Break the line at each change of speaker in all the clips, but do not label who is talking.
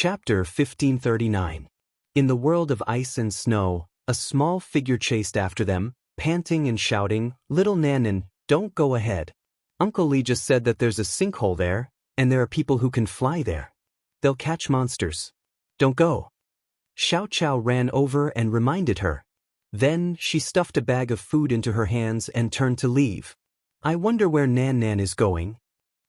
Chapter 1539. In the world of ice and snow, a small figure chased after them, panting and shouting, "Little Nanan, don't go ahead. Uncle Lee just said that there's a sinkhole there, and there are people who can fly there. They'll catch monsters. Don't go." Xiao Chao ran over and reminded her. Then she stuffed a bag of food into her hands and turned to leave. "I wonder where Nan Nan is going."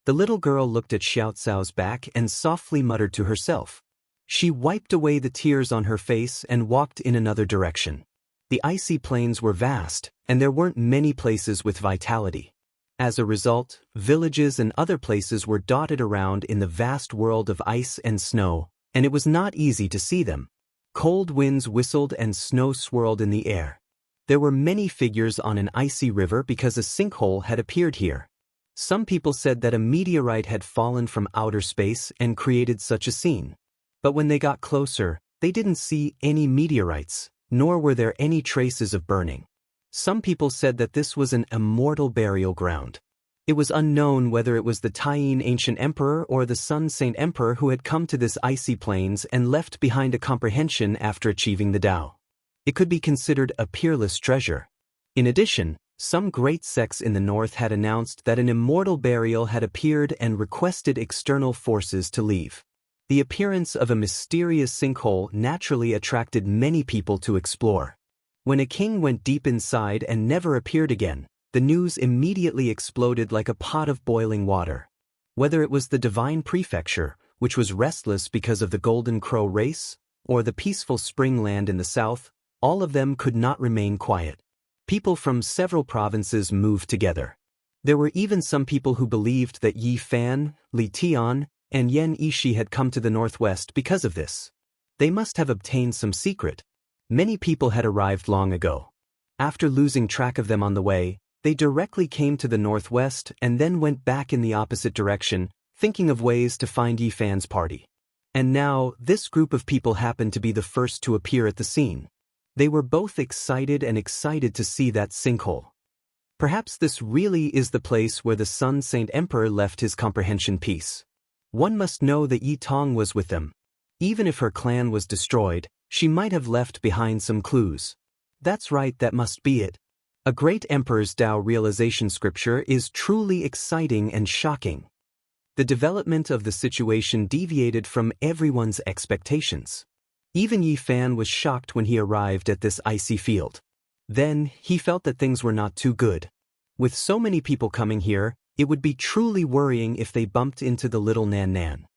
The little girl looked at Xiao Cao's back and softly muttered to herself. She wiped away the tears on her face and walked in another direction. The icy plains were vast, and there weren't many places with vitality. As a result, villages and other places were dotted around in the vast world of ice and snow, and it was not easy to see them. Cold winds whistled and snow swirled in the air. There were many figures on an icy river because a sinkhole had appeared here. Some people said that a meteorite had fallen from outer space and created such a scene. But when they got closer, they didn't see any meteorites, nor were there any traces of burning. Some people said that this was an immortal burial ground. It was unknown whether it was the Taiyin ancient emperor or the Sun Saint emperor who had come to this icy plains and left behind a comprehension after achieving the Tao. It could be considered a peerless treasure. In addition, some great sects in the north had announced that an immortal burial had appeared and requested external forces to leave. The appearance of a mysterious sinkhole naturally attracted many people to explore. When a king went deep inside and never appeared again, the news immediately exploded like a pot of boiling water. Whether it was the divine prefecture, which was restless because of the Golden Crow race, or the peaceful spring land in the south, all of them could not remain quiet. People from several provinces moved together. There were even some people who believed that Yi Fan, Li Tian, and Yan Yishi had come to the northwest because of this. They must have obtained some secret. Many people had arrived long ago. After losing track of them on the way, they directly came to the northwest and then went back in the opposite direction, thinking of ways to find Yi Fan's party. And now, this group of people happened to be the first to appear at the scene. They were both excited to see that sinkhole. Perhaps this really is the place where the Sun Saint Emperor left his comprehension piece. One must know that Yi Tong was with them. Even if her clan was destroyed, she might have left behind some clues. That's right, that must be it. A great emperor's Tao realization scripture is truly exciting and shocking. The development of the situation deviated from everyone's expectations. Even Yi Fan was shocked when he arrived at this icy field. Then, he felt that things were not too good. With so many people coming here, it would be truly worrying if they bumped into the little Nan Nan.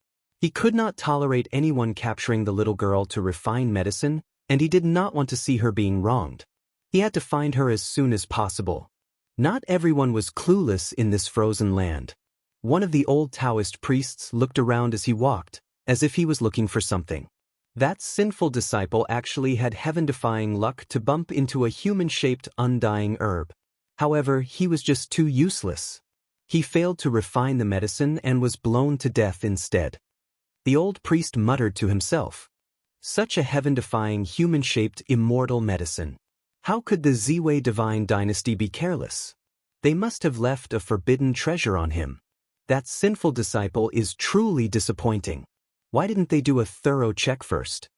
He could not tolerate anyone capturing the little girl to refine medicine, and he did not want to see her being wronged. He had to find her as soon as possible. Not everyone was clueless in this frozen land. One of the old Taoist priests looked around as he walked, as if he was looking for something. That sinful disciple actually had heaven-defying luck to bump into a human-shaped undying herb. However, he was just too useless. He failed to refine the medicine and was blown to death instead. The old priest muttered to himself. Such a heaven-defying human-shaped immortal medicine. How could the Ziwei divine dynasty be careless? They must have left a forbidden treasure on him. That sinful disciple is truly disappointing. Why didn't they do a thorough check first?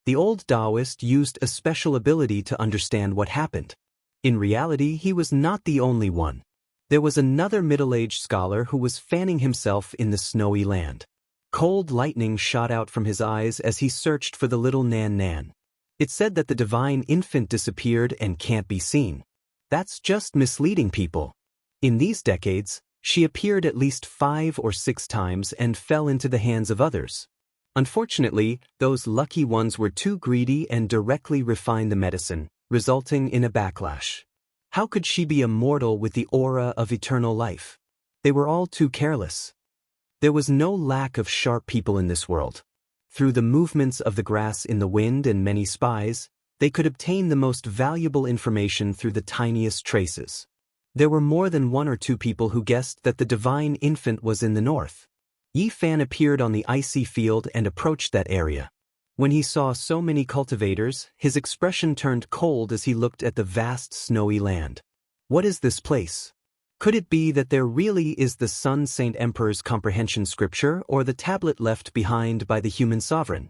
The old Taoist used a special ability to understand what happened. In reality, he was not the only one. There was another middle-aged scholar who was fanning himself in the snowy land. Cold lightning shot out from his eyes as he searched for the little Nan Nan. It said that the divine infant disappeared and can't be seen. That's just misleading people. In these decades, she appeared at least 5 or 6 times and fell into the hands of others. Unfortunately, those lucky ones were too greedy and directly refined the medicine, resulting in a backlash. How could she be immortal with the aura of eternal life? They were all too careless. There was no lack of sharp people in this world. Through the movements of the grass in the wind and many spies, they could obtain the most valuable information through the tiniest traces. There were more than 1 or 2 people who guessed that the divine infant was in the north. Yi Fan appeared on the icy field and approached that area. When he saw so many cultivators, his expression turned cold as he looked at the vast snowy land. What is this place? Could it be that there really is the Sun Saint Emperor's comprehension scripture or the tablet left behind by the human sovereign?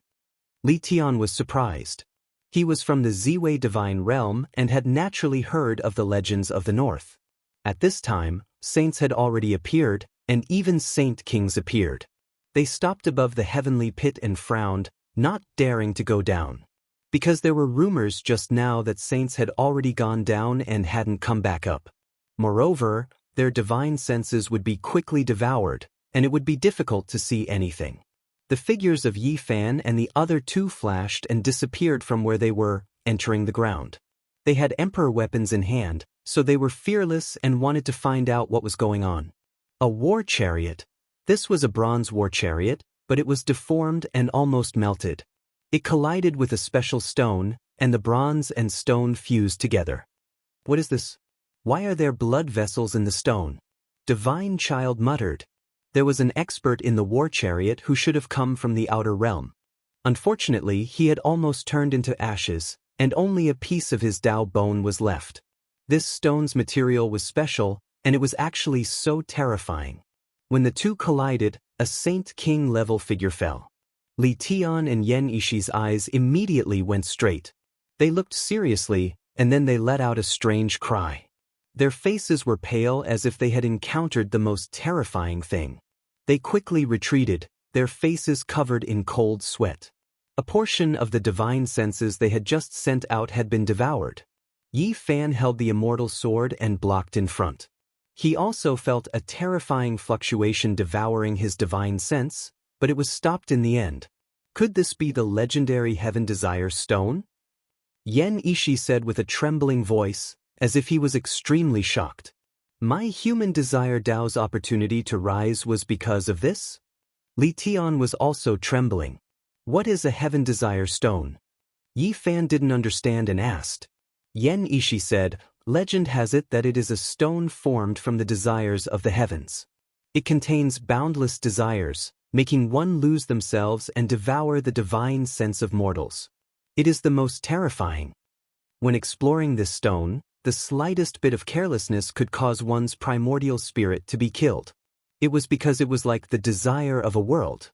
Li Tian was surprised. He was from the Ziwei divine realm and had naturally heard of the legends of the north. At this time, saints had already appeared, and even saint kings appeared. They stopped above the heavenly pit and frowned, not daring to go down. Because there were rumors just now that saints had already gone down and hadn't come back up. Moreover, their divine senses would be quickly devoured, and it would be difficult to see anything. The figures of Yi Fan and the other two flashed and disappeared from where they were, entering the ground. They had emperor weapons in hand, so they were fearless and wanted to find out what was going on. A war chariot. This was a bronze war chariot, but it was deformed and almost melted. It collided with a special stone, and the bronze and stone fused together. What is this? Why are there blood vessels in the stone? Divine Child muttered. There was an expert in the war chariot who should have come from the outer realm. Unfortunately, he had almost turned into ashes, and only a piece of his Dao bone was left. This stone's material was special, and it was actually so terrifying. When the two collided, a Saint King level figure fell. Li Tian and Yen Ishi's eyes immediately went straight. They looked seriously, and then they let out a strange cry. Their faces were pale as if they had encountered the most terrifying thing. They quickly retreated, their faces covered in cold sweat. A portion of the divine senses they had just sent out had been devoured. Yi Fan held the immortal sword and blocked in front. He also felt a terrifying fluctuation devouring his divine sense, but it was stopped in the end. Could this be the legendary Heaven Desire Stone? Yen Ishi said with a trembling voice, as if he was extremely shocked. My human desire Dao's opportunity to rise was because of this? Li Tian was also trembling. What is a Heaven Desire Stone? Yi Fan didn't understand and asked. Yen Ishi said, legend has it that it is a stone formed from the desires of the heavens. It contains boundless desires, making one lose themselves and devour the divine sense of mortals. It is the most terrifying. When exploring this stone, the slightest bit of carelessness could cause one's primordial spirit to be killed. It was because it was like the desire of a world.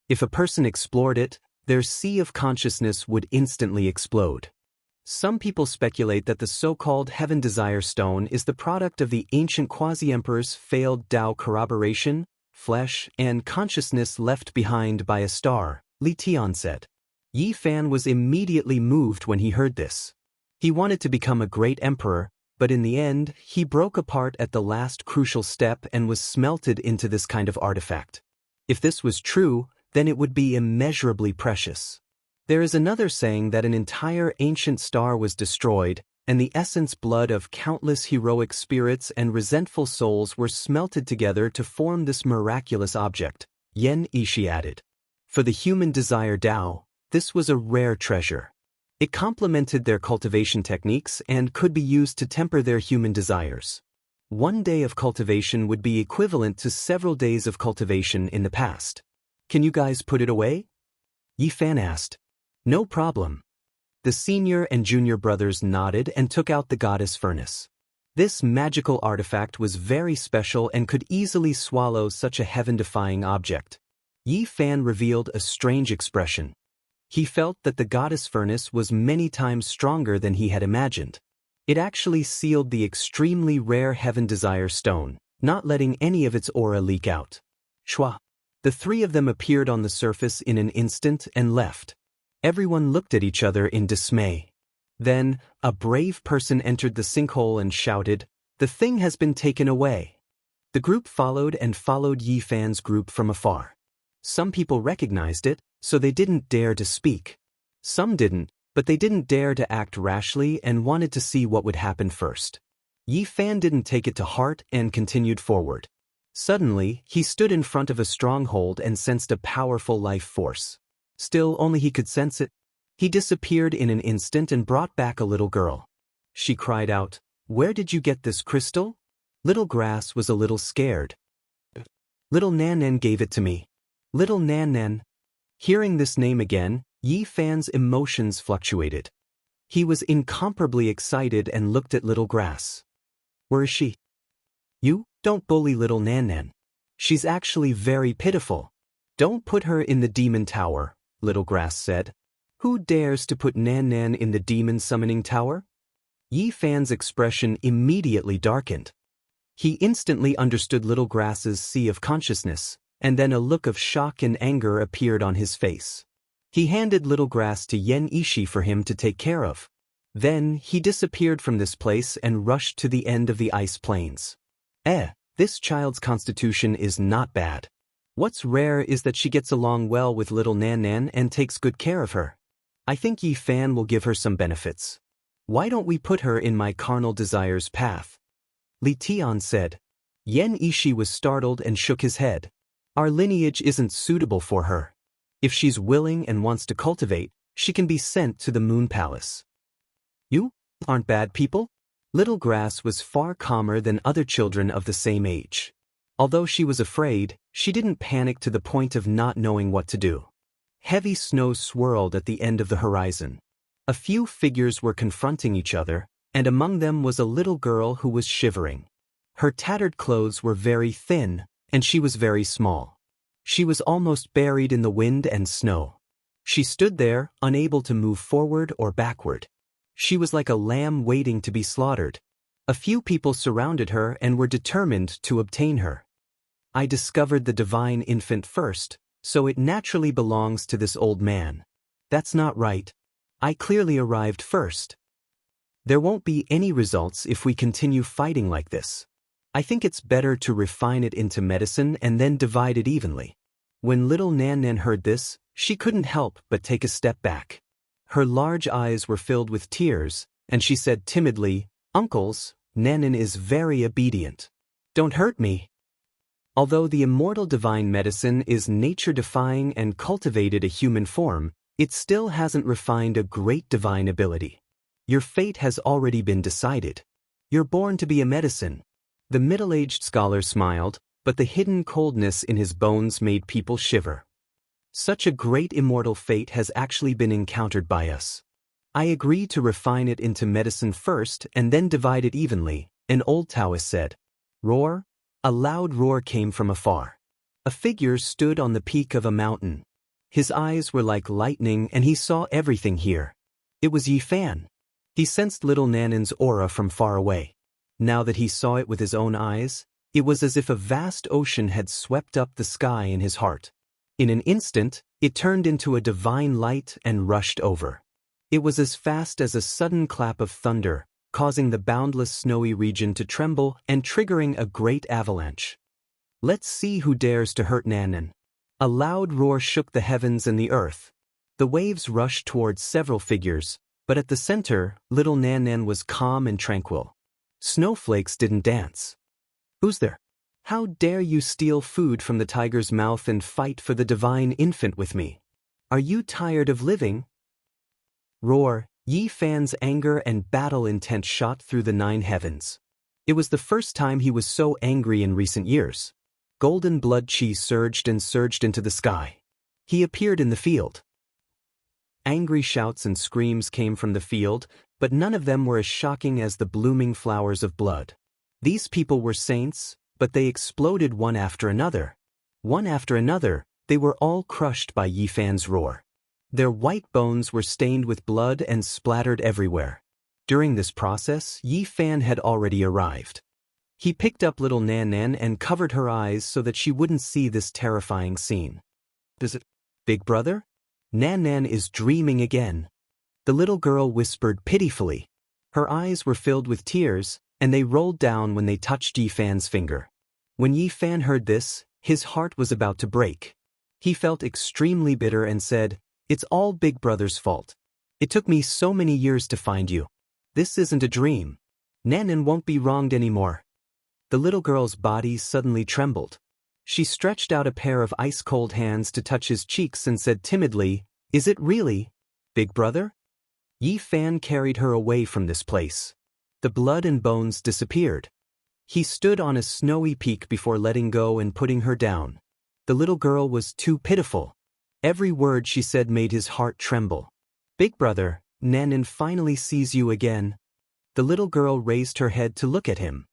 If a person explored it, their sea of consciousness would instantly explode. Some people speculate that the so-called Heaven Desire Stone is the product of the ancient quasi-emperor's failed Tao corroboration, flesh, and consciousness left behind by a star, Li Tian said. Yi Fan was immediately moved when he heard this. He wanted to become a great emperor, but in the end, he broke apart at the last crucial step and was smelted into this kind of artifact. If this was true, then it would be immeasurably precious. There is another saying that an entire ancient star was destroyed, and the essence blood of countless heroic spirits and resentful souls were smelted together to form this miraculous object, Yen Ishi added. For the human desire Tao, this was a rare treasure. It complemented their cultivation techniques and could be used to temper their human desires. One day of cultivation would be equivalent to several days of cultivation in the past. Can you guys put it away? Yi Fan asked. No problem. The senior and junior brothers nodded and took out the goddess furnace. This magical artifact was very special and could easily swallow such a heaven-defying object. Yi Fan revealed a strange expression. He felt that the goddess furnace was many times stronger than he had imagined. It actually sealed the extremely rare Heaven Desire Stone, not letting any of its aura leak out. Shwa. The three of them appeared on the surface in an instant and left. Everyone looked at each other in dismay. Then, a brave person entered the sinkhole and shouted, "The thing has been taken away." The group followed and followed Yi Fan's group from afar. Some people recognized it, so they didn't dare to speak. Some didn't, but they didn't dare to act rashly and wanted to see what would happen first. Yi Fan didn't take it to heart and continued forward. Suddenly, he stood in front of a stronghold and sensed a powerful life force. Still, only he could sense it. He disappeared in an instant and brought back a little girl. She cried out, "Where did you get this crystal?" Little Grass was a little scared. "Little Nan gave it to me." Little Nan. Hearing this name again, Yi Fan's emotions fluctuated. He was incomparably excited and looked at Little Grass. "Where is she?" You don't bully little Nan Nan. She's actually very pitiful. Don't put her in the demon tower, Little Grass said. Who dares to put Nan Nan in the demon summoning tower? Yi Fan's expression immediately darkened. He instantly understood Little Grass's sea of consciousness, and then a look of shock and anger appeared on his face. He handed Little Grass to Yen Ishi for him to take care of. Then he disappeared from this place and rushed to the end of the ice plains. This child's constitution is not bad. What's rare is that she gets along well with little Nan Nan and takes good care of her. I think Yi Fan will give her some benefits. Why don't we put her in my carnal desires path? Li Tian said. Yen Ishi was startled and shook his head. Our lineage isn't suitable for her. If she's willing and wants to cultivate, she can be sent to the Moon Palace. You aren't bad people? Little Grass was far calmer than other children of the same age. Although she was afraid, she didn't panic to the point of not knowing what to do. Heavy snow swirled at the end of the horizon. A few figures were confronting each other, and among them was a little girl who was shivering. Her tattered clothes were very thin, and she was very small. She was almost buried in the wind and snow. She stood there, unable to move forward or backward. She was like a lamb waiting to be slaughtered. A few people surrounded her and were determined to obtain her. I discovered the divine infant first, so it naturally belongs to this old man. That's not right. I clearly arrived first. There won't be any results if we continue fighting like this. I think it's better to refine it into medicine and then divide it evenly. When little Nan Nan heard this, she couldn't help but take a step back. Her large eyes were filled with tears, and she said timidly, "Uncles, Nan Nan is very obedient. Don't hurt me." Although the immortal divine medicine is nature-defying and cultivated a human form, it still hasn't refined a great divine ability. Your fate has already been decided. You're born to be a medicine. The middle-aged scholar smiled, but the hidden coldness in his bones made people shiver. Such a great immortal fate has actually been encountered by us. I agree to refine it into medicine first and then divide it evenly, an old Taoist said. Roar. A loud roar came from afar. A figure stood on the peak of a mountain. His eyes were like lightning and he saw everything here. It was Yi Fan. He sensed little Nan Nan's aura from far away. Now that he saw it with his own eyes, it was as if a vast ocean had swept up the sky in his heart. In an instant, it turned into a divine light and rushed over. It was as fast as a sudden clap of thunder, causing the boundless snowy region to tremble and triggering a great avalanche. Let's see who dares to hurt Nan Nan. A loud roar shook the heavens and the earth. The waves rushed towards several figures, but at the center, little Nan Nan was calm and tranquil. Snowflakes didn't dance. Who's there? How dare you steal food from the tiger's mouth and fight for the divine infant with me? Are you tired of living? Roar. Yi Fan's anger and battle intent shot through the 9 heavens. It was the first time he was so angry in recent years. Golden blood chi surged and surged into the sky. He appeared in the field. Angry shouts and screams came from the field, but none of them were as shocking as the blooming flowers of blood. These people were saints, but they exploded one after another. One after another, they were all crushed by Yi Fan's roar. Their white bones were stained with blood and splattered everywhere. During this process, Yi Fan had already arrived. He picked up little Nan Nan and covered her eyes so that she wouldn't see this terrifying scene. Does it, Big Brother? Nan Nan is dreaming again. The little girl whispered pitifully. Her eyes were filled with tears, and they rolled down when they touched Yi Fan's finger. When Yi Fan heard this, his heart was about to break. He felt extremely bitter and said, "It's all Big Brother's fault. It took me so many years to find you. This isn't a dream. Nan Nan won't be wronged anymore." The little girl's body suddenly trembled. She stretched out a pair of ice-cold hands to touch his cheeks and said timidly, "Is it really, Big Brother?" Yi Fan carried her away from this place. The blood and bones disappeared. He stood on a snowy peak before letting go and putting her down. The little girl was too pitiful. Every word she said made his heart tremble. "Big Brother, Nan Nan finally sees you again." The little girl raised her head to look at him.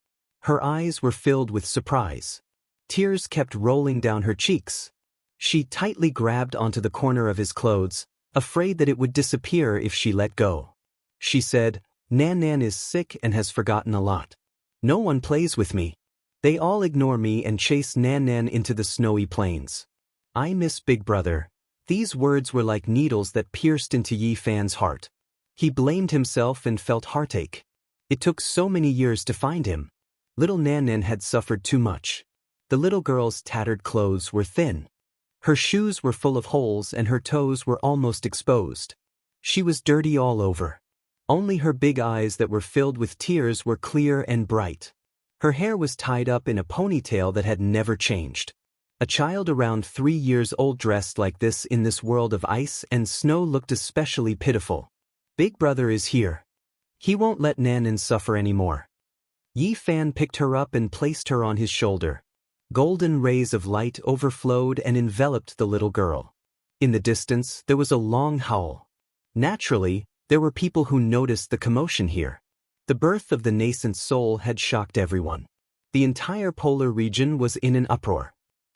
Her eyes were filled with surprise. Tears kept rolling down her cheeks. She tightly grabbed onto the corner of his clothes, afraid that it would disappear if she let go. She said, "Nan Nan is sick and has forgotten a lot. No one plays with me. They all ignore me and chase Nan Nan into the snowy plains. I miss Big Brother." These words were like needles that pierced into Yi Fan's heart. He blamed himself and felt heartache. It took so many years to find him. Little Nan Nan had suffered too much. The little girl's tattered clothes were thin. Her shoes were full of holes and her toes were almost exposed. She was dirty all over. Only her big eyes that were filled with tears were clear and bright. Her hair was tied up in a ponytail that had never changed. A child around 3 years old dressed like this in this world of ice and snow looked especially pitiful. Big Brother is here. He won't let Nan Nan suffer anymore. Yi Fan picked her up and placed her on his shoulder. Golden rays of light overflowed and enveloped the little girl. In the distance, there was a long howl. Naturally, there were people who noticed the commotion here. The birth of the nascent soul had shocked everyone. The entire polar region was in an uproar.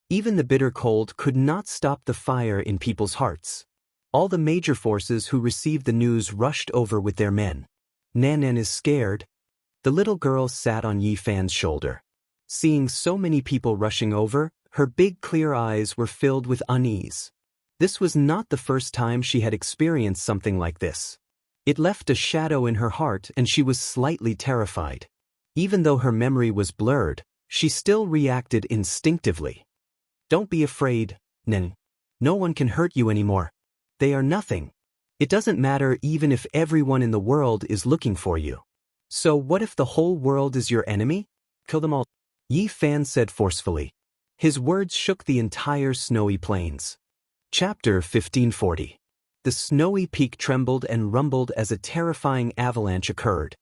Even the bitter cold could not stop the fire in people's hearts. All the major forces who received the news rushed over with their men. Nan Nan is scared. The little girl sat on Yi Fan's shoulder. Seeing so many people rushing over, her big clear eyes were filled with unease. This was not the first time she had experienced something like this. It left a shadow in her heart and she was slightly terrified. Even though her memory was blurred, she still reacted instinctively. "Don't be afraid, Nan. No one can hurt you anymore. They are nothing. It doesn't matter even if everyone in the world is looking for you. So what if the whole world is your enemy? Kill them all," Yi Fan said forcefully. His words shook the entire snowy plains. Chapter 1540. The snowy peak trembled and rumbled as a terrifying avalanche occurred.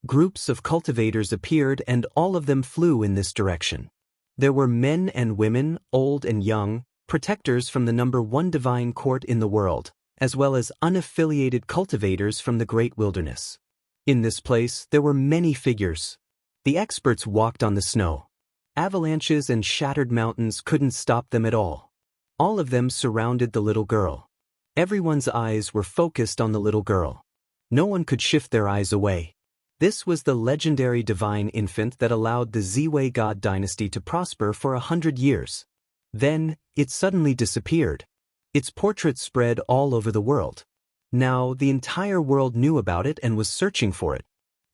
Groups of cultivators appeared and all of them flew in this direction. There were men and women, old and young, protectors from the #1 divine court in the world, as well as unaffiliated cultivators from the great wilderness. In this place, there were many figures. The experts walked on the snow. Avalanches and shattered mountains couldn't stop them at all. All of them surrounded the little girl. Everyone's eyes were focused on the little girl. No one could shift their eyes away. This was the legendary divine infant that allowed the Ziwei God dynasty to prosper for 100 years. Then, it suddenly disappeared. Its portrait spread all over the world. Now, the entire world knew about it and was searching for it.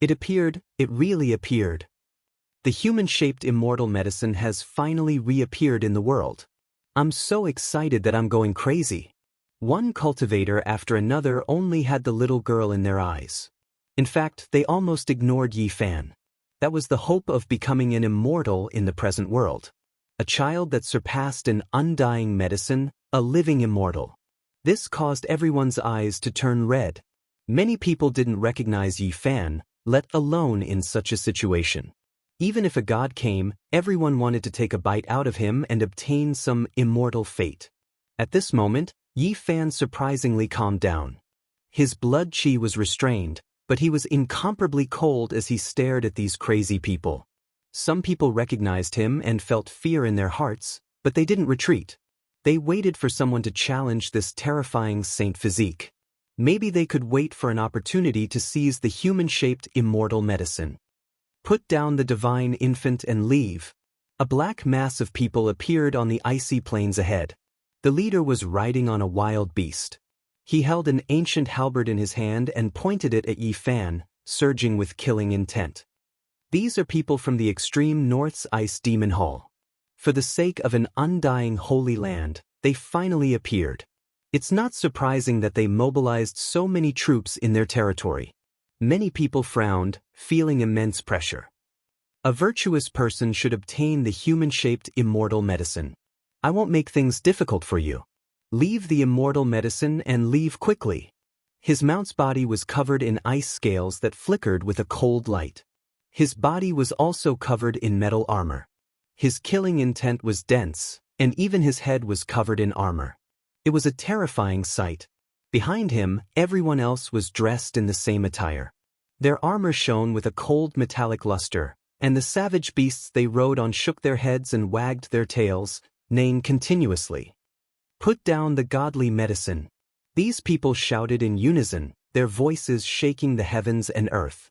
It really appeared. The human-shaped immortal medicine has finally reappeared in the world. I'm so excited that I'm going crazy. One cultivator after another only had the little girl in their eyes. In fact, they almost ignored Yi Fan. That was the hope of becoming an immortal in the present world. A child that surpassed an undying medicine, a living immortal. This caused everyone's eyes to turn red. Many people didn't recognize Yi Fan, let alone in such a situation. Even if a god came, everyone wanted to take a bite out of him and obtain some immortal fate. At this moment, Yi Fan surprisingly calmed down. His blood chi was restrained, but he was incomparably cold as he stared at these crazy people. Some people recognized him and felt fear in their hearts, but they didn't retreat. They waited for someone to challenge this terrifying saint physique. Maybe they could wait for an opportunity to seize the human-shaped immortal medicine. Put down the divine infant and leave. A black mass of people appeared on the icy plains ahead. The leader was riding on a wild beast. He held an ancient halberd in his hand and pointed it at Yi Fan, surging with killing intent. These are people from the extreme north's ice demon hall. For the sake of an undying holy land, they finally appeared. It's not surprising that they mobilized so many troops in their territory. Many people frowned, feeling immense pressure. A virtuous person should obtain the human-shaped immortal medicine. I won't make things difficult for you. Leave the immortal medicine and leave quickly. His mount's body was covered in ice scales that flickered with a cold light. His body was also covered in metal armor. His killing intent was dense, and even his head was covered in armor. It was a terrifying sight. Behind him, everyone else was dressed in the same attire. Their armor shone with a cold metallic luster, and the savage beasts they rode on shook their heads and wagged their tails, neighing continuously. Put down the godly medicine. These people shouted in unison, their voices shaking the heavens and earth.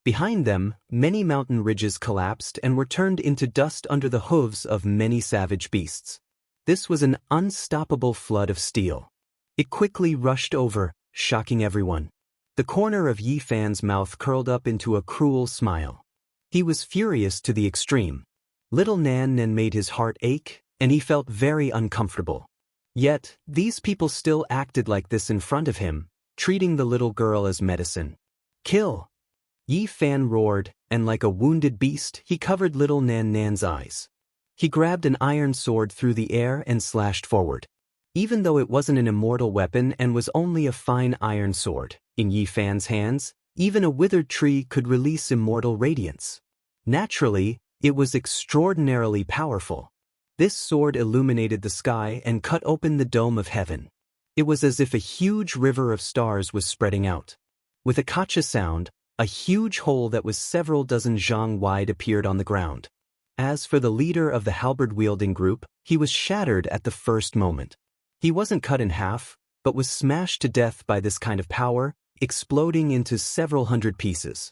Behind them, many mountain ridges collapsed and were turned into dust under the hooves of many savage beasts. This was an unstoppable flood of steel. It quickly rushed over, shocking everyone. The corner of Yi Fan's mouth curled up into a cruel smile. He was furious to the extreme. Little Nan Nan made his heart ache, and he felt very uncomfortable. Yet, these people still acted like this in front of him, treating the little girl as medicine. Kill! Yi Fan roared, and like a wounded beast, he covered little Nan Nan's eyes. He grabbed an iron sword through the air and slashed forward. Even though it wasn't an immortal weapon and was only a fine iron sword, in Yi Fan's hands, even a withered tree could release immortal radiance. Naturally, it was extraordinarily powerful. This sword illuminated the sky and cut open the dome of heaven. It was as if a huge river of stars was spreading out. With a kacha sound, a huge hole that was several dozen zhang wide appeared on the ground. As for the leader of the halberd-wielding group, he was shattered at the first moment. He wasn't cut in half, but was smashed to death by this kind of power, exploding into several hundred pieces.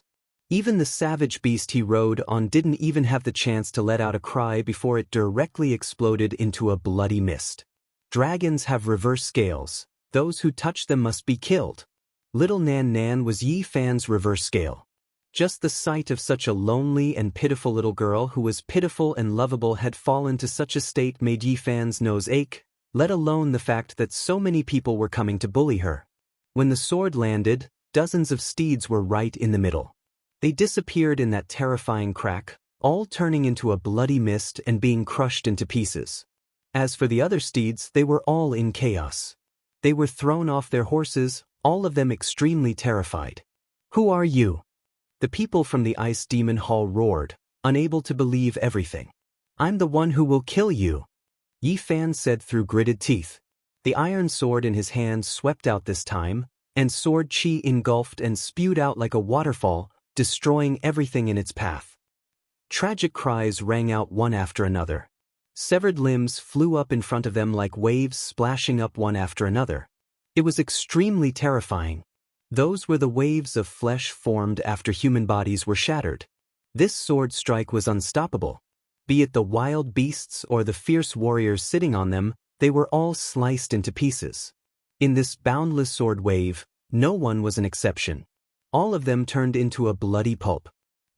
Even the savage beast he rode on didn't even have the chance to let out a cry before it directly exploded into a bloody mist. Dragons have reverse scales. Those who touch them must be killed. Little Nan Nan was Yi Fan's reverse scale. Just the sight of such a lonely and pitiful little girl who was pitiful and lovable had fallen to such a state made Yi Fan's nose ache, let alone the fact that so many people were coming to bully her. When the sword landed, dozens of steeds were right in the middle. They disappeared in that terrifying crack, all turning into a bloody mist and being crushed into pieces. As for the other steeds, they were all in chaos. They were thrown off their horses, all of them extremely terrified. Who are you? The people from the Ice Demon Hall roared, unable to believe everything. I'm the one who will kill you, Yi Fan said through gritted teeth. The iron sword in his hand swept out this time, and sword chi engulfed and spewed out like a waterfall, destroying everything in its path. Tragic cries rang out one after another. Severed limbs flew up in front of them like waves splashing up one after another. It was extremely terrifying. Those were the waves of flesh formed after human bodies were shattered. This sword strike was unstoppable. Be it the wild beasts or the fierce warriors sitting on them, they were all sliced into pieces. In this boundless sword wave, no one was an exception. All of them turned into a bloody pulp.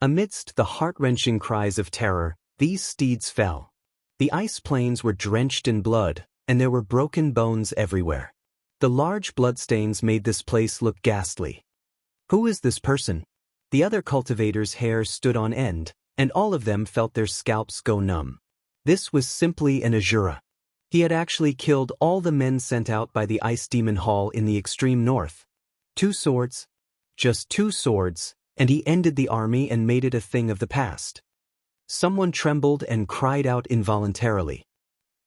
Amidst the heart-wrenching cries of terror, these steeds fell. The ice plains were drenched in blood, and there were broken bones everywhere. The large bloodstains made this place look ghastly. Who is this person? The other cultivators' hair stood on end, and all of them felt their scalps go numb. This was simply an Azura. He had actually killed all the men sent out by the Ice Demon Hall in the extreme north. 2 swords. Just 2 swords, and he ended the army and made it a thing of the past. Someone trembled and cried out involuntarily.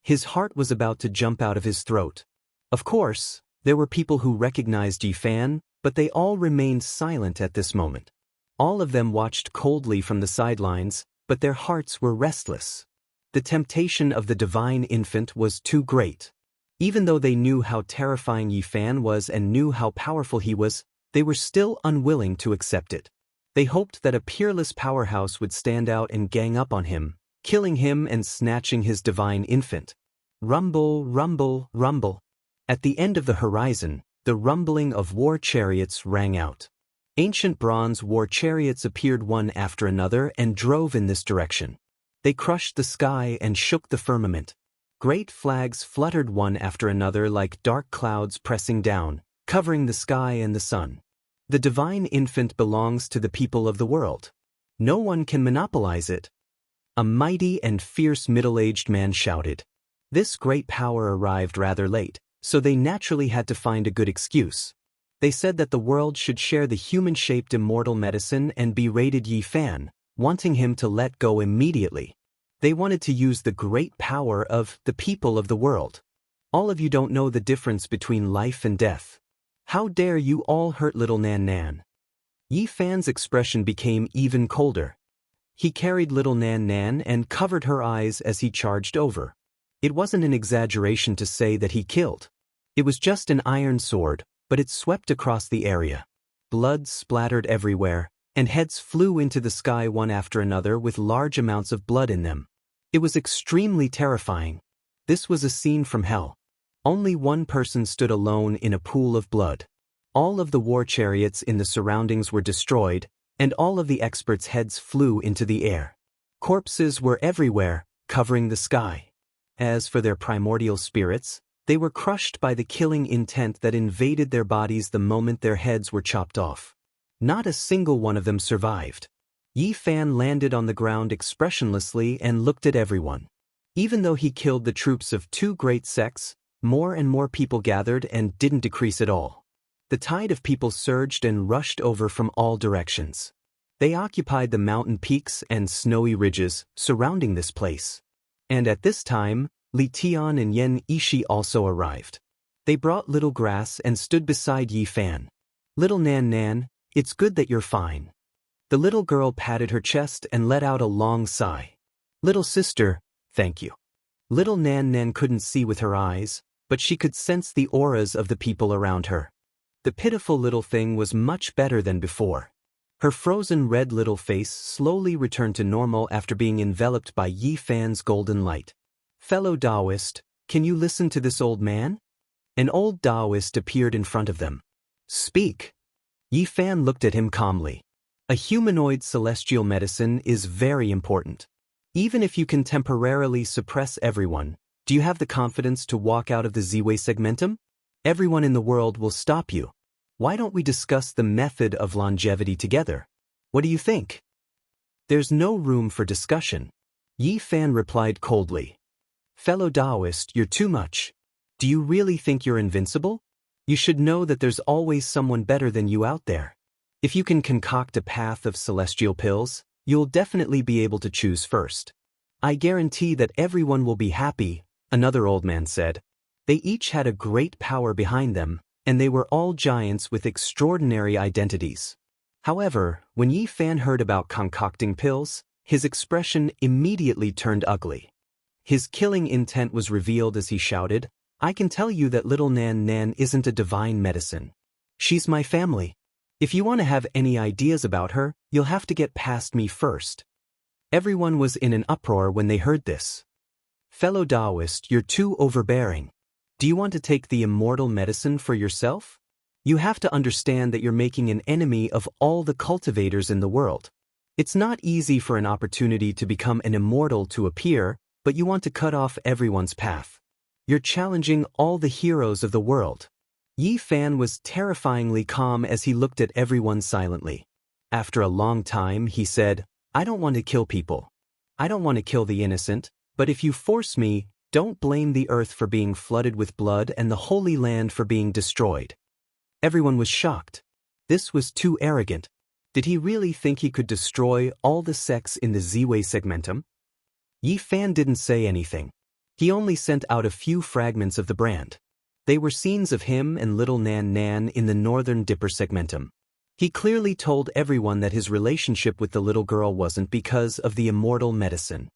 His heart was about to jump out of his throat. Of course, there were people who recognized Yi Fan, but they all remained silent at this moment. All of them watched coldly from the sidelines, but their hearts were restless. The temptation of the divine infant was too great. Even though they knew how terrifying Yi Fan was and knew how powerful he was, they were still unwilling to accept it. They hoped that a peerless powerhouse would stand out and gang up on him, killing him and snatching his divine infant. Rumble, rumble, rumble. At the end of the horizon, the rumbling of war chariots rang out. Ancient bronze war chariots appeared one after another and drove in this direction. They crushed the sky and shook the firmament. Great flags fluttered one after another like dark clouds pressing down, covering the sky and the sun. The divine infant belongs to the people of the world. No one can monopolize it. A mighty and fierce middle-aged man shouted. This great power arrived rather late, so they naturally had to find a good excuse. They said that the world should share the human-shaped immortal medicine and berated Yi Fan, wanting him to let go immediately. They wanted to use the great power of the people of the world. All of you don't know the difference between life and death. How dare you all hurt little Nan Nan? Yi Fan's expression became even colder. He carried little Nan Nan and covered her eyes as he charged over. It wasn't an exaggeration to say that he killed. It was just an iron sword, but it swept across the area. Blood splattered everywhere, and heads flew into the sky one after another with large amounts of blood in them. It was extremely terrifying. This was a scene from hell. Only one person stood alone in a pool of blood. All of the war chariots in the surroundings were destroyed, and all of the experts' heads flew into the air. Corpses were everywhere, covering the sky. As for their primordial spirits, they were crushed by the killing intent that invaded their bodies the moment their heads were chopped off. Not a single one of them survived. Yi Fan landed on the ground expressionlessly and looked at everyone. Even though he killed the troops of two great sects, more and more people gathered and didn't decrease at all. The tide of people surged and rushed over from all directions. They occupied the mountain peaks and snowy ridges surrounding this place. And at this time, Li Tian and Yen Ishi also arrived. They brought little grass and stood beside Yi Fan. "Little Nan Nan, it's good that you're fine." The little girl patted her chest and let out a long sigh. "Little sister, thank you." Little Nan Nan couldn't see with her eyes, but she could sense the auras of the people around her. The pitiful little thing was much better than before. Her frozen red little face slowly returned to normal after being enveloped by Yi Fan's golden light. "Fellow Taoist, can you listen to this old man?" An old Taoist appeared in front of them. "Speak." Yi Fan looked at him calmly. "A humanoid celestial medicine is very important. Even if you can temporarily suppress everyone, do you have the confidence to walk out of the Z-Way segmentum? Everyone in the world will stop you. Why don't we discuss the method of longevity together? What do you think?" "There's no room for discussion," Yi Fan replied coldly. "Fellow Taoist, you're too much. Do you really think you're invincible? You should know that there's always someone better than you out there. If you can concoct a path of celestial pills, you'll definitely be able to choose first. I guarantee that everyone will be happy," another old man said. They each had a great power behind them, and they were all giants with extraordinary identities. However, when Yi Fan heard about concocting pills, his expression immediately turned ugly. His killing intent was revealed as he shouted, "I can tell you that little Nan Nan isn't a divine medicine. She's my family. If you want to have any ideas about her, you'll have to get past me first." Everyone was in an uproar when they heard this. "Fellow Taoist, you're too overbearing. Do you want to take the immortal medicine for yourself? You have to understand that you're making an enemy of all the cultivators in the world. It's not easy for an opportunity to become an immortal to appear, but you want to cut off everyone's path. You're challenging all the heroes of the world." Yi Fan was terrifyingly calm as he looked at everyone silently. After a long time, he said, "I don't want to kill people. I don't want to kill the innocent, but if you force me, don't blame the earth for being flooded with blood and the Holy Land for being destroyed." Everyone was shocked. This was too arrogant. Did he really think he could destroy all the sects in the Z-Way segmentum? Yi Fan didn't say anything. He only sent out a few fragments of the brand. They were scenes of him and little Nan Nan in the northern Dipper segmentum. He clearly told everyone that his relationship with the little girl wasn't because of the immortal medicine.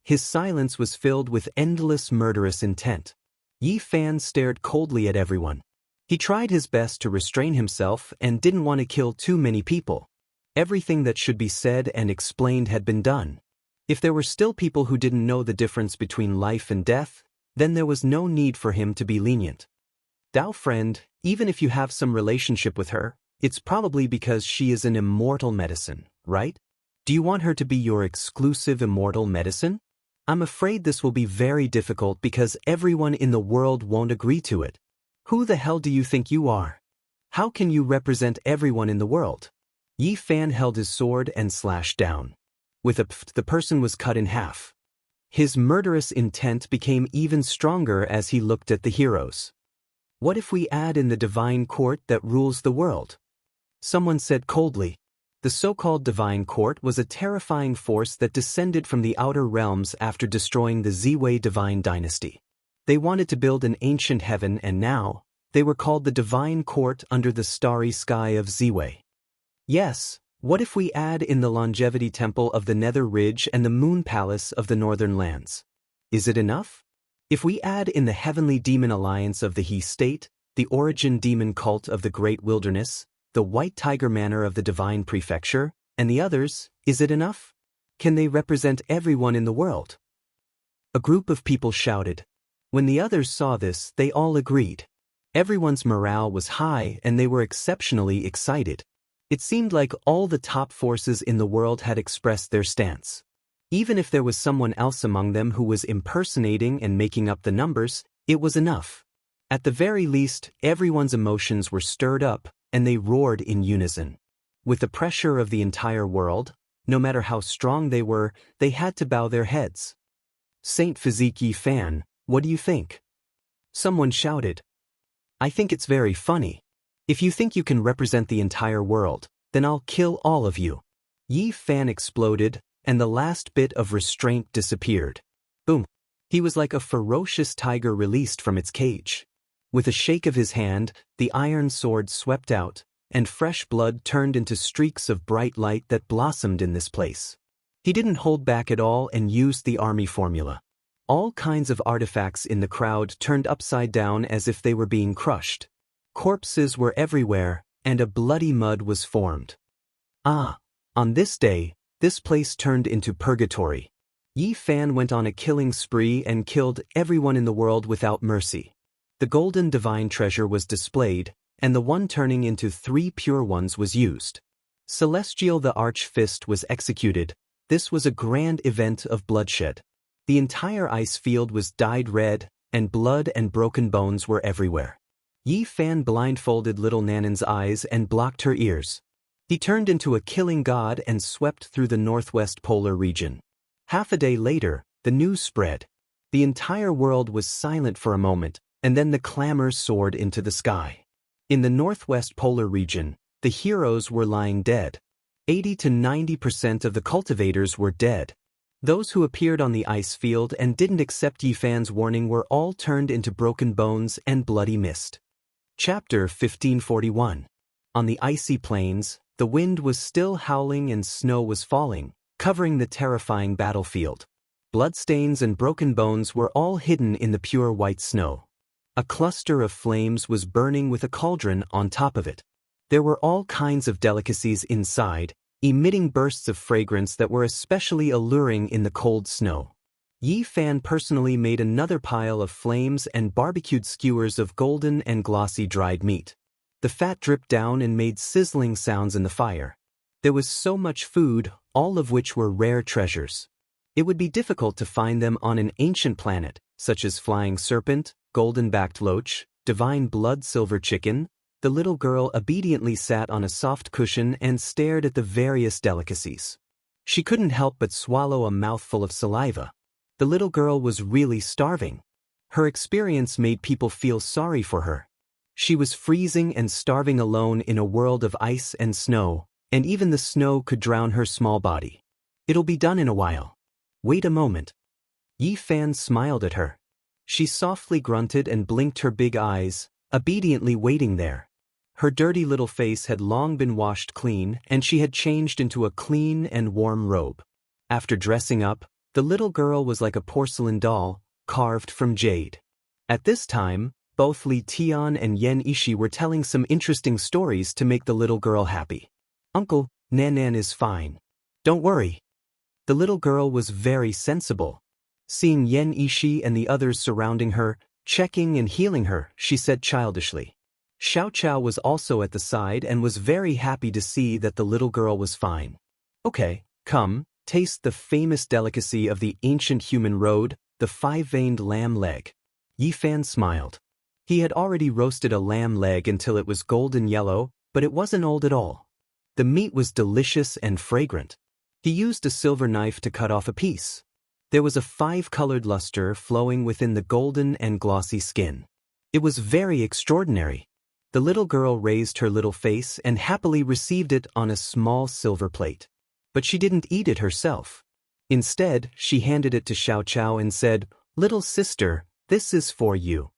His silence was filled with endless murderous intent. Yi Fan stared coldly at everyone. He tried his best to restrain himself and didn't want to kill too many people. Everything that should be said and explained had been done. If there were still people who didn't know the difference between life and death, then there was no need for him to be lenient. "Dao friend, even if you have some relationship with her, it's probably because she is an immortal medicine, right? Do you want her to be your exclusive immortal medicine? I'm afraid this will be very difficult because everyone in the world won't agree to it. Who the hell do you think you are? How can you represent everyone in the world?" Yi Fan held his sword and slashed down. With a pft, the person was cut in half. His murderous intent became even stronger as he looked at the heroes. "What if we add in the divine court that rules the world?" Someone said coldly. The so-called divine court was a terrifying force that descended from the outer realms after destroying the Z-Way divine dynasty. They wanted to build an ancient heaven and now, they were called the divine court under the starry sky of Z-Way. Yes, What if we add in the longevity temple of the Nether Ridge and the moon palace of the northern lands? Is it enough? If we add in the heavenly demon alliance of the He State, the origin demon cult of the Great Wilderness, the White Tiger Manor of the Divine Prefecture, and the others, is it enough? Can they represent everyone in the world? A group of people shouted. When the others saw this, they all agreed. Everyone's morale was high and they were exceptionally excited. It seemed like all the top forces in the world had expressed their stance. Even if there was someone else among them who was impersonating and making up the numbers, it was enough. At the very least, everyone's emotions were stirred up, and they roared in unison. With the pressure of the entire world, no matter how strong they were, they had to bow their heads. Saint Physique Yi Fan, what do you think? Someone shouted. I think it's very funny. If you think you can represent the entire world, then I'll kill all of you. Yi Fan exploded, and the last bit of restraint disappeared. Boom. He was like a ferocious tiger released from its cage. With a shake of his hand, the iron sword swept out, and fresh blood turned into streaks of bright light that blossomed in this place. He didn't hold back at all and used the army formula. All kinds of artifacts in the crowd turned upside down as if they were being crushed. Corpses were everywhere, and a bloody mud was formed. On this day, this place turned into purgatory. Yi Fan went on a killing spree and killed everyone in the world without mercy. The golden divine treasure was displayed, and the one turning into 3 pure ones was used. Celestial the Arch Fist was executed. This was a grand event of bloodshed. The entire ice field was dyed red, and blood and broken bones were everywhere. Yi Fan blindfolded little Nanan's eyes and blocked her ears. He turned into a killing god and swept through the northwest polar region. Half a day later, the news spread. The entire world was silent for a moment, and then the clamor soared into the sky. In the northwest polar region, the heroes were lying dead. 80 to 90% of the cultivators were dead. Those who appeared on the ice field and didn't accept Yi Fan's warning were all turned into broken bones and bloody mist. Chapter 1541. On the icy plains, the wind was still howling and snow was falling, covering the terrifying battlefield. Bloodstains and broken bones were all hidden in the pure white snow. A cluster of flames was burning with a cauldron on top of it. There were all kinds of delicacies inside, emitting bursts of fragrance that were especially alluring in the cold snow. Yi Fan personally made another pile of flames and barbecued skewers of golden and glossy dried meat. The fat dripped down and made sizzling sounds in the fire. There was so much food, all of which were rare treasures. It would be difficult to find them on an ancient planet, such as flying serpent, golden-backed loach, divine blood silver chicken. The little girl obediently sat on a soft cushion and stared at the various delicacies. She couldn't help but swallow a mouthful of saliva. The little girl was really starving. Her experience made people feel sorry for her. She was freezing and starving alone in a world of ice and snow, and even the snow could drown her small body. It'll be done in a while. Wait a moment. Yi Fan smiled at her. She softly grunted and blinked her big eyes, obediently waiting there. Her dirty little face had long been washed clean, and she had changed into a clean and warm robe. After dressing up, the little girl was like a porcelain doll, carved from jade. At this time, both Li Tian and Yen Ishi were telling some interesting stories to make the little girl happy. Uncle, Nanan is fine. Don't worry. The little girl was very sensible. Seeing Yen Ishi and the others surrounding her, checking and healing her, she said childishly. Xiao Chao was also at the side and was very happy to see that the little girl was fine. Okay, come, taste the famous delicacy of the ancient human road, the 5-veined lamb leg. Yi Fan smiled. He had already roasted a lamb leg until it was golden yellow, but it wasn't old at all. The meat was delicious and fragrant. He used a silver knife to cut off a piece. There was a 5-colored luster flowing within the golden and glossy skin. It was very extraordinary. The little girl raised her little face and happily received it on a small silver plate. But she didn't eat it herself. Instead, she handed it to Xiao Chao and said, "Little sister, this is for you.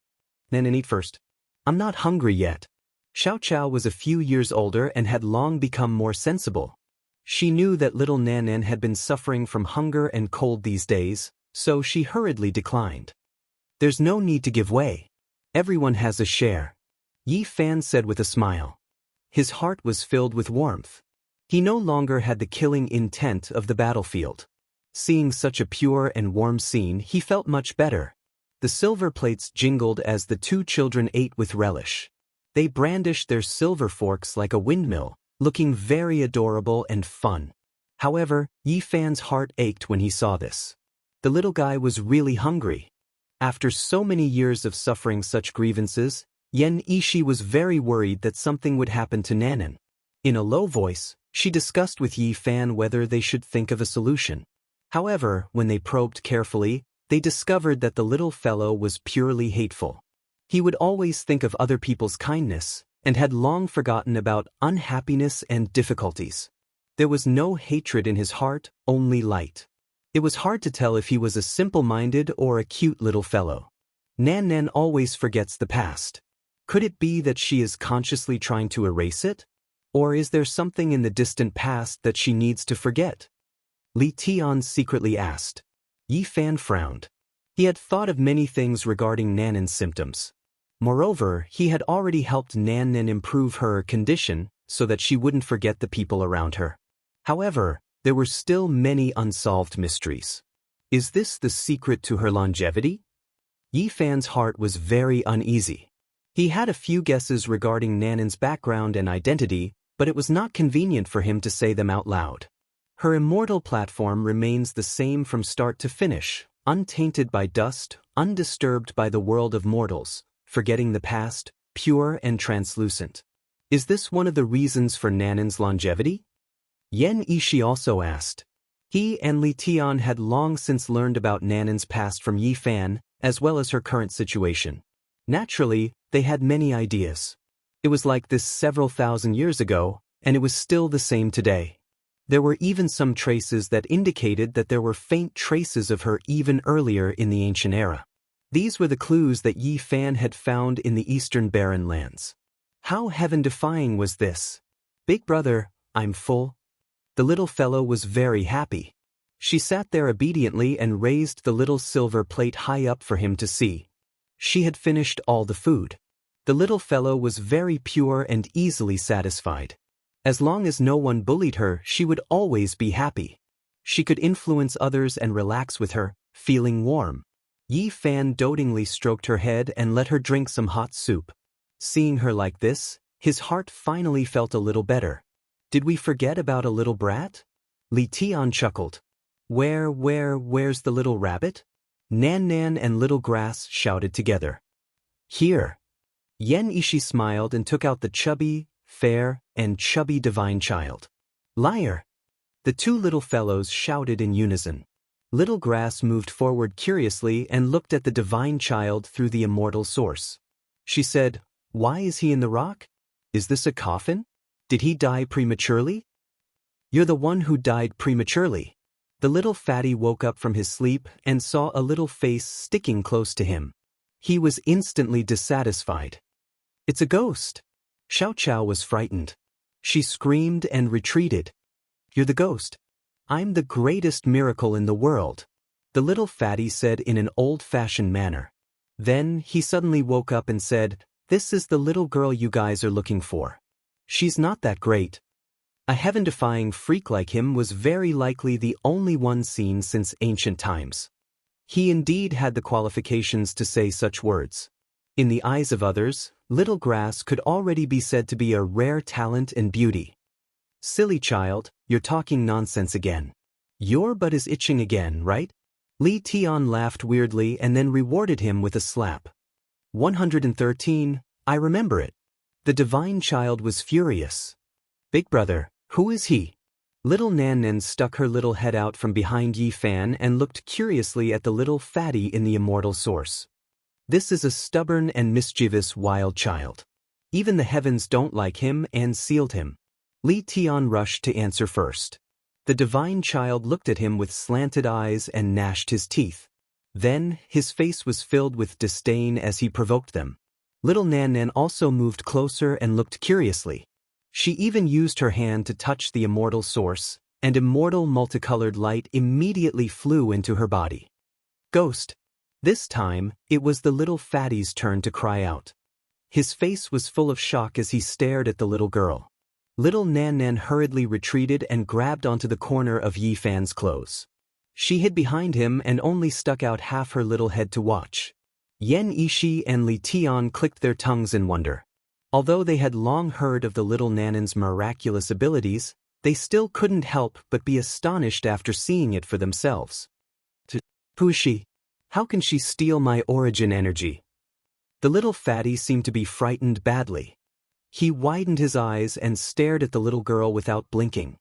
Nanan, eat first. I'm not hungry yet." Xiao Chao was a few years older and had long become more sensible. She knew that little Nan had been suffering from hunger and cold these days, so she hurriedly declined. There's no need to give way. Everyone has a share, Yi Fan said with a smile. His heart was filled with warmth. He no longer had the killing intent of the battlefield. Seeing such a pure and warm scene, he felt much better. The silver plates jingled as the two children ate with relish. They brandished their silver forks like a windmill, looking very adorable and fun. However, Yi Fan's heart ached when he saw this. The little guy was really hungry. After so many years of suffering such grievances, Yen Ishi was very worried that something would happen to Nanan. In a low voice, she discussed with Yi Fan whether they should think of a solution. However, when they probed carefully, they discovered that the little fellow was purely hateful. He would always think of other people's kindness, and had long forgotten about unhappiness and difficulties. There was no hatred in his heart, only light. It was hard to tell if he was a simple-minded or a cute little fellow. Nan always forgets the past. Could it be that she is consciously trying to erase it? Or is there something in the distant past that she needs to forget? Li Tian secretly asked. Yi Fan frowned. He had thought of many things regarding Nanan's symptoms. Moreover, he had already helped Nanan improve her condition so that she wouldn't forget the people around her. However, there were still many unsolved mysteries. Is this the secret to her longevity? Yi Fan's heart was very uneasy. He had a few guesses regarding Nanan's background and identity, but it was not convenient for him to say them out loud. Her immortal platform remains the same from start to finish, untainted by dust, undisturbed by the world of mortals, forgetting the past, pure and translucent. Is this one of the reasons for Nanan's longevity? Yen Ishi also asked. He and Li Tian had long since learned about Nanan's past from Yi Fan, as well as her current situation. Naturally, they had many ideas. It was like this several thousand years ago, and it was still the same today. There were even some traces that indicated that there were faint traces of her even earlier in the ancient era. These were the clues that Yi Fan had found in the eastern barren lands. How heaven-defying was this? Big brother, I'm full. The little fellow was very happy. She sat there obediently and raised the little silver plate high up for him to see. She had finished all the food. The little fellow was very pure and easily satisfied. As long as no one bullied her, she would always be happy. She could influence others and relax with her, feeling warm. Yi Fan dotingly stroked her head and let her drink some hot soup. Seeing her like this, his heart finally felt a little better. Did we forget about a little brat? Li Tian chuckled. Where's the little rabbit? Nan and Little Grass shouted together. Here. Yen Ishi smiled and took out the chubby, fair, and chubby divine child. Liar! The two little fellows shouted in unison. Little Grass moved forward curiously and looked at the divine child through the immortal source. She said, "Why is he in the rock? Is this a coffin? Did he die prematurely?" "You're the one who died prematurely." The little fatty woke up from his sleep and saw a little face sticking close to him. He was instantly dissatisfied. "It's a ghost." Xiao Qiao was frightened. She screamed and retreated. "You're the ghost. I'm the greatest miracle in the world," the little fatty said in an old-fashioned manner. Then he suddenly woke up and said, "This is the little girl you guys are looking for. She's not that great." A heaven-defying freak like him was very likely the only one seen since ancient times. He indeed had the qualifications to say such words. In the eyes of others, Little Grass could already be said to be a rare talent and beauty. "Silly child, you're talking nonsense again. Your butt is itching again, right?" Li Tian laughed weirdly and then rewarded him with a slap. 113, I remember it. The divine child was furious. "Big brother, who is he?" Little Nan stuck her little head out from behind Yi Fan and looked curiously at the little fatty in the immortal source. "This is a stubborn and mischievous wild child. Even the heavens don't like him and sealed him." Li Tian rushed to answer first. The divine child looked at him with slanted eyes and gnashed his teeth. Then, his face was filled with disdain as he provoked them. Little Nan also moved closer and looked curiously. She even used her hand to touch the immortal source, and immortal multicolored light immediately flew into her body. Ghost. This time, it was the little fatty's turn to cry out. His face was full of shock as he stared at the little girl. Little Nan Nan hurriedly retreated and grabbed onto the corner of Yi Fan's clothes. She hid behind him and only stuck out half her little head to watch. Yan Yishi and Li Tian clicked their tongues in wonder. Although they had long heard of the little Nanan's miraculous abilities, they still couldn't help but be astonished after seeing it for themselves. Who is she? How can she steal my origin energy? The little fatty seemed to be frightened badly. He widened his eyes and stared at the little girl without blinking.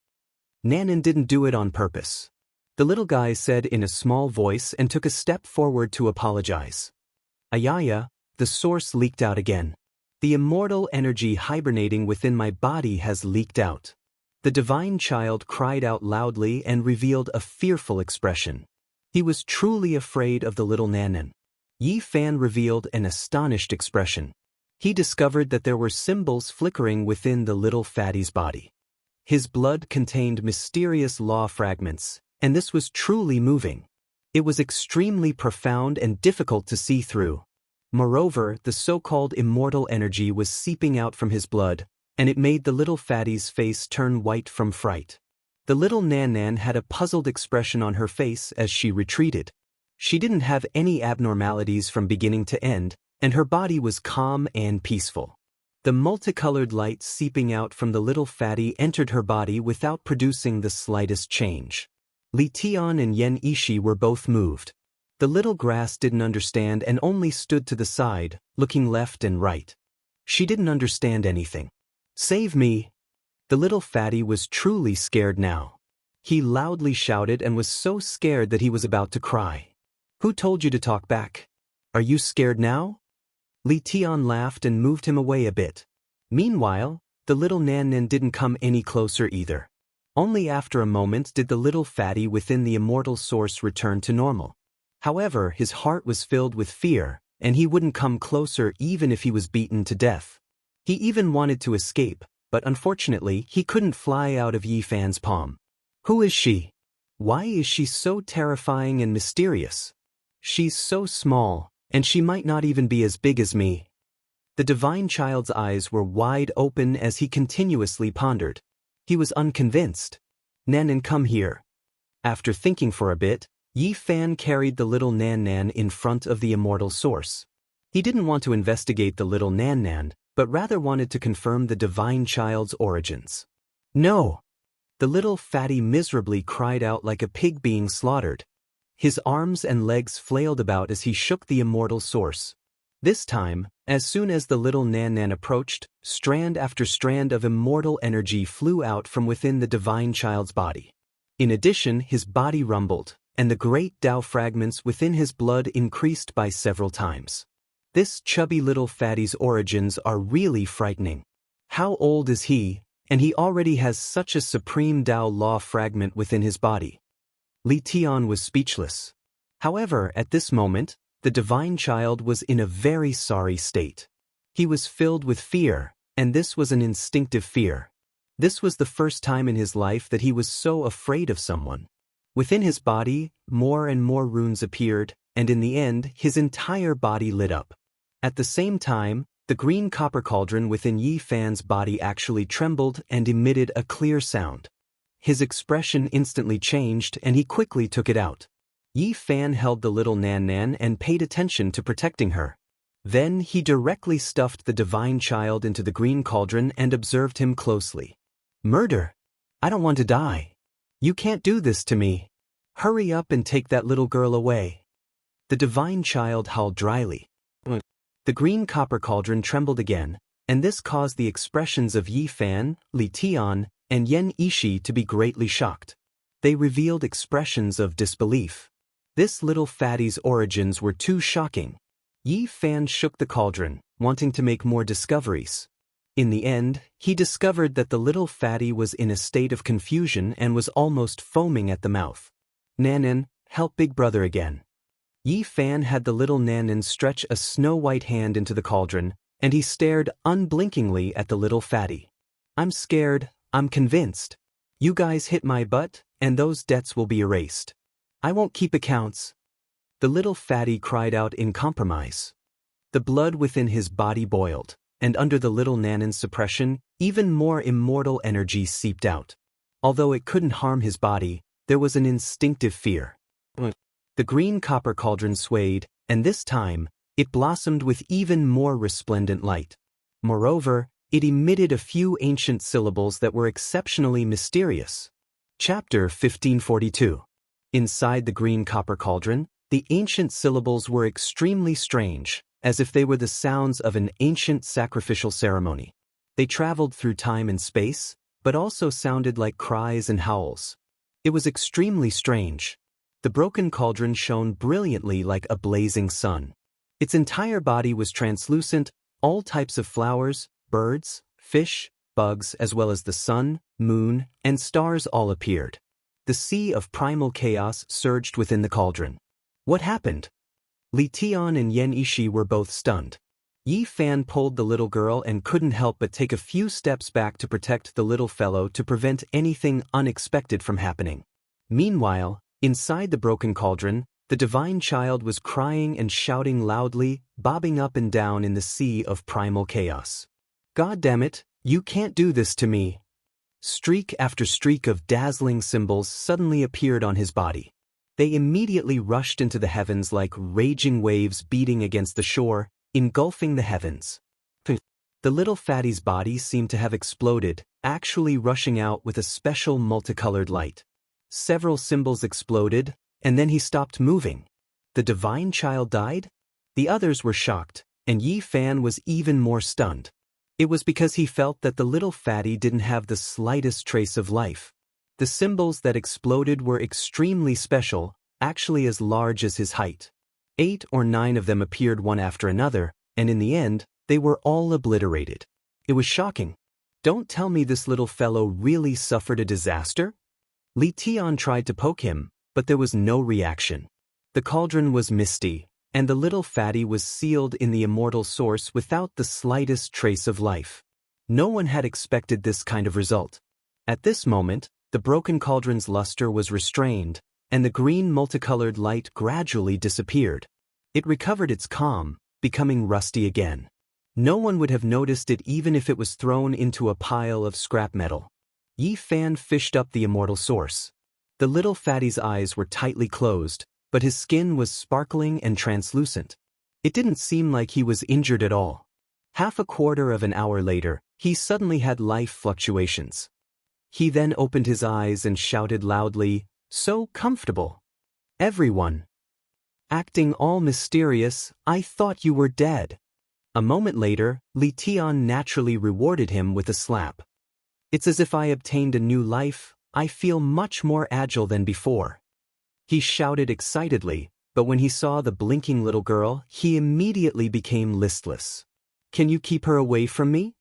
Nanan didn't do it on purpose. The little guy said in a small voice and took a step forward to apologize. Ayaya, the source leaked out again. The immortal energy hibernating within my body has leaked out. The divine child cried out loudly and revealed a fearful expression. He was truly afraid of the little Nanan. Yi Fan revealed an astonished expression. He discovered that there were symbols flickering within the little fatty's body. His blood contained mysterious law fragments, and this was truly moving. It was extremely profound and difficult to see through. Moreover, the so-called immortal energy was seeping out from his blood, and it made the little fatty's face turn white from fright. The little Nan had a puzzled expression on her face as she retreated. She didn't have any abnormalities from beginning to end, and her body was calm and peaceful. The multicolored light seeping out from the little fatty entered her body without producing the slightest change. Li Tian and Yan Yishi were both moved. The little grass didn't understand and only stood to the side, looking left and right. She didn't understand anything. Save me! The little fatty was truly scared now. He loudly shouted and was so scared that he was about to cry. Who told you to talk back? Are you scared now? Li Tian laughed and moved him away a bit. Meanwhile, the little Nan didn't come any closer either. Only after a moment did the little fatty within the immortal source return to normal. However, his heart was filled with fear, and he wouldn't come closer even if he was beaten to death. He even wanted to escape, but unfortunately he couldn't fly out of Yi Fan's palm. Who is she? Why is she so terrifying and mysterious? She's so small, and she might not even be as big as me. The divine child's eyes were wide open as he continuously pondered. He was unconvinced. Nanan, come here. After thinking for a bit, Yi Fan carried the little Nan in front of the immortal source. He didn't want to investigate the little Nan, but rather wanted to confirm the divine child's origins. No! The little fatty miserably cried out like a pig being slaughtered. His arms and legs flailed about as he shook the immortal source. This time, as soon as the little Nan approached, strand after strand of immortal energy flew out from within the divine child's body. In addition, his body rumbled, and the great Tao fragments within his blood increased by several times. This chubby little fatty's origins are really frightening. How old is he, and he already has such a supreme Tao law fragment within his body? Li Tian was speechless. However, at this moment, the divine child was in a very sorry state. He was filled with fear, and this was an instinctive fear. This was the first time in his life that he was so afraid of someone. Within his body, more and more runes appeared, and in the end, his entire body lit up. At the same time, the green copper cauldron within Yi Fan's body actually trembled and emitted a clear sound. His expression instantly changed and he quickly took it out. Yi Fan held the little Nan and paid attention to protecting her. Then he directly stuffed the divine child into the green cauldron and observed him closely. Murder! I don't want to die. You can't do this to me. Hurry up and take that little girl away. The divine child howled dryly. The green copper cauldron trembled again, and this caused the expressions of Yi Fan, Li Tian, and Yan Yishi to be greatly shocked. They revealed expressions of disbelief. This little fatty's origins were too shocking. Yi Fan shook the cauldron, wanting to make more discoveries. In the end, he discovered that the little fatty was in a state of confusion and was almost foaming at the mouth. Nanan, help Big Brother again. Yi Fan had the little Nanan stretch a snow-white hand into the cauldron, and he stared unblinkingly at the little fatty. I'm scared, I'm convinced. You guys hit my butt, and those debts will be erased. I won't keep accounts. The little fatty cried out in compromise. The blood within his body boiled, and under the little Nanin's suppression, even more immortal energy seeped out. Although it couldn't harm his body, there was an instinctive fear. The green copper cauldron swayed, and this time, it blossomed with even more resplendent light. Moreover, it emitted a few ancient syllables that were exceptionally mysterious. Chapter 1542. Inside the green copper cauldron, the ancient syllables were extremely strange, as if they were the sounds of an ancient sacrificial ceremony. They traveled through time and space, but also sounded like cries and howls. It was extremely strange. The broken cauldron shone brilliantly like a blazing sun. Its entire body was translucent, all types of flowers, birds, fish, bugs, as well as the sun, moon, and stars all appeared. The sea of primal chaos surged within the cauldron. What happened? Li Tian and Yan Ishi were both stunned. Yi Fan pulled the little girl and couldn't help but take a few steps back to protect the little fellow to prevent anything unexpected from happening. Meanwhile, inside the broken cauldron, the divine child was crying and shouting loudly, bobbing up and down in the sea of primal chaos. God damn it, you can't do this to me. Streak after streak of dazzling symbols suddenly appeared on his body. They immediately rushed into the heavens like raging waves beating against the shore, engulfing the heavens. The little fatty's body seemed to have exploded, actually rushing out with a special multicolored light. Several symbols exploded, and then he stopped moving. The divine child died? The others were shocked, and Yi Fan was even more stunned. It was because he felt that the little fatty didn't have the slightest trace of life. The symbols that exploded were extremely special, actually as large as his height. 8 or 9 of them appeared one after another, and in the end, they were all obliterated. It was shocking. Don't tell me this little fellow really suffered a disaster? Li Tian tried to poke him, but there was no reaction. The cauldron was misty, and the little fatty was sealed in the immortal source without the slightest trace of life. No one had expected this kind of result. At this moment, the broken cauldron's luster was restrained, and the green multicolored light gradually disappeared. It recovered its calm, becoming rusty again. No one would have noticed it even if it was thrown into a pile of scrap metal. Yi Fan fished up the immortal source. The little fatty's eyes were tightly closed, but his skin was sparkling and translucent. It didn't seem like he was injured at all. Half a quarter of an hour later, he suddenly had life fluctuations. He then opened his eyes and shouted loudly, "So comfortable! Everyone! Acting all mysterious, I thought you were dead." A moment later, Li Tian naturally rewarded him with a slap. "It's as if I obtained a new life, I feel much more agile than before." He shouted excitedly, but when he saw the blinking little girl, he immediately became listless. "Can you keep her away from me?"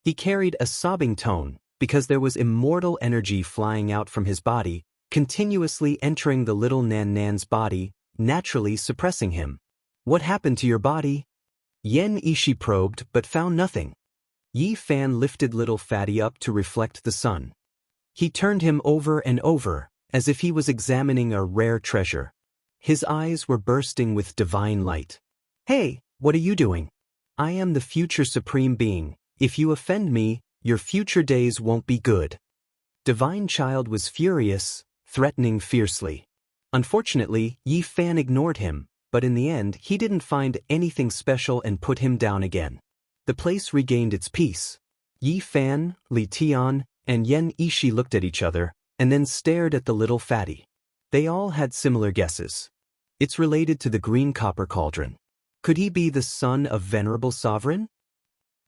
He carried a sobbing tone, because there was immortal energy flying out from his body, continuously entering the little Nan's body, naturally suppressing him. "What happened to your body?" Yan Ishi probed but found nothing. Yi Fan lifted little fatty up to reflect the sun. He turned him over and over, as if he was examining a rare treasure. His eyes were bursting with divine light. "Hey, what are you doing? I am the future supreme being. If you offend me, your future days won't be good." Divine Child was furious, threatening fiercely. Unfortunately, Yi Fan ignored him, but in the end he didn't find anything special and put him down again. The place regained its peace. Yi Fan, Li Tian, and Yan Ishi looked at each other, and then stared at the little fatty. They all had similar guesses. It's related to the green copper cauldron. Could he be the son of venerable sovereign?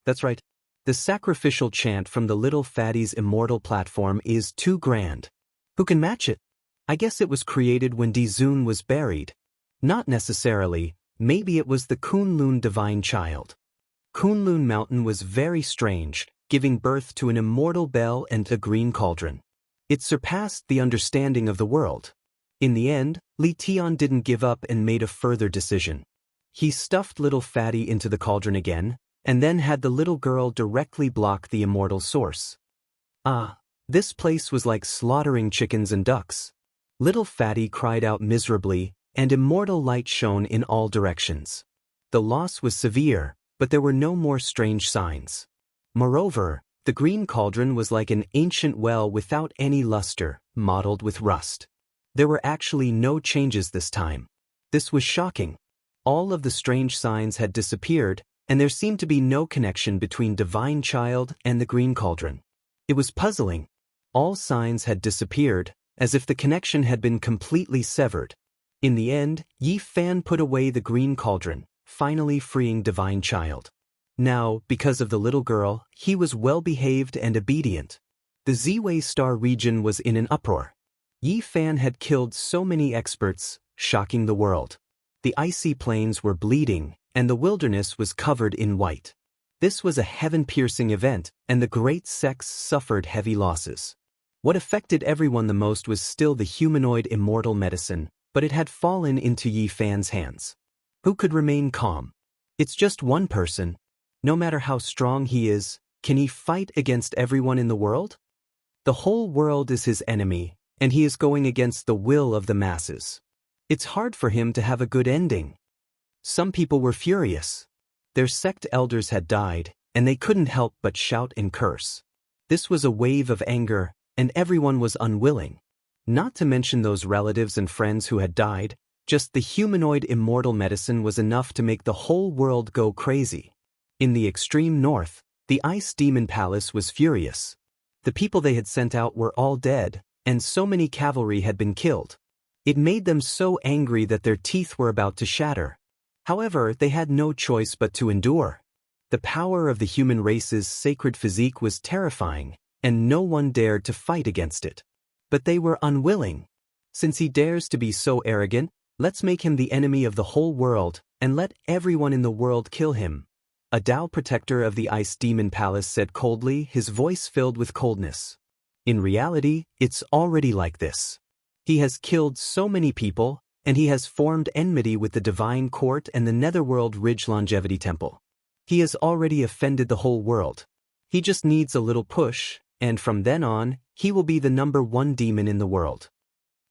That's right. The sacrificial chant from the little fatty's immortal platform is too grand. Who can match it? I guess it was created when Dizun was buried. Not necessarily, maybe it was the Kunlun divine child. Kunlun Mountain was very strange, giving birth to an immortal bell and a green cauldron. It surpassed the understanding of the world. In the end, Li Tian didn't give up and made a further decision. He stuffed little fatty into the cauldron again, and then had the little girl directly block the immortal source. Ah, this place was like slaughtering chickens and ducks. Little Fatty cried out miserably, and immortal light shone in all directions. The loss was severe, but there were no more strange signs. Moreover, the green cauldron was like an ancient well without any luster, mottled with rust. There were actually no changes this time. This was shocking. All of the strange signs had disappeared, and there seemed to be no connection between Divine Child and the green cauldron. It was puzzling. All signs had disappeared, as if the connection had been completely severed. In the end, Yi Fan put away the green cauldron, finally freeing Divine Child. Now, because of the little girl, he was well-behaved and obedient. The Ziwei Star region was in an uproar. Yi Fan had killed so many experts, shocking the world. The icy plains were bleeding, and the wilderness was covered in white. This was a heaven-piercing event, and the great sects suffered heavy losses. What affected everyone the most was still the humanoid immortal medicine, but it had fallen into Yi Fan's hands. Who could remain calm? It's just one person. No matter how strong he is, can he fight against everyone in the world? The whole world is his enemy, and he is going against the will of the masses. It's hard for him to have a good ending. Some people were furious. Their sect elders had died, and they couldn't help but shout and curse. This was a wave of anger, and everyone was unwilling. Not to mention those relatives and friends who had died, just the humanoid immortal medicine was enough to make the whole world go crazy. In the extreme north, the Ice Demon Palace was furious. The people they had sent out were all dead, and so many cavalry had been killed. It made them so angry that their teeth were about to shatter. However, they had no choice but to endure. The power of the human race's sacred physique was terrifying, and no one dared to fight against it. But they were unwilling. Since he dares to be so arrogant, let's make him the enemy of the whole world, and let everyone in the world kill him. A Tao protector of the Ice Demon Palace said coldly, his voice filled with coldness. In reality, it's already like this. He has killed so many people, and he has formed enmity with the Divine Court and the Netherworld Ridge Longevity Temple. He has already offended the whole world. He just needs a little push, and from then on, he will be the #1 demon in the world.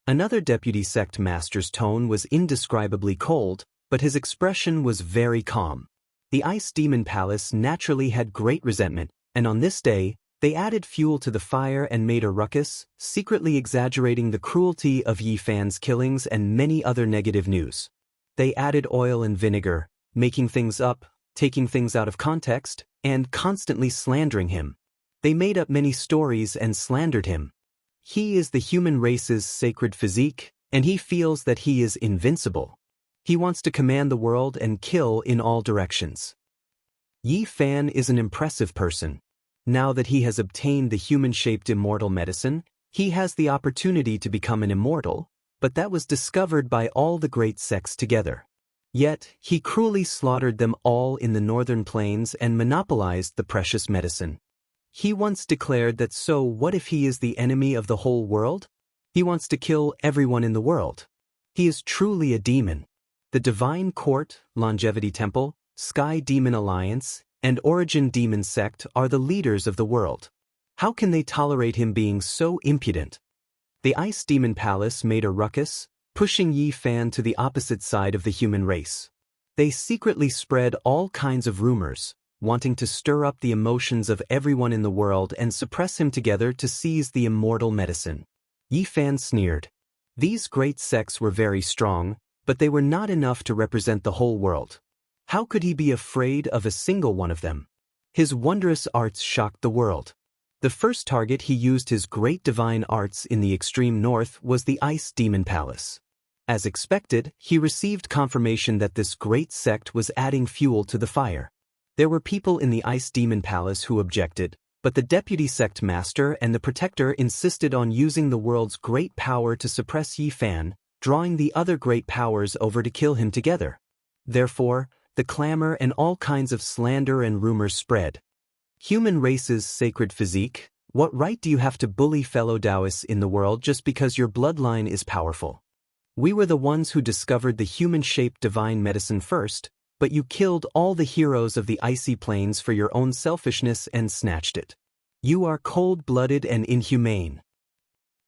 Another deputy sect master's tone was indescribably cold, but his expression was very calm. The Ice Demon Palace naturally had great resentment, and on this day, they added fuel to the fire and made a ruckus, secretly exaggerating the cruelty of Yi Fan's killings and many other negative news. They added oil and vinegar, making things up, taking things out of context, and constantly slandering him. They made up many stories and slandered him. He is the human race's sacred physique, and he feels that he is invincible. He wants to command the world and kill in all directions. Yi Fan is an impressive person. Now that he has obtained the human-shaped immortal medicine, he has the opportunity to become an immortal, but that was discovered by all the great sects together. Yet, he cruelly slaughtered them all in the northern plains and monopolized the precious medicine. He once declared that so what if he is the enemy of the whole world? He wants to kill everyone in the world. He is truly a demon. The Divine Court, Longevity Temple, Sky Demon Alliance, and Origin Demon Sect are the leaders of the world. How can they tolerate him being so impudent? The Ice Demon Palace made a ruckus, pushing Yi Fan to the opposite side of the human race. They secretly spread all kinds of rumors, wanting to stir up the emotions of everyone in the world and suppress him together to seize the immortal medicine. Yi Fan sneered. These great sects were very strong, but they were not enough to represent the whole world. How could he be afraid of a single one of them? His wondrous arts shocked the world. The first target he used his great divine arts in the extreme north was the Ice Demon Palace. As expected, he received confirmation that this great sect was adding fuel to the fire. There were people in the Ice Demon Palace who objected, but the deputy sect master and the protector insisted on using the world's great power to suppress Yi Fan, drawing the other great powers over to kill him together. Therefore, the clamor and all kinds of slander and rumors spread. Human race's sacred physique, what right do you have to bully fellow Taoists in the world just because your bloodline is powerful? We were the ones who discovered the human-shaped divine medicine first, but you killed all the heroes of the icy plains for your own selfishness and snatched it. You are cold-blooded and inhumane.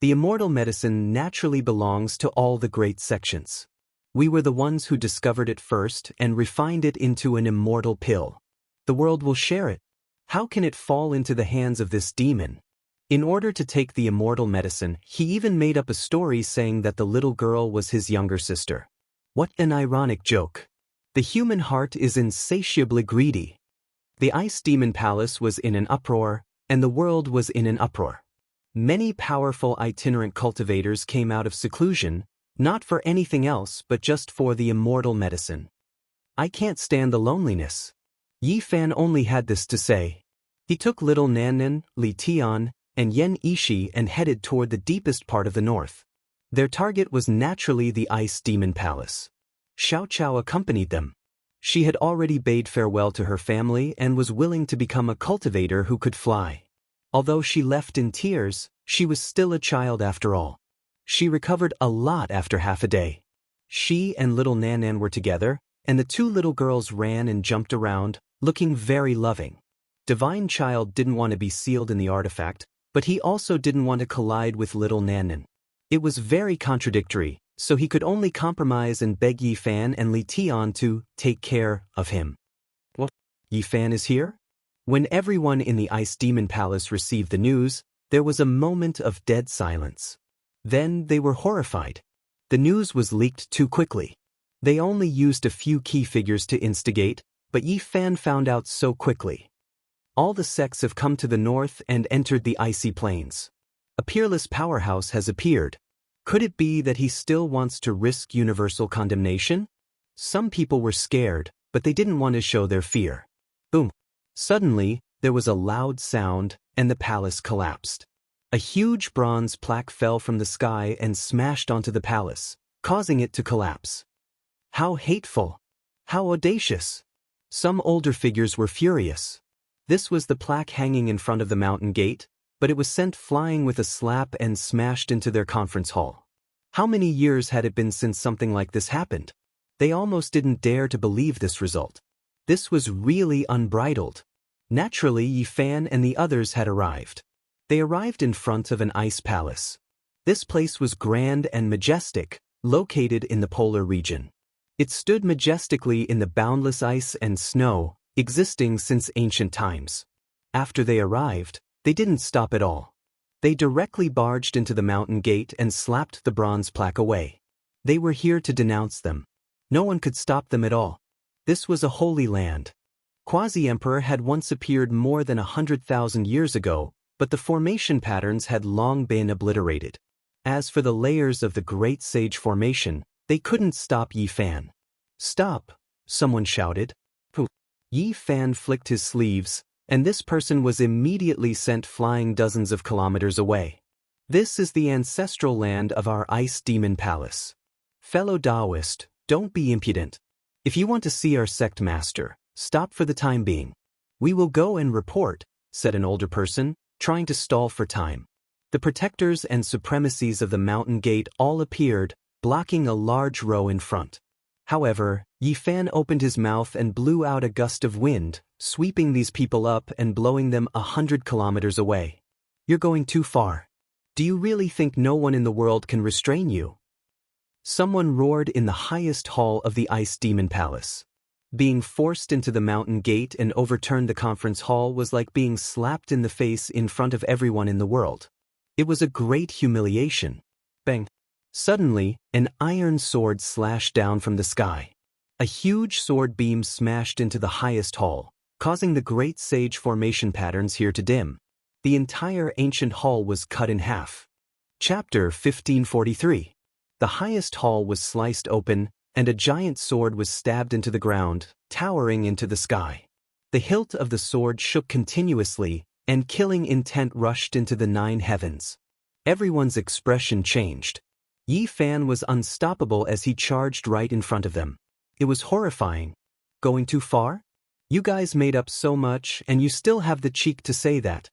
The immortal medicine naturally belongs to all the great sections. We were the ones who discovered it first and refined it into an immortal pill. The world will share it. How can it fall into the hands of this demon? In order to take the immortal medicine, he even made up a story saying that the little girl was his younger sister. What an ironic joke. The human heart is insatiably greedy. The Ice Demon Palace was in an uproar, and the world was in an uproar. Many powerful itinerant cultivators came out of seclusion, not for anything else but just for the immortal medicine. I can't stand the loneliness. Yi Fan only had this to say. He took little Nannan, Li Tian, and Yen Ishi and headed toward the deepest part of the north. Their target was naturally the Ice Demon Palace. Xiao Chao accompanied them. She had already bade farewell to her family and was willing to become a cultivator who could fly. Although she left in tears, she was still a child after all. She recovered a lot after half a day. She and little Nannan were together, and the two little girls ran and jumped around, looking very loving. Divine Child didn't want to be sealed in the artifact, but he also didn't want to collide with little Nannan. It was very contradictory, so he could only compromise and beg Yi Fan and Li Tian to take care of him. What? Yi Fan is here? When everyone in the Ice Demon Palace received the news, there was a moment of dead silence. Then they were horrified. The news was leaked too quickly. They only used a few key figures to instigate, but Yi Fan found out so quickly. All the sects have come to the north and entered the icy plains. A peerless powerhouse has appeared. Could it be that he still wants to risk universal condemnation? Some people were scared, but they didn't want to show their fear. Boom. Suddenly, there was a loud sound, and the palace collapsed. A huge bronze plaque fell from the sky and smashed onto the palace, causing it to collapse. How hateful! How audacious! Some older figures were furious. This was the plaque hanging in front of the mountain gate, but it was sent flying with a slap and smashed into their conference hall. How many years had it been since something like this happened? They almost didn't dare to believe this result. This was really unbridled. Naturally, Yi Fan and the others had arrived. They arrived in front of an ice palace. This place was grand and majestic, located in the polar region. It stood majestically in the boundless ice and snow, existing since ancient times. After they arrived, they didn't stop at all. They directly barged into the mountain gate and slapped the bronze plaque away. They were here to denounce them. No one could stop them at all. This was a holy land. Quasi-Emperor had once appeared more than 100,000 years ago, but the formation patterns had long been obliterated. As for the layers of the Great Sage Formation, they couldn't stop Yi Fan. Stop! Someone shouted. Pooh! Yi Fan flicked his sleeves, and this person was immediately sent flying dozens of kilometers away. This is the ancestral land of our Ice Demon Palace. Fellow Taoist, don't be impudent. If you want to see our sect master, stop for the time being. We will go and report, said an older person, trying to stall for time. The protectors and supremacies of the mountain gate all appeared, blocking a large row in front. However, Yi Fan opened his mouth and blew out a gust of wind, sweeping these people up and blowing them 100 kilometers away. You're going too far. Do you really think no one in the world can restrain you? Someone roared in the highest hall of the Ice Demon Palace. Being forced into the mountain gate and overturned the conference hall was like being slapped in the face in front of everyone in the world. It was a great humiliation. Bang! Suddenly, an iron sword slashed down from the sky. A huge sword beam smashed into the highest hall, causing the Great Sage Formation patterns here to dim. The entire ancient hall was cut in half. Chapter 1543. The highest hall was sliced open, and a giant sword was stabbed into the ground, towering into the sky. The hilt of the sword shook continuously, and killing intent rushed into the 9 heavens. Everyone's expression changed. Yi Fan was unstoppable as he charged right in front of them. It was horrifying. Going too far? You guys made up so much, and you still have the cheek to say that.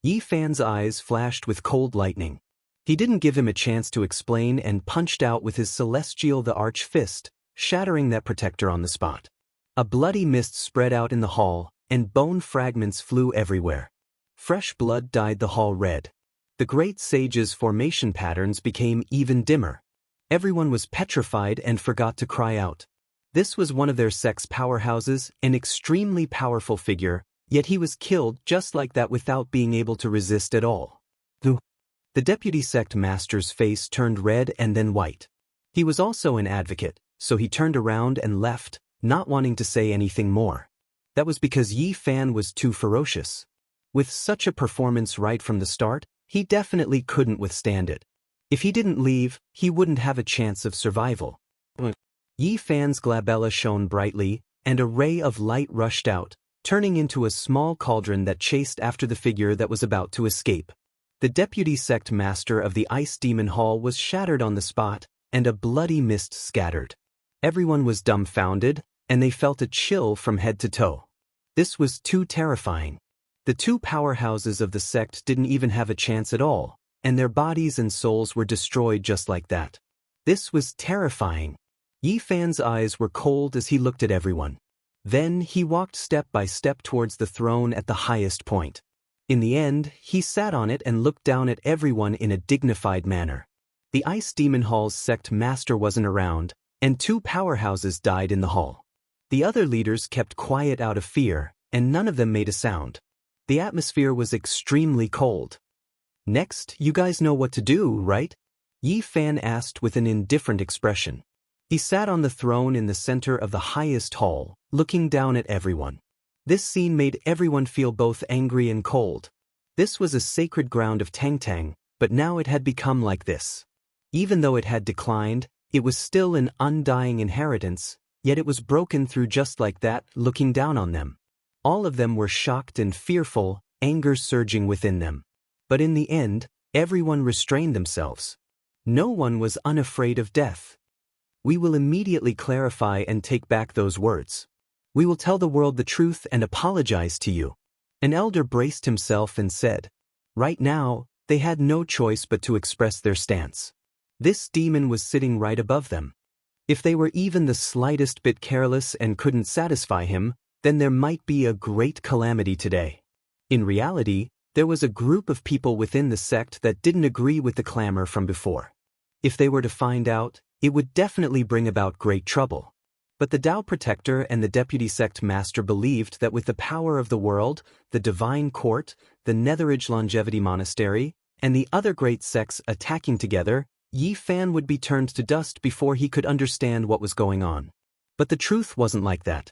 Yi Fan's eyes flashed with cold lightning. He didn't give him a chance to explain and punched out with his celestial the arch fist, shattering that protector on the spot. A bloody mist spread out in the hall, and bone fragments flew everywhere. Fresh blood dyed the hall red. The great sage's formation patterns became even dimmer. Everyone was petrified and forgot to cry out. This was one of their sect's powerhouses, an extremely powerful figure, yet he was killed just like that without being able to resist at all. The deputy sect master's face turned red and then white. He was also an advocate, so he turned around and left, not wanting to say anything more. That was because Yi Fan was too ferocious. With such a performance right from the start, he definitely couldn't withstand it. If he didn't leave, he wouldn't have a chance of survival. Yi Fan's glabella shone brightly, and a ray of light rushed out, turning into a small cauldron that chased after the figure that was about to escape. The deputy sect master of the Ice Demon Hall was shattered on the spot, and a bloody mist scattered. Everyone was dumbfounded, and they felt a chill from head to toe. This was too terrifying. The two powerhouses of the sect didn't even have a chance at all, and their bodies and souls were destroyed just like that. This was terrifying. Yi Fan's eyes were cold as he looked at everyone. Then he walked step by step towards the throne at the highest point. In the end, he sat on it and looked down at everyone in a dignified manner. The Ice Demon Hall's sect master wasn't around, and two powerhouses died in the hall. The other leaders kept quiet out of fear, and none of them made a sound. The atmosphere was extremely cold. Next, you guys know what to do, right? Yi Fan asked with an indifferent expression. He sat on the throne in the center of the highest hall, looking down at everyone. This scene made everyone feel both angry and cold. This was a sacred ground of Tangtang, but now it had become like this. Even though it had declined, it was still an undying inheritance, yet it was broken through just like that, looking down on them. All of them were shocked and fearful, anger surging within them. But in the end, everyone restrained themselves. No one was unafraid of death. We will immediately clarify and take back those words. We will tell the world the truth and apologize to you. An elder braced himself and said. Right now, they had no choice but to express their stance. This demon was sitting right above them. If they were even the slightest bit careless and couldn't satisfy him, then there might be a great calamity today. In reality, there was a group of people within the sect that didn't agree with the clamor from before. If they were to find out, it would definitely bring about great trouble. But the Tao Protector and the Deputy Sect Master believed that with the power of the world, the Divine Court, the Netheridge Longevity Monastery, and the other great sects attacking together, Yi Fan would be turned to dust before he could understand what was going on. But the truth wasn't like that.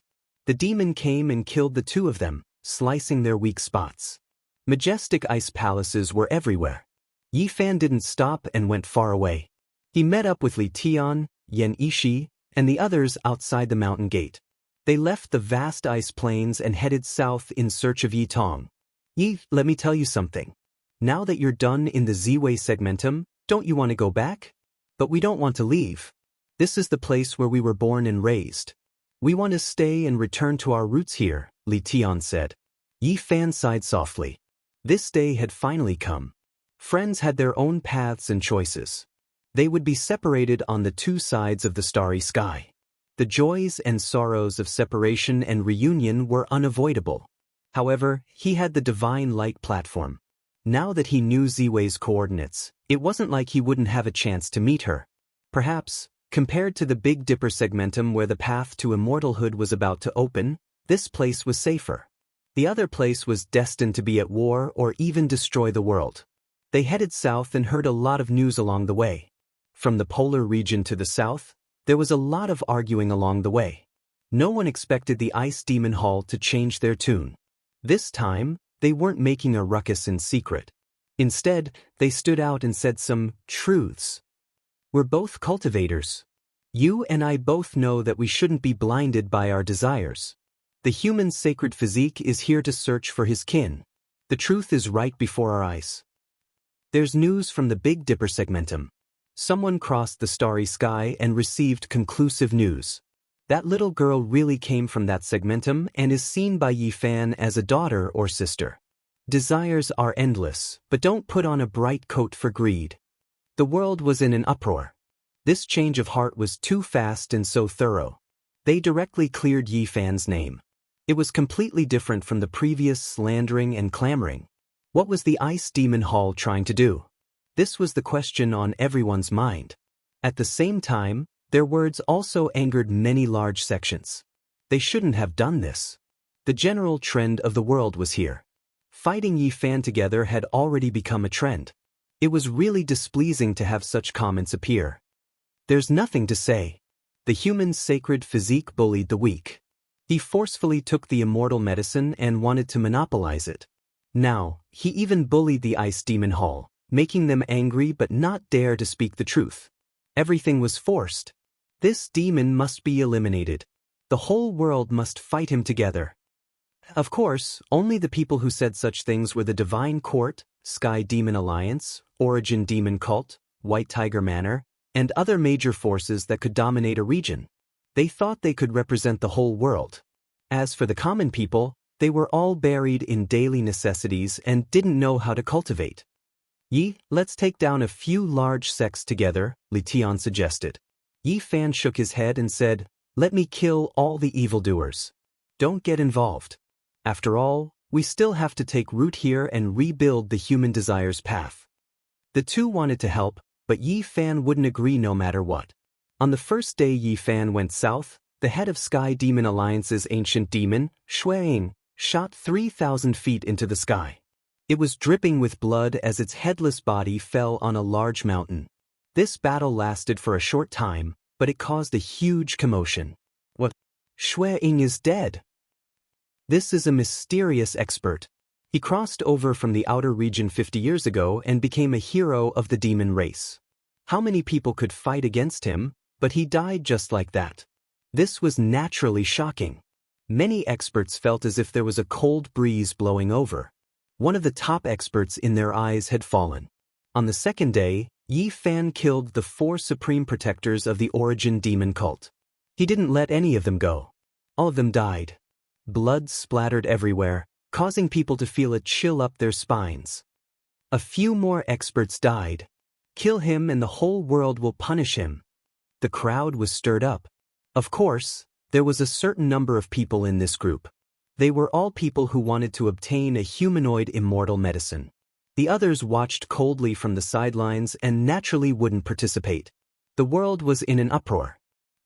The demon came and killed the two of them, slicing their weak spots. Majestic ice palaces were everywhere. Yi Fan didn't stop and went far away. He met up with Li Tian, Yan Ishi, and the others outside the mountain gate. They left the vast ice plains and headed south in search of Yi Tong. Yi, let me tell you something. Now that you're done in the Z-Way segmentum, don't you want to go back? But we don't want to leave. This is the place where we were born and raised. We want to stay and return to our roots here, Li Tian said. Yi Fan sighed softly. This day had finally come. Friends had their own paths and choices. They would be separated on the two sides of the starry sky. The joys and sorrows of separation and reunion were unavoidable. However, he had the divine light platform. Now that he knew Z-Way's coordinates, it wasn't like he wouldn't have a chance to meet her. Perhaps, compared to the Big Dipper segmentum where the path to immortalhood was about to open, this place was safer. The other place was destined to be at war or even destroy the world. They headed south and heard a lot of news along the way. From the polar region to the south, there was a lot of arguing along the way. No one expected the Ice Demon Hall to change their tune. This time, they weren't making a ruckus in secret. Instead, they stood out and said some truths. We're both cultivators. You and I both know that we shouldn't be blinded by our desires. The human sacred physique is here to search for his kin. The truth is right before our eyes. There's news from the Big Dipper segmentum. Someone crossed the starry sky and received conclusive news. That little girl really came from that segmentum and is seen by Yi Fan as a daughter or sister. Desires are endless, but don't put on a bright coat for greed. The world was in an uproar. This change of heart was too fast and so thorough. They directly cleared Yi Fan's name. It was completely different from the previous slandering and clamoring. What was the Ice Demon Hall trying to do? This was the question on everyone's mind. At the same time, their words also angered many large sections. They shouldn't have done this. The general trend of the world was here. Fighting Yi Fan together had already become a trend. It was really displeasing to have such comments appear. There's nothing to say. The human's sacred physique bullied the weak. He forcefully took the immortal medicine and wanted to monopolize it. Now, he even bullied the Ice Demon Hall, making them angry but not dare to speak the truth. Everything was forced. This demon must be eliminated. The whole world must fight him together. Of course, only the people who said such things were the Divine Court, Sky Demon Alliance, Origin Demon Cult, White Tiger Manor, and other major forces that could dominate a region. They thought they could represent the whole world. As for the common people, they were all buried in daily necessities and didn't know how to cultivate. Yi, let's take down a few large sects together, Li Tian suggested. Yi Fan shook his head and said, let me kill all the evildoers. Don't get involved. After all, we still have to take root here and rebuild the human desires path. The two wanted to help, but Yi Fan wouldn't agree no matter what. On the first day Yi Fan went south, the head of Sky Demon Alliance's ancient demon, Shuang, shot 3,000 feet into the sky. It was dripping with blood as its headless body fell on a large mountain. This battle lasted for a short time, but it caused a huge commotion. What? Shuang is dead. This is a mysterious expert. He crossed over from the outer region 50 years ago and became a hero of the demon race. How many people could fight against him, but he died just like that. This was naturally shocking. Many experts felt as if there was a cold breeze blowing over. One of the top experts in their eyes had fallen. On the second day, Yi Fan killed the 4 supreme protectors of the Origin Demon Cult. He didn't let any of them go. All of them died. Blood splattered everywhere, causing people to feel a chill up their spines. A few more experts died. Kill him and the whole world will punish him. The crowd was stirred up. Of course, there was a certain number of people in this group. They were all people who wanted to obtain a humanoid immortal medicine. The others watched coldly from the sidelines and naturally wouldn't participate. The world was in an uproar.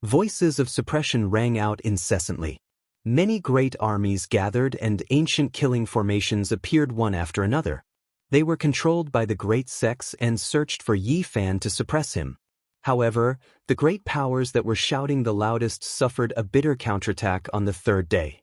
Voices of suppression rang out incessantly. Many great armies gathered and ancient killing formations appeared one after another. They were controlled by the great sects and searched for Yi Fan to suppress him. However, the great powers that were shouting the loudest suffered a bitter counterattack on the third day.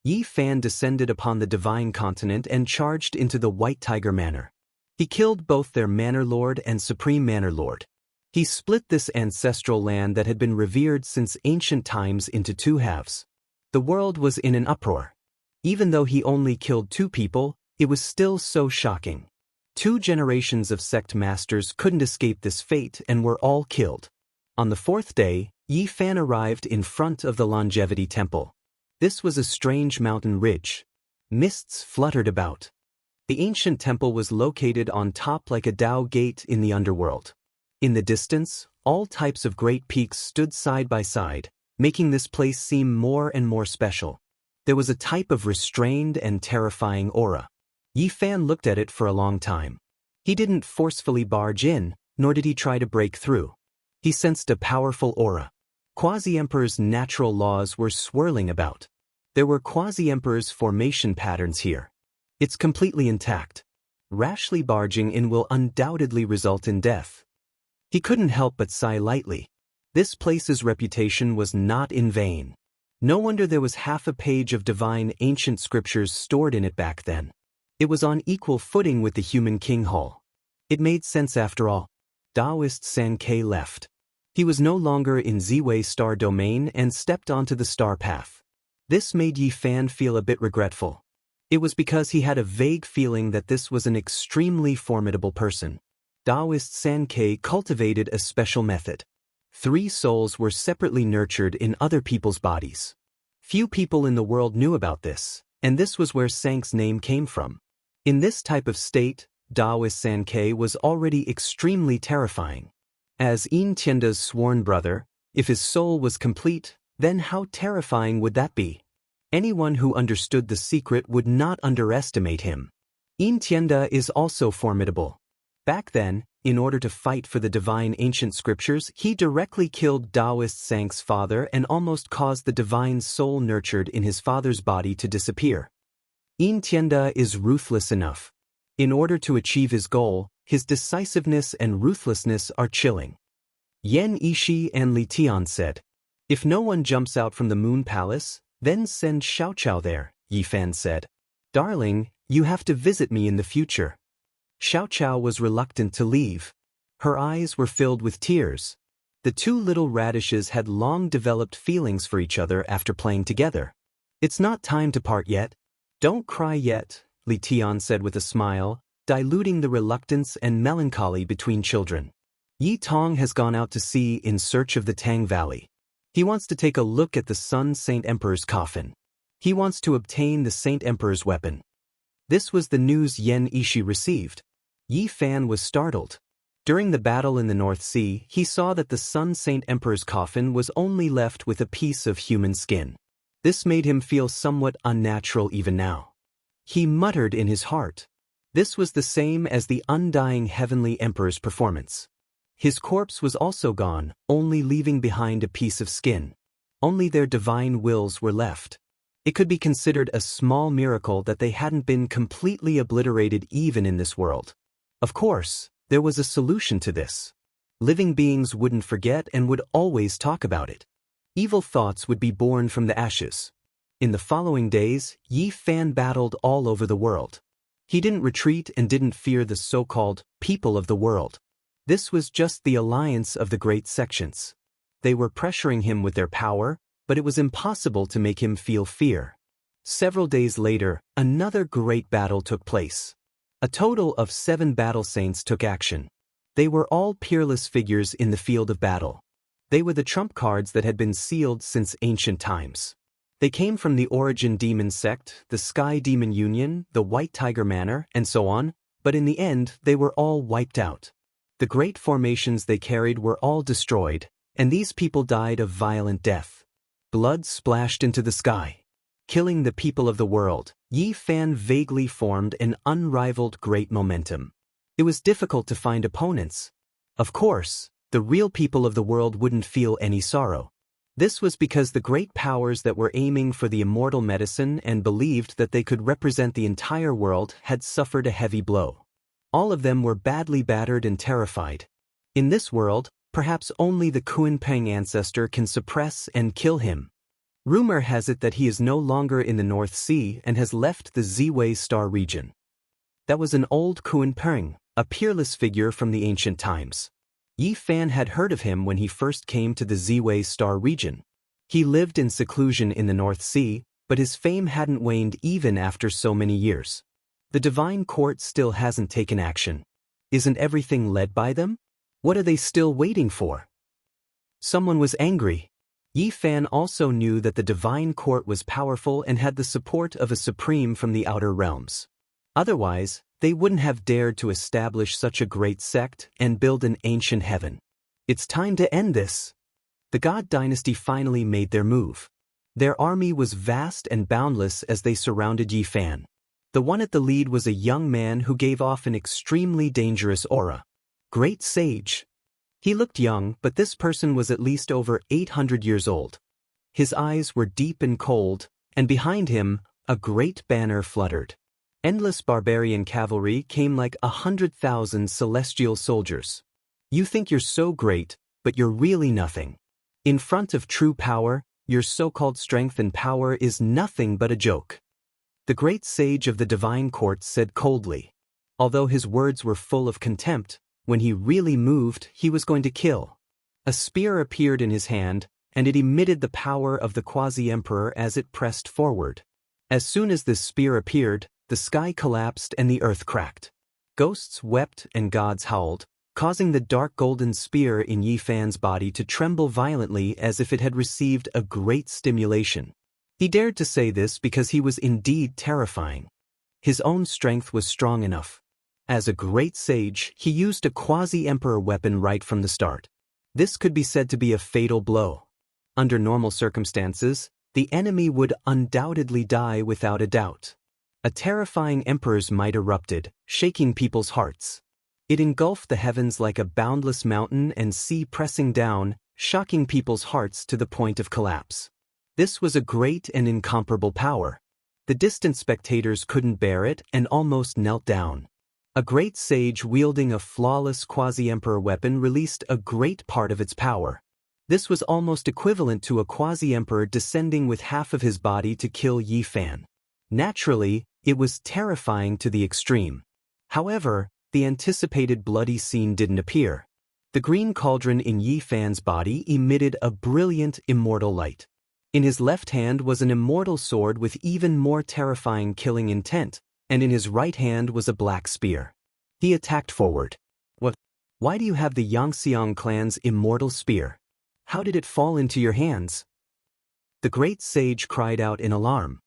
Yi Fan descended upon the divine continent and charged into the White Tiger Manor. He killed both their Manor Lord and Supreme Manor Lord. He split this ancestral land that had been revered since ancient times into 2 halves. The world was in an uproar. Even though he only killed 2 people, it was still so shocking. 2 generations of sect masters couldn't escape this fate and were all killed. On the 4th day, Yi Fan arrived in front of the Longevity Temple. This was a strange mountain ridge. Mists fluttered about. The ancient temple was located on top like a Dao gate in the underworld. In the distance, all types of great peaks stood side by side, making this place seem more and more special. There was a type of restrained and terrifying aura. Yi Fan looked at it for a long time. He didn't forcefully barge in, nor did he try to break through. He sensed a powerful aura. Quasi-Emperor's natural laws were swirling about. There were Quasi-Emperor's formation patterns here. It's completely intact. Rashly barging in will undoubtedly result in death. He couldn't help but sigh lightly. This place's reputation was not in vain. No wonder there was half a page of divine ancient scriptures stored in it back then. It was on equal footing with the human king hall. It made sense after all. Taoist Sankei left. He was no longer in Ziwei star domain and stepped onto the star path. This made Yi Fan feel a bit regretful. It was because he had a vague feeling that this was an extremely formidable person. Taoist Sankei cultivated a special method. 3 souls were separately nurtured in other people's bodies. Few people in the world knew about this, and this was where Sank's name came from. In this type of state, Taoist Sankei was already extremely terrifying. As Yin Tianda's sworn brother, if his soul was complete, then how terrifying would that be? Anyone who understood the secret would not underestimate him. Yin Tianda is also formidable. Back then, in order to fight for the divine ancient scriptures, he directly killed Taoist Sang's father and almost caused the divine soul nurtured in his father's body to disappear. Yin Tianda is ruthless enough. In order to achieve his goal, his decisiveness and ruthlessness are chilling. Yan Yishi and Li Tian said, "If no one jumps out from the Moon Palace, then send Xiaoqiao there," Yi Fan said. "Darling, you have to visit me in the future." Xiaoqiao was reluctant to leave. Her eyes were filled with tears. The two little radishes had long developed feelings for each other after playing together. "It's not time to part yet. Don't cry yet," Li Tian said with a smile, diluting the reluctance and melancholy between children. Yi Tong has gone out to sea in search of the Tang Valley. He wants to take a look at the Sun Saint Emperor's coffin. He wants to obtain the Saint Emperor's weapon. This was the news Yan Yishi received. Yi Fan was startled. During the battle in the North Sea, he saw that the Sun Saint Emperor's coffin was only left with a piece of human skin. This made him feel somewhat unnatural even now. He muttered in his heart. This was the same as the undying Heavenly Emperor's performance. His corpse was also gone, only leaving behind a piece of skin. Only their divine wills were left. It could be considered a small miracle that they hadn't been completely obliterated even in this world. Of course, there was a solution to this. Living beings wouldn't forget and would always talk about it. Evil thoughts would be born from the ashes. In the following days, Yi Fan battled all over the world. He didn't retreat and didn't fear the so-called people of the world. This was just the alliance of the great sections. They were pressuring him with their power, but it was impossible to make him feel fear. Several days later, another great battle took place. A total of 7 battle saints took action. They were all peerless figures in the field of battle. They were the trump cards that had been sealed since ancient times. They came from the Origin Demon Sect, the Sky Demon Union, the White Tiger Manor, and so on, but in the end they were all wiped out. The great formations they carried were all destroyed, and these people died a violent death. Blood splashed into the sky. Killing the people of the world, Yi Fan vaguely formed an unrivaled great momentum. It was difficult to find opponents. Of course, the real people of the world wouldn't feel any sorrow. This was because the great powers that were aiming for the immortal medicine and believed that they could represent the entire world had suffered a heavy blow. All of them were badly battered and terrified. In this world, perhaps only the Kunpeng ancestor can suppress and kill him. Rumor has it that he is no longer in the North Sea and has left the Ziwei Star region. That was an old Kunpeng, a peerless figure from the ancient times. Yi Fan had heard of him when he first came to the Ziwei Star region. He lived in seclusion in the North Sea, but his fame hadn't waned even after so many years. The Divine Court still hasn't taken action. Isn't everything led by them? What are they still waiting for? Someone was angry. Yi Fan also knew that the Divine Court was powerful and had the support of a supreme from the outer realms. Otherwise, they wouldn't have dared to establish such a great sect and build an ancient heaven. It's time to end this. The God Dynasty finally made their move. Their army was vast and boundless as they surrounded Yi Fan. The one at the lead was a young man who gave off an extremely dangerous aura. Great sage. He looked young, but this person was at least over 800 years old. His eyes were deep and cold, and behind him, a great banner fluttered. Endless barbarian cavalry came like 100,000 celestial soldiers. You think you're so great, but you're really nothing. In front of true power, your so-called strength and power is nothing but a joke. The great sage of the Divine Court said coldly. Although his words were full of contempt, when he really moved, he was going to kill. A spear appeared in his hand, and it emitted the power of the quasi-emperor as it pressed forward. As soon as this spear appeared, the sky collapsed and the earth cracked. Ghosts wept and gods howled, causing the dark golden spear in Yi Fan's body to tremble violently as if it had received a great stimulation. He dared to say this because he was indeed terrifying. His own strength was strong enough. As a great sage, he used a quasi-emperor weapon right from the start. This could be said to be a fatal blow. Under normal circumstances, the enemy would undoubtedly die without a doubt. A terrifying emperor's might erupted, shaking people's hearts. It engulfed the heavens like a boundless mountain and sea pressing down, shocking people's hearts to the point of collapse. This was a great and incomparable power. The distant spectators couldn't bear it and almost knelt down. A great sage wielding a flawless quasi-emperor weapon released a great part of its power. This was almost equivalent to a quasi-emperor descending with half of his body to kill Yi Fan. Naturally, it was terrifying to the extreme. However, the anticipated bloody scene didn't appear. The green cauldron in Yi Fan's body emitted a brilliant immortal light. In his left hand was an immortal sword with even more terrifying killing intent, and in his right hand was a black spear. He attacked forward. What? Why do you have the Yangxiang clan's immortal spear? How did it fall into your hands? The great sage cried out in alarm.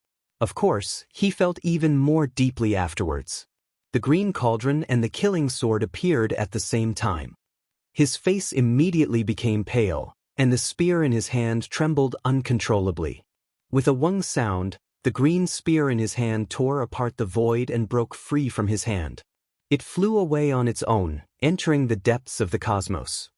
Of course, he felt even more deeply afterwards. The green cauldron and the killing sword appeared at the same time. His face immediately became pale, and the spear in his hand trembled uncontrollably. With a wung sound, the green spear in his hand tore apart the void and broke free from his hand. It flew away on its own, entering the depths of the cosmos.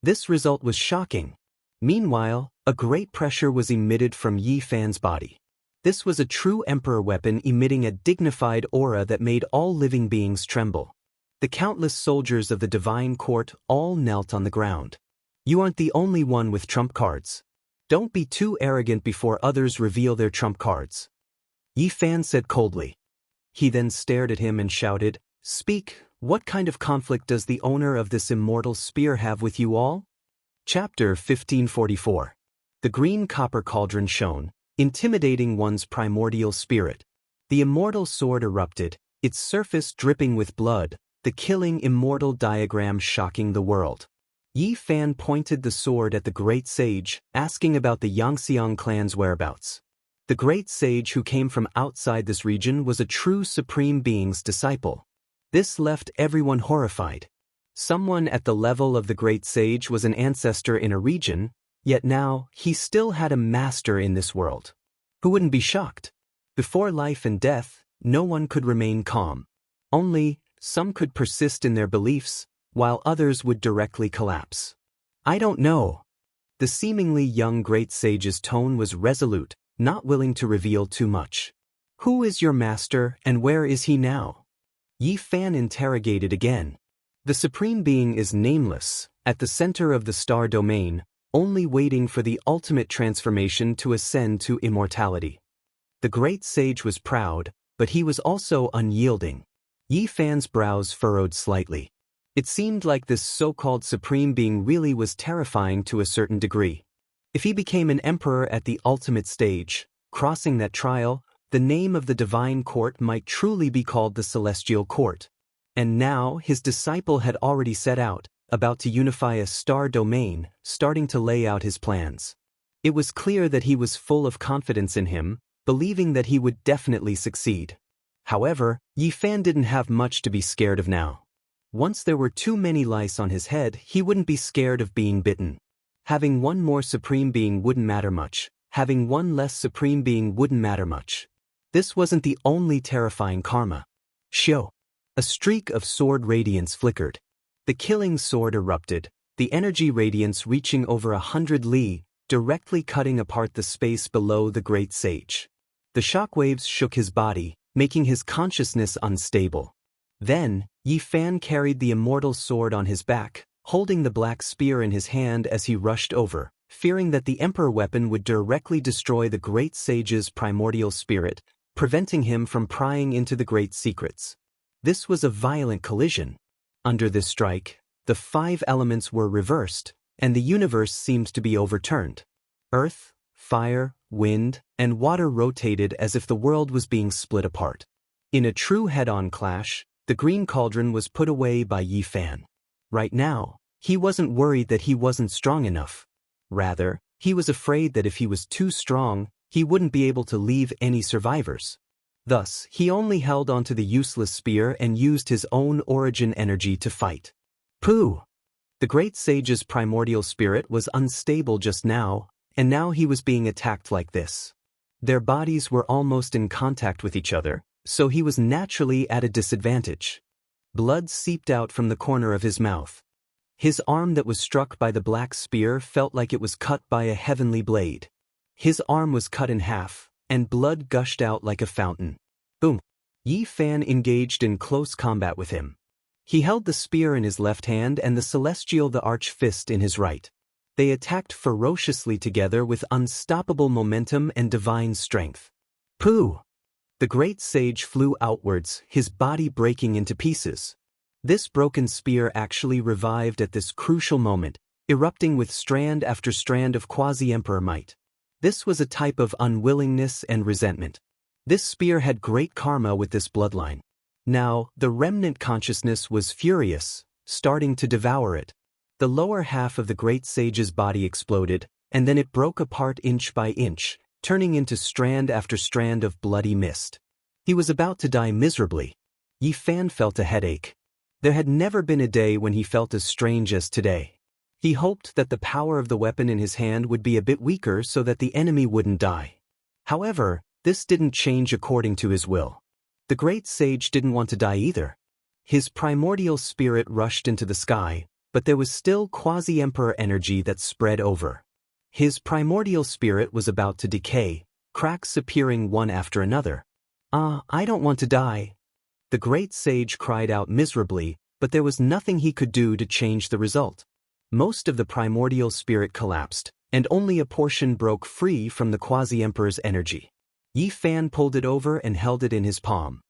This result was shocking. Meanwhile, a great pressure was emitted from Yi Fan's body. This was a true emperor weapon emitting a dignified aura that made all living beings tremble. The countless soldiers of the divine court all knelt on the ground. You aren't the only one with trump cards. Don't be too arrogant before others reveal their trump cards. Yi Fan said coldly. He then stared at him and shouted, Speak, what kind of conflict does the owner of this immortal spear have with you all? Chapter 1544. The green copper cauldron shone, intimidating one's primordial spirit. The immortal sword erupted, its surface dripping with blood, the killing immortal diagram shocking the world. Yi Fan pointed the sword at the great sage, asking about the Yangxiang clan's whereabouts. The great sage who came from outside this region was a true supreme being's disciple. This left everyone horrified. Someone at the level of the great sage was an ancestor in a region, yet now he still had a master in this world. Who wouldn't be shocked? Before life and death, no one could remain calm. Only, some could persist in their beliefs, while others would directly collapse. I don't know. The seemingly young great sage's tone was resolute, not willing to reveal too much. Who is your master and where is he now? Yi Fan interrogated again. The supreme being is nameless, at the center of the star domain, only waiting for the ultimate transformation to ascend to immortality. The great sage was proud, but he was also unyielding. Yi Fan's brows furrowed slightly. It seemed like this so-called supreme being really was terrifying to a certain degree. If he became an emperor at the ultimate stage, crossing that trial, the name of the divine court might truly be called the celestial court. And now his disciple had already set out, about to unify a star domain, starting to lay out his plans. It was clear that he was full of confidence in him, believing that he would definitely succeed. However, Yi Fan didn't have much to be scared of now. Once there were too many lice on his head, he wouldn't be scared of being bitten. Having one more supreme being wouldn't matter much. Having one less supreme being wouldn't matter much. This wasn't the only terrifying karma. Shio. A streak of sword radiance flickered. The killing sword erupted, the energy radiance reaching over 100 li, directly cutting apart the space below the great sage. The shockwaves shook his body, making his consciousness unstable. Then, Yi Fan carried the immortal sword on his back, holding the black spear in his hand as he rushed over, fearing that the emperor weapon would directly destroy the great sage's primordial spirit, preventing him from prying into the great secrets. This was a violent collision. Under this strike, the 5 elements were reversed, and the universe seemed to be overturned. Earth, fire, wind, and water rotated as if the world was being split apart. In a true head-on clash, the green cauldron was put away by Yi Fan. Right now, he wasn't worried that he wasn't strong enough. Rather, he was afraid that if he was too strong, he wouldn't be able to leave any survivors. Thus, he only held onto the useless spear and used his own origin energy to fight. Pooh! The great sage's primordial spirit was unstable just now, and now he was being attacked like this. Their bodies were almost in contact with each other, so he was naturally at a disadvantage. Blood seeped out from the corner of his mouth. His arm that was struck by the black spear felt like it was cut by a heavenly blade. His arm was cut in half, and blood gushed out like a fountain. Boom! Yi Fan engaged in close combat with him. He held the spear in his left hand and the celestial the arch fist in his right. They attacked ferociously together with unstoppable momentum and divine strength. Pooh! The great sage flew outwards, his body breaking into pieces. This broken spear actually revived at this crucial moment, erupting with strand after strand of quasi-emperor might. This was a type of unwillingness and resentment. This spear had great karma with this bloodline. Now, the remnant consciousness was furious, starting to devour it. The lower half of the great sage's body exploded, and then it broke apart inch by inch, turning into strand after strand of bloody mist. He was about to die miserably. Yi Fan felt a headache. There had never been a day when he felt as strange as today. He hoped that the power of the weapon in his hand would be a bit weaker so that the enemy wouldn't die. However, this didn't change according to his will. The great sage didn't want to die either. His primordial spirit rushed into the sky, but there was still quasi-emperor energy that spread over. His primordial spirit was about to decay, cracks appearing one after another. I don't want to die. The great sage cried out miserably, but there was nothing he could do to change the result. Most of the primordial spirit collapsed, and only a portion broke free from the quasi-emperor's energy. Yi Fan pulled it over and held it in his palm.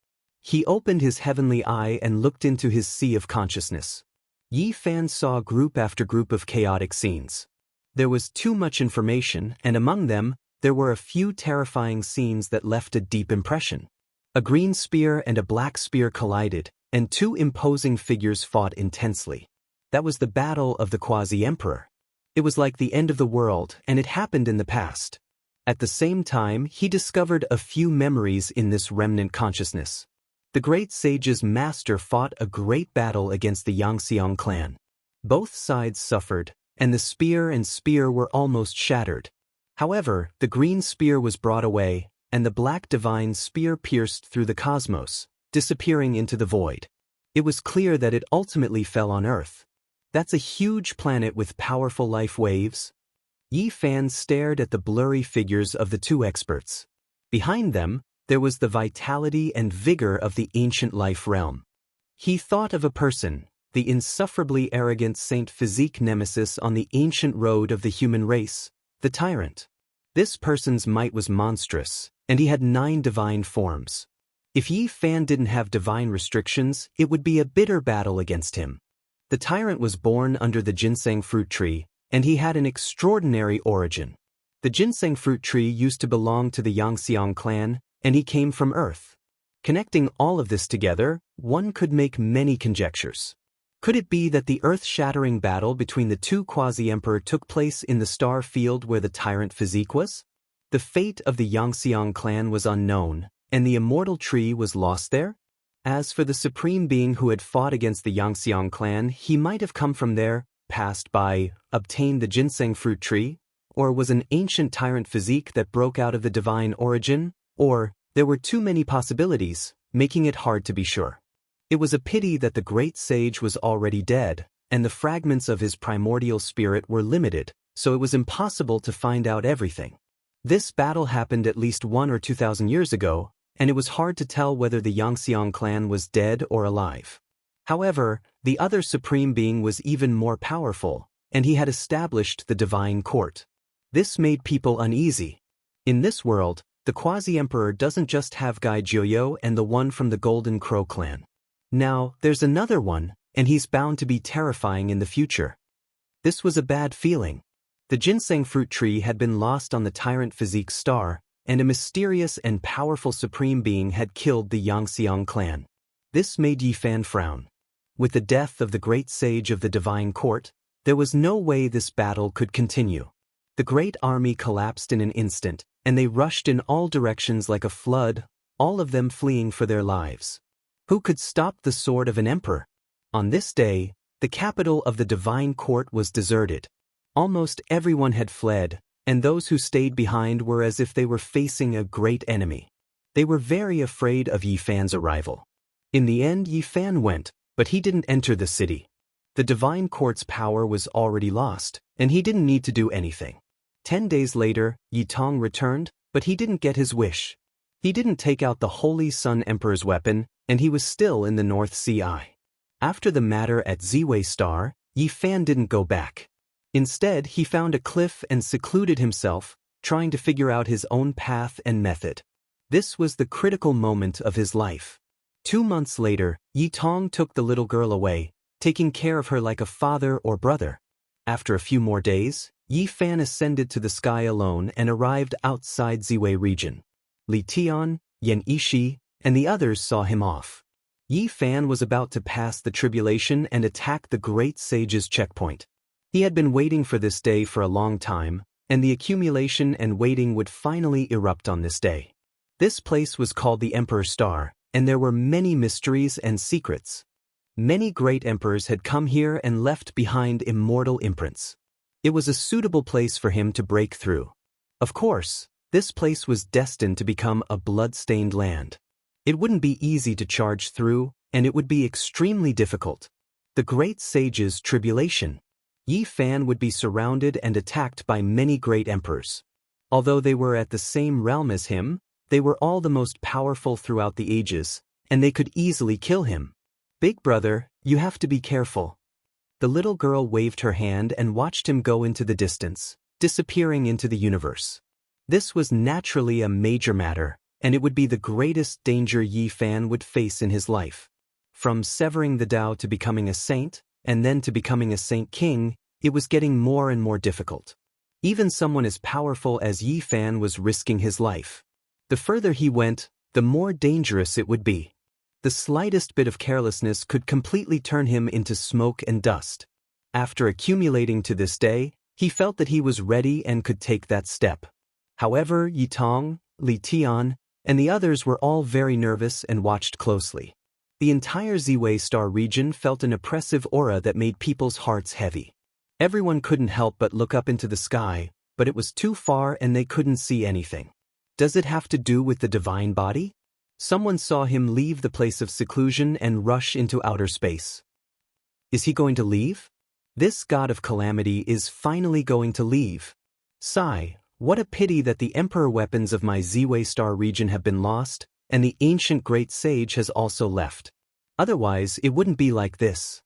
He opened his heavenly eye and looked into his sea of consciousness. Yi Fan saw group after group of chaotic scenes. There was too much information, and among them, there were a few terrifying scenes that left a deep impression. A green spear and a black spear collided, and two imposing figures fought intensely. That was the battle of the quasi-emperor. It was like the end of the world, and it happened in the past. At the same time, he discovered a few memories in this remnant consciousness. The great sage's master fought a great battle against the Yangxiang clan. Both sides suffered, and the spear were almost shattered. However, the green spear was brought away, and the black divine spear pierced through the cosmos, disappearing into the void. It was clear that it ultimately fell on Earth. That's a huge planet with powerful life waves. Yi Fan stared at the blurry figures of the two experts. Behind them, there was the vitality and vigor of the ancient life realm. He thought of a person, the insufferably arrogant Saint Physique nemesis on the ancient road of the human race, the tyrant. This person's might was monstrous, and he had 9 divine forms. If Yi Fan didn't have divine restrictions, it would be a bitter battle against him. The tyrant was born under the ginseng fruit tree, and he had an extraordinary origin. The ginseng fruit tree used to belong to the Yangxiang clan, and he came from Earth. Connecting all of this together, one could make many conjectures. Could it be that the earth-shattering battle between the two quasi-emperor took place in the star field where the tyrant Physique was? The fate of the Yangxiang clan was unknown, and the immortal tree was lost there? As for the supreme being who had fought against the Yangxiang clan, he might have come from there, passed by, obtained the ginseng fruit tree, or was an ancient tyrant Physique that broke out of the divine origin, or there were too many possibilities, making it hard to be sure. It was a pity that the great sage was already dead, and the fragments of his primordial spirit were limited, so it was impossible to find out everything. This battle happened at least 1,000 or 2,000 years ago, and it was hard to tell whether the Yangxiang clan was dead or alive. However, the other supreme being was even more powerful, and he had established the divine court. This made people uneasy. In this world, the quasi-emperor doesn't just have Gai Jiuyo and the one from the Golden Crow clan. Now, there's another one, and he's bound to be terrifying in the future. This was a bad feeling. The ginseng fruit tree had been lost on the tyrant Physique star, and a mysterious and powerful supreme being had killed the Yangxiang clan. This made Yi Fan frown. With the death of the great sage of the divine court, there was no way this battle could continue. The great army collapsed in an instant, and they rushed in all directions like a flood, all of them fleeing for their lives. Who could stop the sword of an emperor? On this day, the capital of the divine court was deserted. Almost everyone had fled, and those who stayed behind were as if they were facing a great enemy. They were very afraid of Yi Fan's arrival. In the end, Yi Fan went, but he didn't enter the city. The divine court's power was already lost, and he didn't need to do anything. 10 days later, Yi Tong returned, but he didn't get his wish. He didn't take out the Holy Sun Emperor's weapon, and he was still in the North Sea. After the matter at Ziwei Star, Yi Fan didn't go back. Instead, he found a cliff and secluded himself, trying to figure out his own path and method. This was the critical moment of his life. 2 months later, Yi Tong took the little girl away, taking care of her like a father or brother. After a few more days, Yi Fan ascended to the sky alone and arrived outside Ziwei region. Li Tian, Yan Yishi, and the others saw him off. Yi Fan was about to pass the tribulation and attack the great sage's checkpoint. He had been waiting for this day for a long time, and the accumulation and waiting would finally erupt on this day. This place was called the Emperor's Star, and there were many mysteries and secrets. Many great emperors had come here and left behind immortal imprints. It was a suitable place for him to break through. Of course, this place was destined to become a blood-stained land. It wouldn't be easy to charge through, and it would be extremely difficult. The great sage's tribulation. Yi Fan would be surrounded and attacked by many great emperors. Although they were at the same realm as him, they were all the most powerful throughout the ages, and they could easily kill him. Big brother, you have to be careful. The little girl waved her hand and watched him go into the distance, disappearing into the universe. This was naturally a major matter, and it would be the greatest danger Yi Fan would face in his life. From severing the Tao to becoming a saint, and then to becoming a saint king, it was getting more and more difficult. Even someone as powerful as Yi Fan was risking his life. The further he went, the more dangerous it would be. The slightest bit of carelessness could completely turn him into smoke and dust. After accumulating to this day, he felt that he was ready and could take that step. However, Yi Tong, Li Tian, and the others were all very nervous and watched closely. The entire Ziwei Star region felt an oppressive aura that made people's hearts heavy. Everyone couldn't help but look up into the sky, but it was too far and they couldn't see anything. Does it have to do with the divine body? Someone saw him leave the place of seclusion and rush into outer space. Is he going to leave? This god of calamity is finally going to leave. Sigh, what a pity that the emperor weapons of my Ziwei Star region have been lost, and the ancient great sage has also left. Otherwise, it wouldn't be like this.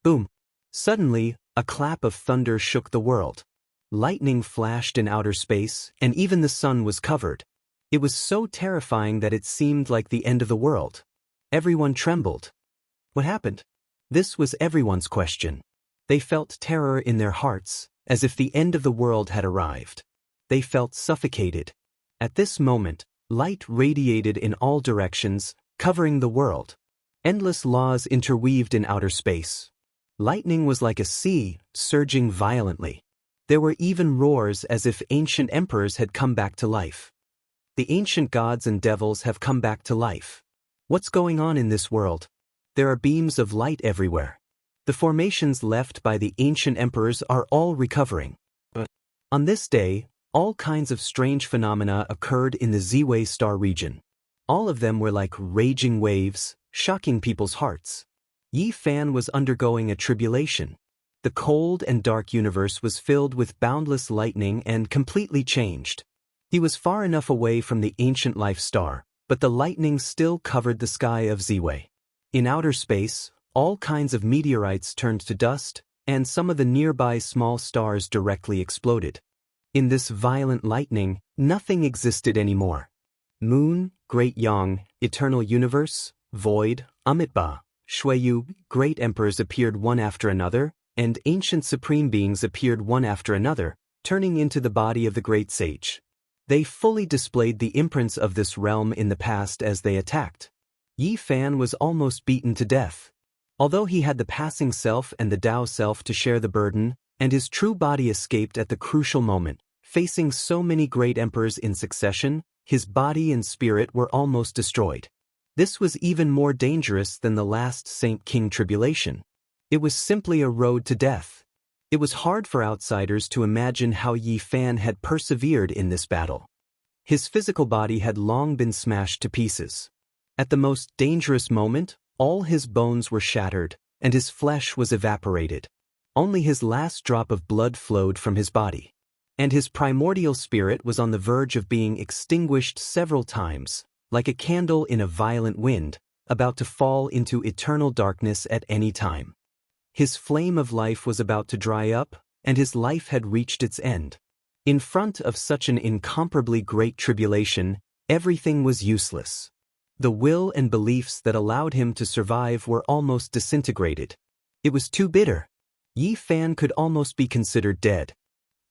Boom! Suddenly, a clap of thunder shook the world. Lightning flashed in outer space, and even the sun was covered. It was so terrifying that it seemed like the end of the world. Everyone trembled. What happened? This was everyone's question. They felt terror in their hearts, as if the end of the world had arrived. They felt suffocated. At this moment, light radiated in all directions, covering the world. Endless laws interweaved in outer space. Lightning was like a sea, surging violently. There were even roars as if ancient emperors had come back to life. The ancient gods and devils have come back to life. What's going on in this world? There are beams of light everywhere. The formations left by the ancient emperors are all recovering. But on this day, all kinds of strange phenomena occurred in the Ziwei Star region. All of them were like raging waves, shocking people's hearts. Yi Fan was undergoing a tribulation. The cold and dark universe was filled with boundless lightning and completely changed. He was far enough away from the ancient life star, but the lightning still covered the sky of Ziwei. In outer space, all kinds of meteorites turned to dust, and some of the nearby small stars directly exploded. In this violent lightning, nothing existed anymore. Moon, Great Yang, Eternal Universe, Void, Amitba, Shuiyu, great emperors appeared one after another, and ancient supreme beings appeared one after another, turning into the body of the great sage. They fully displayed the imprints of this realm in the past as they attacked. Yi Fan was almost beaten to death. Although he had the passing self and the Tao self to share the burden, and his true body escaped at the crucial moment, facing so many great emperors in succession, his body and spirit were almost destroyed. This was even more dangerous than the last Saint King tribulation. It was simply a road to death. It was hard for outsiders to imagine how Yi Fan had persevered in this battle. His physical body had long been smashed to pieces. At the most dangerous moment, all his bones were shattered, and his flesh was evaporated. Only his last drop of blood flowed from his body. And his primordial spirit was on the verge of being extinguished several times, like a candle in a violent wind, about to fall into eternal darkness at any time. His flame of life was about to dry up, and his life had reached its end. In front of such an incomparably great tribulation, everything was useless. The will and beliefs that allowed him to survive were almost disintegrated. It was too bitter. Yi Fan could almost be considered dead.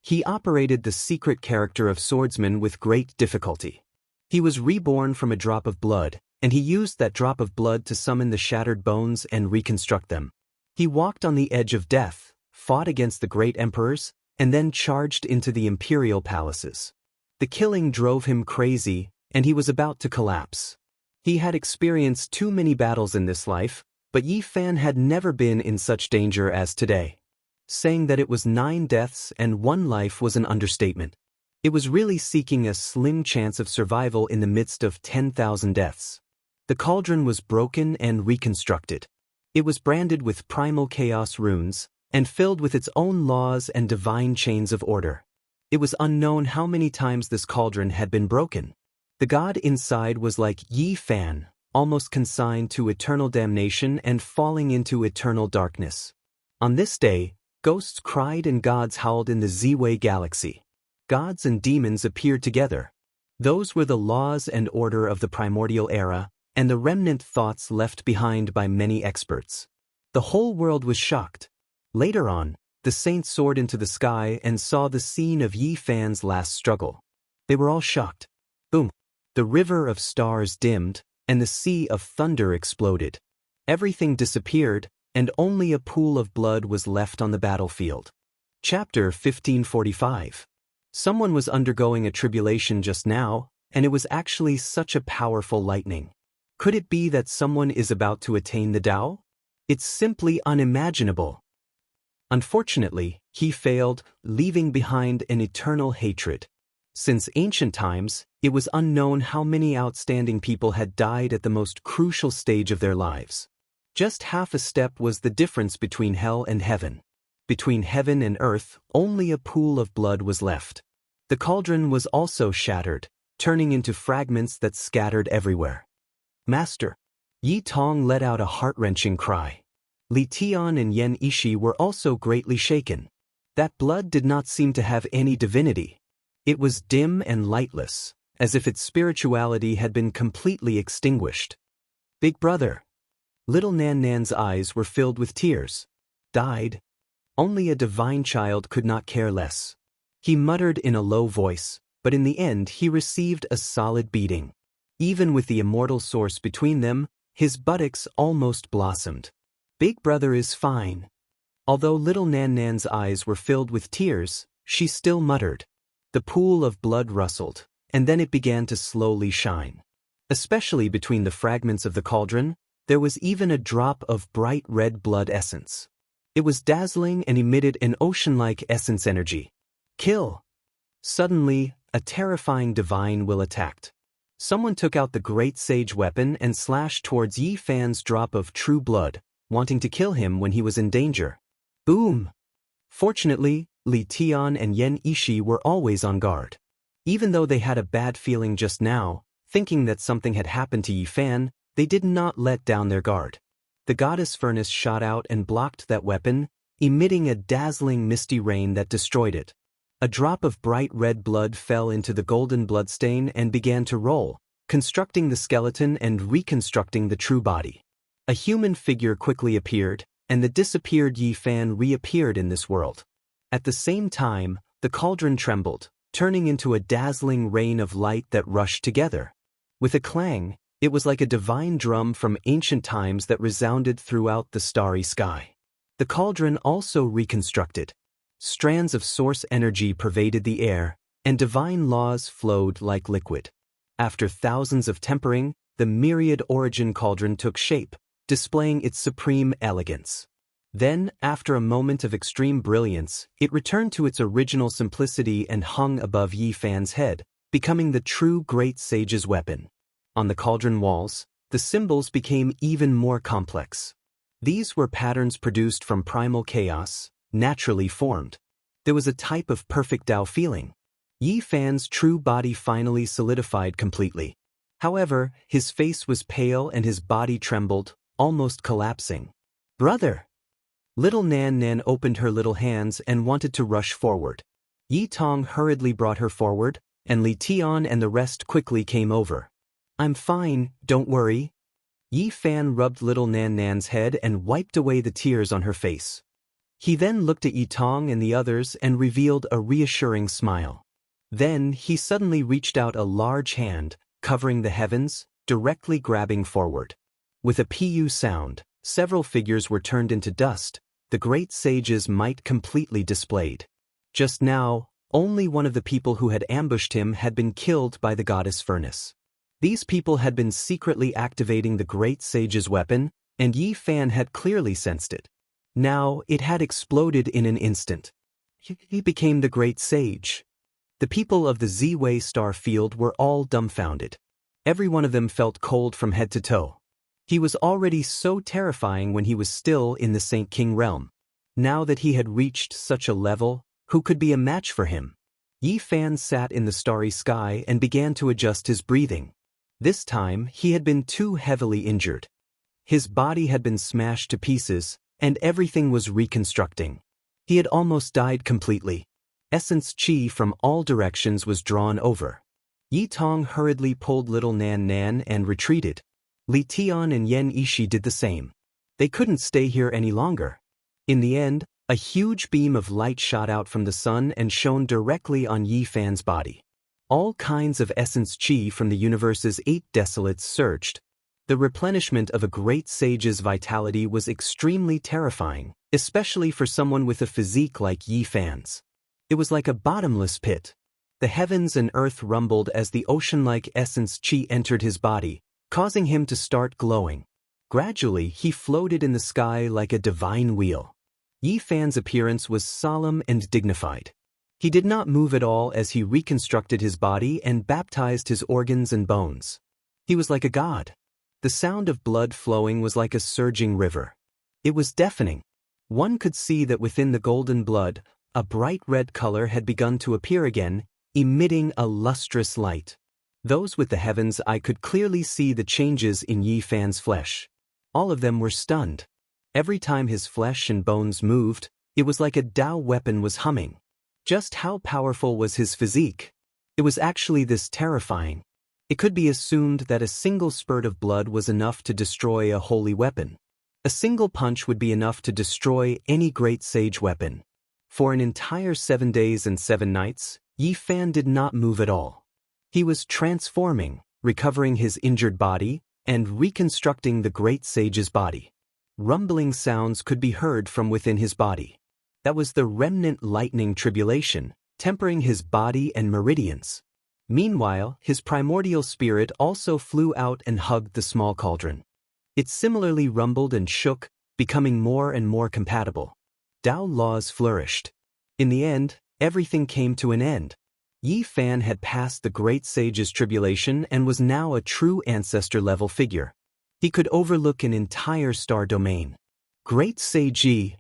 He operated the secret character of swordsman with great difficulty. He was reborn from a drop of blood, and he used that drop of blood to summon the shattered bones and reconstruct them. He walked on the edge of death, fought against the great emperors, and then charged into the imperial palaces. The killing drove him crazy, and he was about to collapse. He had experienced too many battles in this life, but Yi Fan had never been in such danger as today. Saying that it was 9 deaths and 1 life was an understatement. It was really seeking a slim chance of survival in the midst of 10,000 deaths. The cauldron was broken and reconstructed. It was branded with primal chaos runes, and filled with its own laws and divine chains of order. It was unknown how many times this cauldron had been broken. The god inside was like Yi Fan, almost consigned to eternal damnation and falling into eternal darkness. On this day, ghosts cried and gods howled in the Ziwei galaxy. Gods and demons appeared together. Those were the laws and order of the primordial era, and the remnant thoughts left behind by many experts. The whole world was shocked. Later on, the saints soared into the sky and saw the scene of Yi Fan's last struggle. They were all shocked. Boom! The river of stars dimmed, and the sea of thunder exploded. Everything disappeared, and only a pool of blood was left on the battlefield. Chapter 1545. Someone was undergoing a tribulation just now, and it was actually such a powerful lightning. Could it be that someone is about to attain the Tao? It's simply unimaginable. Unfortunately, he failed, leaving behind an eternal hatred. Since ancient times, it was unknown how many outstanding people had died at the most crucial stage of their lives. Just half a step was the difference between hell and heaven. Between heaven and earth, only a pool of blood was left. The cauldron was also shattered, turning into fragments that scattered everywhere. Master! Yi Tong let out a heart-wrenching cry. Li Tian and Yen Ishi were also greatly shaken. That blood did not seem to have any divinity. It was dim and lightless, as if its spirituality had been completely extinguished. Big brother! Little Nan Nan's eyes were filled with tears. Died? Only a divine child could not care less. He muttered in a low voice, but in the end he received a solid beating. Even with the immortal source between them, his buttocks almost blossomed. Big brother is fine. Although little Nan Nan's eyes were filled with tears, she still muttered. The pool of blood rustled, and then it began to slowly shine. Especially between the fragments of the cauldron, there was even a drop of bright red blood essence. It was dazzling and emitted an ocean-like essence energy. Kill! Suddenly, a terrifying divine will attacked. Someone took out the great sage weapon and slashed towards Yi Fan's drop of true blood, wanting to kill him when he was in danger. Boom! Fortunately, Li Tian and Yen Ishi were always on guard. Even though they had a bad feeling just now, thinking that something had happened to Yi Fan, they did not let down their guard. The goddess furnace shot out and blocked that weapon, emitting a dazzling misty rain that destroyed it. A drop of bright red blood fell into the golden bloodstain and began to roll, constructing the skeleton and reconstructing the true body. A human figure quickly appeared, and the disappeared Yi Fan reappeared in this world. At the same time, the cauldron trembled, turning into a dazzling rain of light that rushed together. With a clang, it was like a divine drum from ancient times that resounded throughout the starry sky. The cauldron also reconstructed. Strands of source energy pervaded the air, and divine laws flowed like liquid. After thousands of tempering, the myriad origin cauldron took shape, displaying its supreme elegance. Then, after a moment of extreme brilliance, it returned to its original simplicity and hung above Yi Fan's head, becoming the true great sage's weapon. On the cauldron walls, the symbols became even more complex. These were patterns produced from primal chaos, naturally formed. There was a type of perfect Tao feeling. Yi Fan's true body finally solidified completely. However, his face was pale and his body trembled, almost collapsing. "Brother!" Little Nan Nan opened her little hands and wanted to rush forward. Yi Tong hurriedly brought her forward, and Li Tian and the rest quickly came over. "I'm fine, don't worry." Yi Fan rubbed little Nan Nan's head and wiped away the tears on her face. He then looked at Yi Tong and the others and revealed a reassuring smile. Then he suddenly reached out a large hand, covering the heavens, directly grabbing forward. With a pu sound, several figures were turned into dust, the great sage's might completely displayed. Just now, only one of the people who had ambushed him had been killed by the goddess furnace. These people had been secretly activating the great sage's weapon, and Yi Fan had clearly sensed it. Now it had exploded in an instant. He became the great sage. The people of the Z-Way star field were all dumbfounded. Every one of them felt cold from head to toe. He was already so terrifying when he was still in the Saint King realm. Now that he had reached such a level, who could be a match for him? Yi Fan sat in the starry sky and began to adjust his breathing. This time, he had been too heavily injured. His body had been smashed to pieces, and everything was reconstructing. He had almost died completely. Essence chi from all directions was drawn over. Yi Tong hurriedly pulled little Nan Nan and retreated. Li Tian and Yen Ishi did the same. They couldn't stay here any longer. In the end, a huge beam of light shot out from the sun and shone directly on Yi Fan's body. All kinds of essence chi from the universe's 8 desolates surged. The replenishment of a great sage's vitality was extremely terrifying, especially for someone with a physique like Yi Fan's. It was like a bottomless pit. The heavens and earth rumbled as the ocean-like essence chi entered his body, causing him to start glowing. Gradually, he floated in the sky like a divine wheel. Yi Fan's appearance was solemn and dignified. He did not move at all as he reconstructed his body and baptized his organs and bones. He was like a god. The sound of blood flowing was like a surging river. It was deafening. One could see that within the golden blood, a bright red color had begun to appear again, emitting a lustrous light. Those with the heaven's eye could clearly see the changes in Yi Fan's flesh. All of them were stunned. Every time his flesh and bones moved, it was like a Tao weapon was humming. Just how powerful was his physique? It was actually this terrifying. It could be assumed that a single spurt of blood was enough to destroy a holy weapon. A single punch would be enough to destroy any great sage weapon. For an entire 7 days and 7 nights, Yi Fan did not move at all. He was transforming, recovering his injured body, and reconstructing the great sage's body. Rumbling sounds could be heard from within his body. That was the remnant lightning tribulation, tempering his body and meridians. Meanwhile, his primordial spirit also flew out and hugged the small cauldron. It similarly rumbled and shook, becoming more and more compatible. Tao laws flourished. In the end, everything came to an end. Yi Fan had passed the great sage's tribulation and was now a true ancestor-level figure. He could overlook an entire star domain. Great Sage Yi!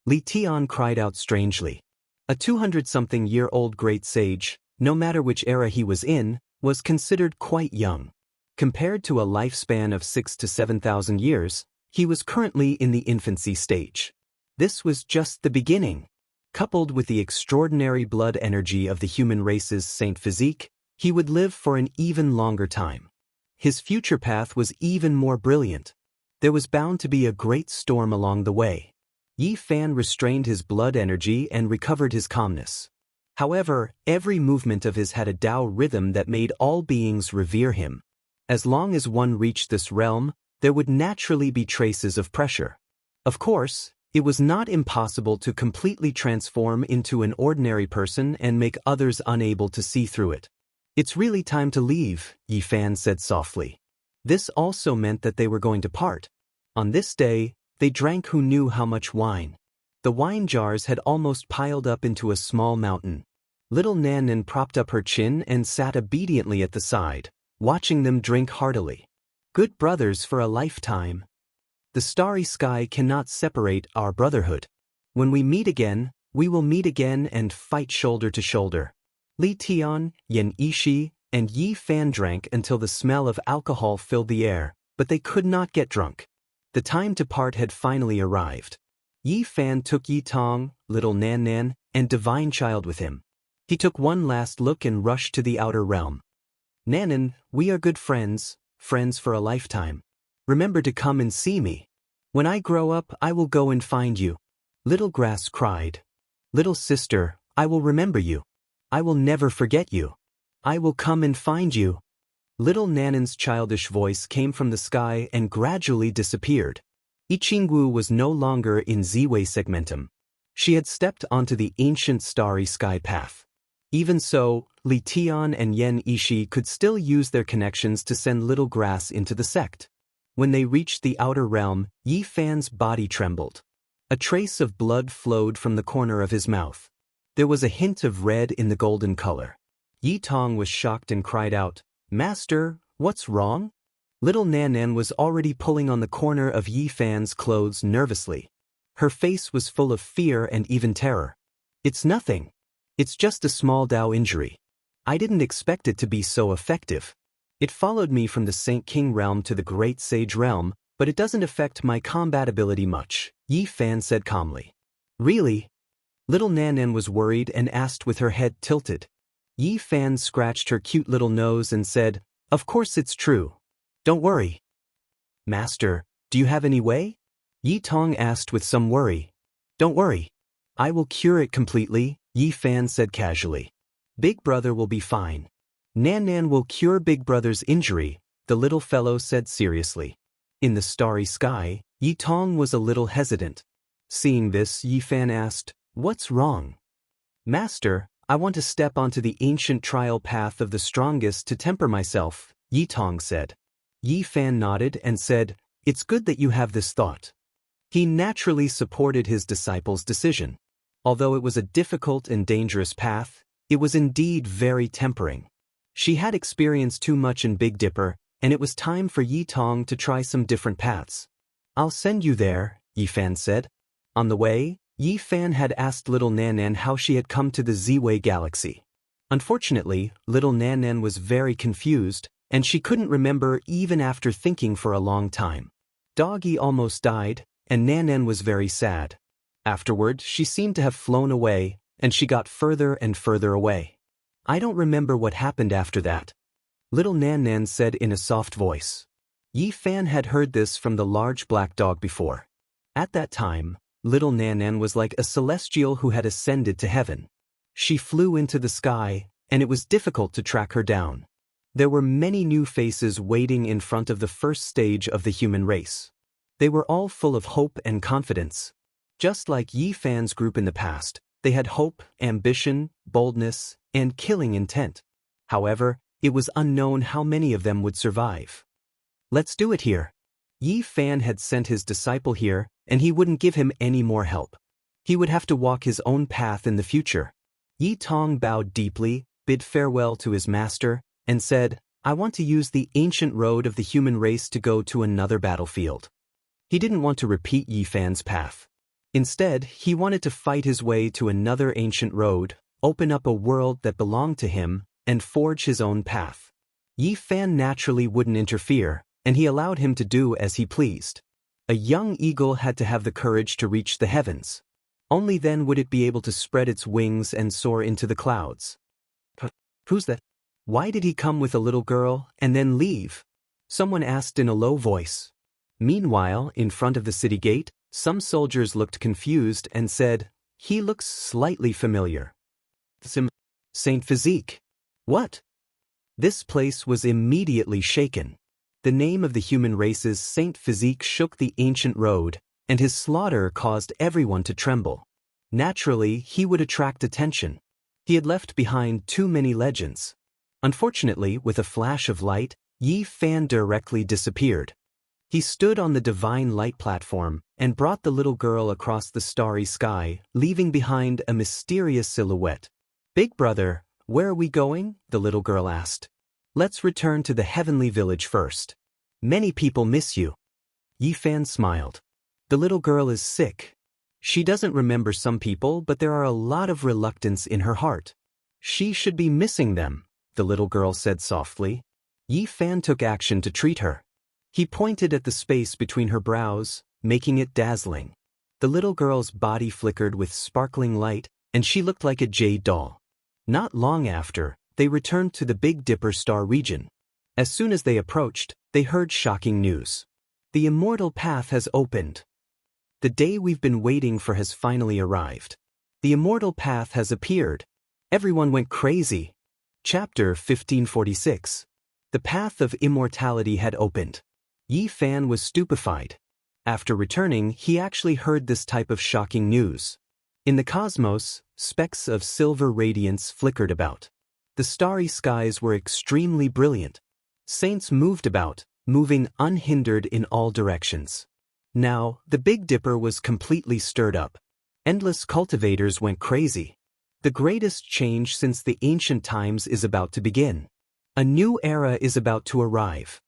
Li Tian cried out strangely. A 200-something-year-old great sage, no matter which era he was in, was considered quite young. Compared to a lifespan of 6,000 to 7,000 years, he was currently in the infancy stage. This was just the beginning. Coupled with the extraordinary blood energy of the human race's saint physique, he would live for an even longer time. His future path was even more brilliant. There was bound to be a great storm along the way. Yi Fan restrained his blood energy and recovered his calmness. However, every movement of his had a Tao rhythm that made all beings revere him. As long as one reached this realm, there would naturally be traces of pressure. Of course, it was not impossible to completely transform into an ordinary person and make others unable to see through it. "It's really time to leave," Yi Fan said softly. This also meant that they were going to part. On this day, they drank who knew how much wine. The wine jars had almost piled up into a small mountain. Little Nanan propped up her chin and sat obediently at the side, watching them drink heartily. Good brothers for a lifetime. The starry sky cannot separate our brotherhood. When we meet again, we will meet again and fight shoulder to shoulder. Li Tian, Yan Yishi, and Yi Fan drank until the smell of alcohol filled the air, but they could not get drunk. The time to part had finally arrived. Yi Fan took Yi Tong, Little Nanan, and Divine Child with him. He took one last look and rushed to the outer realm. Nanan, we are good friends, friends for a lifetime. Remember to come and see me. When I grow up, I will go and find you. Little Grass cried. Little sister, I will remember you. I will never forget you. I will come and find you. Little Nanan's childish voice came from the sky and gradually disappeared. Jianghu was no longer in Ziwei segmentum. She had stepped onto the ancient starry sky path. Even so, Li Tian and Yan Yishi could still use their connections to send Little Grass into the sect. When they reached the outer realm, Yi Fan's body trembled. A trace of blood flowed from the corner of his mouth. There was a hint of red in the golden color. Yi Tong was shocked and cried out, "Master, what's wrong?" Little Nanan was already pulling on the corner of Yi Fan's clothes nervously. Her face was full of fear and even terror. "It's nothing. It's just a small Dao injury. I didn't expect it to be so effective. It followed me from the Saint King realm to the Great Sage realm, but it doesn't affect my combat ability much," Yi Fan said calmly. "Really?" Little Nanan was worried and asked with her head tilted. Yi Fan scratched her cute little nose and said, "Of course it's true. Don't worry." "Master, do you have any way?" Yi Tong asked with some worry. "Don't worry. I will cure it completely," Yi Fan said casually. "Big brother will be fine. Nanan will cure Big brother's injury," the little fellow said seriously. In the starry sky, Yi Tong was a little hesitant. Seeing this, Yi Fan asked, "What's wrong?" "Master, I want to step onto the ancient trial path of the strongest to temper myself," Yi Tong said. Yi Fan nodded and said, "It's good that you have this thought." He naturally supported his disciple's decision. Although it was a difficult and dangerous path, it was indeed very tempering. She had experienced too much in Big Dipper, and it was time for Yi Tong to try some different paths. "I'll send you there," Yi Fan said. On the way, Yi Fan had asked Little Nanan how she had come to the Ziwei galaxy. Unfortunately, Little Nanan was very confused, and she couldn't remember even after thinking for a long time. Doggy almost died, and Nanan was very sad. Afterward, she seemed to have flown away, and she got further and further away. "I don't remember what happened after that," Little Nanan said in a soft voice. Yi Fan had heard this from the large black dog before. At that time, Little Nanan was like a celestial who had ascended to heaven. She flew into the sky, and it was difficult to track her down. There were many new faces waiting in front of the first stage of the human race. They were all full of hope and confidence. Just like Yi Fan's group in the past, they had hope, ambition, boldness, and killing intent. However, it was unknown how many of them would survive. "Let's do it here." Yi Fan had sent his disciple here, and he wouldn't give him any more help. He would have to walk his own path in the future. Yi Tong bowed deeply, bid farewell to his master, and said, "I want to use the ancient road of the human race to go to another battlefield." He didn't want to repeat Yi Fan's path. Instead, he wanted to fight his way to another ancient road, open up a world that belonged to him, and forge his own path. Yi Fan naturally wouldn't interfere, and he allowed him to do as he pleased. A young eagle had to have the courage to reach the heavens. Only then would it be able to spread its wings and soar into the clouds. "Who's that? Why did he come with a little girl and then leave?" someone asked in a low voice. Meanwhile, in front of the city gate, some soldiers looked confused and said, "He looks slightly familiar." Saint Physique. What? This place was immediately shaken. The name of the human race's Saint Physique shook the ancient road, and his slaughter caused everyone to tremble. Naturally, he would attract attention. He had left behind too many legends. Unfortunately, with a flash of light, Yi Fan directly disappeared. He stood on the divine light platform and brought the little girl across the starry sky, leaving behind a mysterious silhouette. Big brother, where are we going? The little girl asked. Let's return to the heavenly village first. Many people miss you. Yi Fan smiled. The little girl is sick. She doesn't remember some people, but there are a lot of reluctance in her heart. She should be missing them, the little girl said softly. Yi Fan took action to treat her. He pointed at the space between her brows, making it dazzling. The little girl's body flickered with sparkling light, and she looked like a jade doll. Not long after, they returned to the Big Dipper star region. As soon as they approached, they heard shocking news. The Immortal Path has opened. The day we've been waiting for has finally arrived. The Immortal Path has appeared. Everyone went crazy. Chapter 1546. The path of immortality had opened. Yi Fan was stupefied. After returning, he actually heard this type of shocking news. In the cosmos, specks of silver radiance flickered about. The starry skies were extremely brilliant. Saints moved about, moving unhindered in all directions. Now, the Big Dipper was completely stirred up. Endless cultivators went crazy. The greatest change since the ancient times is about to begin. A new era is about to arrive.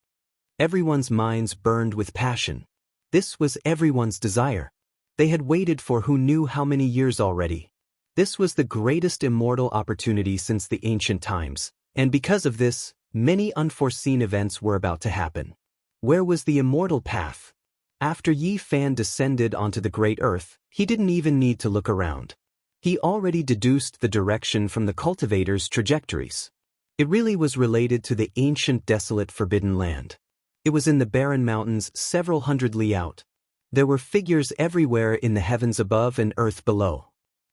Everyone's minds burned with passion. This was everyone's desire. They had waited for who knew how many years already. This was the greatest immortal opportunity since the ancient times, and because of this, many unforeseen events were about to happen. Where was the immortal path? After Yi Fan descended onto the great earth, he didn't even need to look around. He already deduced the direction from the cultivators' trajectories. It really was related to the ancient desolate forbidden land. It was in the barren mountains several hundred li out. There were figures everywhere in the heavens above and earth below.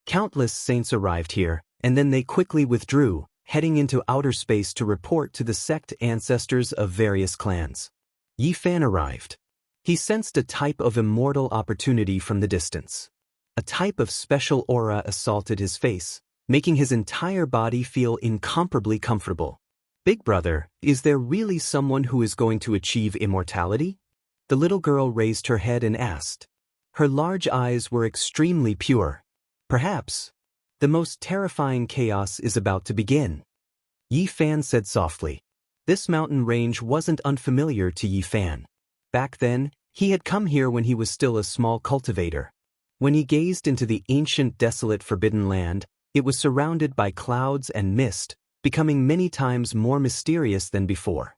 Countless saints arrived here, and then they quickly withdrew, heading into outer space to report to the sect ancestors of various clans. Yi Fan arrived. He sensed a type of immortal opportunity from the distance. A type of special aura assaulted his face, making his entire body feel incomparably comfortable. Big brother, is there really someone who is going to achieve immortality? The little girl raised her head and asked. Her large eyes were extremely pure. Perhaps. The most terrifying chaos is about to begin. Yi Fan said softly. This mountain range wasn't unfamiliar to Yi Fan. Back then, he had come here when he was still a small cultivator. When he gazed into the ancient desolate forbidden land, it was surrounded by clouds and mist, becoming many times more mysterious than before.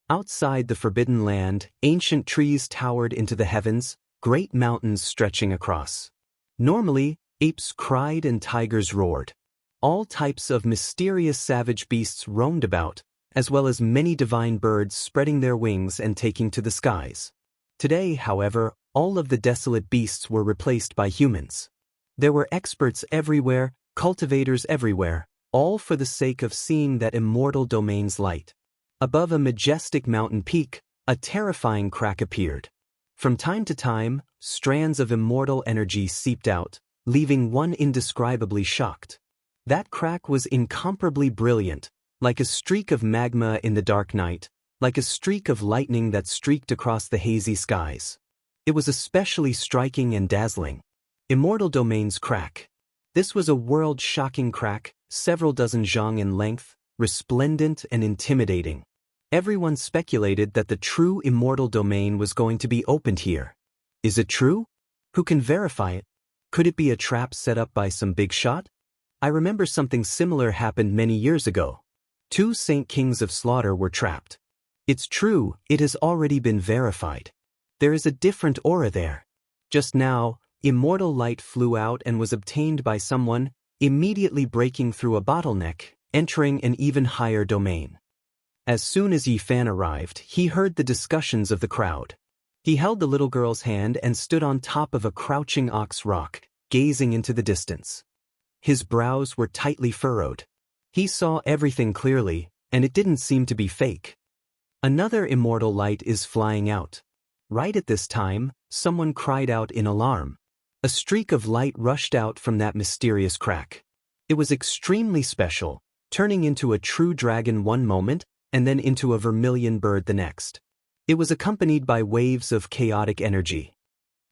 Outside the forbidden land, ancient trees towered into the heavens, great mountains stretching across. Normally, apes cried and tigers roared. All types of mysterious savage beasts roamed about, as well as many divine birds spreading their wings and taking to the skies. Today, however, all of the desolate beasts were replaced by humans. There were experts everywhere, cultivators everywhere, all for the sake of seeing that immortal domain's light. Above a majestic mountain peak, a terrifying crack appeared. From time to time, strands of immortal energy seeped out, leaving one indescribably shocked. That crack was incomparably brilliant, like a streak of magma in the dark night, like a streak of lightning that streaked across the hazy skies. It was especially striking and dazzling. Immortal domain's crack. This was a world-shocking crack, several dozen zhang in length, resplendent and intimidating. Everyone speculated that the true immortal domain was going to be opened here. Is it true? Who can verify it? Could it be a trap set up by some big shot? I remember something similar happened many years ago. 2 Saint Kings of Slaughter were trapped. It's true, it has already been verified. There is a different aura there. Just now, immortal light flew out and was obtained by someone, immediately breaking through a bottleneck, entering an even higher domain. As soon as Yi Fan arrived, he heard the discussions of the crowd. He held the little girl's hand and stood on top of a crouching ox rock, gazing into the distance. His brows were tightly furrowed. He saw everything clearly, and it didn't seem to be fake. Another immortal light is flying out. Right at this time, someone cried out in alarm. A streak of light rushed out from that mysterious crack. It was extremely special, turning into a true dragon one moment, and then into a vermilion bird the next. It was accompanied by waves of chaotic energy.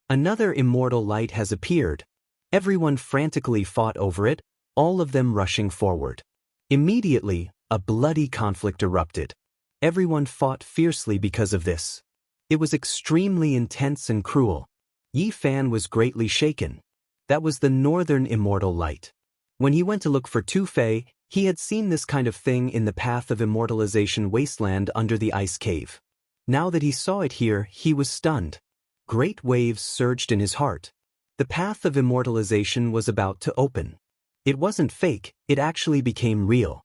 Another immortal light has appeared. Everyone frantically fought over it, all of them rushing forward. Immediately, a bloody conflict erupted. Everyone fought fiercely because of this. It was extremely intense and cruel. Yi Fan was greatly shaken. That was the northern immortal light. When he went to look for Tu Fei, he had seen this kind of thing in the path of immortalization wasteland under the ice cave. Now that he saw it here, he was stunned. Great waves surged in his heart. The path of immortalization was about to open. It wasn't fake, it actually became real.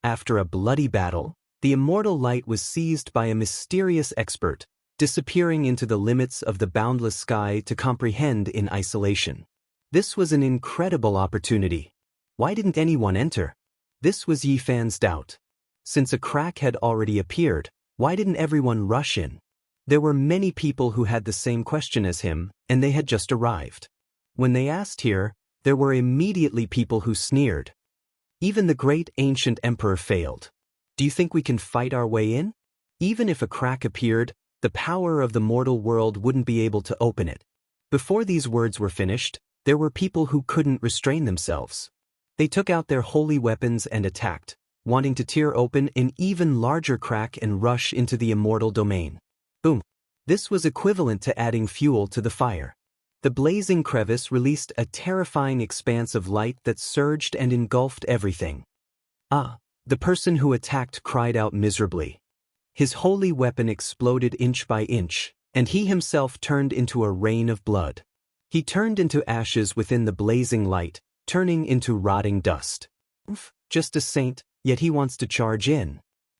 After a bloody battle, the immortal light was seized by a mysterious expert, disappearing into the limits of the boundless sky to comprehend in isolation. This was an incredible opportunity. Why didn't anyone enter? This was Yi Fan's doubt. Since a crack had already appeared, why didn't everyone rush in? There were many people who had the same question as him, and they had just arrived. When they asked here, there were immediately people who sneered. Even the great ancient emperor failed. Do you think we can fight our way in? Even if a crack appeared, the power of the mortal world wouldn't be able to open it. Before these words were finished, there were people who couldn't restrain themselves. They took out their holy weapons and attacked, wanting to tear open an even larger crack and rush into the immortal domain. Boom! This was equivalent to adding fuel to the fire. The blazing crevice released a terrifying expanse of light that surged and engulfed everything. The person who attacked cried out miserably. His holy weapon exploded inch by inch, and he himself turned into a rain of blood. He turned into ashes within the blazing light, turning into rotting dust. Just a saint, yet he wants to charge in.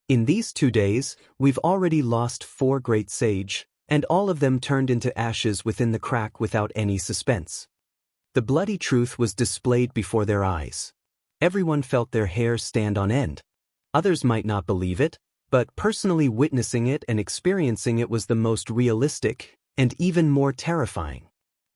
In these 2 days, we've already lost 4 great sage, and all of them turned into ashes within the crack without any suspense. The bloody truth was displayed before their eyes. Everyone felt their hair stand on end. Others might not believe it, but personally witnessing it and experiencing it was the most realistic, and even more terrifying.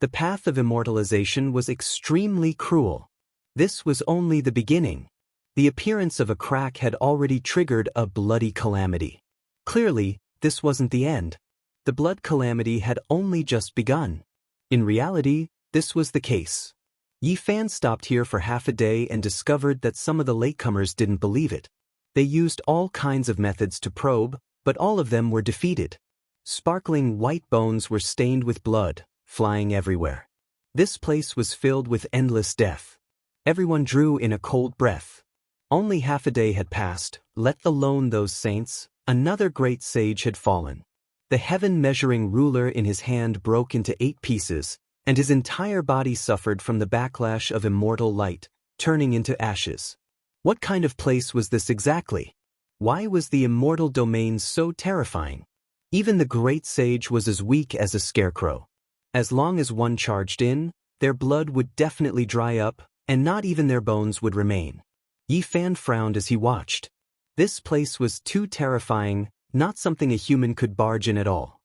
The path of immortalization was extremely cruel. This was only the beginning. The appearance of a crack had already triggered a bloody calamity. Clearly, this wasn't the end. The blood calamity had only just begun. In reality, this was the case. Yi Fan stopped here for half a day and discovered that some of the latecomers didn't believe it. They used all kinds of methods to probe, but all of them were defeated. Sparkling white bones were stained with blood, flying everywhere. This place was filled with endless death. Everyone drew in a cold breath. Only half a day had passed, let alone those saints. Another great sage had fallen. The heaven-measuring ruler in his hand broke into 8 pieces, and his entire body suffered from the backlash of immortal light, turning into ashes. What kind of place was this exactly? Why was the immortal domain so terrifying? Even the great sage was as weak as a scarecrow. As long as one charged in, their blood would definitely dry up, and not even their bones would remain. Yi Fan frowned as he watched. This place was too terrifying, not something a human could barge in at all.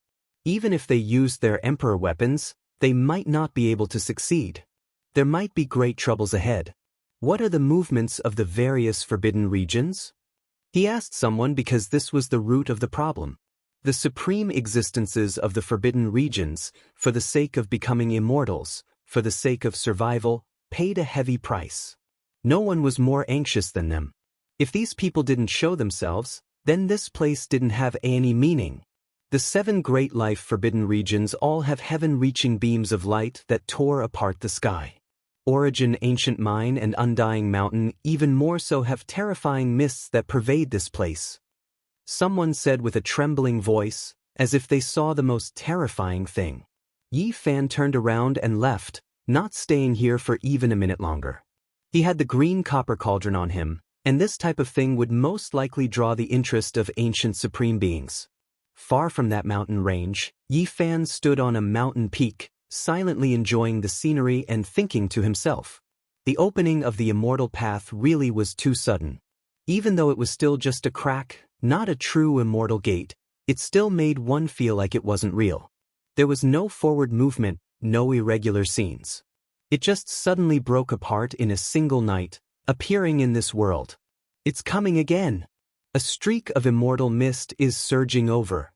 Even if they used their emperor weapons, they might not be able to succeed. There might be great troubles ahead. What are the movements of the various forbidden regions? He asked someone because this was the root of the problem. The supreme existences of the forbidden regions, for the sake of becoming immortals, for the sake of survival, paid a heavy price. No one was more anxious than them. If these people didn't show themselves, then this place didn't have any meaning. The 7 great life forbidden regions all have heaven-reaching beams of light that tore apart the sky. Origin, Ancient Mine, and Undying Mountain even more so have terrifying mists that pervade this place. Someone said with a trembling voice, as if they saw the most terrifying thing. Yi Fan turned around and left, not staying here for even a minute longer. He had the green copper cauldron on him, and this type of thing would most likely draw the interest of ancient supreme beings. Far from that mountain range, Yi Fan stood on a mountain peak, silently enjoying the scenery and thinking to himself. The opening of the immortal path really was too sudden. Even though it was still just a crack, not a true immortal gate, it still made one feel like it wasn't real. There was no forward movement, no irregular scenes. It just suddenly broke apart in a single night, appearing in this world. It's coming again. A streak of immortal mist is surging over.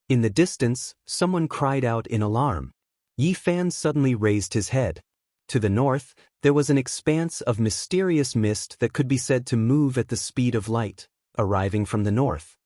In the distance, someone cried out in alarm. Yi Fan suddenly raised his head. To the north, there was an expanse of mysterious mist that could be said to move at the speed of light, arriving from the north.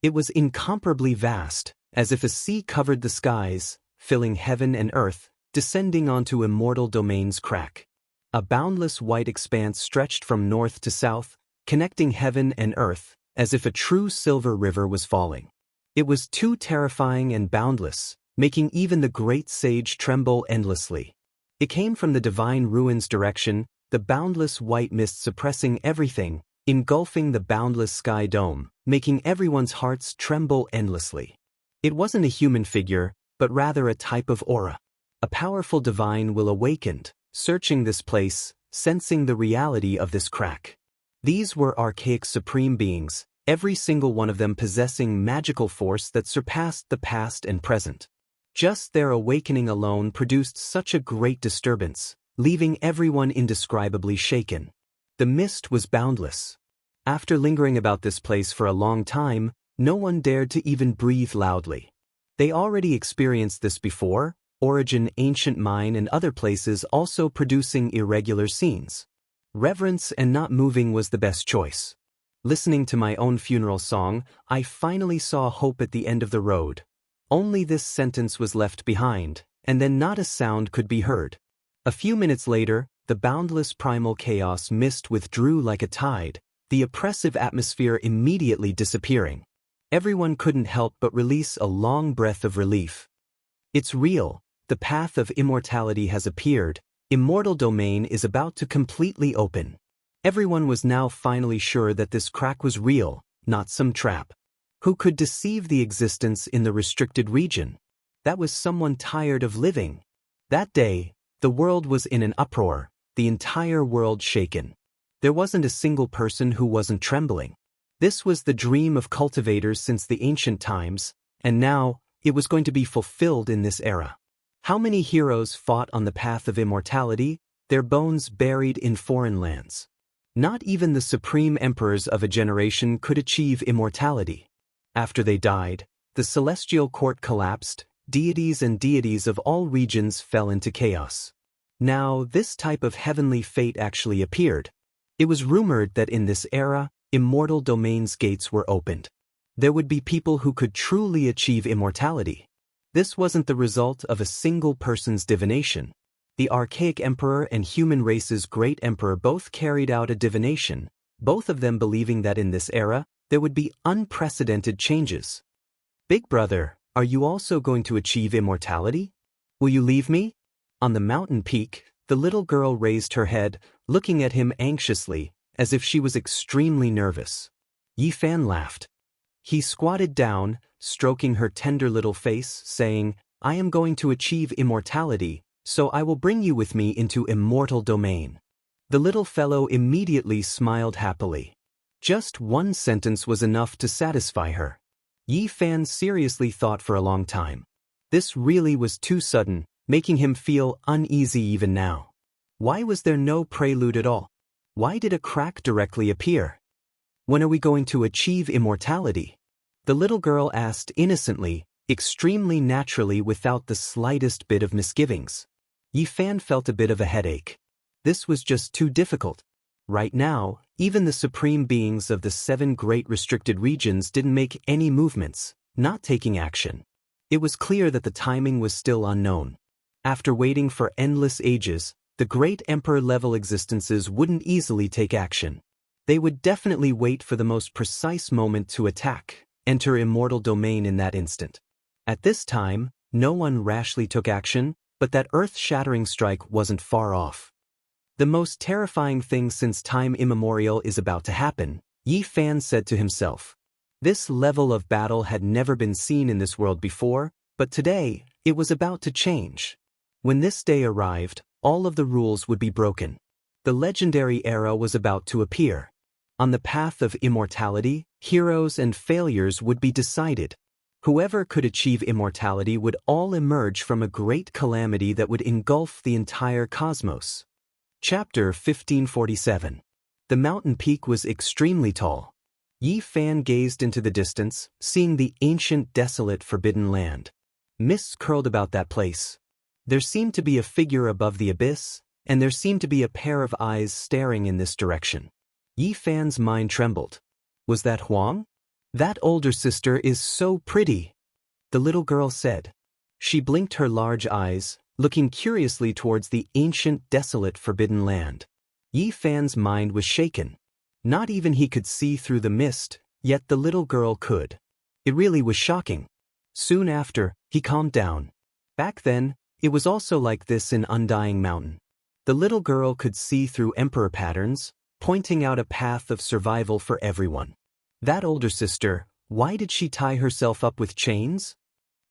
It was incomparably vast, as if a sea covered the skies, filling heaven and earth, descending onto Immortal Domain's crack. A boundless white expanse stretched from north to south, connecting heaven and earth, as if a true silver river was falling. It was too terrifying and boundless, making even the great sage tremble endlessly. It came from the divine ruins direction, the boundless white mist suppressing everything, engulfing the boundless sky dome, making everyone's hearts tremble endlessly. It wasn't a human figure, but rather a type of aura. A powerful divine will awakened, searching this place, sensing the reality of this crack. These were archaic supreme beings, every single one of them possessing magical force that surpassed the past and present. Just their awakening alone produced such a great disturbance, leaving everyone indescribably shaken. The mist was boundless. After lingering about this place for a long time, no one dared to even breathe loudly. They already experienced this before, Origin Ancient Mine and other places also producing irregular scenes. Reverence and not moving was the best choice. Listening to my own funeral song, I finally saw hope at the end of the road. Only this sentence was left behind, and then not a sound could be heard. A few minutes later, the boundless primal chaos mist withdrew like a tide, the oppressive atmosphere immediately disappearing. Everyone couldn't help but release a long breath of relief. It's real, the path of immortality has appeared, Immortal Domain is about to completely open. Everyone was now finally sure that this crack was real, not some trap. Who could deceive the existence in the restricted region? That was someone tired of living. That day, the world was in an uproar, the entire world shaken. There wasn't a single person who wasn't trembling. This was the dream of cultivators since the ancient times, and now, it was going to be fulfilled in this era. How many heroes fought on the path of immortality, their bones buried in foreign lands? Not even the supreme emperors of a generation could achieve immortality. After they died, the celestial court collapsed, deities and deities of all regions fell into chaos. Now, this type of heavenly fate actually appeared. It was rumored that in this era, Immortal Domain's gates were opened. There would be people who could truly achieve immortality. This wasn't the result of a single person's divination. The archaic emperor and human race's great emperor both carried out a divination, both of them believing that in this era, there would be unprecedented changes. Big brother, are you also going to achieve immortality? Will you leave me? On the mountain peak, the little girl raised her head, looking at him anxiously, as if she was extremely nervous. Yi Fan laughed. He squatted down, stroking her tender little face, saying, I am going to achieve immortality, so I will bring you with me into Immortal Domain. The little fellow immediately smiled happily. Just one sentence was enough to satisfy her. Yi Fan seriously thought for a long time. This really was too sudden, making him feel uneasy even now. Why was there no prelude at all? Why did a crack directly appear? When are we going to achieve immortality? The little girl asked innocently, extremely naturally without the slightest bit of misgivings. Yi Fan felt a bit of a headache. This was just too difficult. Right now, even the supreme beings of the 7 great restricted regions didn't make any movements, not taking action. It was clear that the timing was still unknown. After waiting for endless ages, the great emperor-level existences wouldn't easily take action. They would definitely wait for the most precise moment to attack, enter Immortal Domain in that instant. At this time, no one rashly took action, but that earth-shattering strike wasn't far off. The most terrifying thing since time immemorial is about to happen, Yi Fan said to himself. This level of battle had never been seen in this world before, but today, it was about to change. When this day arrived, all of the rules would be broken. The legendary era was about to appear. On the path of immortality, heroes and failures would be decided. Whoever could achieve immortality would all emerge from a great calamity that would engulf the entire cosmos. Chapter 1547. The mountain peak was extremely tall. Yi Fan gazed into the distance, seeing the ancient, desolate, forbidden land. Mists curled about that place. There seemed to be a figure above the abyss, and there seemed to be a pair of eyes staring in this direction. Yi Fan's mind trembled. Was that Huang? That older sister is so pretty, the little girl said. She blinked her large eyes, looking curiously towards the ancient, desolate, forbidden land. Yi Fan's mind was shaken. Not even he could see through the mist, yet the little girl could. It really was shocking. Soon after, he calmed down. Back then, it was also like this in Undying Mountain. The little girl could see through emperor patterns, pointing out a path of survival for everyone. That older sister, why did she tie herself up with chains?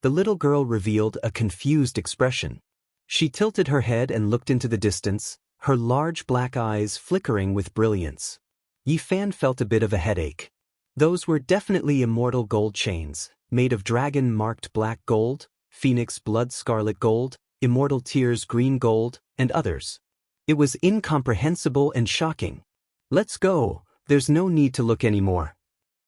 The little girl revealed a confused expression. She tilted her head and looked into the distance, her large black eyes flickering with brilliance. Yi Fan felt a bit of a headache. Those were definitely immortal gold chains, made of dragon-marked black gold, phoenix blood scarlet gold, immortal tears green gold, and others. It was incomprehensible and shocking. Let's go, there's no need to look anymore.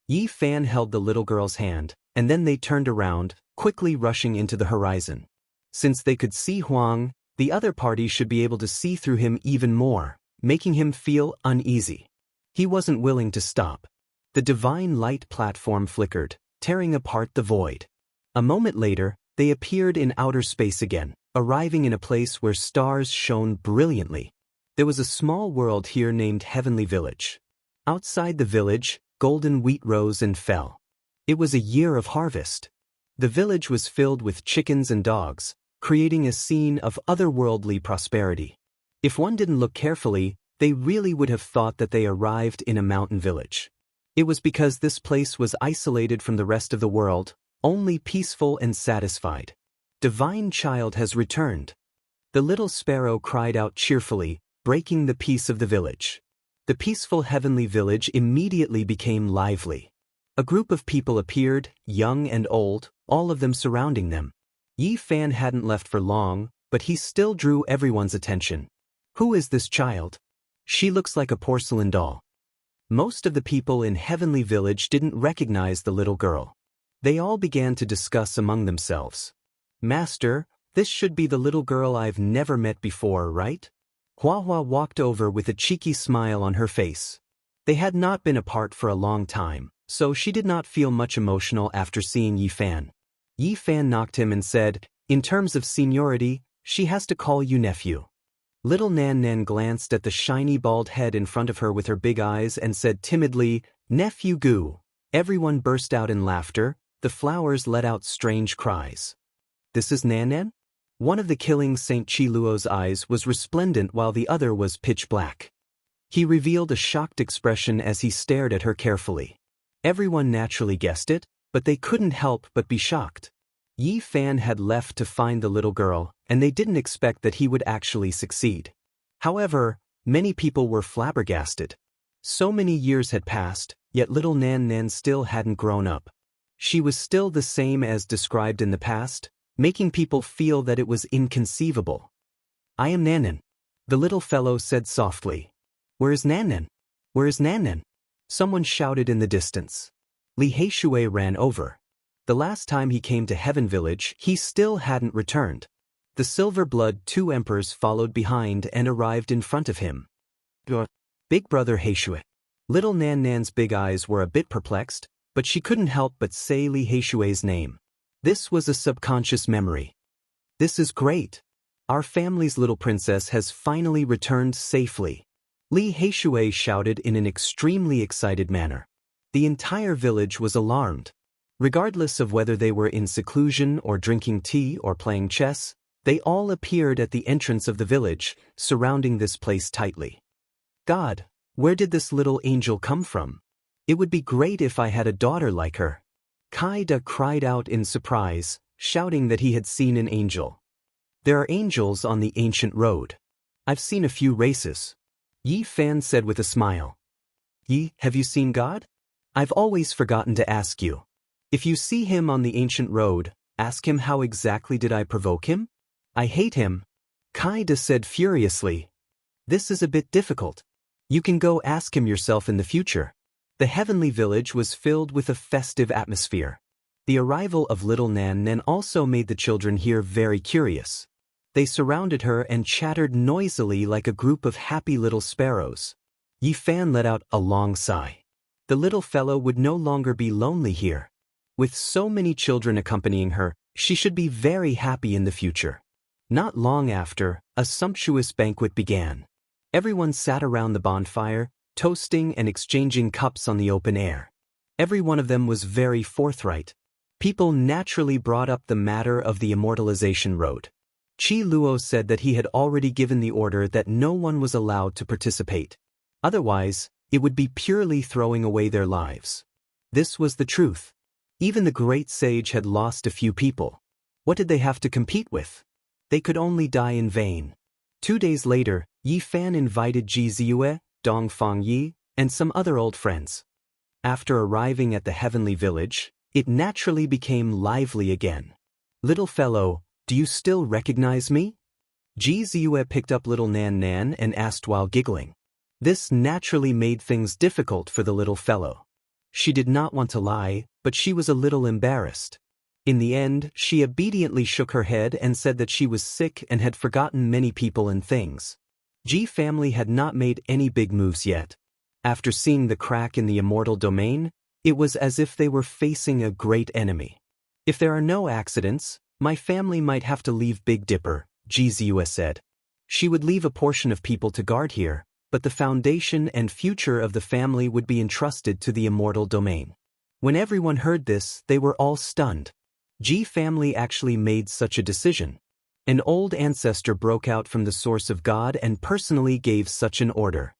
Yi Fan held the little girl's hand, and then they turned around, quickly rushing into the horizon. Since they could see Huang, the other party should be able to see through him even more, making him feel uneasy. He wasn't willing to stop. The divine light platform flickered, tearing apart the void. A moment later, they appeared in outer space again, arriving in a place where stars shone brilliantly. There was a small world here named Heavenly Village. Outside the village, golden wheat rose and fell. It was a year of harvest. The village was filled with chickens and dogs, creating a scene of otherworldly prosperity. If one didn't look carefully, they really would have thought that they arrived in a mountain village. It was because this place was isolated from the rest of the world, only peaceful and satisfied. Divine Child has returned. The little sparrow cried out cheerfully, breaking the peace of the village. The peaceful heavenly village immediately became lively. A group of people appeared, young and old, all of them surrounding them. Yi Fan hadn't left for long, but he still drew everyone's attention. Who is this child? She looks like a porcelain doll. Most of the people in Heavenly Village didn't recognize the little girl. They all began to discuss among themselves. Master, this should be the little girl I've never met before, right? Hua Hua walked over with a cheeky smile on her face. They had not been apart for a long time, so she did not feel much emotional after seeing Yi Fan. Yi Fan knocked him and said, in terms of seniority, she has to call you nephew. Little Nan Nan glanced at the shiny bald head in front of her with her big eyes and said timidly, Nephew Gu. Everyone burst out in laughter, the flowers let out strange cries. This is Nan Nan? One of the killing St. Chi-Luo's eyes was resplendent while the other was pitch black. He revealed a shocked expression as he stared at her carefully. Everyone naturally guessed it, but they couldn't help but be shocked. Yi Fan had left to find the little girl, and they didn't expect that he would actually succeed. However, many people were flabbergasted. So many years had passed, yet little Nan Nan still hadn't grown up. She was still the same as described in the past, making people feel that it was inconceivable. I am Nan Nan, the little fellow said softly. Where is Nan Nan? Where is Nan Nan? Someone shouted in the distance. Li Heishui ran over. The last time he came to Heaven Village, he still hadn't returned. The Silver Blood 2 emperors followed behind and arrived in front of him. Big brother Heishui. Little Nan Nan's big eyes were a bit perplexed, but she couldn't help but say Li Heishui's name. This was a subconscious memory. This is great. Our family's little princess has finally returned safely. Li Heishui shouted in an extremely excited manner. The entire village was alarmed. Regardless of whether they were in seclusion or drinking tea or playing chess, they all appeared at the entrance of the village, surrounding this place tightly. God, where did this little angel come from? It would be great if I had a daughter like her. Kaida cried out in surprise, shouting that he had seen an angel. There are angels on the ancient road. I've seen a few races. Yi Fan said with a smile. Yi, have you seen God? I've always forgotten to ask you. If you see him on the ancient road, ask him how exactly did I provoke him? I hate him. Kaida said furiously. This is a bit difficult. You can go ask him yourself in the future. The heavenly village was filled with a festive atmosphere. The arrival of little Nan Nan also made the children here very curious. They surrounded her and chattered noisily like a group of happy little sparrows. Yi Fan let out a long sigh. The little fellow would no longer be lonely here. With so many children accompanying her, she should be very happy in the future. Not long after, a sumptuous banquet began. Everyone sat around the bonfire, toasting and exchanging cups on the open air. Every one of them was very forthright. People naturally brought up the matter of the immortalization road. Qi Luo said that he had already given the order that no one was allowed to participate. Otherwise, it would be purely throwing away their lives. This was the truth. Even the great sage had lost a few people. What did they have to compete with? They could only die in vain. 2 days later, Yi Fan invited Ji Ziyue, Dong Fangyi, and some other old friends. After arriving at the heavenly village, it naturally became lively again. Little fellow, do you still recognize me? Ji Ziyue picked up little Nan Nan and asked while giggling. This naturally made things difficult for the little fellow. She did not want to lie, but she was a little embarrassed. In the end, she obediently shook her head and said that she was sick and had forgotten many people and things. Ji family had not made any big moves yet. After seeing the crack in the immortal domain, it was as if they were facing a great enemy. If there are no accidents, my family might have to leave Big Dipper, Ji Ziyue said. She would leave a portion of people to guard here, but the foundation and future of the family would be entrusted to the immortal domain. When everyone heard this, they were all stunned. Ji family actually made such a decision. An old ancestor broke out from the source of God and personally gave such an order.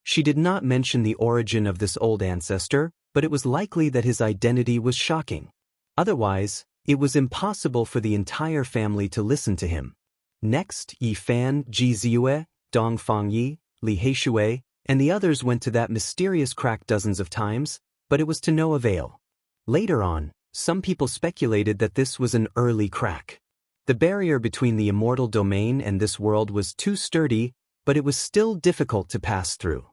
She did not mention the origin of this old ancestor, but it was likely that his identity was shocking. Otherwise, it was impossible for the entire family to listen to him. Next, Yi Fan, Ji Ziyue, Dong Fangyi, Li Heishui, and the others went to that mysterious crack dozens of times, but it was to no avail. Later on, some people speculated that this was an early crack. The barrier between the immortal domain and this world was too sturdy, but it was still difficult to pass through.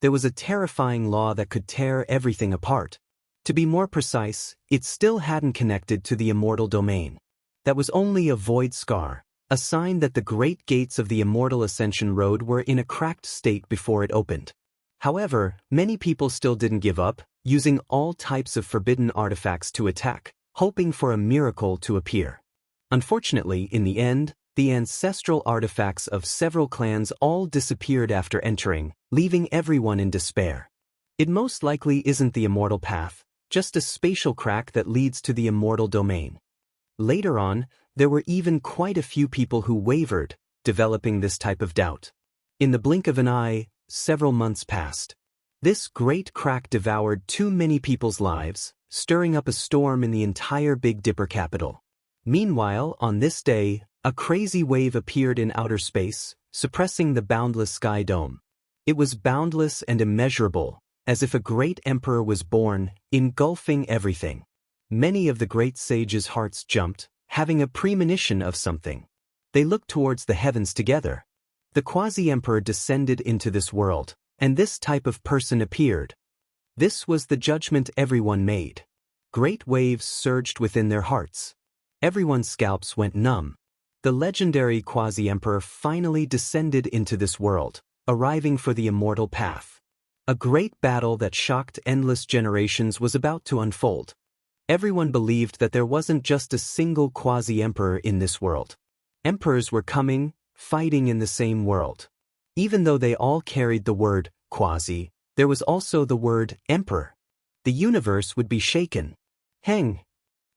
There was a terrifying law that could tear everything apart. To be more precise, it still hadn't connected to the immortal domain. That was only a void scar, a sign that the great gates of the immortal ascension road were in a cracked state before it opened. However, many people still didn't give up, using all types of forbidden artifacts to attack, hoping for a miracle to appear. Unfortunately, in the end, the ancestral artifacts of several clans all disappeared after entering, leaving everyone in despair. It most likely isn't the immortal path, just a spatial crack that leads to the immortal domain. Later on, there were even quite a few people who wavered, developing this type of doubt. In the blink of an eye, several months passed. This great crack devoured too many people's lives, stirring up a storm in the entire Big Dipper capital. Meanwhile, on this day, a crazy wave appeared in outer space, suppressing the boundless sky dome. It was boundless and immeasurable, as if a great emperor was born, engulfing everything. Many of the great sages' hearts jumped, having a premonition of something. They looked towards the heavens together. The quasi-emperor descended into this world, and this type of person appeared. This was the judgment everyone made. Great waves surged within their hearts. Everyone's scalps went numb. The legendary quasi-emperor finally descended into this world, arriving for the immortal path. A great battle that shocked endless generations was about to unfold. Everyone believed that there wasn't just a single quasi-emperor in this world. Emperors were coming, fighting in the same world. Even though they all carried the word quasi, there was also the word emperor. The universe would be shaken. Heng!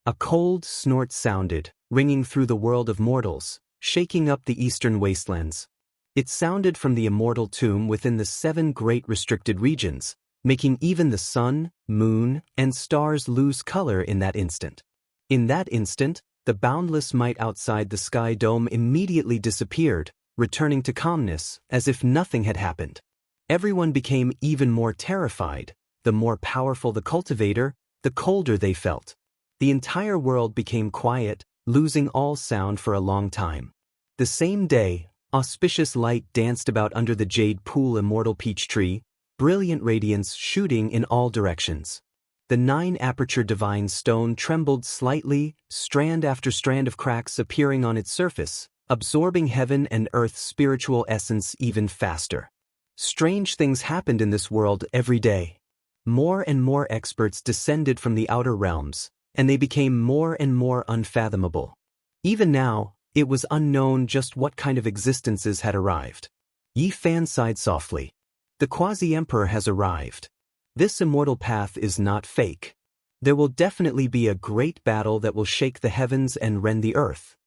A cold snort sounded, ringing through the world of mortals, shaking up the eastern wastelands. It sounded from the immortal tomb within the 7 great restricted regions, making even the sun, moon, and stars lose color in that instant. In that instant, the boundless might outside the sky dome immediately disappeared, returning to calmness, as if nothing had happened. Everyone became even more terrified. The more powerful the cultivator, the colder they felt. The entire world became quiet, losing all sound for a long time. The same day, auspicious light danced about under the jade pool immortal peach tree, brilliant radiance shooting in all directions. The 9-aperture divine stone trembled slightly, strand after strand of cracks appearing on its surface, absorbing heaven and earth's spiritual essence even faster. Strange things happened in this world every day. More and more experts descended from the outer realms, and they became more and more unfathomable. Even now, it was unknown just what kind of existences had arrived. Yi Fan sighed softly. The Quasi-Emperor has arrived. This immortal path is not fake. There will definitely be a great battle that will shake the heavens and rend the earth.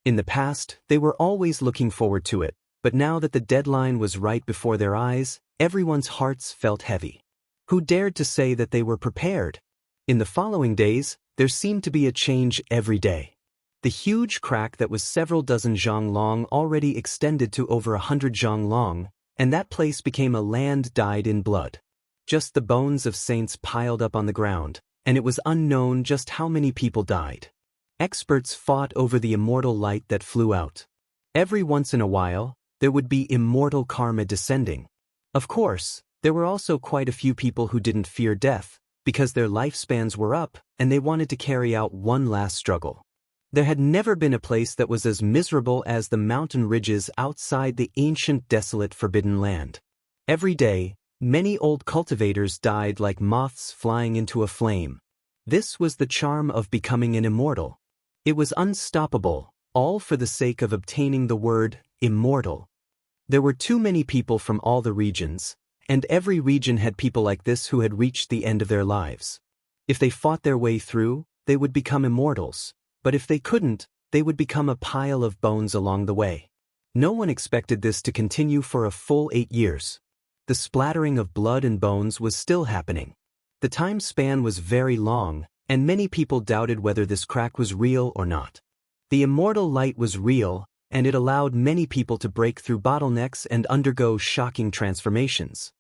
In the past, they were always looking forward to it, but now that the deadline was right before their eyes, everyone's hearts felt heavy. Who dared to say that they were prepared? In the following days, there seemed to be a change every day. The huge crack that was several dozen zhang long already extended to over 100 zhang long, and that place became a land dyed in blood. Just the bones of saints piled up on the ground, and it was unknown just how many people died. Experts fought over the immortal light that flew out. Every once in a while, there would be immortal karma descending. Of course, there were also quite a few people who didn't fear death, because their lifespans were up and they wanted to carry out one last struggle. There had never been a place that was as miserable as the mountain ridges outside the ancient desolate forbidden land. Every day, many old cultivators died like moths flying into a flame. This was the charm of becoming an immortal. It was unstoppable, all for the sake of obtaining the word immortal. There were too many people from all the regions, and every region had people like this who had reached the end of their lives. If they fought their way through, they would become immortals. But if they couldn't, they would become a pile of bones along the way. No one expected this to continue for a full 8 years. The splattering of blood and bones was still happening. The time span was very long, and many people doubted whether this crack was real or not. The immortal light was real, and it allowed many people to break through bottlenecks and undergo shocking transformations.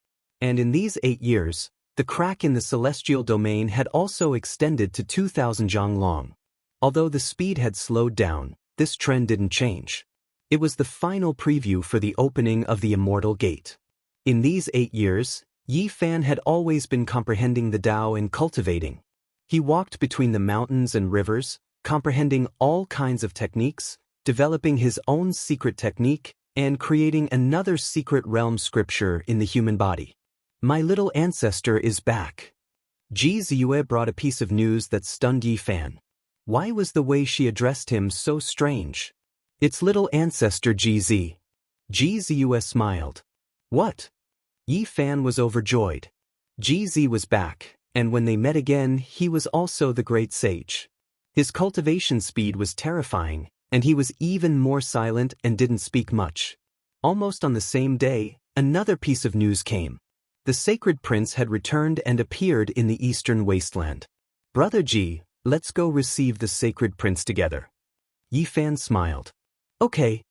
And in these 8 years, the crack in the celestial domain had also extended to 2,000 zhang long. Although the speed had slowed down, this trend didn't change. It was the final preview for the opening of the immortal gate. In these 8 years, Yi Fan had always been comprehending the Tao and cultivating. He walked between the mountains and rivers, comprehending all kinds of techniques, developing his own secret technique, and creating another secret realm scripture in the human body. My little ancestor is back. Ji Ziyue brought a piece of news that stunned Yi Fan. Why was the way she addressed him so strange? It's little ancestor Ji Zi. Ji Ziyue smiled. What? Yi Fan was overjoyed. Ji Zi was back, and when they met again, he was also the great sage. His cultivation speed was terrifying, and he was even more silent and didn't speak much. Almost on the same day, another piece of news came. The sacred prince had returned and appeared in the eastern wasteland. Brother Ji, let's go receive the sacred prince together. Yi Fan smiled. Okay.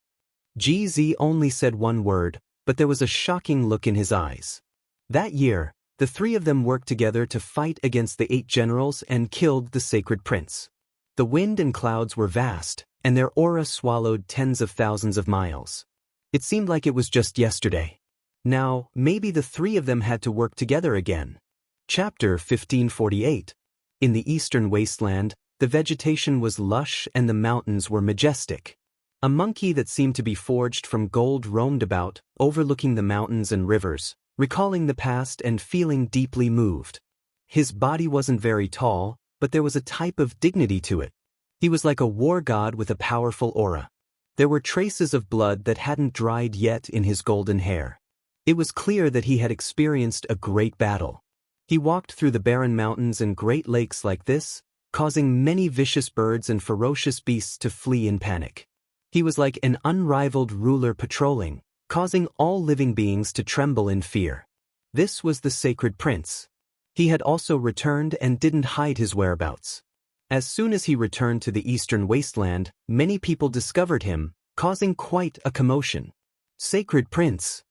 Ji Zi only said one word, but there was a shocking look in his eyes. That year, the three of them worked together to fight against the 8 generals and killed the sacred prince. The wind and clouds were vast, and their aura swallowed tens of thousands of miles. It seemed like it was just yesterday. Now, maybe the three of them had to work together again. Chapter 1548. In the eastern wasteland, the vegetation was lush and the mountains were majestic. A monkey that seemed to be forged from gold roamed about, overlooking the mountains and rivers, recalling the past and feeling deeply moved. His body wasn't very tall, but there was a type of dignity to it. He was like a war god with a powerful aura. There were traces of blood that hadn't dried yet in his golden hair. It was clear that he had experienced a great battle. He walked through the barren mountains and great lakes like this, causing many vicious birds and ferocious beasts to flee in panic. He was like an unrivaled ruler patrolling, causing all living beings to tremble in fear. This was the sacred prince. He had also returned and didn't hide his whereabouts. As soon as he returned to the eastern wasteland, many people discovered him, causing quite a commotion. Sacred prince!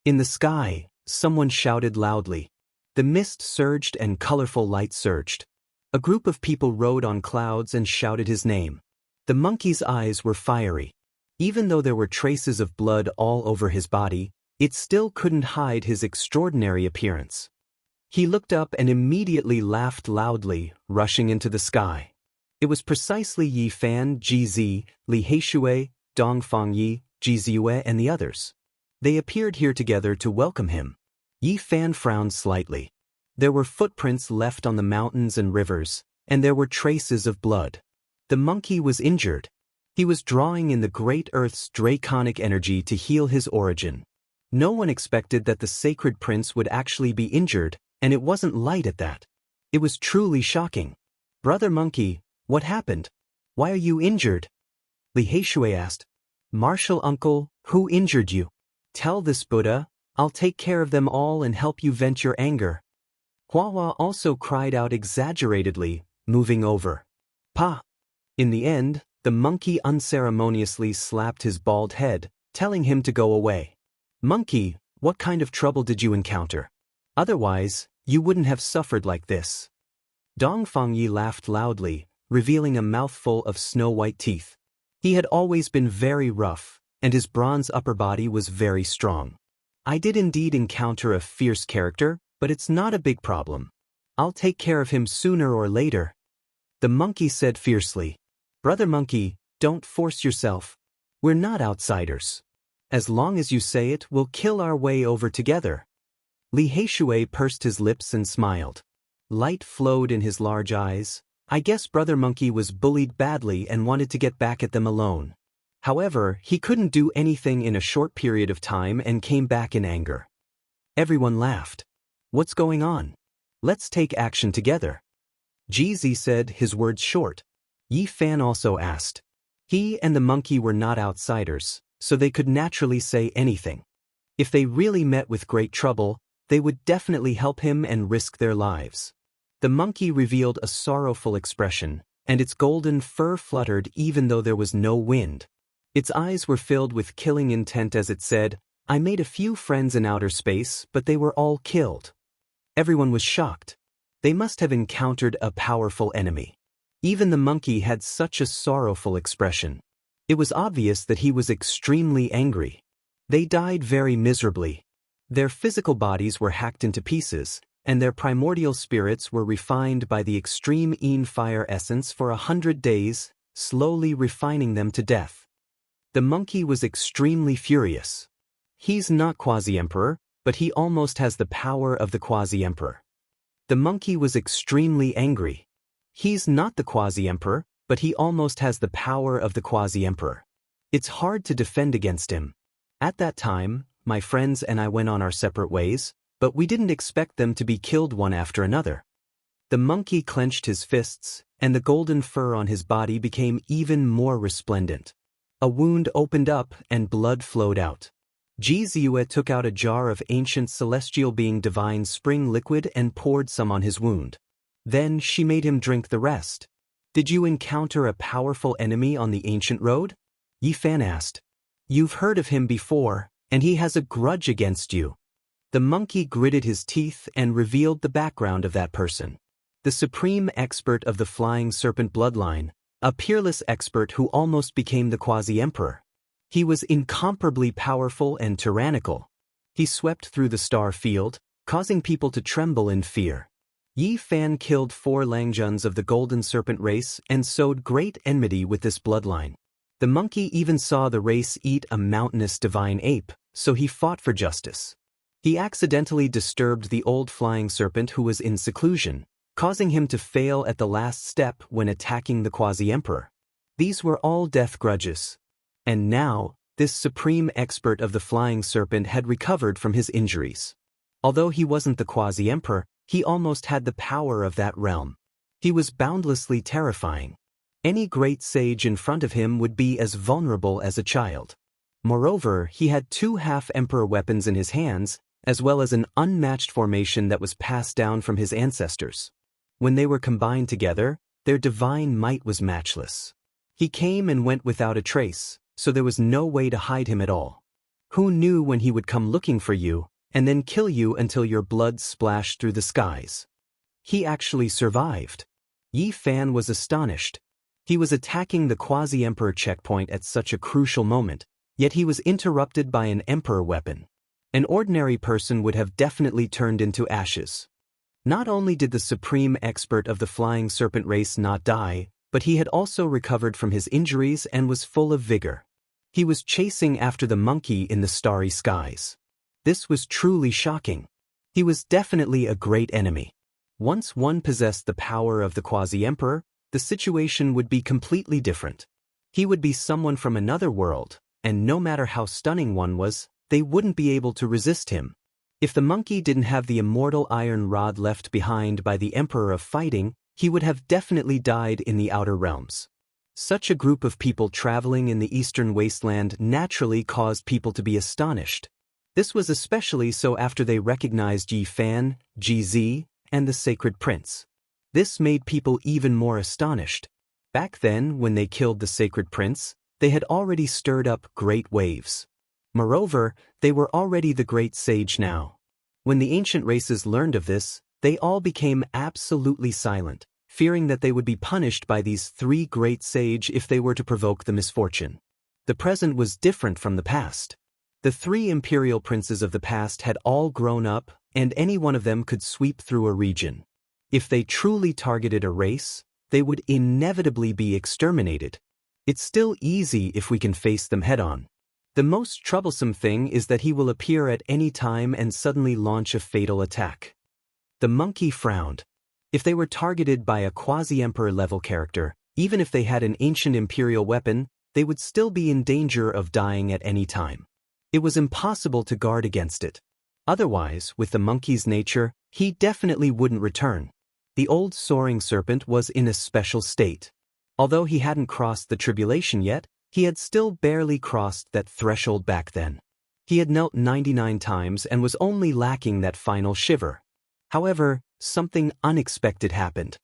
In the sky, someone shouted loudly. The mist surged and colorful light surged. A group of people rode on clouds and shouted his name. The monkey's eyes were fiery. Even though there were traces of blood all over his body, it still couldn't hide his extraordinary appearance. He looked up and immediately laughed loudly, rushing into the sky. It was precisely Yi Fan, Ji Zi, Li Heishui, Dong Fangyi, Jiziue and the others. They appeared here together to welcome him. Yi Fan frowned slightly. There were footprints left on the mountains and rivers, and there were traces of blood. The monkey was injured. He was drawing in the Great Earth's draconic energy to heal his origin. No one expected that the sacred prince would actually be injured, and it wasn't light at that. It was truly shocking. Brother Monkey, what happened? Why are you injured? Li Heishui asked. Martial uncle, who injured you? Tell this Buddha, I'll take care of them all and help you vent your anger. Hua also cried out exaggeratedly, moving over. Pa! In the end, the monkey unceremoniously slapped his bald head, telling him to go away. Monkey, what kind of trouble did you encounter? Otherwise, you wouldn't have suffered like this. Dong Fangyi laughed loudly, revealing a mouthful of snow-white teeth. He had always been very rough, and his bronze upper body was very strong. I did indeed encounter a fierce character, but it's not a big problem. I'll take care of him sooner or later. The monkey said fiercely. Brother Monkey, don't force yourself. We're not outsiders. As long as you say it, we'll kill our way over together. Li Heishui pursed his lips and smiled. Light flowed in his large eyes. I guess Brother Monkey was bullied badly and wanted to get back at them alone. However, he couldn't do anything in a short period of time and came back in anger. Everyone laughed. What's going on? Let's take action together. Jizi said, his words short. Yi Fan also asked. He and the monkey were not outsiders, so they could naturally say anything. If they really met with great trouble, they would definitely help him and risk their lives. The monkey revealed a sorrowful expression, and its golden fur fluttered even though there was no wind. Its eyes were filled with killing intent as it said, I made a few friends in outer space, but they were all killed. Everyone was shocked. They must have encountered a powerful enemy. Even the monkey had such a sorrowful expression. It was obvious that he was extremely angry. They died very miserably. Their physical bodies were hacked into pieces, and their primordial spirits were refined by the extreme Yin fire essence for 100 days, slowly refining them to death. The monkey was extremely furious. He's not Quasi-Emperor, but he almost has the power of the Quasi-Emperor. The monkey was extremely angry. He's not the Quasi-Emperor, but he almost has the power of the Quasi-Emperor. It's hard to defend against him. At that time, my friends and I went on our separate ways, but we didn't expect them to be killed one after another. The monkey clenched his fists, and the golden fur on his body became even more resplendent. A wound opened up and blood flowed out. Jiziue took out a jar of ancient celestial being divine spring liquid and poured some on his wound. Then she made him drink the rest. Did you encounter a powerful enemy on the ancient road? Yi Fan asked. You've heard of him before, and he has a grudge against you. The monkey gritted his teeth and revealed the background of that person. The supreme expert of the flying serpent bloodline, a peerless expert who almost became the Quasi-Emperor. He was incomparably powerful and tyrannical. He swept through the star field, causing people to tremble in fear. Yi Fan killed 4 Langjuns of the Golden Serpent race and sowed great enmity with this bloodline. The monkey even saw the race eat a mountainous divine ape, so he fought for justice. He accidentally disturbed the old flying serpent who was in seclusion, causing him to fail at the last step when attacking the Quasi-Emperor. These were all death grudges. And now, this supreme expert of the flying serpent had recovered from his injuries. Although he wasn't the Quasi-Emperor, he almost had the power of that realm. He was boundlessly terrifying. Any great sage in front of him would be as vulnerable as a child. Moreover, he had 2 half-emperor weapons in his hands, as well as an unmatched formation that was passed down from his ancestors. When they were combined together, their divine might was matchless. He came and went without a trace, so there was no way to hide him at all. Who knew when he would come looking for you, and then kill you until your blood splashed through the skies? He actually survived. Yi Fan was astonished. He was attacking the Quasi-Emperor checkpoint at such a crucial moment, yet he was interrupted by an emperor weapon. An ordinary person would have definitely turned into ashes. Not only did the supreme expert of the flying serpent race not die, but he had also recovered from his injuries and was full of vigor. He was chasing after the monkey in the starry skies. This was truly shocking. He was definitely a great enemy. Once one possessed the power of the quasi-emperor, the situation would be completely different. He would be someone from another world, and no matter how stunning one was, they wouldn't be able to resist him. If the monkey didn't have the immortal iron rod left behind by the Emperor of Fighting, he would have definitely died in the outer realms. Such a group of people traveling in the eastern wasteland naturally caused people to be astonished. This was especially so after they recognized Yi Fan, GZ, and the Sacred Prince. This made people even more astonished. Back then, when they killed the Sacred Prince, they had already stirred up great waves. Moreover, they were already the great sage now. When the ancient races learned of this, they all became absolutely silent, fearing that they would be punished by these three great sage if they were to provoke the misfortune. The present was different from the past. The three imperial princes of the past had all grown up, and any one of them could sweep through a region. If they truly targeted a race, they would inevitably be exterminated. It's still easy if we can face them head-on. The most troublesome thing is that he will appear at any time and suddenly launch a fatal attack. The monkey frowned. If they were targeted by a quasi-emperor level character, even if they had an ancient imperial weapon, they would still be in danger of dying at any time. It was impossible to guard against it. Otherwise, with the monkey's nature, he definitely wouldn't return. The old soaring serpent was in a special state. Although he hadn't crossed the tribulation yet, he had still barely crossed that threshold back then. He had knelt 99 times and was only lacking that final shiver. However, something unexpected happened.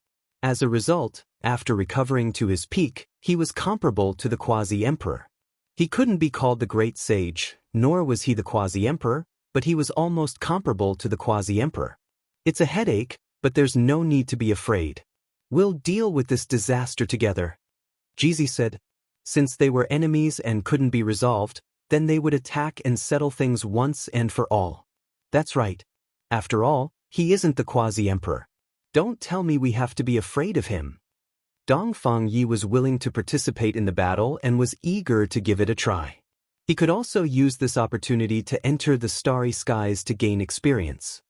As a result, after recovering to his peak, he was comparable to the quasi-emperor. He couldn't be called the great sage, nor was he the quasi-emperor, but he was almost comparable to the quasi-emperor. It's a headache, but there's no need to be afraid. We'll deal with this disaster together. Jizi said. Since they were enemies and couldn't be resolved, then they would attack and settle things once and for all. That's right. After all, he isn't the quasi-emperor. Don't tell me we have to be afraid of him. Dongfang Yi was willing to participate in the battle and was eager to give it a try. He could also use this opportunity to enter the starry skies to gain experience.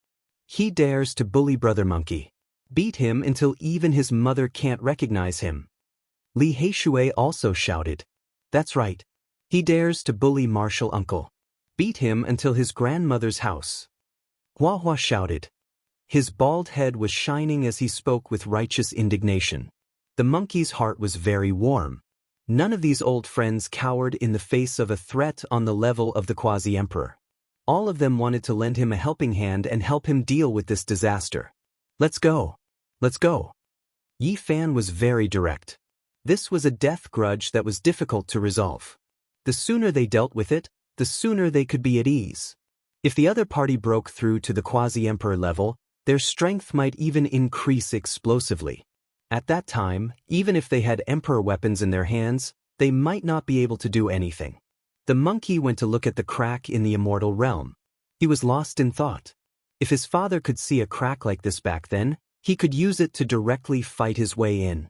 He dares to bully Brother Monkey. Beat him until even his mother can't recognize him. Li Heishui also shouted. That's right. He dares to bully Martial Uncle. Beat him until his grandmother's house. Hua Hua shouted. His bald head was shining as he spoke with righteous indignation. The monkey's heart was very warm. None of these old friends cowered in the face of a threat on the level of the quasi-emperor. All of them wanted to lend him a helping hand and help him deal with this disaster. Let's go. Let's go. Yi Fan was very direct. This was a death grudge that was difficult to resolve. The sooner they dealt with it, the sooner they could be at ease. If the other party broke through to the quasi-emperor level, their strength might even increase explosively. At that time, even if they had emperor weapons in their hands, they might not be able to do anything. The monkey went to look at the crack in the immortal realm. He was lost in thought. If his father could see a crack like this back then, he could use it to directly fight his way in.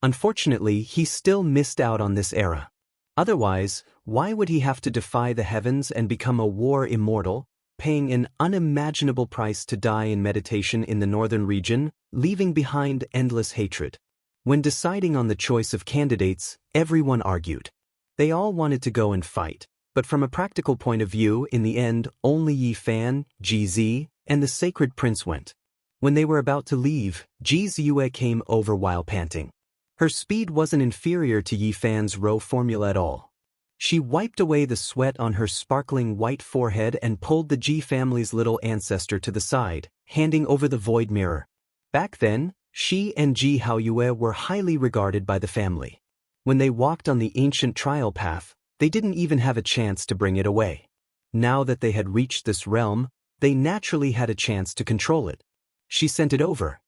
Unfortunately, he still missed out on this era. Otherwise, why would he have to defy the heavens and become a war immortal, paying an unimaginable price to die in meditation in the northern region, leaving behind endless hatred? When deciding on the choice of candidates, everyone argued. They all wanted to go and fight, but from a practical point of view, in the end, only Yi Fan, GZ, and the Sacred Prince went. When they were about to leave, Ji Ziyue came over while panting. Her speed wasn't inferior to Yi Fan's row formula at all. She wiped away the sweat on her sparkling white forehead and pulled the Ji family's little ancestor to the side, handing over the void mirror. Back then, she and Ji Haoyue were highly regarded by the family. When they walked on the ancient trial path, they didn't even have a chance to bring it away. Now that they had reached this realm, they naturally had a chance to control it. She sent it over.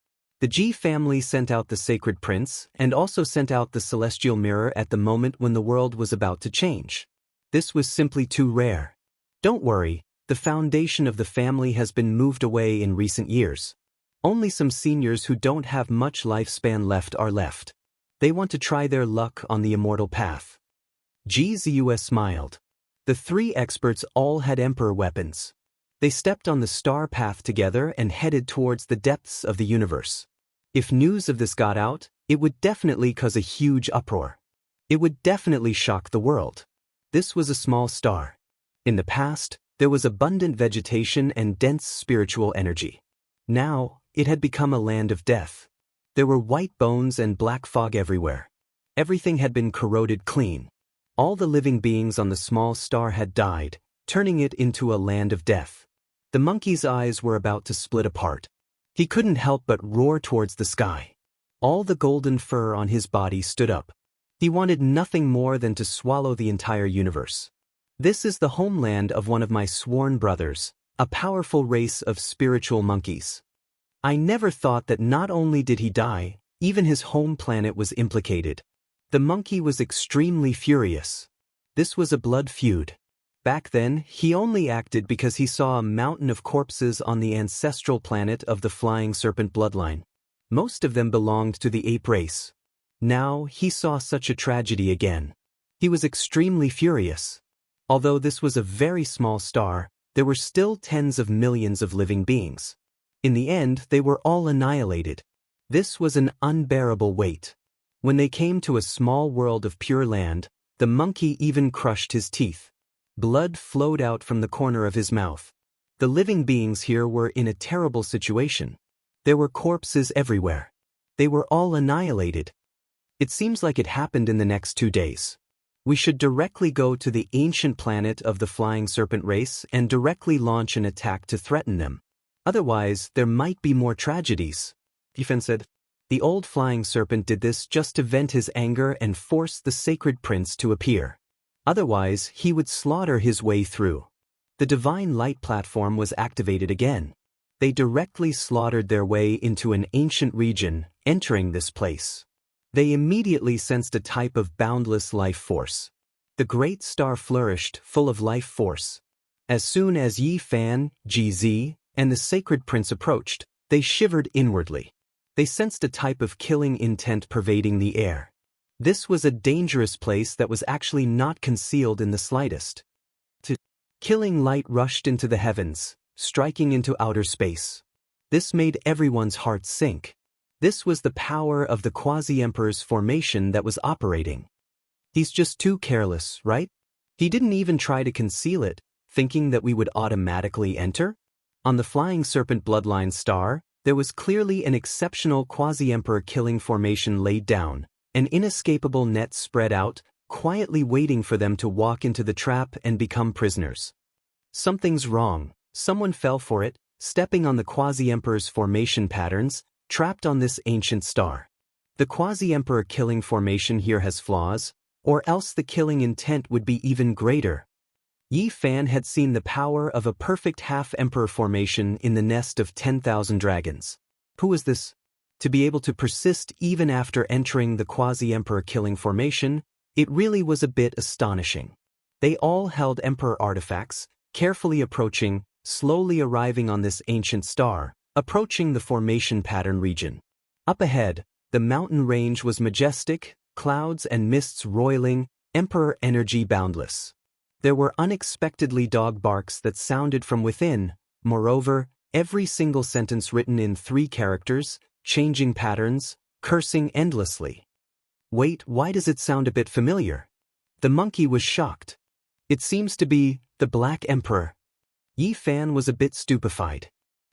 The Ji family sent out the Sacred Prince and also sent out the Celestial Mirror at the moment when the world was about to change. This was simply too rare. Don't worry, the foundation of the family has been moved away in recent years. Only some seniors who don't have much lifespan left are left. They want to try their luck on the immortal path. Jianghu smiled. The three experts all had emperor weapons. They stepped on the star path together and headed towards the depths of the universe. If news of this got out, it would definitely cause a huge uproar. It would definitely shock the world. This was a small star. In the past, there was abundant vegetation and dense spiritual energy. Now, it had become a land of death. There were white bones and black fog everywhere. Everything had been corroded clean. All the living beings on the small star had died, turning it into a land of death. The monkey's eyes were about to split apart. He couldn't help but roar towards the sky. All the golden fur on his body stood up. He wanted nothing more than to swallow the entire universe. This is the homeland of one of my sworn brothers, a powerful race of spiritual monkeys. I never thought that not only did he die, even his home planet was implicated. The monkey was extremely furious. This was a blood feud. Back then, he only acted because he saw a mountain of corpses on the ancestral planet of the flying serpent bloodline. Most of them belonged to the ape race. Now, he saw such a tragedy again. He was extremely furious. Although this was a very small star, there were still tens of millions of living beings. In the end, they were all annihilated. This was an unbearable weight. When they came to a small world of pure land, the monkey even crushed his teeth. Blood flowed out from the corner of his mouth. The living beings here were in a terrible situation. There were corpses everywhere. They were all annihilated. It seems like it happened in the next 2 days. We should directly go to the ancient planet of the flying serpent race and directly launch an attack to threaten them. Otherwise, there might be more tragedies. Yifen said. The old flying serpent did this just to vent his anger and force the sacred prince to appear. Otherwise, he would slaughter his way through. The divine light platform was activated again. They directly slaughtered their way into an ancient region, entering this place. They immediately sensed a type of boundless life force. The great star flourished, full of life force. As soon as Yi Fan, GZ, and the sacred prince approached, they shivered inwardly. They sensed a type of killing intent pervading the air. This was a dangerous place that was actually not concealed in the slightest. Killing light rushed into the heavens, striking into outer space. This made everyone's heart sink. This was the power of the quasi-emperor's formation that was operating. He's just too careless, right? He didn't even try to conceal it, thinking that we would automatically enter? On the flying serpent bloodline star, there was clearly an exceptional quasi-emperor killing formation laid down, an inescapable net spread out, quietly waiting for them to walk into the trap and become prisoners. Something's wrong. Someone fell for it, stepping on the quasi-emperor's formation patterns, trapped on this ancient star. The quasi-emperor killing formation here has flaws, or else the killing intent would be even greater. Yi Fan had seen the power of a perfect half-emperor formation in the nest of 10,000 dragons. Who was this? To be able to persist even after entering the quasi-emperor killing formation, it really was a bit astonishing. They all held emperor artifacts, carefully approaching, slowly arriving on this ancient star, approaching the formation pattern region. Up ahead, the mountain range was majestic, clouds and mists roiling, emperor energy boundless. There were unexpectedly dog barks that sounded from within. Moreover, every single sentence written in 3 characters, changing patterns, cursing endlessly. Wait, why does it sound a bit familiar? The monkey was shocked. It seems to be the Black Emperor. Yi Fan was a bit stupefied.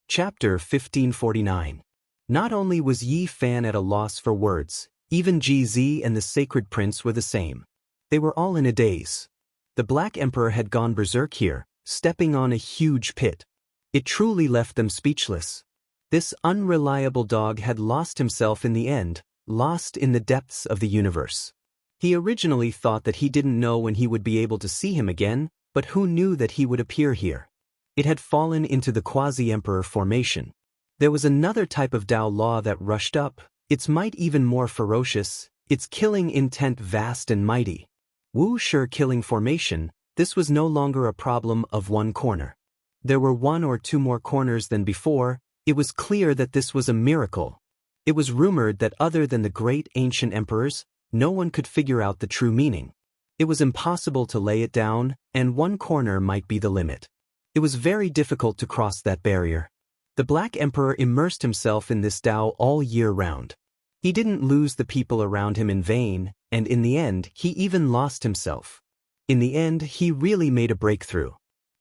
Chapter 1549. Not only was Yi Fan at a loss for words, even GZ and the Sacred Prince were the same. They were all in a daze. The Black Emperor had gone berserk here, stepping on a huge pit. It truly left them speechless. This unreliable dog had lost himself in the end, lost in the depths of the universe. He originally thought that he didn't know when he would be able to see him again, but who knew that he would appear here? It had fallen into the quasi-emperor formation. There was another type of Tao law that rushed up, its might even more ferocious, its killing intent vast and mighty. Wuxia killing formation, this was no longer a problem of one corner. There were 1 or 2 more corners than before. It was clear that this was a miracle. It was rumored that other than the great ancient emperors, no one could figure out the true meaning. It was impossible to lay it down, and one corner might be the limit. It was very difficult to cross that barrier. The Black Emperor immersed himself in this Tao all year round. He didn't lose the people around him in vain, and in the end, he even lost himself. In the end, he really made a breakthrough.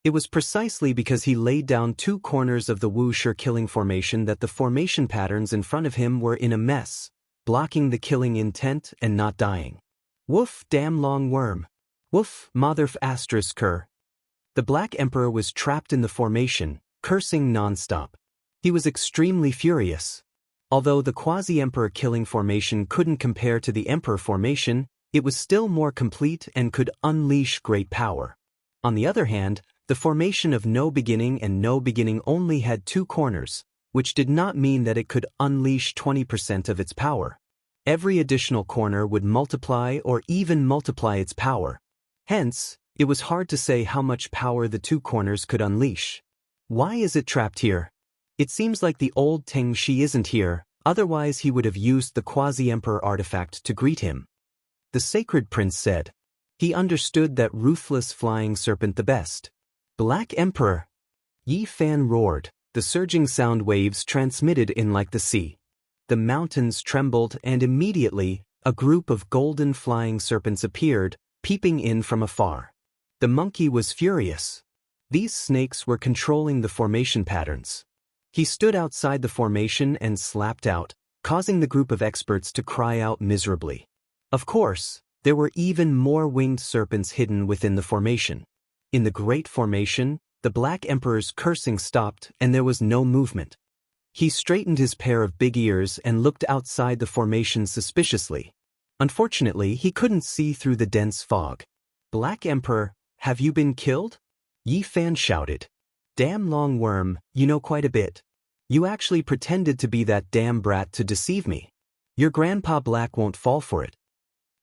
It was precisely because he laid down two corners of the Wuxia killing formation that the formation patterns in front of him were in a mess, blocking the killing intent and not dying. Woof, damn long worm. Woof, motherf asterisk cur. The Black Emperor was trapped in the formation, cursing non-stop. He was extremely furious. Although the quasi-emperor killing formation couldn't compare to the emperor formation, it was still more complete and could unleash great power. On the other hand, the formation of no beginning and no beginning only had two corners, which did not mean that it could unleash 20% of its power. Every additional corner would multiply or even multiply its power. Hence, it was hard to say how much power the two corners could unleash. Why is it trapped here? It seems like the old Teng Shi isn't here, otherwise he would have used the quasi-emperor artifact to greet him. The sacred prince said. He understood that ruthless flying serpent the best. Black Emperor! Yi Fan roared, the surging sound waves transmitted in like the sea. The mountains trembled and immediately, a group of golden flying serpents appeared, peeping in from afar. The monkey was furious. These snakes were controlling the formation patterns. He stood outside the formation and slapped out, causing the group of experts to cry out miserably. Of course, there were even more winged serpents hidden within the formation. In the Great Formation, the Black Emperor's cursing stopped and there was no movement. He straightened his pair of big ears and looked outside the formation suspiciously. Unfortunately, he couldn't see through the dense fog. Black Emperor, have you been killed? Yi Fan shouted. Damn long worm, you know quite a bit. You actually pretended to be that damn brat to deceive me. Your grandpa Black won't fall for it.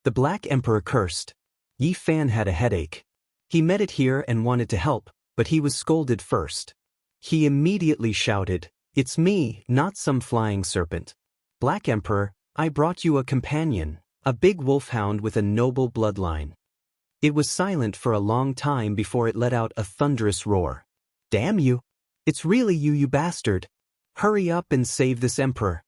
The Black Emperor cursed. Yi Fan had a headache. He met it here and wanted to help, but he was scolded first. He immediately shouted, It's me, not some flying serpent. Black Emperor, I brought you a companion, a big wolfhound with a noble bloodline. It was silent for a long time before it let out a thunderous roar. Damn you! It's really you, you bastard! Hurry up and save this emperor.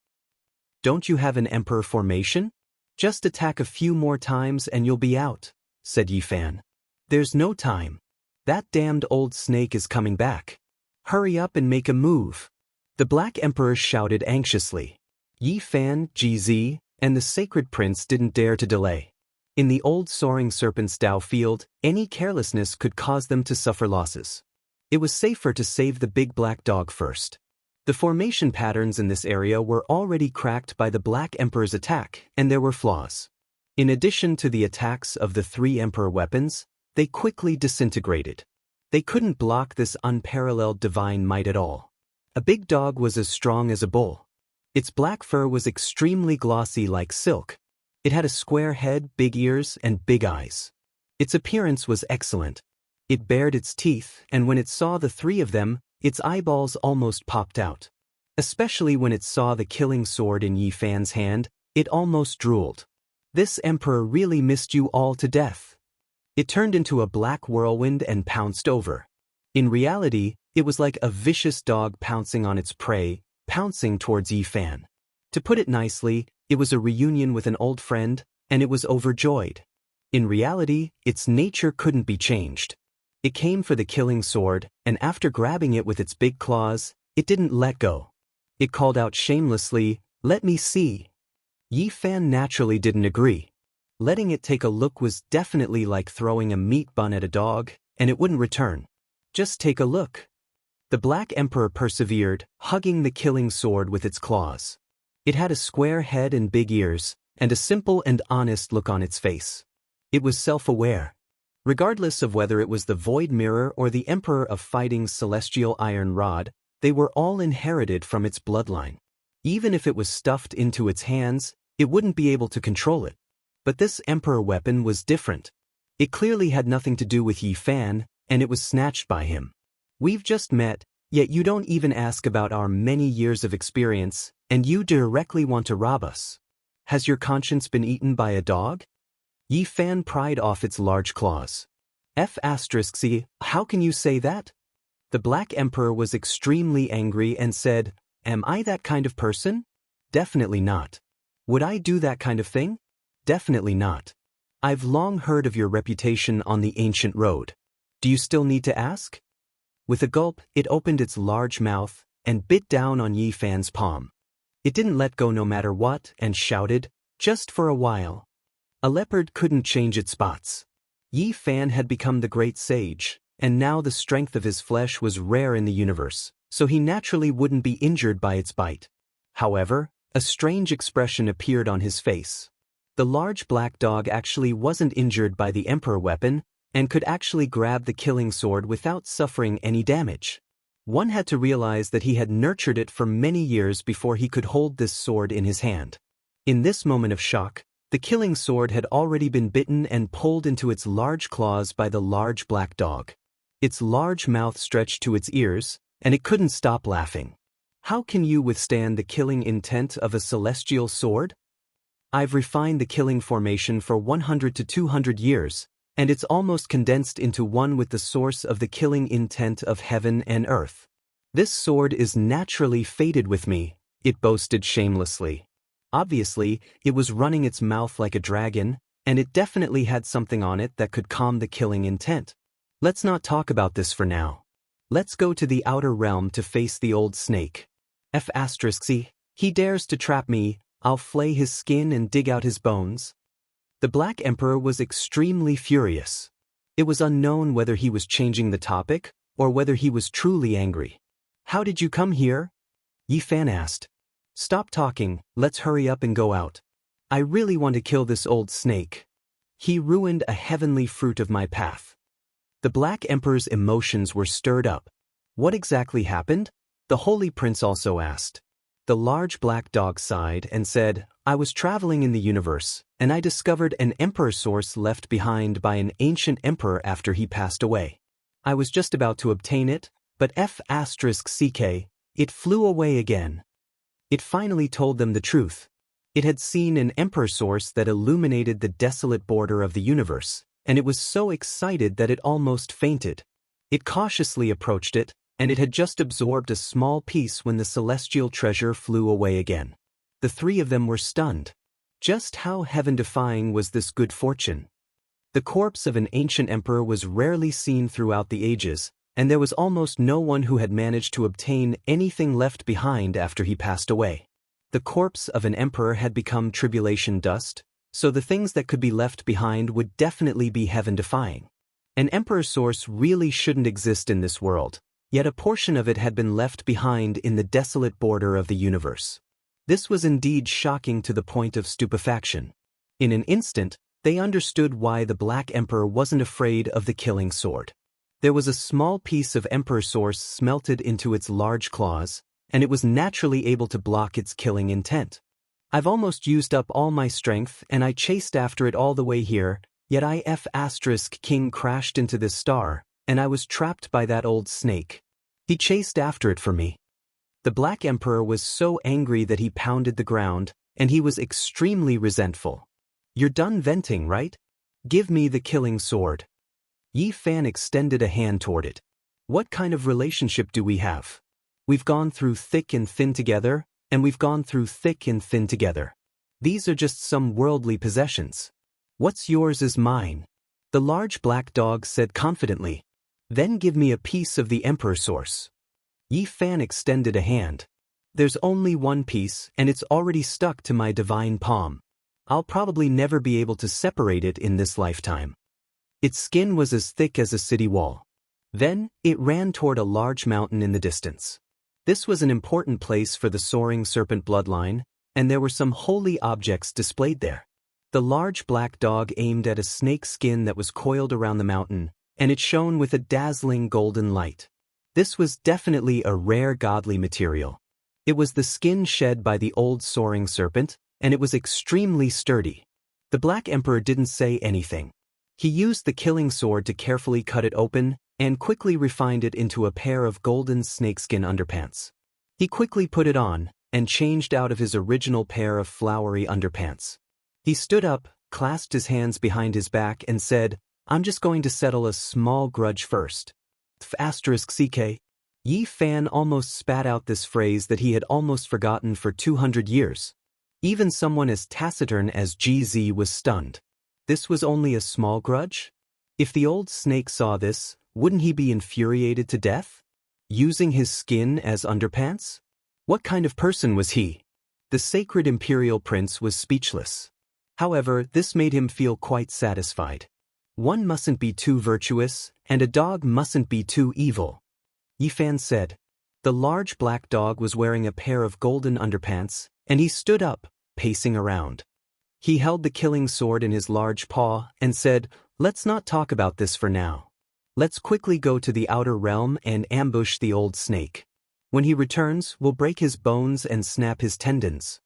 Don't you have an emperor formation? Just attack a few more times and you'll be out, said Yi Fan. There's no time. That damned old snake is coming back. Hurry up and make a move. The Black Emperor shouted anxiously. Yi Fan, GZ, and the Sacred Prince didn't dare to delay. In the old soaring serpent's Tao field, any carelessness could cause them to suffer losses. It was safer to save the big black dog first. The formation patterns in this area were already cracked by the Black Emperor's attack, and there were flaws. In addition to the attacks of the three Emperor weapons, they quickly disintegrated. They couldn't block this unparalleled divine might at all. A big dog was as strong as a bull. Its black fur was extremely glossy like silk. It had a square head, big ears, and big eyes. Its appearance was excellent. It bared its teeth, and when it saw the three of them, its eyeballs almost popped out. Especially when it saw the killing sword in Yi Fan's hand, it almost drooled. This emperor really missed you all to death. It turned into a black whirlwind and pounced over. In reality, it was like a vicious dog pouncing on its prey, pouncing towards Yi Fan. To put it nicely, it was a reunion with an old friend, and it was overjoyed. In reality, its nature couldn't be changed. It came for the killing sword, and after grabbing it with its big claws, it didn't let go. It called out shamelessly, "Let me see." Yi Fan naturally didn't agree. Letting it take a look was definitely like throwing a meat bun at a dog, and it wouldn't return. Just take a look. The Black Emperor persevered, hugging the killing sword with its claws. It had a square head and big ears, and a simple and honest look on its face. It was self-aware. Regardless of whether it was the Void Mirror or the Emperor of Fighting's Celestial Iron Rod, they were all inherited from its bloodline. Even if it was stuffed into its hands, it wouldn't be able to control it. But this Emperor weapon was different. It clearly had nothing to do with Yi Fan, and it was snatched by him. We've just met, yet you don't even ask about our many years of experience, and you directly want to rob us. Has your conscience been eaten by a dog? Yi Fan pried off its large claws. F***, how can you say that? The Black Emperor was extremely angry and said, "Am I that kind of person? Definitely not. Would I do that kind of thing? Definitely not. I've long heard of your reputation on the ancient road. Do you still need to ask?" With a gulp, it opened its large mouth and bit down on Yi Fan's palm. It didn't let go no matter what and shouted, "Just for a while." A leopard couldn't change its spots. Yi Fan had become the great sage, and now the strength of his flesh was rare in the universe, so he naturally wouldn't be injured by its bite. However, a strange expression appeared on his face. The large black dog actually wasn't injured by the Emperor weapon, and could actually grab the killing sword without suffering any damage. One had to realize that he had nurtured it for many years before he could hold this sword in his hand. In this moment of shock, the killing sword had already been bitten and pulled into its large claws by the large black dog. Its large mouth stretched to its ears, and it couldn't stop laughing. How can you withstand the killing intent of a celestial sword? I've refined the killing formation for 100 to 200 years, and it's almost condensed into one with the source of the killing intent of heaven and earth. This sword is naturally fated with me, it boasted shamelessly. Obviously, it was running its mouth like a dragon, and it definitely had something on it that could calm the killing intent. Let's not talk about this for now. Let's go to the outer realm to face the old snake. F***, he dares to trap me, I'll flay his skin and dig out his bones. The Black Emperor was extremely furious. It was unknown whether he was changing the topic, or whether he was truly angry. "How did you come here?" Yi Fan asked. "Stop talking, let's hurry up and go out. I really want to kill this old snake. He ruined a heavenly fruit of my path." The Black Emperor's emotions were stirred up. What exactly happened? The Holy Prince also asked. The large black dog sighed and said, "I was traveling in the universe, and I discovered an emperor source left behind by an ancient emperor after he passed away. I was just about to obtain it, but it flew away again." It finally told them the truth. It had seen an emperor source that illuminated the desolate border of the universe, and it was so excited that it almost fainted. It cautiously approached it, and it had just absorbed a small piece when the celestial treasure flew away again. The three of them were stunned. Just how heaven-defying was this good fortune? The corpse of an ancient emperor was rarely seen throughout the ages, and there was almost no one who had managed to obtain anything left behind after he passed away. The corpse of an emperor had become tribulation dust, so the things that could be left behind would definitely be heaven-defying. An emperor source really shouldn't exist in this world, yet a portion of it had been left behind in the desolate border of the universe. This was indeed shocking to the point of stupefaction. In an instant, they understood why the Black Emperor wasn't afraid of the killing sword. There was a small piece of emperor source smelted into its large claws, and it was naturally able to block its killing intent. "I've almost used up all my strength and I chased after it all the way here, yet King crashed into this star, and I was trapped by that old snake. He chased after it for me." The Black Emperor was so angry that he pounded the ground, and he was extremely resentful. "You're done venting, right? Give me the killing sword." Yi Fan extended a hand toward it. "What kind of relationship do we have? We've gone through thick and thin together, and we've gone through thick and thin together. These are just some worldly possessions. What's yours is mine," the large black dog said confidently. "Then give me a piece of the emperor source." Yi Fan extended a hand. "There's only one piece, and it's already stuck to my divine palm. I'll probably never be able to separate it in this lifetime." Its skin was as thick as a city wall. Then, it ran toward a large mountain in the distance. This was an important place for the soaring serpent bloodline, and there were some holy objects displayed there. The large black dog aimed at a snake skin that was coiled around the mountain, and it shone with a dazzling golden light. This was definitely a rare godly material. It was the skin shed by the old soaring serpent, and it was extremely sturdy. The Black Emperor didn't say anything. He used the killing sword to carefully cut it open, and quickly refined it into a pair of golden snakeskin underpants. He quickly put it on, and changed out of his original pair of flowery underpants. He stood up, clasped his hands behind his back and said, "I'm just going to settle a small grudge first." *CK. Yi Fan almost spat out this phrase that he had almost forgotten for 200 years. Even someone as taciturn as GZ was stunned. This was only a small grudge? If the old snake saw this, wouldn't he be infuriated to death? Using his skin as underpants? What kind of person was he? The sacred imperial prince was speechless. However, this made him feel quite satisfied. One mustn't be too virtuous, and a dog mustn't be too evil. Yifan said. The large black dog was wearing a pair of golden underpants, and he stood up, pacing around. He held the killing sword in his large paw and said, "Let's not talk about this for now. Let's quickly go to the outer realm and ambush the old snake. When he returns, we'll break his bones and snap his tendons."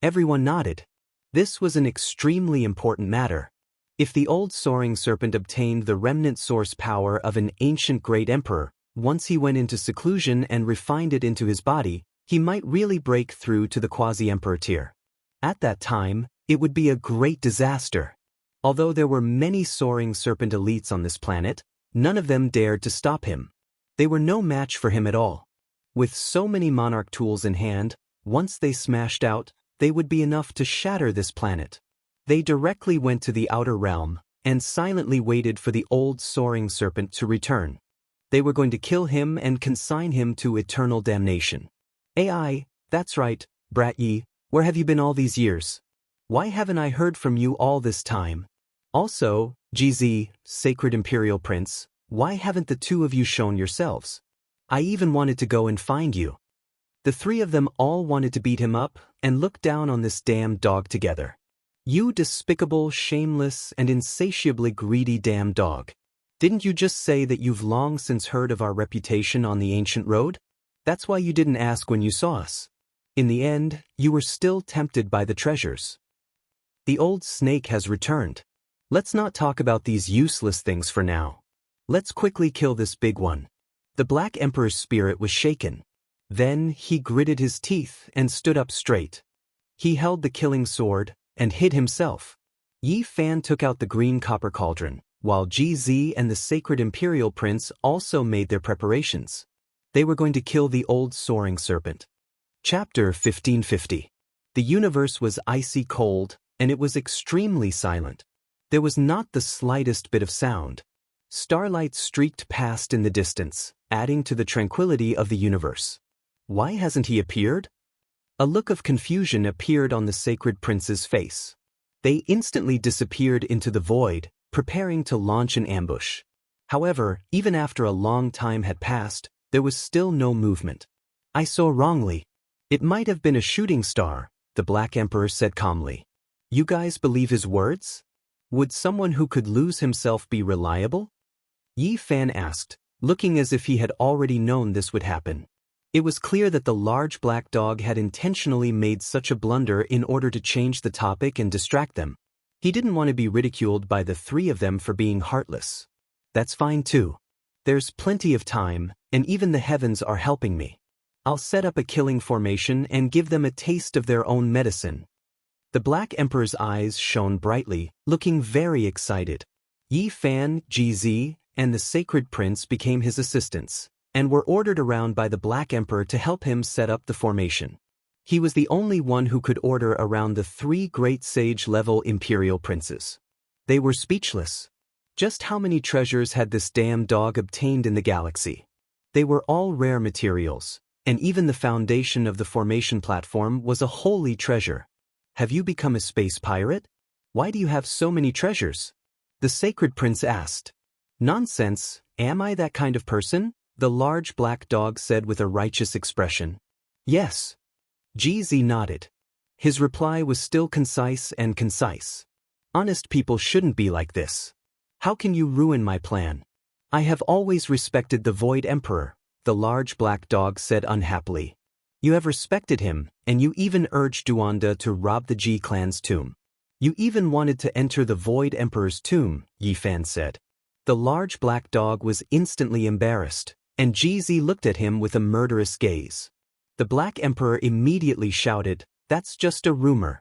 Everyone nodded. This was an extremely important matter. If the old soaring serpent obtained the remnant source power of an ancient great emperor, once he went into seclusion and refined it into his body, he might really break through to the quasi-emperor tier. At that time, it would be a great disaster. Although there were many soaring serpent elites on this planet, none of them dared to stop him. They were no match for him at all. With so many monarch tools in hand, once they smashed out, they would be enough to shatter this planet. They directly went to the outer realm and silently waited for the old soaring serpent to return. They were going to kill him and consign him to eternal damnation. AI, that's right, Brat Yi, where have you been all these years? Why haven't I heard from you all this time? Also, GZ, Sacred Imperial Prince, why haven't the two of you shown yourselves? I even wanted to go and find you. The three of them all wanted to beat him up and look down on this damn dog together. You despicable, shameless, and insatiably greedy damn dog. Didn't you just say that you've long since heard of our reputation on the ancient road? That's why you didn't ask when you saw us. In the end, you were still tempted by the treasures. The old snake has returned. Let's not talk about these useless things for now. Let's quickly kill this big one. The Black Emperor's spirit was shaken. Then he gritted his teeth and stood up straight. He held the killing sword and hid himself. Yi Fan took out the green copper cauldron, while GZ and the Sacred Imperial Prince also made their preparations. They were going to kill the old soaring serpent. Chapter 1550. The universe was icy cold, and it was extremely silent. There was not the slightest bit of sound. Starlight streaked past in the distance, adding to the tranquility of the universe. Why hasn't he appeared? A look of confusion appeared on the Sacred Prince's face. They instantly disappeared into the void, preparing to launch an ambush. However, even after a long time had passed, there was still no movement. I saw wrongly. It might have been a shooting star, the Black Emperor said calmly. You guys believe his words? Would someone who could lose himself be reliable? Yi Fan asked, looking as if he had already known this would happen. It was clear that the large black dog had intentionally made such a blunder in order to change the topic and distract them. He didn't want to be ridiculed by the three of them for being heartless. That's fine too. There's plenty of time, and even the heavens are helping me. I'll set up a killing formation and give them a taste of their own medicine. The Black Emperor's eyes shone brightly, looking very excited. Yi Fan, GZ, and the Sacred Prince became his assistants, and were ordered around by the Black Emperor to help him set up the formation. He was the only one who could order around the three great sage-level imperial princes. They were speechless. Just how many treasures had this damn dog obtained in the galaxy? They were all rare materials, and even the foundation of the formation platform was a holy treasure. Have you become a space pirate? Why do you have so many treasures? The Sacred Prince asked. Nonsense, am I that kind of person? The large black dog said with a righteous expression. Yes. GZ nodded. His reply was still concise and concise. Honest people shouldn't be like this. How can you ruin my plan? I have always respected the Void Emperor, the large black dog said unhappily. You have respected him, and you even urged Duanda to rob the G clan's tomb. You even wanted to enter the Void Emperor's tomb, Yi Fan said. The large black dog was instantly embarrassed, and GZ looked at him with a murderous gaze. The Black Emperor immediately shouted, That's just a rumor.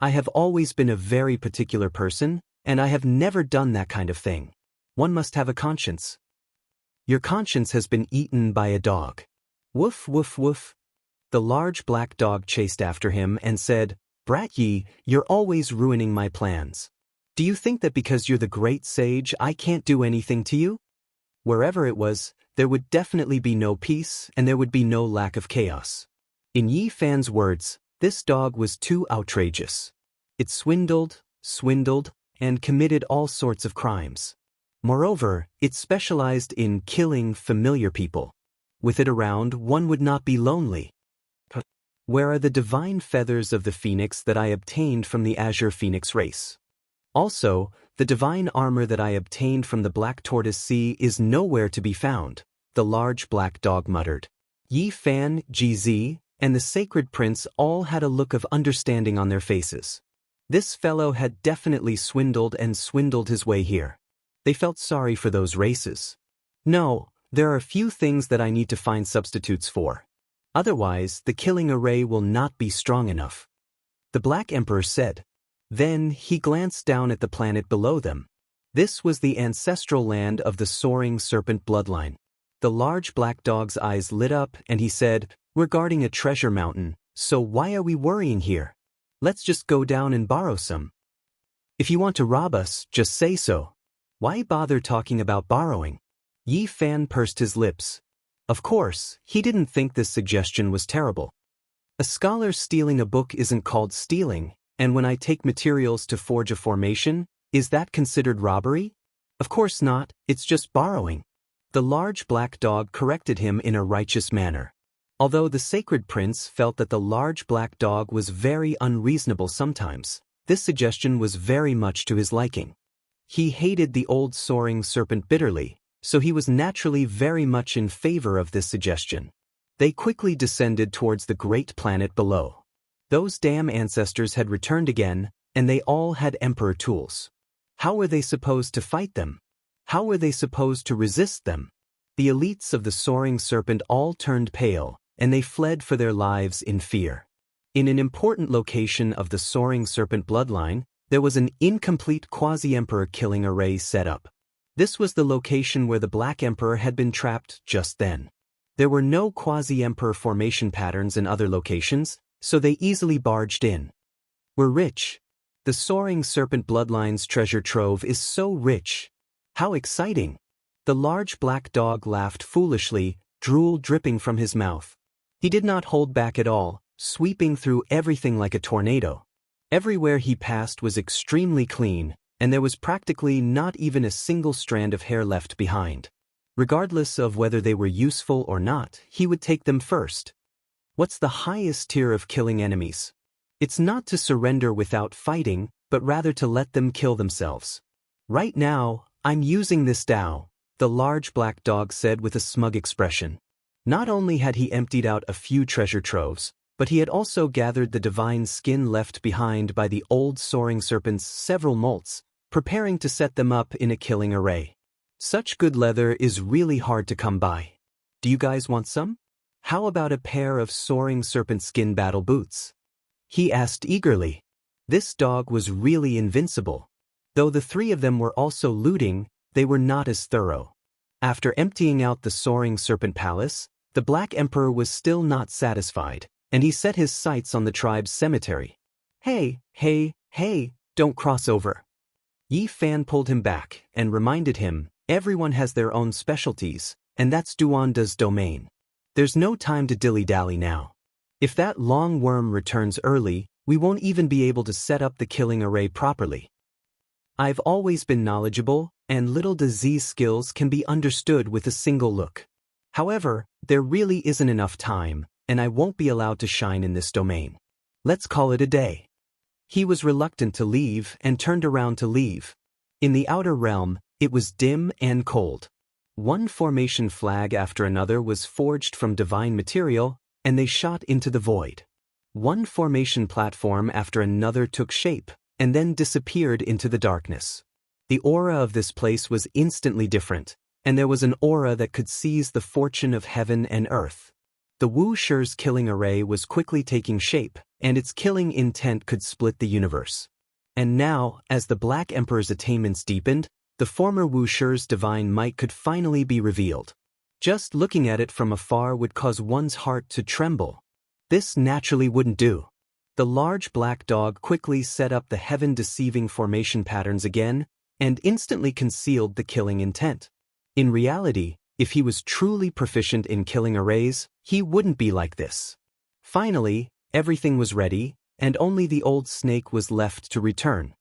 I have always been a very particular person, and I have never done that kind of thing. One must have a conscience. Your conscience has been eaten by a dog. Woof woof woof. The large black dog chased after him and said, Brat Yi, you're always ruining my plans. Do you think that because you're the great sage I can't do anything to you? Wherever it was, there would definitely be no peace and there would be no lack of chaos. In Yi Fan's words, this dog was too outrageous. It swindled, and committed all sorts of crimes. Moreover, it specialized in killing familiar people. With it around, one would not be lonely. Where are the divine feathers of the phoenix that I obtained from the azure phoenix race? Also, the divine armor that I obtained from the black tortoise sea is nowhere to be found, the large black dog muttered. Yi Fan, GZ, and the sacred prince all had a look of understanding on their faces. This fellow had definitely swindled his way here. They felt sorry for those races. No, there are a few things that I need to find substitutes for. Otherwise, the killing array will not be strong enough. The Black Emperor said. Then he glanced down at the planet below them. This was the ancestral land of the soaring serpent bloodline. The large black dog's eyes lit up and he said, We're guarding a treasure mountain, so why are we worrying here? Let's just go down and borrow some. If you want to rob us, just say so. Why bother talking about borrowing? Yi Fan pursed his lips. Of course, he didn't think this suggestion was terrible. A scholar stealing a book isn't called stealing, and when I take materials to forge a formation, is that considered robbery? Of course not, it's just borrowing. The large black dog corrected him in a righteous manner. Although the sacred prince felt that the large black dog was very unreasonable sometimes, this suggestion was very much to his liking. He hated the old soaring serpent bitterly, so he was naturally very much in favor of this suggestion. They quickly descended towards the great planet below. Those damn ancestors had returned again, and they all had emperor tools. How were they supposed to fight them? How were they supposed to resist them? The elites of the soaring serpent all turned pale, and they fled for their lives in fear. In an important location of the soaring serpent bloodline, there was an incomplete quasi-emperor killing array set up. This was the location where the Black Emperor had been trapped just then. There were no quasi-emperor formation patterns in other locations, so they easily barged in. We're rich. The soaring serpent bloodline's treasure trove is so rich. How exciting! The large black dog laughed foolishly, drool dripping from his mouth. He did not hold back at all, sweeping through everything like a tornado. Everywhere he passed was extremely clean, and there was practically not even a single strand of hair left behind. Regardless of whether they were useful or not, he would take them first. What's the highest tier of killing enemies? It's not to surrender without fighting, but rather to let them kill themselves. Right now, I'm using this Tao, the large black dog said with a smug expression. Not only had he emptied out a few treasure troves, but he had also gathered the divine skin left behind by the old soaring serpent's several molts, preparing to set them up in a killing array. Such good leather is really hard to come by. Do you guys want some? How about a pair of soaring serpent skin battle boots? He asked eagerly. This dog was really invincible. Though the three of them were also looting, they were not as thorough. After emptying out the soaring serpent palace, the Black Emperor was still not satisfied, and he set his sights on the tribe's cemetery. Hey, don't cross over. Yi Fan pulled him back and reminded him, everyone has their own specialties, and that's Duanda's domain. There's no time to dilly-dally now. If that long worm returns early, we won't even be able to set up the killing array properly. I've always been knowledgeable, and little disease skills can be understood with a single look. However, there really isn't enough time, and I won't be allowed to shine in this domain. Let's call it a day. He was reluctant to leave and turned around to leave. In the outer realm, it was dim and cold. One formation flag after another was forged from divine material, and they shot into the void. One formation platform after another took shape, and then disappeared into the darkness. The aura of this place was instantly different, and there was an aura that could seize the fortune of heaven and earth. The Wu Shi's killing array was quickly taking shape, and its killing intent could split the universe. And now, as the Black Emperor's attainments deepened, the former Wuxia's divine might could finally be revealed. Just looking at it from afar would cause one's heart to tremble. This naturally wouldn't do. The large black dog quickly set up the heaven-deceiving formation patterns again, and instantly concealed the killing intent. In reality, if he was truly proficient in killing arrays, he wouldn't be like this. Finally, everything was ready, and only the old snake was left to return.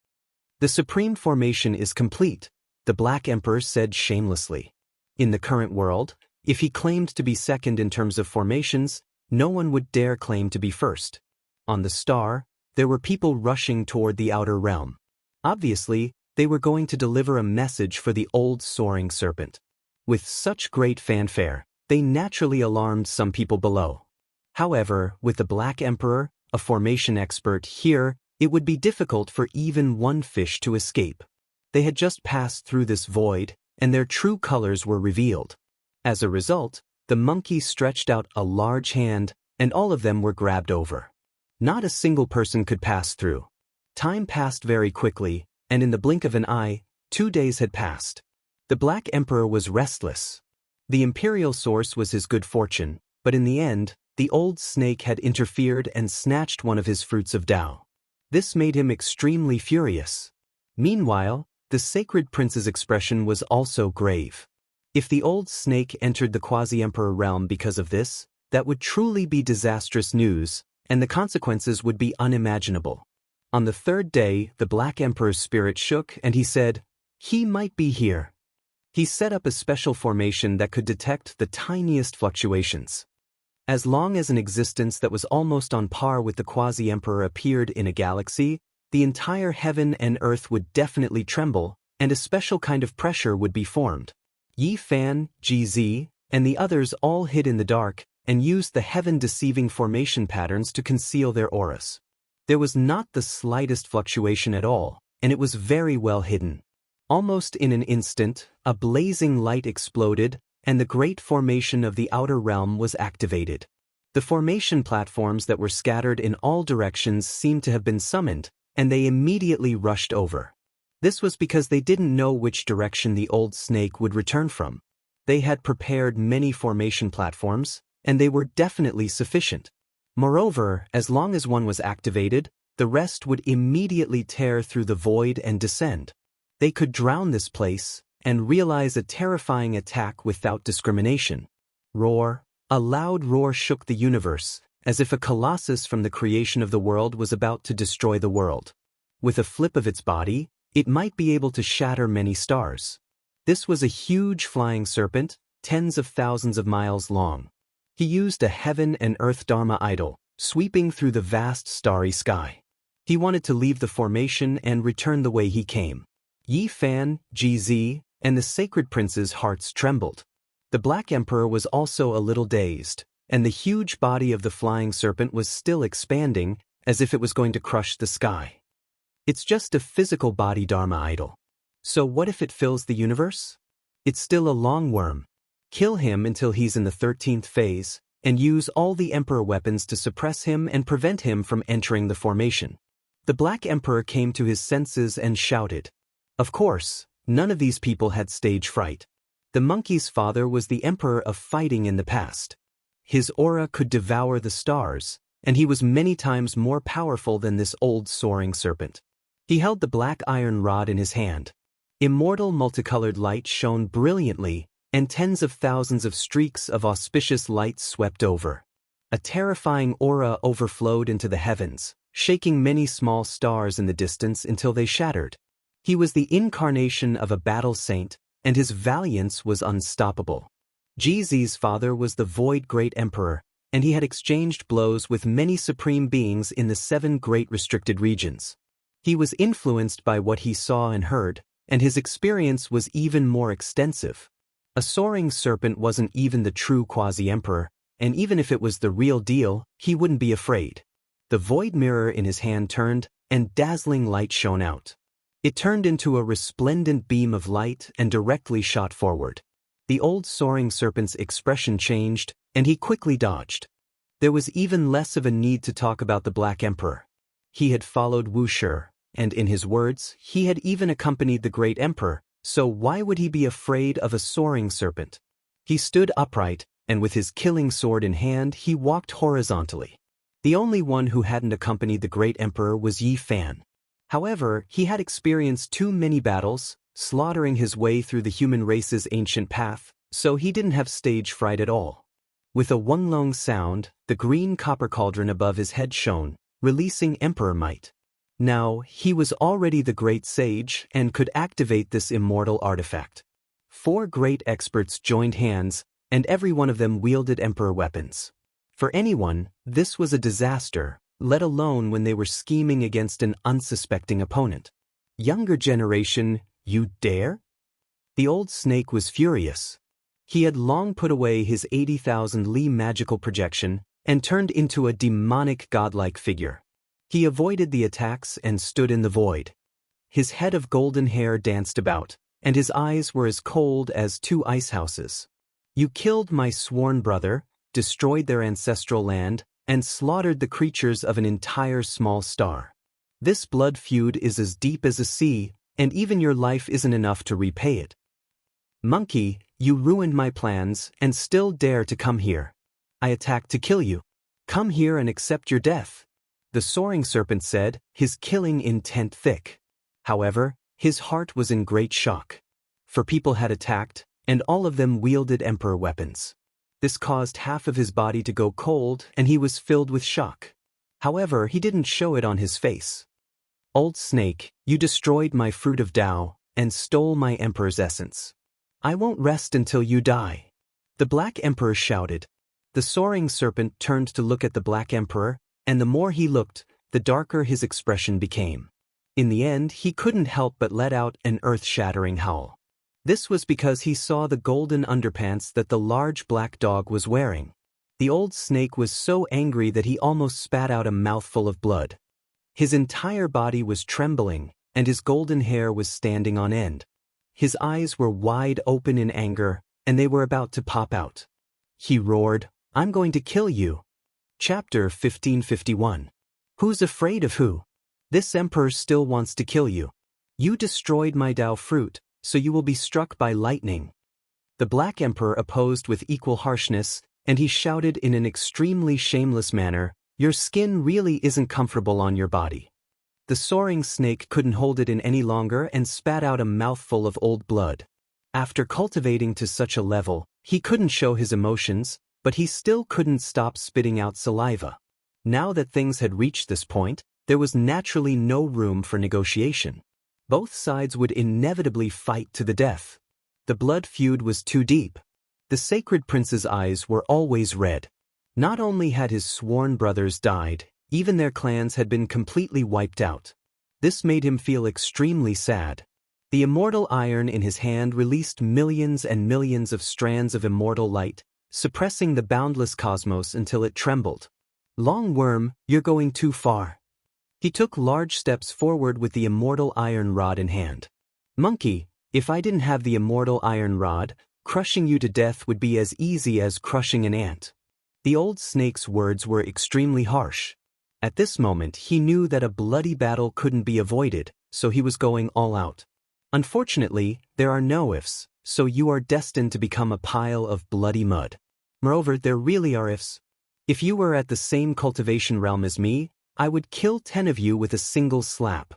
The supreme formation is complete, the Black Emperor said shamelessly. In the current world, if he claimed to be second in terms of formations, no one would dare claim to be first. On the star, there were people rushing toward the outer realm. Obviously, they were going to deliver a message for the old soaring serpent. With such great fanfare, they naturally alarmed some people below. However, with the Black Emperor, a formation expert here, it would be difficult for even one fish to escape. They had just passed through this void, and their true colors were revealed. As a result, the monkey stretched out a large hand, and all of them were grabbed over. Not a single person could pass through. Time passed very quickly, and in the blink of an eye, 2 days had passed. The Black Emperor was restless. The imperial source was his good fortune, but in the end, the old snake had interfered and snatched one of his fruits of Tao. This made him extremely furious. Meanwhile, the sacred prince's expression was also grave. If the old snake entered the quasi-emperor realm because of this, that would truly be disastrous news, and the consequences would be unimaginable. On the 3rd day, the Black Emperor's spirit shook and he said, "He might be here." He set up a special formation that could detect the tiniest fluctuations. As long as an existence that was almost on par with the quasi-emperor appeared in a galaxy, the entire heaven and earth would definitely tremble, and a special kind of pressure would be formed. Yi Fan, GZ, and the others all hid in the dark and used the heaven-deceiving formation patterns to conceal their auras. There was not the slightest fluctuation at all, and it was very well hidden. Almost in an instant, a blazing light exploded, and the great formation of the outer realm was activated. The formation platforms that were scattered in all directions seemed to have been summoned, and they immediately rushed over. This was because they didn't know which direction the old snake would return from. They had prepared many formation platforms, and they were definitely sufficient. Moreover, as long as one was activated, the rest would immediately tear through the void and descend. They could drown this place, and realize a terrifying attack without discrimination. Roar. A loud roar shook the universe, as if a colossus from the creation of the world was about to destroy the world. With a flip of its body, it might be able to shatter many stars. This was a huge flying serpent, tens of thousands of miles long. He used a heaven and earth Dharma idol, sweeping through the vast starry sky. He wanted to leave the formation and return the way he came. Yi Fan, GZ, and the sacred prince's hearts trembled. The Black Emperor was also a little dazed, and the huge body of the flying serpent was still expanding, as if it was going to crush the sky. It's just a physical body Dharma idol. So what if it fills the universe? It's still a long worm. Kill him until he's in the 13th phase, and use all the Emperor weapons to suppress him and prevent him from entering the formation. The Black Emperor came to his senses and shouted. Of course, none of these people had stage fright. The monkey's father was the emperor of fighting in the past. His aura could devour the stars, and he was many times more powerful than this old soaring serpent. He held the black iron rod in his hand. Immortal multicolored light shone brilliantly, and tens of thousands of streaks of auspicious light swept over. A terrifying aura overflowed into the heavens, shaking many small stars in the distance until they shattered. He was the incarnation of a battle saint, and his valiance was unstoppable. GZ's father was the Void Great Emperor, and he had exchanged blows with many supreme beings in the 7 great restricted regions. He was influenced by what he saw and heard, and his experience was even more extensive. A soaring serpent wasn't even the true quasi-emperor, and even if it was the real deal, he wouldn't be afraid. The void mirror in his hand turned, and dazzling light shone out. It turned into a resplendent beam of light and directly shot forward. The old soaring serpent's expression changed, and he quickly dodged. There was even less of a need to talk about the Black Emperor. He had followed Wuxia, and in his words, he had even accompanied the great emperor, so why would he be afraid of a soaring serpent? He stood upright, and with his killing sword in hand he walked horizontally. The only one who hadn't accompanied the great emperor was Yi Fan. However, he had experienced too many battles, slaughtering his way through the human race's ancient path, so he didn't have stage fright at all. With a wunglong sound, the green copper cauldron above his head shone, releasing emperor might. Now, he was already the great sage and could activate this immortal artifact. 4 great experts joined hands, and every one of them wielded emperor weapons. For anyone, this was a disaster, let alone when they were scheming against an unsuspecting opponent. Younger generation, you dare? The old snake was furious. He had long put away his 80,000 Li magical projection and turned into a demonic godlike figure. He avoided the attacks and stood in the void. His head of golden hair danced about, and his eyes were as cold as 2 ice houses. You killed my sworn brother, destroyed their ancestral land, and slaughtered the creatures of an entire small star. This blood feud is as deep as a sea, and even your life isn't enough to repay it. Monkey, you ruined my plans and still dare to come here. I attacked to kill you. Come here and accept your death. The soaring serpent said, his killing intent thick. However, his heart was in great shock. For people had attacked, and all of them wielded emperor weapons. This caused half of his body to go cold, and he was filled with shock. However, he didn't show it on his face. Old snake, you destroyed my fruit of Tao, and stole my emperor's essence. I won't rest until you die. The Black Emperor shouted. The soaring serpent turned to look at the Black Emperor, and the more he looked, the darker his expression became. In the end, he couldn't help but let out an earth-shattering howl. This was because he saw the golden underpants that the large black dog was wearing. The old snake was so angry that he almost spat out a mouthful of blood. His entire body was trembling, and his golden hair was standing on end. His eyes were wide open in anger, and they were about to pop out. He roared, I'm going to kill you. Chapter 1551. Who's afraid of who? This emperor still wants to kill you. You destroyed my Tao fruit, so you will be struck by lightning. The Black Emperor opposed with equal harshness, and he shouted in an extremely shameless manner, your skin really isn't comfortable on your body. The soaring snake couldn't hold it in any longer and spat out a mouthful of old blood. After cultivating to such a level, he couldn't show his emotions, but he still couldn't stop spitting out saliva. Now that things had reached this point, there was naturally no room for negotiation. Both sides would inevitably fight to the death. The blood feud was too deep. The sacred prince's eyes were always red. Not only had his sworn brothers died, even their clans had been completely wiped out. This made him feel extremely sad. The immortal iron in his hand released millions and millions of strands of immortal light, suppressing the boundless cosmos until it trembled. Long worm, you're going too far. He took large steps forward with the immortal iron rod in hand. Monkey, if I didn't have the immortal iron rod, crushing you to death would be as easy as crushing an ant. The old snake's words were extremely harsh. At this moment he knew that a bloody battle couldn't be avoided, so he was going all out. Unfortunately, there are no ifs, so you are destined to become a pile of bloody mud. Moreover, there really are ifs. If you were at the same cultivation realm as me, I would kill 10 of you with a single slap.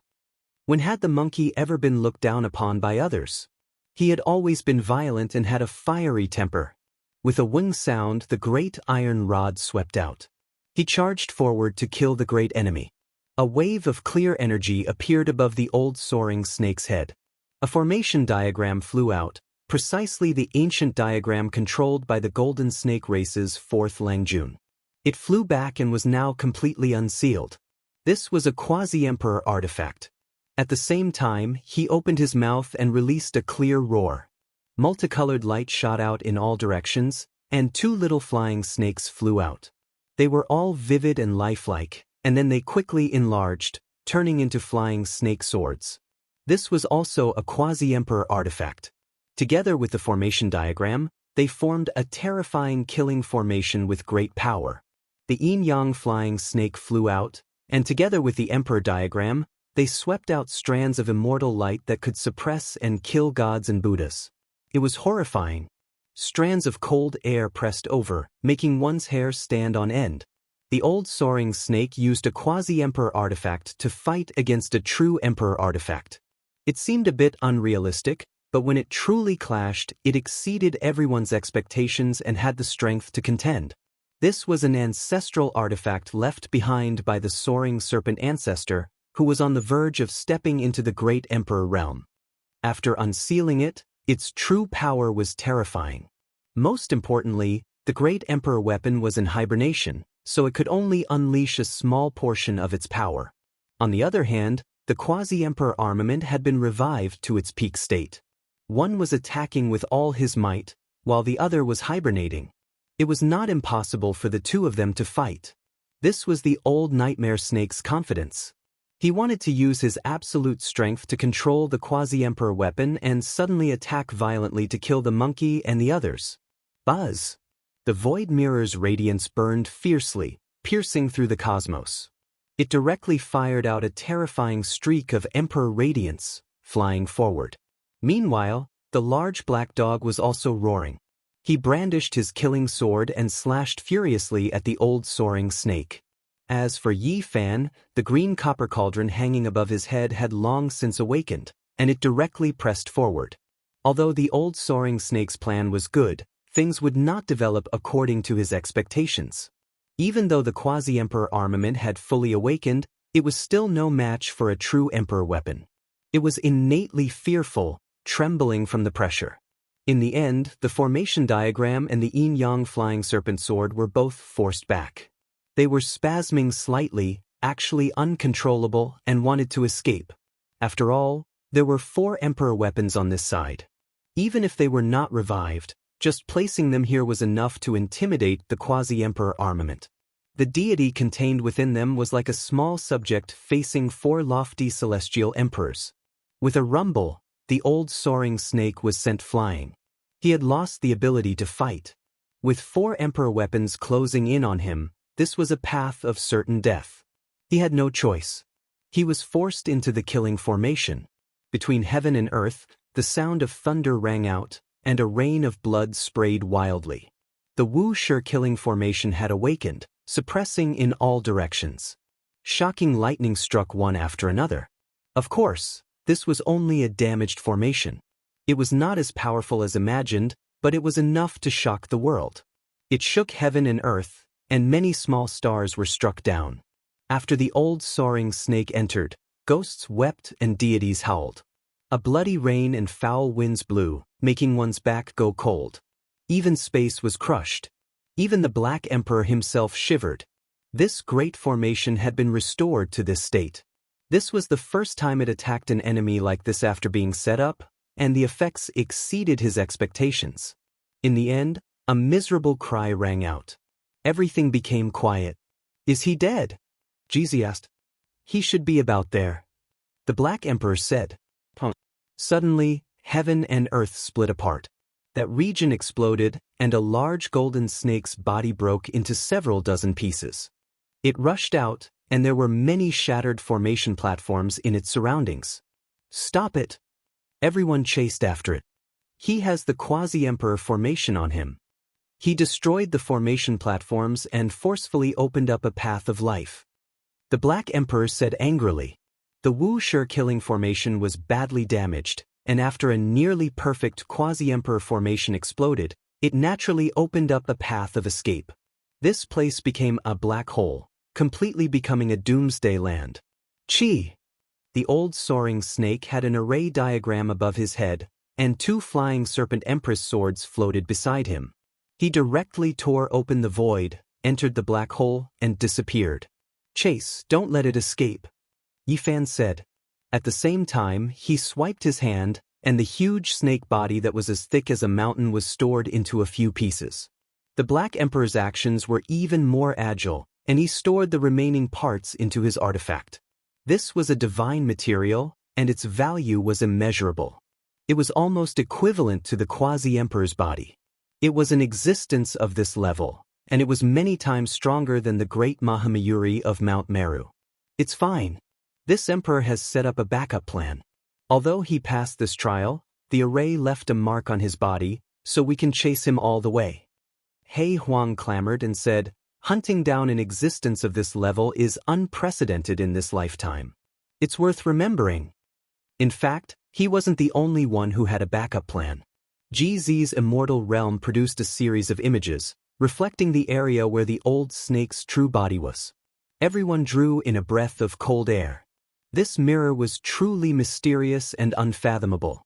When had the monkey ever been looked down upon by others? He had always been violent and had a fiery temper. With a wing sound, the great iron rod swept out. He charged forward to kill the great enemy. A wave of clear energy appeared above the old soaring snake's head. A formation diagram flew out, precisely the ancient diagram controlled by the golden snake race's 4th Langjun. It flew back and was now completely unsealed. This was a quasi-emperor artifact. At the same time, he opened his mouth and released a clear roar. Multicolored light shot out in all directions, and 2 little flying snakes flew out. They were all vivid and lifelike, and then they quickly enlarged, turning into flying snake swords. This was also a quasi-emperor artifact. Together with the formation diagram, they formed a terrifying killing formation with great power. The yin-yang flying snake flew out, and together with the emperor diagram, they swept out strands of immortal light that could suppress and kill gods and Buddhas. It was horrifying. Strands of cold air pressed over, making one's hair stand on end. The old soaring snake used a quasi-emperor artifact to fight against a true emperor artifact. It seemed a bit unrealistic, but when it truly clashed, it exceeded everyone's expectations and had the strength to contend. This was an ancestral artifact left behind by the soaring serpent ancestor, who was on the verge of stepping into the great emperor realm. After unsealing it, its true power was terrifying. Most importantly, the great emperor weapon was in hibernation, so it could only unleash a small portion of its power. On the other hand, the quasi-emperor armament had been revived to its peak state. One was attacking with all his might, while the other was hibernating. It was not impossible for the two of them to fight. This was the old nightmare snake's confidence. He wanted to use his absolute strength to control the quasi-emperor weapon and suddenly attack violently to kill the monkey and the others. Buzz! The void mirror's radiance burned fiercely, piercing through the cosmos. It directly fired out a terrifying streak of emperor radiance, flying forward. Meanwhile, the large black dog was also roaring. He brandished his killing sword and slashed furiously at the old soaring snake. As for Yi Fan, the green copper cauldron hanging above his head had long since awakened, and it directly pressed forward. Although the old soaring snake's plan was good, things would not develop according to his expectations. Even though the quasi-emperor armament had fully awakened, it was still no match for a true emperor weapon. It was innately fearful, trembling from the pressure. In the end, the formation diagram and the yin-yang flying serpent sword were both forced back. They were spasming slightly, actually uncontrollable, and wanted to escape. After all, there were 4 emperor weapons on this side. Even if they were not revived, just placing them here was enough to intimidate the quasi-emperor armament. The deity contained within them was like a small subject facing 4 lofty celestial emperors. With a rumble, the old soaring snake was sent flying. He had lost the ability to fight. With 4 emperor weapons closing in on him, this was a path of certain death. He had no choice. He was forced into the killing formation. Between heaven and earth, the sound of thunder rang out, and a rain of blood sprayed wildly. The Wuxia killing formation had awakened, suppressing in all directions. Shocking lightning struck one after another. Of course, this was only a damaged formation. It was not as powerful as imagined, but it was enough to shock the world. It shook heaven and earth, and many small stars were struck down. After the old soaring snake entered, ghosts wept and deities howled. A bloody rain and foul winds blew, making one's back go cold. Even space was crushed. Even the Black Emperor himself shivered. This great formation had been restored to this state. This was the first time it attacked an enemy like this after being set up, and the effects exceeded his expectations. In the end, a miserable cry rang out. Everything became quiet. "Is he dead?" Jizi asked. "He should be about there," the Black Emperor said. Suddenly, heaven and earth split apart. That region exploded, and a large golden snake's body broke into several dozen pieces. It rushed out, and there were many shattered formation platforms in its surroundings. "Stop it!" Everyone chased after it. "He has the quasi-emperor formation on him." He destroyed the formation platforms and forcefully opened up a path of life. The Black Emperor said angrily. The Wuxia killing formation was badly damaged, and after a nearly perfect quasi-emperor formation exploded, it naturally opened up a path of escape. This place became a black hole, completely becoming a doomsday land. Chi! The old soaring snake had an array diagram above his head, and 2 flying serpent empress swords floated beside him. He directly tore open the void, entered the black hole, and disappeared. "Chase, don't let it escape," Yifan said. At the same time, he swiped his hand, and the huge snake body that was as thick as a mountain was stored into a few pieces. The Black Emperor's actions were even more agile, and he stored the remaining parts into his artifact. This was a divine material, and its value was immeasurable. It was almost equivalent to the quasi-emperor's body. It was an existence of this level, and it was many times stronger than the great Mahamayuri of Mount Meru. It's fine. This emperor has set up a backup plan. Although he passed this trial, the array left a mark on his body, so we can chase him all the way. He Huang clamored and said, hunting down an existence of this level is unprecedented in this lifetime. It's worth remembering. In fact, he wasn't the only one who had a backup plan. GZ's Immortal realm produced a series of images, reflecting the area where the old snake's true body was. Everyone drew in a breath of cold air. This mirror was truly mysterious and unfathomable.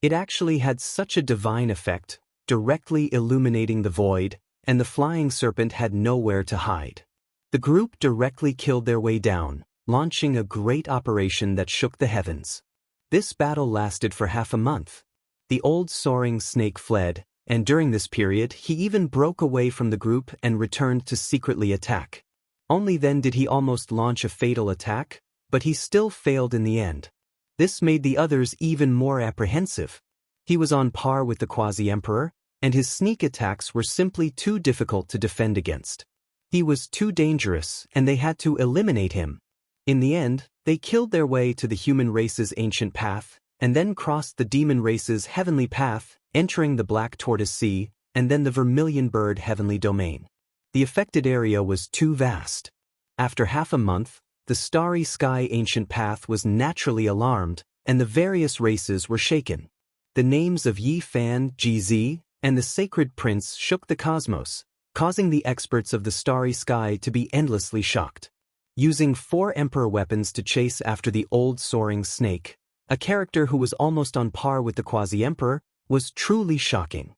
It actually had such a divine effect, directly illuminating the void, and the flying serpent had nowhere to hide. The group directly killed their way down, launching a great operation that shook the heavens. This battle lasted for half a month. The old soaring snake fled, and during this period he even broke away from the group and returned to secretly attack. Only then did he almost launch a fatal attack, but he still failed in the end. This made the others even more apprehensive. He was on par with the quasi-emperor, and his sneak attacks were simply too difficult to defend against. He was too dangerous, and they had to eliminate him. In the end, they killed their way to the human race's ancient path, and then crossed the demon race's heavenly path, entering the Black Tortoise Sea, and then the Vermilion Bird heavenly domain. The affected area was too vast. After half a month, the Starry Sky ancient path was naturally alarmed, and the various races were shaken. The names of Yi Fan, GZ, and the Sacred Prince shook the cosmos, causing the experts of the Starry Sky to be endlessly shocked. Using 4 emperor weapons to chase after the old soaring snake, a character who was almost on par with the quasi-emperor, was truly shocking.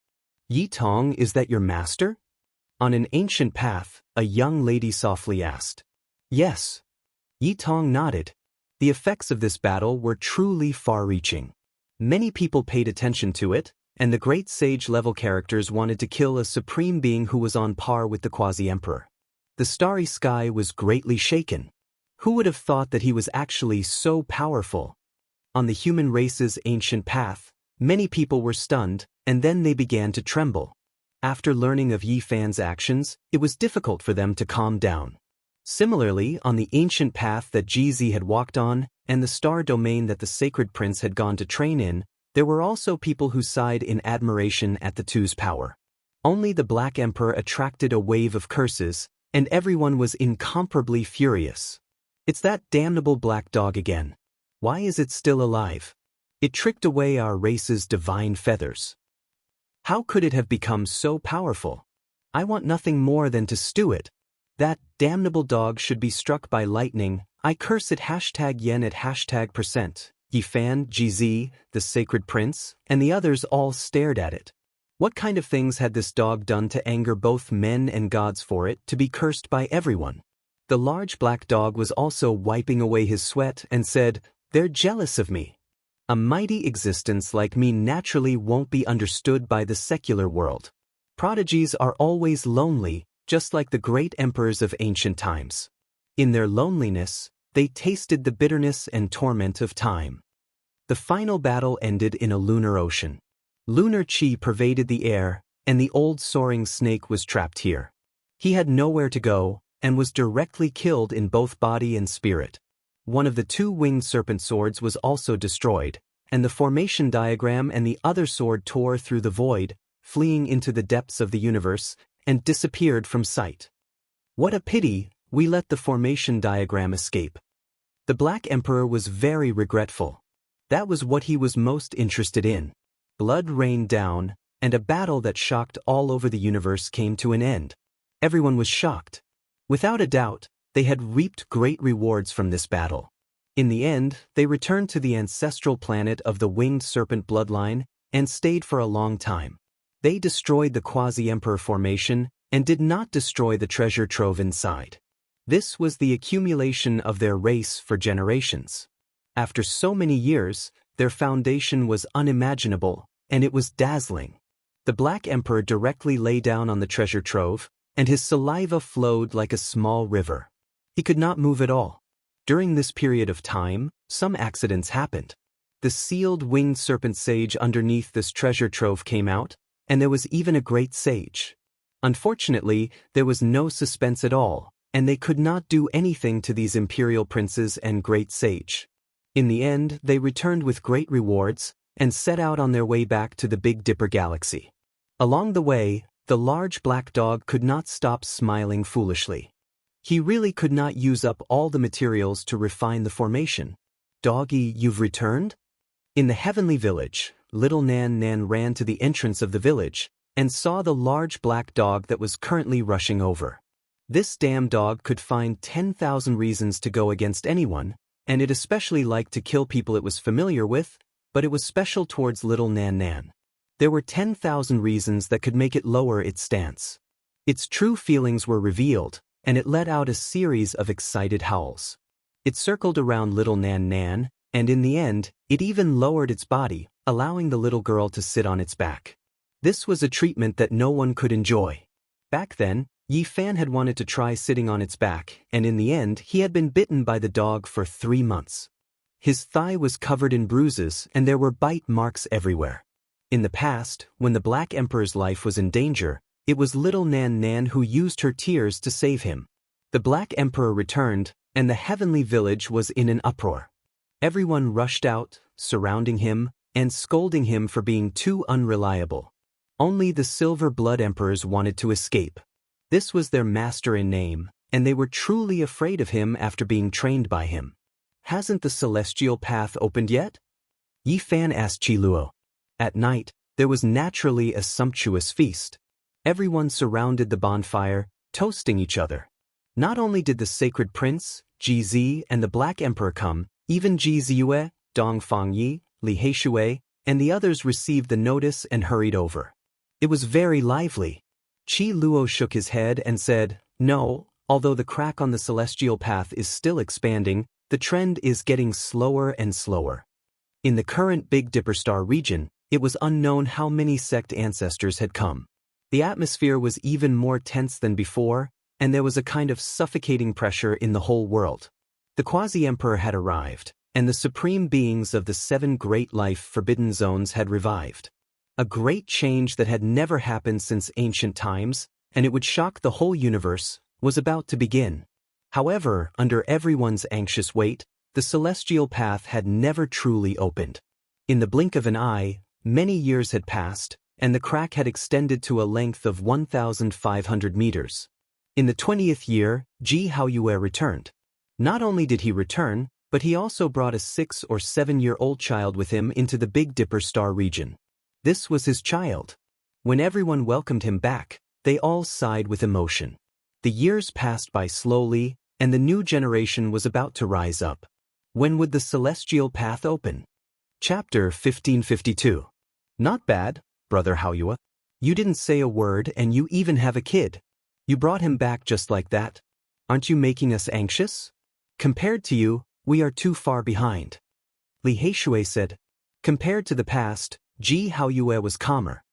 Yi Tong, is that your master? On an ancient path, a young lady softly asked. Yes. Yi Tong nodded. The effects of this battle were truly far-reaching. Many people paid attention to it, and the great sage-level characters wanted to kill a supreme being who was on par with the quasi-emperor. The Starry Sky was greatly shaken. Who would have thought that he was actually so powerful? On the human race's ancient path, many people were stunned, and then they began to tremble. After learning of Yi Fan's actions, it was difficult for them to calm down. Similarly, on the ancient path that GZ had walked on, and the star domain that the Sacred Prince had gone to train in, there were also people who sighed in admiration at the two's power. Only the Black Emperor attracted a wave of curses, and everyone was incomparably furious. It's that damnable black dog again. Why is it still alive? It tricked away our race's divine feathers. How could it have become so powerful? I want nothing more than to stew it. That damnable dog should be struck by lightning. I curse it #yen at %. Yi Fan, GZ, the Sacred Prince, and the others all stared at it. What kind of things had this dog done to anger both men and gods for it to be cursed by everyone? The large black dog was also wiping away his sweat and said, "They're jealous of me. A mighty existence like me naturally won't be understood by the secular world. Prodigies are always lonely, just like the great emperors of ancient times. In their loneliness, they tasted the bitterness and torment of time." The final battle ended in a lunar ocean. Lunar chi pervaded the air, and the old soaring snake was trapped here. He had nowhere to go, and was directly killed in both body and spirit. One of the 2 winged serpent swords was also destroyed, and the formation diagram and the other sword tore through the void, fleeing into the depths of the universe, and disappeared from sight. What a pity, we let the formation diagram escape. The Black Emperor was very regretful. That was what he was most interested in. Blood rained down, and a battle that shocked all over the universe came to an end. Everyone was shocked. Without a doubt, they had reaped great rewards from this battle. In the end, they returned to the ancestral planet of the winged serpent bloodline, and stayed for a long time. They destroyed the quasi-emperor formation, and did not destroy the treasure trove inside. This was the accumulation of their race for generations. After so many years, their foundation was unimaginable, and it was dazzling. The Black Emperor directly lay down on the treasure trove, and his saliva flowed like a small river. He could not move at all. During this period of time, some accidents happened. The sealed winged serpent sage underneath this treasure trove came out, and there was even a great sage. Unfortunately, there was no suspense at all, and they could not do anything to these imperial princes and great sage. In the end, they returned with great rewards, and set out on their way back to the Big Dipper galaxy. Along the way, the large black dog could not stop smiling foolishly. He really could not use up all the materials to refine the formation. "Doggy, you've returned?" In the heavenly village, little Nan Nan ran to the entrance of the village, and saw the large black dog that was currently rushing over. This damn dog could find 10,000 reasons to go against anyone, and it especially liked to kill people it was familiar with, but it was special towards little Nan Nan. There were 10,000 reasons that could make it lower its stance. Its true feelings were revealed, and it let out a series of excited howls. It circled around little Nan Nan, and in the end, it even lowered its body, allowing the little girl to sit on its back. This was a treatment that no one could enjoy. Back then, Yi Fan had wanted to try sitting on its back, and in the end, he had been bitten by the dog for 3 months. His thigh was covered in bruises, and there were bite marks everywhere. In the past, when the Black Emperor's life was in danger, it was little Nan Nan who used her tears to save him. The Black Emperor returned, and the heavenly village was in an uproar. Everyone rushed out, surrounding him, and scolding him for being too unreliable. Only the Silver Blood Emperors wanted to escape. This was their master in name, and they were truly afraid of him after being trained by him. "Hasn't the celestial path opened yet?" Yi Fan asked Qi Luo. At night, there was naturally a sumptuous feast. Everyone surrounded the bonfire, toasting each other. Not only did the sacred prince, Ji Zi, and the Black Emperor come, even Ji Ziyue, Dong Fangyi, Li Heishui, and the others received the notice and hurried over. It was very lively. Qi Luo shook his head and said, "No, although the crack on the celestial path is still expanding, the trend is getting slower and slower." In the current Big Dipper star region, it was unknown how many sect ancestors had come. The atmosphere was even more tense than before, and there was a kind of suffocating pressure in the whole world. The Quasi-Emperor had arrived, and the supreme beings of the 7 great life forbidden zones had revived. A great change that had never happened since ancient times, and it would shock the whole universe, was about to begin. However, under everyone's anxious wait, the celestial path had never truly opened. In the blink of an eye, many years had passed, and the crack had extended to a length of 1,500 meters. In the 20th year, Ji Haoyue returned. Not only did he return, but he also brought a 6 or 7-year-old child with him into the Big Dipper star region. This was his child. When everyone welcomed him back, they all sighed with emotion. The years passed by slowly, and the new generation was about to rise up. When would the celestial path open? Chapter 1552. Not bad, Brother Haoyue. You didn't say a word and you even have a kid. You brought him back just like that. Aren't you making us anxious? Compared to you, we are too far behind. Li Heishui said. Compared to the past, Ji Haoyue was calmer.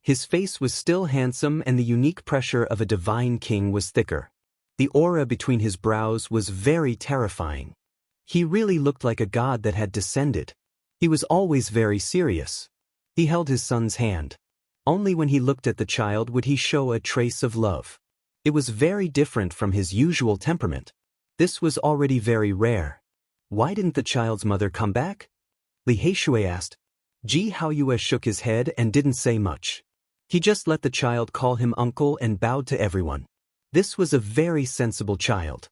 His face was still handsome and the unique pressure of a divine king was thicker. The aura between his brows was very terrifying. He really looked like a god that had descended. He was always very serious. He held his son's hand. Only when he looked at the child would he show a trace of love. It was very different from his usual temperament. This was already very rare. Why didn't the child's mother come back? Li Heishui asked. Ji Haoyue shook his head and didn't say much. He just let the child call him uncle and bowed to everyone. This was a very sensible child.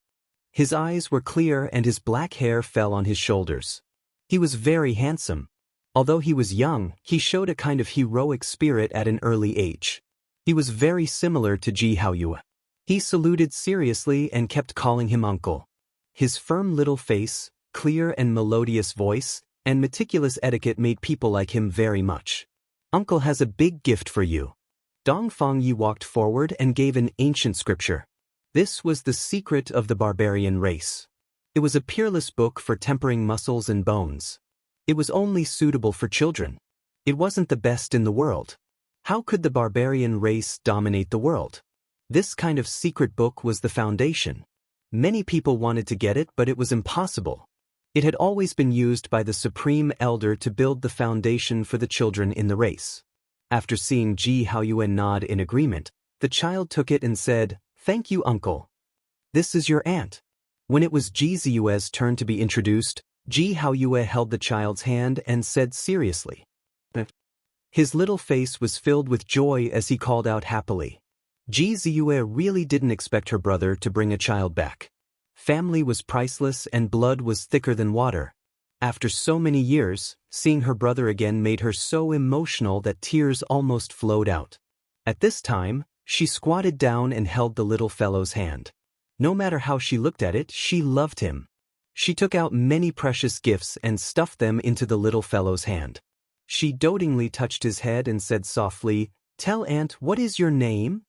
His eyes were clear and his black hair fell on his shoulders. He was very handsome. Although he was young, he showed a kind of heroic spirit at an early age. He was very similar to Ji Haoyue. He saluted seriously and kept calling him uncle. His firm little face, clear and melodious voice, and meticulous etiquette made people like him very much. Uncle has a big gift for you. Dong Fangyi walked forward and gave an ancient scripture. This was the secret of the barbarian race. It was a peerless book for tempering muscles and bones. It was only suitable for children. It wasn't the best in the world. How could the barbarian race dominate the world? This kind of secret book was the foundation. Many people wanted to get it, but it was impossible. It had always been used by the Supreme Elder to build the foundation for the children in the race. After seeing Ji Haoyue nod in agreement, The child took it and said, "Thank you, uncle. This is your aunt." When it was Ji Ziyue's turn to be introduced, Ji Haoyue held the child's hand and said seriously. His little face was filled with joy as he called out happily. Ji Ziyue really didn't expect her brother to bring a child back. Family was priceless and blood was thicker than water. After so many years, seeing her brother again made her so emotional that tears almost flowed out. At this time, she squatted down and held the little fellow's hand. No matter how she looked at it, she loved him. She took out many precious gifts and stuffed them into the little fellow's hand. She dotingly touched his head and said softly, "Tell Aunt, what is your name?"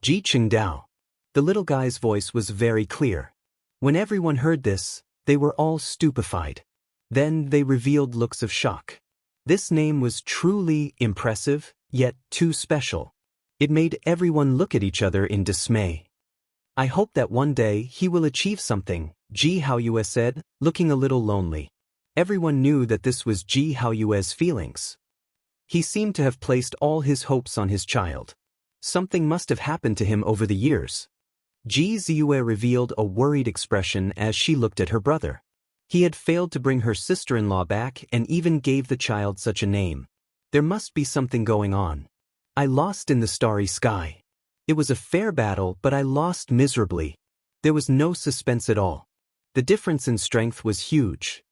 Ji Qingdao. The little guy's voice was very clear. When everyone heard this, they were all stupefied. Then they revealed looks of shock. This name was truly impressive, yet too special. It made everyone look at each other in dismay. "I hope that one day he will achieve something," Ji Haoyue said, looking a little lonely. Everyone knew that this was Ji Haoyue's feelings. He seemed to have placed all his hopes on his child. Something must have happened to him over the years. Ji Ziyue revealed a worried expression as she looked at her brother. He had failed to bring her sister-in-law back and even gave the child such a name. There must be something going on. "I lost in the starry sky. It was a fair battle, but I lost miserably." There was no suspense at all. The difference in strength was huge.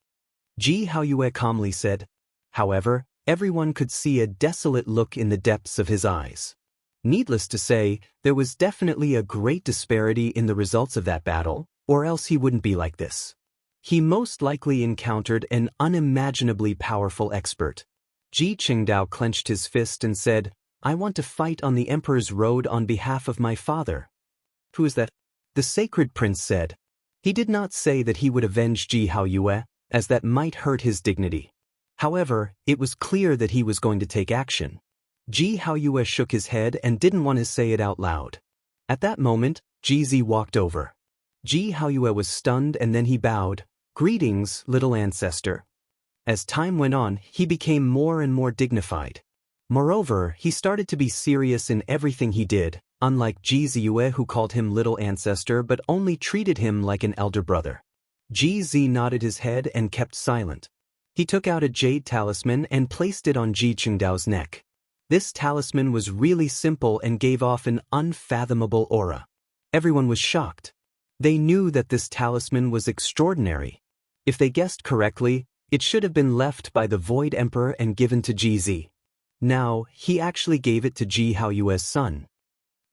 Ji Haoyue calmly said. However, everyone could see a desolate look in the depths of his eyes. Needless to say, there was definitely a great disparity in the results of that battle, or else he wouldn't be like this. He most likely encountered an unimaginably powerful expert. Ji Qingdao clenched his fist and said, "I want to fight on the Emperor's road on behalf of my father." "Who is that?" the sacred prince said. He did not say that he would avenge Ji Haoyue, as that might hurt his dignity. However, it was clear that he was going to take action. Ji Haoyue shook his head and didn't want to say it out loud. At that moment, Ji Zi walked over. Ji Haoyue was stunned and then he bowed. "Greetings, little ancestor." As time went on, he became more and more dignified. Moreover, he started to be serious in everything he did, unlike Ji Ziyue who called him little ancestor but only treated him like an elder brother. Ji Zi nodded his head and kept silent. He took out a jade talisman and placed it on Ji Qingdao's neck. This talisman was really simple and gave off an unfathomable aura. Everyone was shocked. They knew that this talisman was extraordinary. If they guessed correctly, it should have been left by the Void Emperor and given to Ji Zi. Now, he actually gave it to Ji Haoyue's son.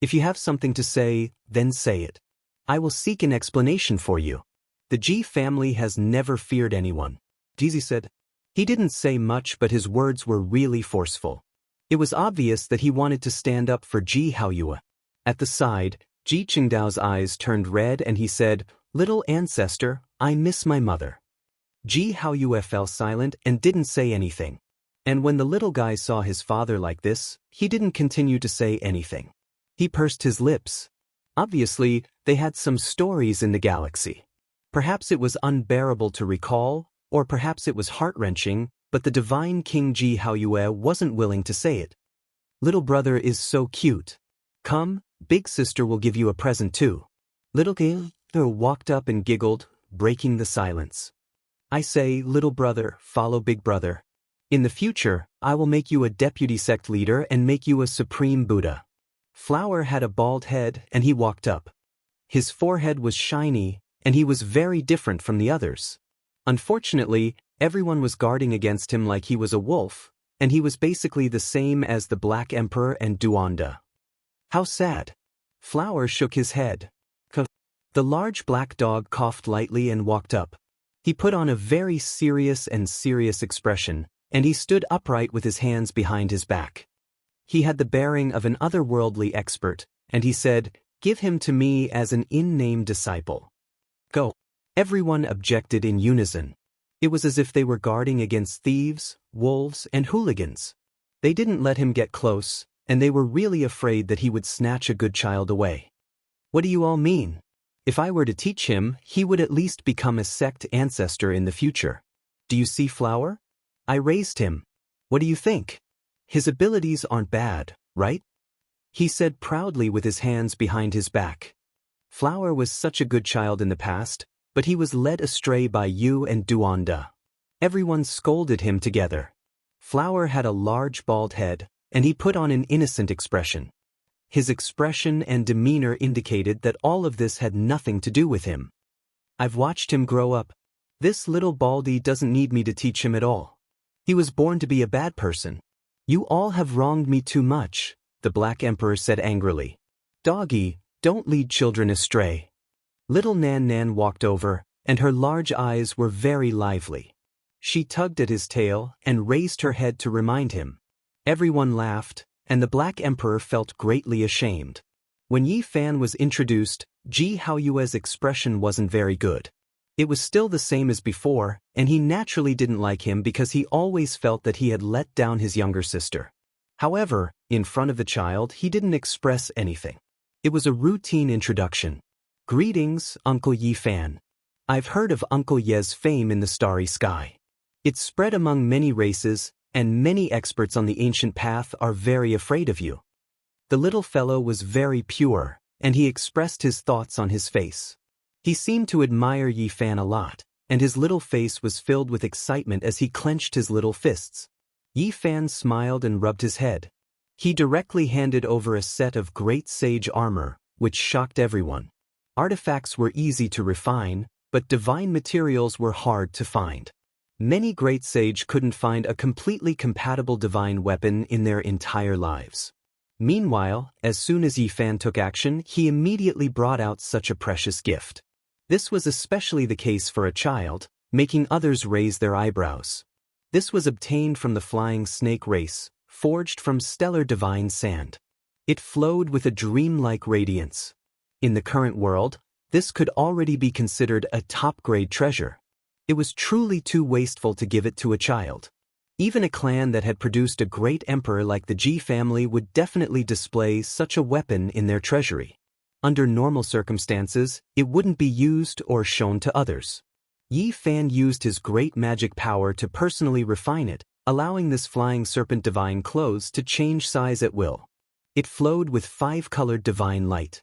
"If you have something to say, then say it. I will seek an explanation for you. The Ji family has never feared anyone," Ji Zi said. He didn't say much, but his words were really forceful. It was obvious that he wanted to stand up for Ji Haoyue. At the side, Ji Qingdao's eyes turned red and he said, "Little ancestor, I miss my mother." Ji Haoyue fell silent and didn't say anything. And when the little guy saw his father like this, he didn't continue to say anything. He pursed his lips. Obviously, they had some stories in the galaxy. Perhaps it was unbearable to recall, or perhaps it was heart-wrenching, but the divine King Ji Haoyue wasn't willing to say it. "Little brother is so cute. Come, big sister will give you a present too." Little King walked up and giggled, breaking the silence. "I say, little brother, follow big brother. In the future, I will make you a deputy sect leader and make you a supreme Buddha." Flower had a bald head and he walked up. His forehead was shiny, and he was very different from the others. Unfortunately, everyone was guarding against him like he was a wolf, and he was basically the same as the Black Emperor and Duanda. How sad. Flower shook his head. The large black dog coughed lightly and walked up. He put on a very serious expression, and he stood upright with his hands behind his back. He had the bearing of an otherworldly expert, and he said, "Give him to me as an in-name disciple." Go. Everyone objected in unison. It was as if they were guarding against thieves, wolves, and hooligans. They didn't let him get close, and they were really afraid that he would snatch a good child away. "What do you all mean? If I were to teach him, he would at least become a sect ancestor in the future. Do you see Flower? I raised him. What do you think? His abilities aren't bad, right? he said proudly with his hands behind his back. Flower was such a good child in the past, but he was led astray by you and Duanda. Everyone scolded him together. Flower had a large bald head, and he put on an innocent expression. His expression and demeanor indicated that all of this had nothing to do with him. I've watched him grow up. This little baldy doesn't need me to teach him at all. He was born to be a bad person. You all have wronged me too much, the Black Emperor said angrily. Doggy, don't lead children astray. Little Nan Nan walked over, and her large eyes were very lively. She tugged at his tail and raised her head to remind him. Everyone laughed, and the Black Emperor felt greatly ashamed. When Yi Fan was introduced, Ji Haoyue's expression wasn't very good. It was still the same as before, and he naturally didn't like him because he always felt that he had let down his younger sister. However, in front of the child he didn't express anything. It was a routine introduction. Greetings, Uncle Yi Fan. I've heard of Uncle Ye's fame in the starry sky. It's spread among many races, and many experts on the ancient path are very afraid of you. The little fellow was very pure, and he expressed his thoughts on his face. He seemed to admire Yi Fan a lot, and his little face was filled with excitement as he clenched his little fists. Yi Fan smiled and rubbed his head. He directly handed over a set of great sage armor, which shocked everyone. Artifacts were easy to refine, but divine materials were hard to find. Many great sage couldn't find a completely compatible divine weapon in their entire lives. Meanwhile, as soon as Yi Fan took action, he immediately brought out such a precious gift. This was especially the case for a child, making others raise their eyebrows. This was obtained from the flying snake race, forged from stellar divine sand. It flowed with a dreamlike radiance. In the current world, this could already be considered a top-grade treasure. It was truly too wasteful to give it to a child. Even a clan that had produced a great emperor like the Ji family would definitely display such a weapon in their treasury. Under normal circumstances, it wouldn't be used or shown to others. Yi Fan used his great magic power to personally refine it, allowing this flying serpent divine clothes to change size at will. It flowed with 5-colored divine light.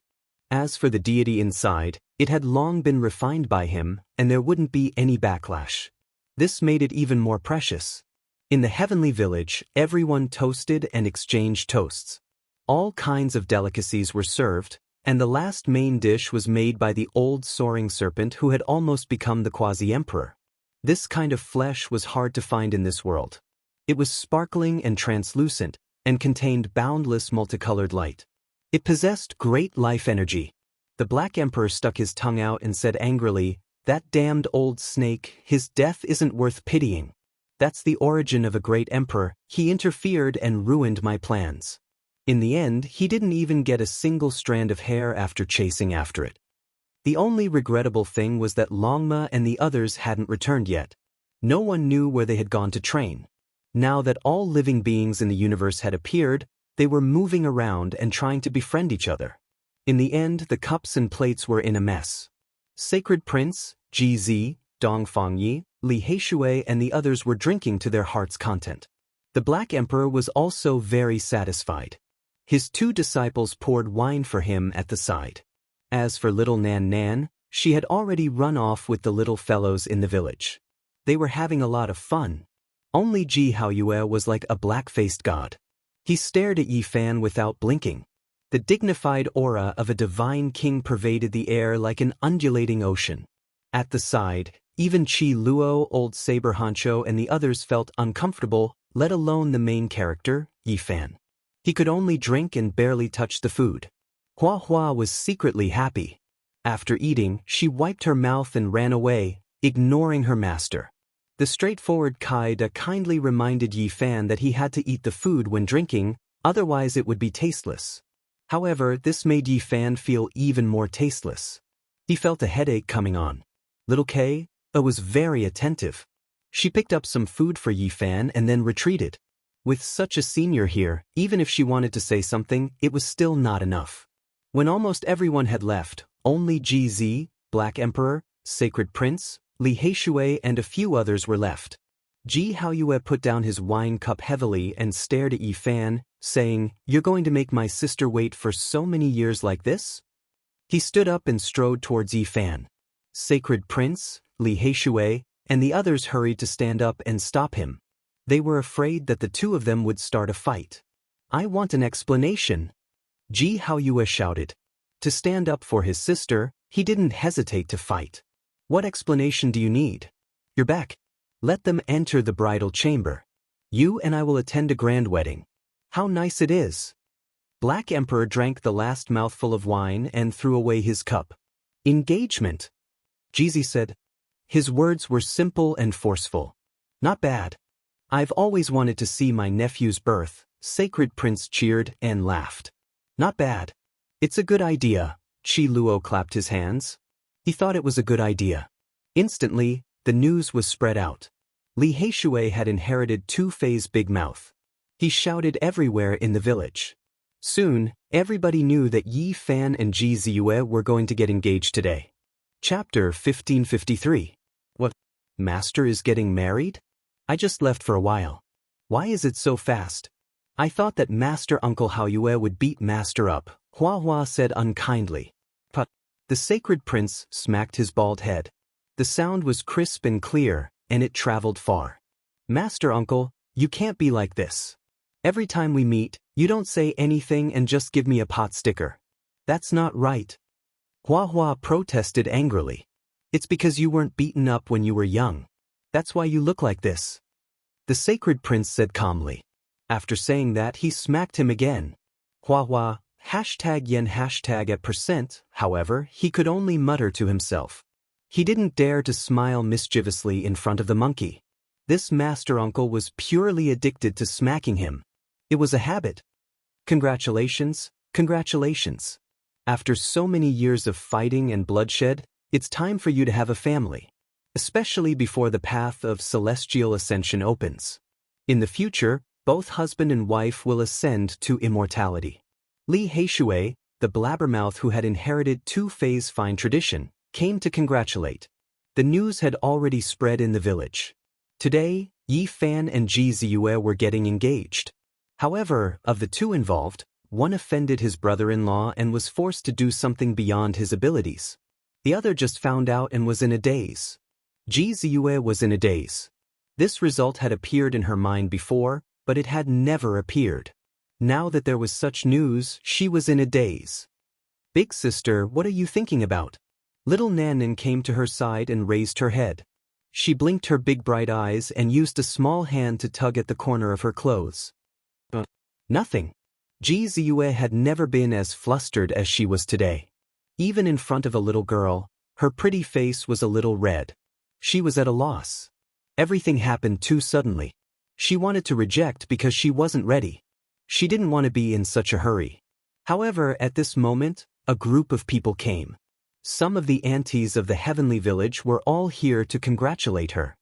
As for the deity inside, it had long been refined by him, and there wouldn't be any backlash. This made it even more precious. In the heavenly village, everyone toasted and exchanged toasts. All kinds of delicacies were served, and the last main dish was made by the old soaring serpent who had almost become the quasi-emperor. This kind of flesh was hard to find in this world. It was sparkling and translucent, and contained boundless multicolored light. It possessed great life energy. The Black Emperor stuck his tongue out and said angrily, "That damned old snake, his death isn't worth pitying. That's the origin of a great emperor. He interfered and ruined my plans." In the end, he didn't even get a single strand of hair after chasing after it. The only regrettable thing was that Longma and the others hadn't returned yet. No one knew where they had gone to train. Now that all living beings in the universe had appeared, they were moving around and trying to befriend each other. In the end, the cups and plates were in a mess. Sacred Prince, Ji Zi, Dong Fangyi, Li Heishui and the others were drinking to their heart's content. The Black Emperor was also very satisfied. His 2 disciples poured wine for him at the side. As for little Nan Nan, she had already run off with the little fellows in the village. They were having a lot of fun. Only Ji Haoyue was like a black-faced god. He stared at Yi Fan without blinking. The dignified aura of a divine king pervaded the air like an undulating ocean. At the side, even Qi Luo, Old Saber Hancho and the others felt uncomfortable, let alone the main character, Yi Fan. He could only drink and barely touch the food. Hua Hua was secretly happy. After eating, she wiped her mouth and ran away, ignoring her master. The straightforward Kaida kindly reminded Yi Fan that he had to eat the food when drinking, otherwise it would be tasteless. However, this made Yi Fan feel even more tasteless. He felt a headache coming on. Little Kei was very attentive. She picked up some food for Yi Fan and then retreated. With such a senior here, even if she wanted to say something, it was still not enough. When almost everyone had left, only Ji Zi, Black Emperor, Sacred Prince, Li Heishui and a few others were left. Ji Haoyue put down his wine cup heavily and stared at Yi Fan, saying, "You're going to make my sister wait for so many years like this?" He stood up and strode towards Yi Fan. Sacred Prince, Li Heishui, and the others hurried to stand up and stop him. They were afraid that the two of them would start a fight. "I want an explanation," Ji Haoyue shouted. To stand up for his sister, he didn't hesitate to fight. "What explanation do you need? You're back. Let them enter the bridal chamber. You and I will attend a grand wedding. How nice it is." Black Emperor drank the last mouthful of wine and threw away his cup. "Engagement," Jizi said. His words were simple and forceful. "Not bad. I've always wanted to see my nephew's birth," Sacred Prince cheered and laughed. "Not bad. It's a good idea," Qi Luo clapped his hands. He thought it was a good idea. Instantly, the news was spread out. Li Heishui had inherited Tu Fei's big mouth. He shouted everywhere in the village. Soon, everybody knew that Yi Fan and Ji Ziyue were going to get engaged today. Chapter 1553. What? Master is getting married? I just left for a while. Why is it so fast? I thought that Master Uncle Haoyue would beat Master up, Hua Hua said unkindly. But the Sacred Prince smacked his bald head. The sound was crisp and clear, and it traveled far. "Master Uncle, you can't be like this. Every time we meet, you don't say anything and just give me a pot sticker. That's not right." Hua Hua protested angrily. "It's because you weren't beaten up when you were young. That's why you look like this," the Sacred Prince said calmly. After saying that, he smacked him again. Hua Hua, #yen #%, however, he could only mutter to himself. He didn't dare to smile mischievously in front of the monkey. This Master Uncle was purely addicted to smacking him. It was a habit. "Congratulations, congratulations. After so many years of fighting and bloodshed, it's time for you to have a family. Especially before the path of celestial ascension opens. In the future, both husband and wife will ascend to immortality." Li Heishui, the blabbermouth who had inherited Tu Fei's fine tradition, came to congratulate. The news had already spread in the village. Today, Yi Fan and Ji Ziyue were getting engaged. However, of the two involved, one offended his brother-in-law and was forced to do something beyond his abilities. The other just found out and was in a daze. Ji Ziyue was in a daze. This result had appeared in her mind before, but it had never appeared. Now that there was such news, she was in a daze. "Big sister, what are you thinking about?" Little Nanan came to her side and raised her head. She blinked her big bright eyes and used a small hand to tug at the corner of her clothes. Nothing. Ji Ziyue had never been as flustered as she was today. Even in front of a little girl, her pretty face was a little red. She was at a loss. Everything happened too suddenly. She wanted to reject because she wasn't ready. She didn't want to be in such a hurry. However, at this moment, a group of people came. Some of the aunties of the heavenly village were all here to congratulate her.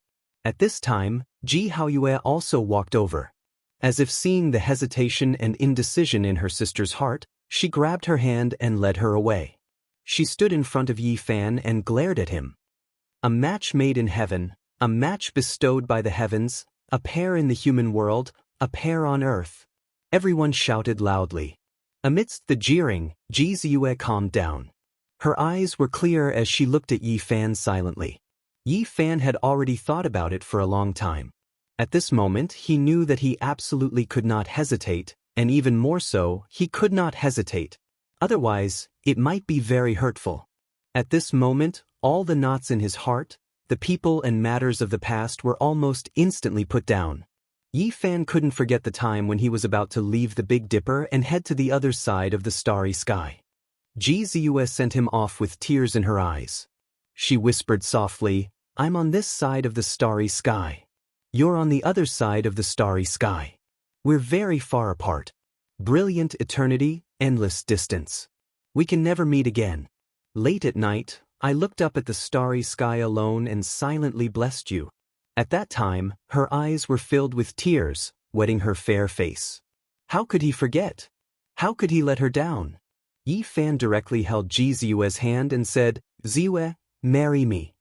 At this time, Ji Haoyue also walked over. As if seeing the hesitation and indecision in her sister's heart, she grabbed her hand and led her away. She stood in front of Yi Fan and glared at him. A match made in heaven, a match bestowed by the heavens, a pair in the human world, a pair on earth. Everyone shouted loudly. Amidst the jeering, Ji Ziyue calmed down. Her eyes were clear as she looked at Yi Fan silently. Yi Fan had already thought about it for a long time. At this moment, he knew that he absolutely could not hesitate, and even more so, he could not hesitate. Otherwise, it might be very hurtful. At this moment, all the knots in his heart, the people and matters of the past were almost instantly put down. Yi Fan couldn't forget the time when he was about to leave the Big Dipper and head to the other side of the starry sky. Ji Ziyue sent him off with tears in her eyes. She whispered softly, "I'm on this side of the starry sky. You're on the other side of the starry sky. We're very far apart. Brilliant eternity, endless distance. We can never meet again. Late at night, I looked up at the starry sky alone and silently blessed you." At that time, her eyes were filled with tears, wetting her fair face. How could he forget? How could he let her down? Yi Fan directly held Ji Ziyue's hand and said, "Ziyue, marry me."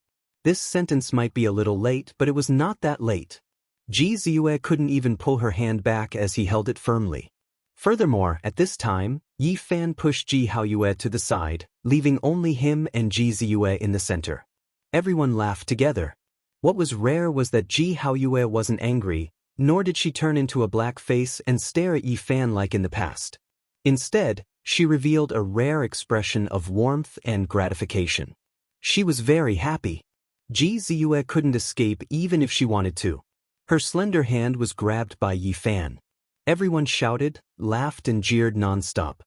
This sentence might be a little late, but it was not that late. Ji Ziyue couldn't even pull her hand back as he held it firmly. Furthermore, at this time, Yi Fan pushed Ji Haoyue to the side, leaving only him and Ji Ziyue in the center. Everyone laughed together. What was rare was that Ji Haoyue wasn't angry, nor did she turn into a black face and stare at Yi Fan like in the past. Instead, she revealed a rare expression of warmth and gratification. She was very happy. Ji Ziyue couldn't escape even if she wanted to. Her slender hand was grabbed by Yi Fan. Everyone shouted, laughed and jeered non-stop.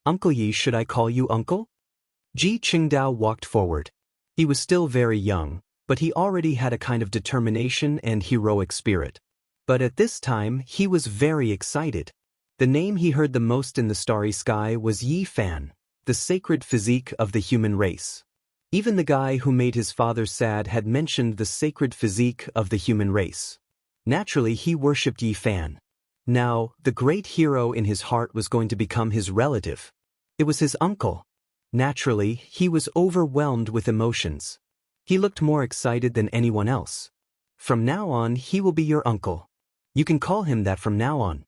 "Uncle Yi, should I call you uncle?" Ji Qingdao walked forward. He was still very young, but he already had a kind of determination and heroic spirit. But at this time, he was very excited. The name he heard the most in the starry sky was Yi Fan, the sacred physique of the human race. Even the guy who made his father sad had mentioned the sacred physique of the human race. Naturally, he worshipped Yi Fan. Now, the great hero in his heart was going to become his relative. It was his uncle. Naturally, he was overwhelmed with emotions. He looked more excited than anyone else. "From now on, he will be your uncle. You can call him that from now on."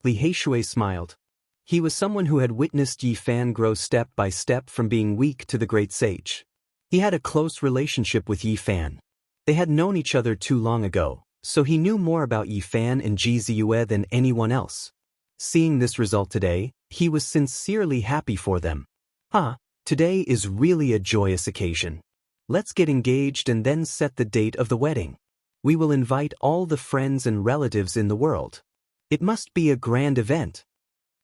Li Heishui smiled. He was someone who had witnessed Yi Fan grow step by step from being weak to the great sage. He had a close relationship with Yi Fan. They had known each other too long ago, so he knew more about Yi Fan and Ji Ziyue than anyone else. Seeing this result today, he was sincerely happy for them. Today is really a joyous occasion. Let's get engaged and then set the date of the wedding. We will invite all the friends and relatives in the world. It must be a grand event.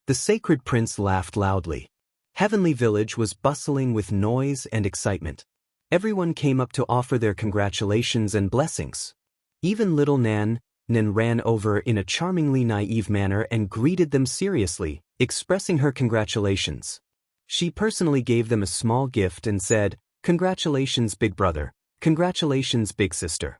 The sacred prince laughed loudly. Heavenly Village was bustling with noise and excitement. Everyone came up to offer their congratulations and blessings. Even little Nan ran over in a charmingly naive manner and greeted them seriously, expressing her congratulations. She personally gave them a small gift and said, "Congratulations, big brother. Congratulations, big sister."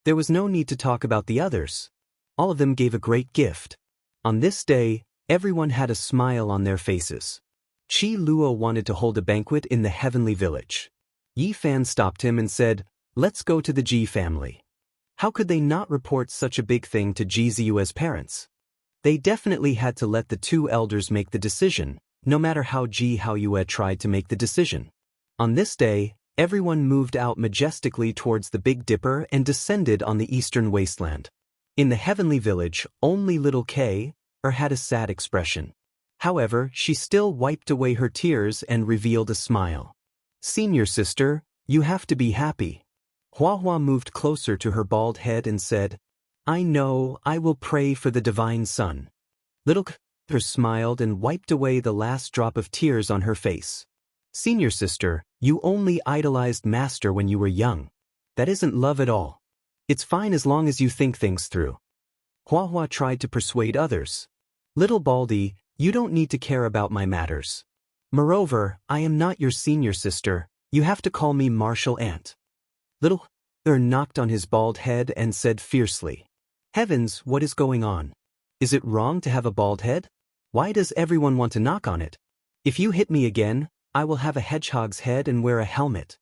There was no need to talk about the others. All of them gave a great gift. On this day, everyone had a smile on their faces. Qi Luo wanted to hold a banquet in the Heavenly Village. Yi Fan stopped him and said, "Let's go to the Ji family." How could they not report such a big thing to Ji Ziyue's parents? They definitely had to let the two elders make the decision, no matter how Ji Haoyue tried to make the decision. On this day, everyone moved out majestically towards the Big Dipper and descended on the eastern wasteland. In the Heavenly Village, only little Kay had a sad expression. However, she still wiped away her tears and revealed a smile. "Senior sister, you have to be happy." Hua Hua moved closer to her bald head and said, "I know, I will pray for the divine son." Little Her smiled and wiped away the last drop of tears on her face. "Senior sister, you only idolized Master when you were young. That isn't love at all. It's fine as long as you think things through." Hua Hua tried to persuade others. "Little Baldy, you don't need to care about my matters. Moreover, I am not your senior sister, you have to call me Martial Aunt." Little knocked on his bald head and said fiercely, "Heavens, what is going on? Is it wrong to have a bald head? Why does everyone want to knock on it? If you hit me again, I will have a hedgehog's head and wear a helmet."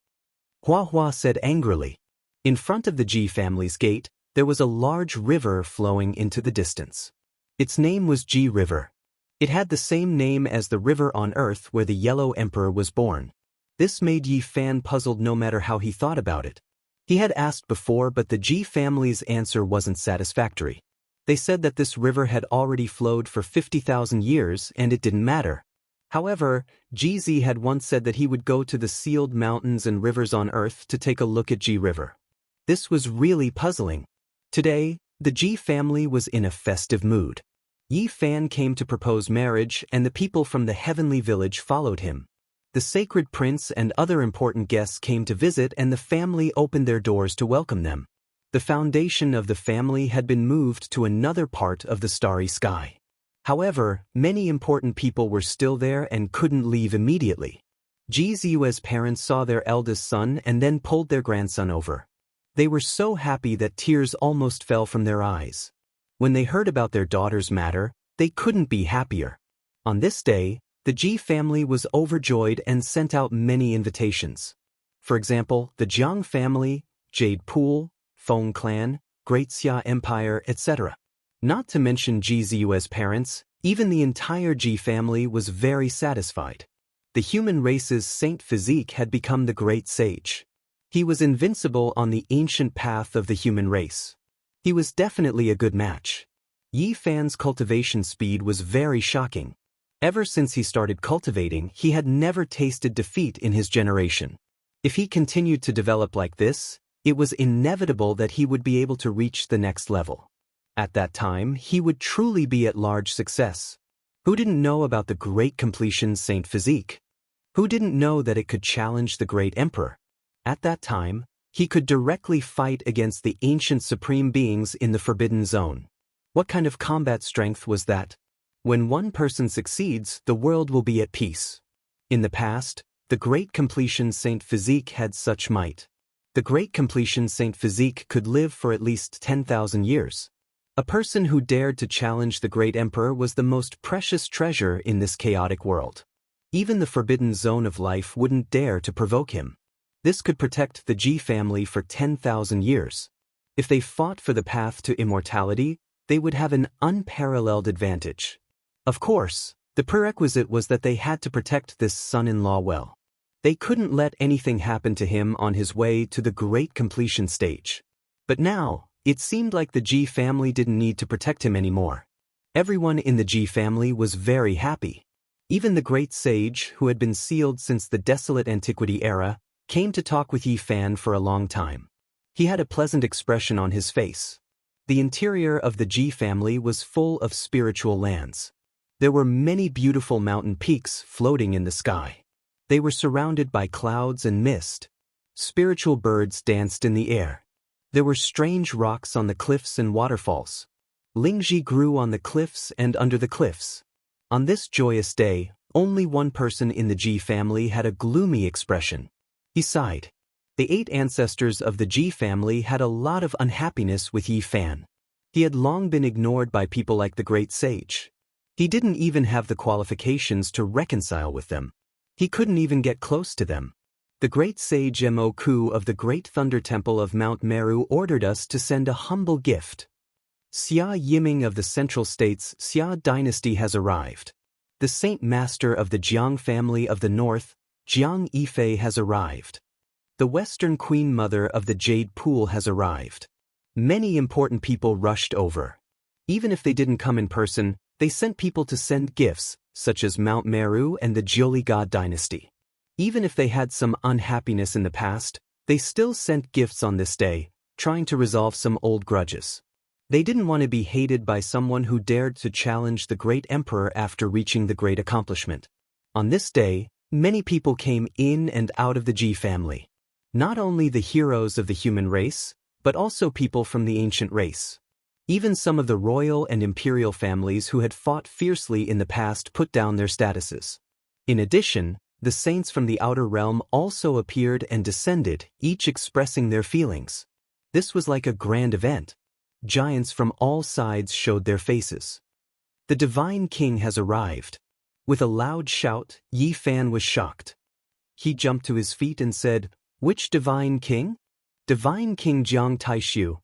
Hua Hua said angrily. In front of the Ji family's gate, there was a large river flowing into the distance. Its name was Ji River. It had the same name as the river on Earth where the Yellow Emperor was born. This made Yi Fan puzzled no matter how he thought about it. He had asked before, but the Ji family's answer wasn't satisfactory. They said that this river had already flowed for 50,000 years and it didn't matter. However, Ji Z had once said that he would go to the sealed mountains and rivers on Earth to take a look at Ji River. This was really puzzling. Today, the Ji family was in a festive mood. Yi Fan came to propose marriage and the people from the Heavenly Village followed him. The sacred prince and other important guests came to visit and the family opened their doors to welcome them. The foundation of the family had been moved to another part of the starry sky. However, many important people were still there and couldn't leave immediately. Ji Ziyue's parents saw their eldest son and then pulled their grandson over. They were so happy that tears almost fell from their eyes. When they heard about their daughter's matter, they couldn't be happier. On this day, the Ji family was overjoyed and sent out many invitations. For example, the Jiang family, Jade Pool, Feng Clan, Great Xia Empire, etc. Not to mention Jizu's parents, even the entire Ji family was very satisfied. The human race's saint physique had become the great sage. He was invincible on the ancient path of the human race. He was definitely a good match. Yi Fan's cultivation speed was very shocking. Ever since he started cultivating, he had never tasted defeat in his generation. If he continued to develop like this, it was inevitable that he would be able to reach the next level. At that time, he would truly be at large success. Who didn't know about the Great Completion Saint Physique? Who didn't know that it could challenge the Great Emperor? At that time, he could directly fight against the ancient supreme beings in the Forbidden Zone. What kind of combat strength was that? When one person succeeds, the world will be at peace. In the past, the Great Completion Saint Physique had such might. The Great Completion Saint Physique could live for at least 10,000 years. A person who dared to challenge the Great Emperor was the most precious treasure in this chaotic world. Even the Forbidden Zone of life wouldn't dare to provoke him. This could protect the Ji family for 10,000 years. If they fought for the path to immortality, they would have an unparalleled advantage. Of course, the prerequisite was that they had to protect this son-in-law well. They couldn't let anything happen to him on his way to the Great Completion stage. But now, it seemed like the Ji family didn't need to protect him anymore. Everyone in the Ji family was very happy. Even the great sage, who had been sealed since the desolate antiquity era, came to talk with Yi Fan for a long time. He had a pleasant expression on his face. The interior of the Ji family was full of spiritual lands. There were many beautiful mountain peaks floating in the sky. They were surrounded by clouds and mist. Spiritual birds danced in the air. There were strange rocks on the cliffs and waterfalls. Lingji grew on the cliffs and under the cliffs. On this joyous day, only one person in the Ji family had a gloomy expression. He sighed. The 8 ancestors of the Ji family had a lot of unhappiness with Yi Fan. He had long been ignored by people like the great sage. He didn't even have the qualifications to reconcile with them. He couldn't even get close to them. The great sage Moku of the Great Thunder Temple of Mount Meru ordered us to send a humble gift. Xia Yiming of the Central States Xia dynasty has arrived. The Saint Master of the Jiang family of the North, Jiang Yifei, has arrived. The Western Queen Mother of the Jade Pool has arrived. Many important people rushed over. Even if they didn't come in person, they sent people to send gifts, such as Mount Meru and the Jiuli God dynasty. Even if they had some unhappiness in the past, they still sent gifts on this day, trying to resolve some old grudges. They didn't want to be hated by someone who dared to challenge the great emperor after reaching the great accomplishment. On this day, many people came in and out of the Ji family. Not only the heroes of the human race, but also people from the ancient race. Even some of the royal and imperial families who had fought fiercely in the past put down their statuses. In addition, the saints from the outer realm also appeared and descended, each expressing their feelings. This was like a grand event. Giants from all sides showed their faces. The divine king has arrived. With a loud shout, Yi Fan was shocked. He jumped to his feet and said, "Which divine king?" "Divine King Jiang Taishu."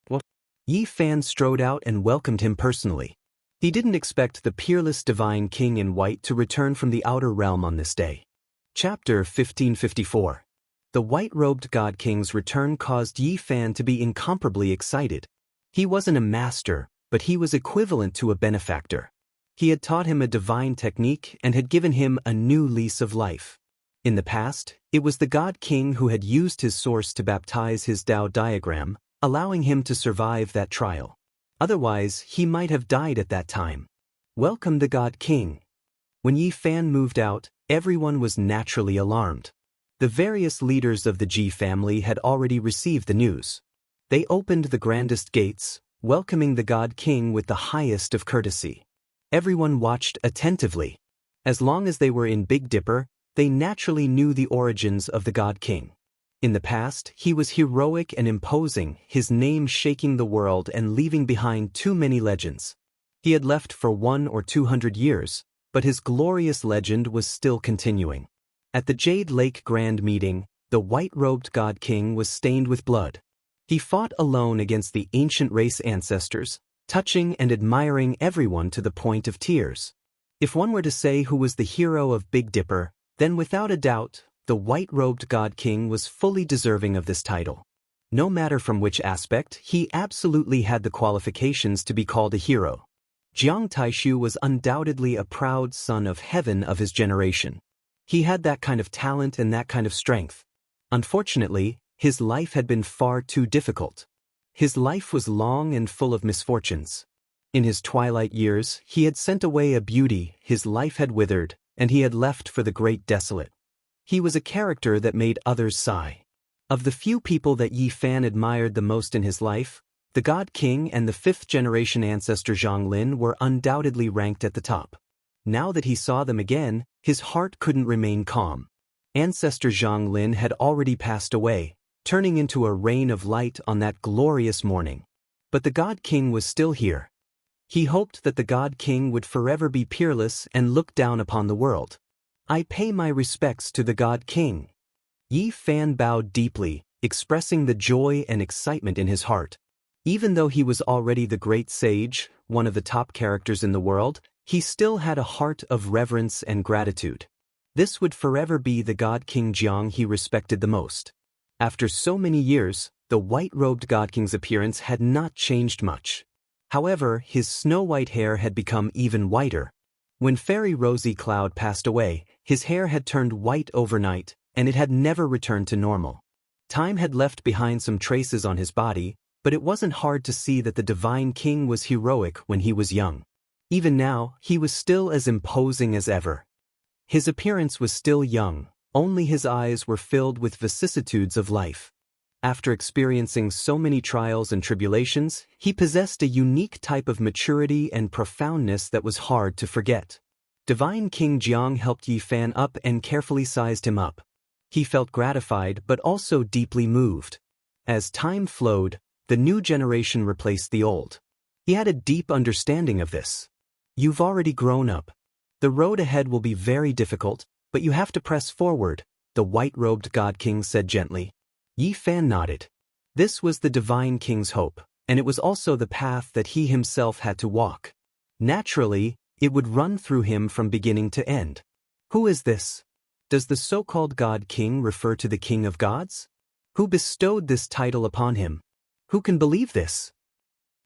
What? Yi Fan strode out and welcomed him personally. He didn't expect the peerless divine king in white to return from the outer realm on this day. Chapter 1554. The white-robed god king's return caused Yi Fan to be incomparably excited. He wasn't a master, but he was equivalent to a benefactor. He had taught him a divine technique and had given him a new lease of life. In the past, it was the God King who had used his source to baptize his Tao diagram, allowing him to survive that trial. Otherwise, he might have died at that time. Welcome the God King. When Yi Fan moved out, everyone was naturally alarmed. The various leaders of the Ji family had already received the news. They opened the grandest gates, welcoming the God King with the highest of courtesy. Everyone watched attentively. As long as they were in Big Dipper, they naturally knew the origins of the God King. In the past, he was heroic and imposing, his name shaking the world and leaving behind too many legends. He had left for 100 or 200 years, but his glorious legend was still continuing. At the Jade Lake Grand Meeting, the white-robed God King was stained with blood. He fought alone against the ancient race ancestors, touching and admiring everyone to the point of tears. If one were to say who was the hero of Big Dipper, then without a doubt, the white-robed God King was fully deserving of this title. No matter from which aspect, he absolutely had the qualifications to be called a hero. Jiang Taishu was undoubtedly a proud son of heaven of his generation. He had that kind of talent and that kind of strength. Unfortunately, his life had been far too difficult. His life was long and full of misfortunes. In his twilight years, he had sent away a beauty, his life had withered, and he had left for the great desolate. He was a character that made others sigh. Of the few people that Yi Fan admired the most in his life, the God King and the fifth-generation ancestor Zhang Lin were undoubtedly ranked at the top. Now that he saw them again, his heart couldn't remain calm. Ancestor Zhang Lin had already passed away, turning into a rain of light on that glorious morning. But the God King was still here. He hoped that the God King would forever be peerless and look down upon the world. I pay my respects to the God King. Yi Fan bowed deeply, expressing the joy and excitement in his heart. Even though he was already the great sage, one of the top characters in the world, he still had a heart of reverence and gratitude. This would forever be the God King Jiang he respected the most. After so many years, the white-robed God King's appearance had not changed much. However, his snow-white hair had become even whiter. When Fairy Rosy Cloud passed away, his hair had turned white overnight, and it had never returned to normal. Time had left behind some traces on his body, but it wasn't hard to see that the Divine King was heroic when he was young. Even now, he was still as imposing as ever. His appearance was still young, only his eyes were filled with vicissitudes of life. After experiencing so many trials and tribulations, he possessed a unique type of maturity and profoundness that was hard to forget. Divine King Jiang helped Yi Fan up and carefully sized him up. He felt gratified but also deeply moved. As time flowed, the new generation replaced the old. He had a deep understanding of this. You've already grown up. The road ahead will be very difficult, but you have to press forward, the white-robed God King said gently. Yi Fan nodded. This was the Divine King's hope, and it was also the path that he himself had to walk. Naturally, it would run through him from beginning to end. Who is this? Does the so-called God King refer to the King of Gods? Who bestowed this title upon him? Who can believe this?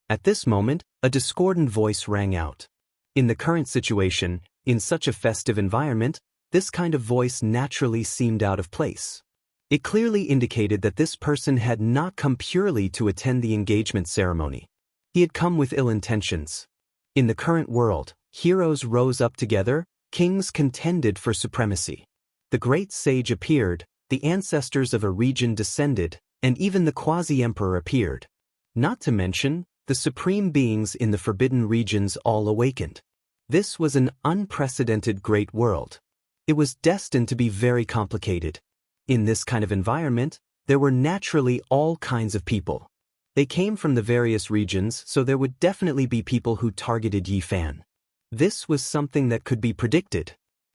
At this moment, a discordant voice rang out. In the current situation, in such a festive environment, this kind of voice naturally seemed out of place. It clearly indicated that this person had not come purely to attend the engagement ceremony. He had come with ill intentions. In the current world, heroes rose up together, kings contended for supremacy. The great sage appeared, the ancestors of a region descended, and even the quasi-emperor appeared. Not to mention, the supreme beings in the forbidden regions all awakened. This was an unprecedented great world. It was destined to be very complicated. In this kind of environment, there were naturally all kinds of people. They came from the various regions, so there would definitely be people who targeted Yi Fan. This was something that could be predicted.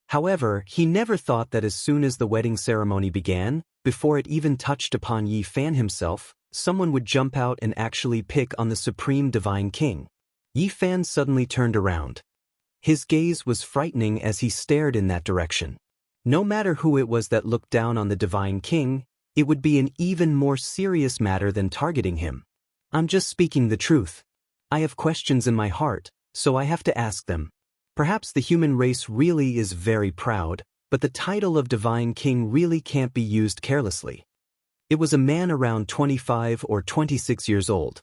However, he never thought that as soon as the wedding ceremony began, before it even touched upon Yi Fan himself, someone would jump out and actually pick on the Supreme Divine King. Yi Fan suddenly turned around. His gaze was frightening as he stared in that direction. No matter who it was that looked down on the Divine King, it would be an even more serious matter than targeting him. I'm just speaking the truth. I have questions in my heart, so I have to ask them. Perhaps the human race really is very proud, but the title of Divine King really can't be used carelessly. It was a man around 25 or 26 years old.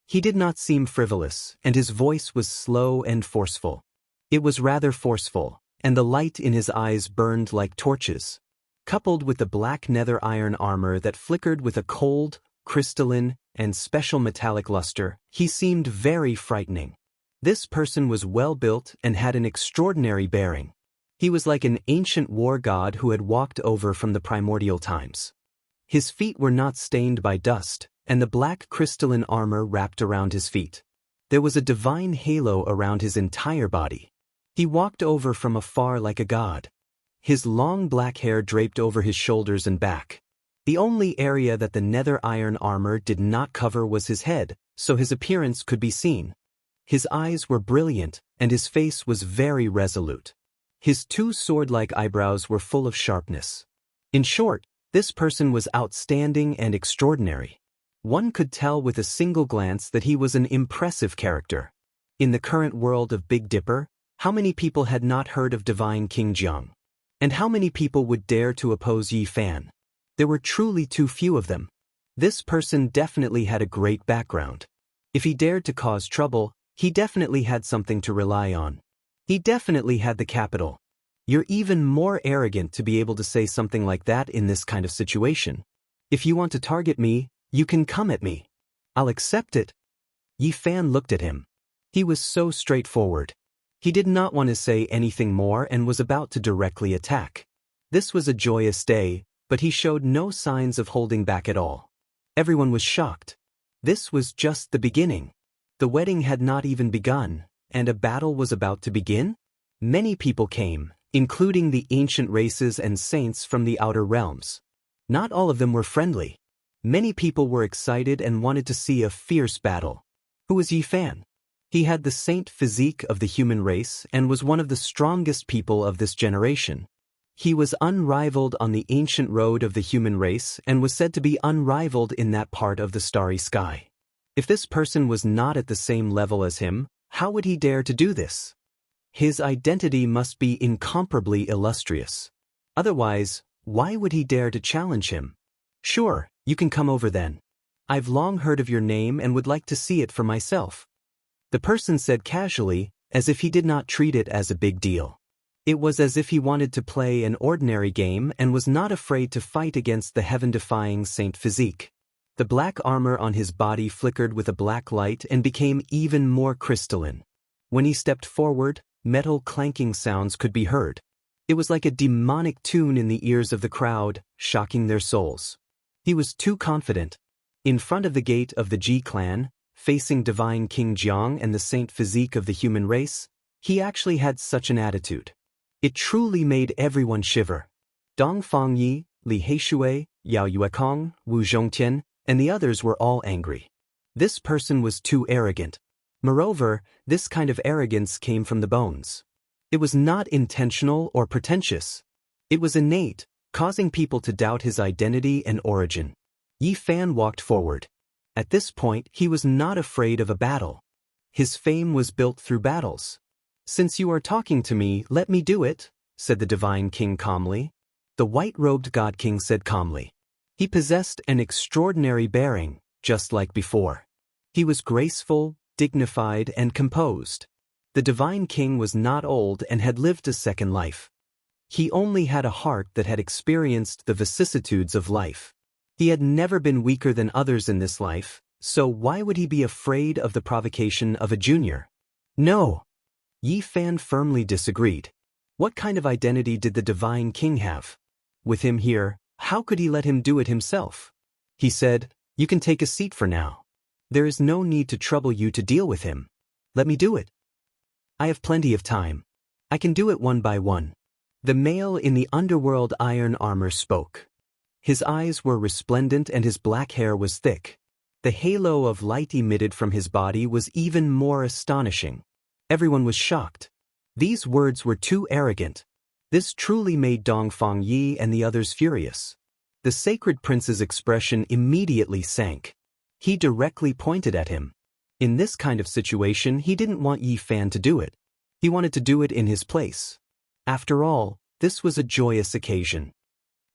He did not seem frivolous, and his voice was slow and forceful. It was rather forceful, and the light in his eyes burned like torches. Coupled with the black nether iron armor that flickered with a cold, crystalline, and special metallic luster, he seemed very frightening. This person was well-built and had an extraordinary bearing. He was like an ancient war god who had walked over from the primordial times. His feet were not stained by dust, and the black crystalline armor wrapped around his feet. There was a divine halo around his entire body. He walked over from afar like a god. His long black hair draped over his shoulders and back. The only area that the nether iron armor did not cover was his head, so his appearance could be seen. His eyes were brilliant, and his face was very resolute. His two sword-like eyebrows were full of sharpness. In short, this person was outstanding and extraordinary. One could tell with a single glance that he was an impressive character. In the current world of Big Dipper, how many people had not heard of Divine King Jiang? And how many people would dare to oppose Yi Fan? There were truly too few of them. This person definitely had a great background. If he dared to cause trouble, he definitely had something to rely on. He definitely had the capital. You're even more arrogant to be able to say something like that in this kind of situation. If you want to target me, you can come at me. I'll accept it. Yi Fan looked at him. He was so straightforward. He did not want to say anything more and was about to directly attack. This was a joyous day, but he showed no signs of holding back at all. Everyone was shocked. This was just the beginning. The wedding had not even begun, and a battle was about to begin? Many people came, including the ancient races and saints from the outer realms. Not all of them were friendly. Many people were excited and wanted to see a fierce battle. Who was Yi Fan? He had the saint physique of the human race and was one of the strongest people of this generation. He was unrivaled on the ancient road of the human race and was said to be unrivaled in that part of the starry sky. If this person was not at the same level as him, how would he dare to do this? His identity must be incomparably illustrious. Otherwise, why would he dare to challenge him? Sure, you can come over then. I've long heard of your name and would like to see it for myself. The person said casually, as if he did not treat it as a big deal. It was as if he wanted to play an ordinary game and was not afraid to fight against the heaven-defying saint physique. The black armor on his body flickered with a black light and became even more crystalline. When he stepped forward, metal clanking sounds could be heard. It was like a demonic tune in the ears of the crowd, shocking their souls. He was too confident. In front of the gate of the Ji clan, facing Divine King Jiang and the saint physique of the human race, he actually had such an attitude. It truly made everyone shiver. Dong Fangyi, Li Heishui, Yao Yuekong, Wu Zhongtian, and the others were all angry. This person was too arrogant. Moreover, this kind of arrogance came from the bones. It was not intentional or pretentious. It was innate, causing people to doubt his identity and origin. Yi Fan walked forward. At this point, he was not afraid of a battle. His fame was built through battles. Since you are talking to me, let me do it, said the Divine King calmly. The white-robed God King said calmly. He possessed an extraordinary bearing, just like before. He was graceful, dignified, and composed. The Divine King was not old and had lived a second life. He only had a heart that had experienced the vicissitudes of life. He had never been weaker than others in this life, so why would he be afraid of the provocation of a junior? No. Yi Fan firmly disagreed. What kind of identity did the Divine King have? With him here, how could he let him do it himself? He said, "You can take a seat for now. There is no need to trouble you to deal with him. Let me do it. I have plenty of time. I can do it one by one." The male in the underworld iron armor spoke. His eyes were resplendent and his black hair was thick. The halo of light emitted from his body was even more astonishing. Everyone was shocked. These words were too arrogant. This truly made Dong Fangyi and the others furious. The sacred prince's expression immediately sank. He directly pointed at him. In this kind of situation, he didn't want Yi Fan to do it. He wanted to do it in his place. After all, this was a joyous occasion.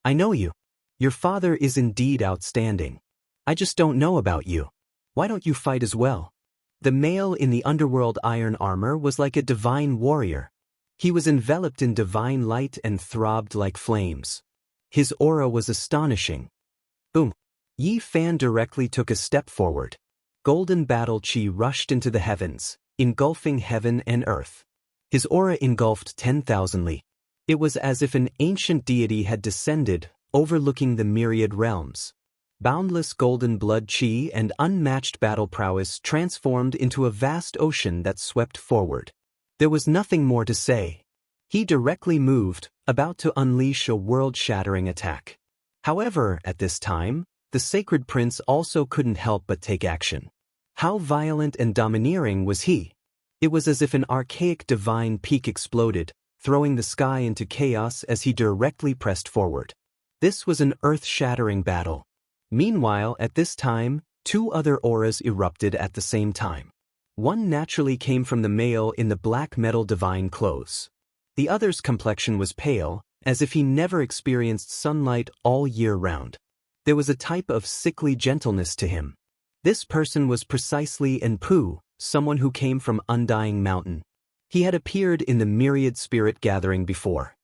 I know you. Your father is indeed outstanding. I just don't know about you. Why don't you fight as well? The male in the underworld iron armor was like a divine warrior. He was enveloped in divine light and throbbed like flames. His aura was astonishing. Boom. Yi Fan directly took a step forward. Golden battle chi rushed into the heavens, engulfing heaven and earth. His aura engulfed 10,000 li. It was as if an ancient deity had descended, overlooking the myriad realms. Boundless golden blood chi and unmatched battle prowess transformed into a vast ocean that swept forward. There was nothing more to say. He directly moved, about to unleash a world-shattering attack. However, at this time, the sacred prince also couldn't help but take action. How violent and domineering was he? It was as if an archaic divine peak exploded, throwing the sky into chaos as he directly pressed forward. This was an earth-shattering battle. Meanwhile, at this time, two other auras erupted at the same time. One naturally came from the male in the black metal divine clothes. The other's complexion was pale, as if he never experienced sunlight all year round. There was a type of sickly gentleness to him. This person was precisely Enpu, someone who came from Undying Mountain. He had appeared in the myriad spirit gathering before.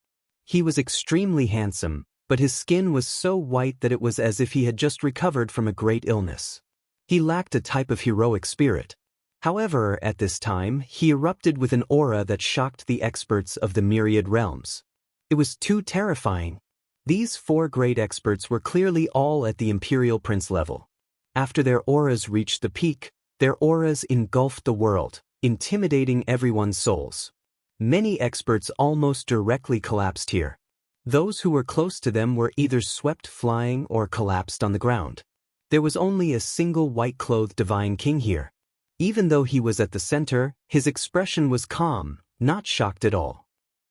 He was extremely handsome, but his skin was so white that it was as if he had just recovered from a great illness. He lacked a type of heroic spirit. However, at this time, he erupted with an aura that shocked the experts of the myriad realms. It was too terrifying. These four great experts were clearly all at the Imperial Prince level. After their auras reached the peak, their auras engulfed the world, intimidating everyone's souls. Many experts almost directly collapsed here. Those who were close to them were either swept flying or collapsed on the ground. There was only a single white-clothed divine king here. Even though he was at the center, his expression was calm, not shocked at all.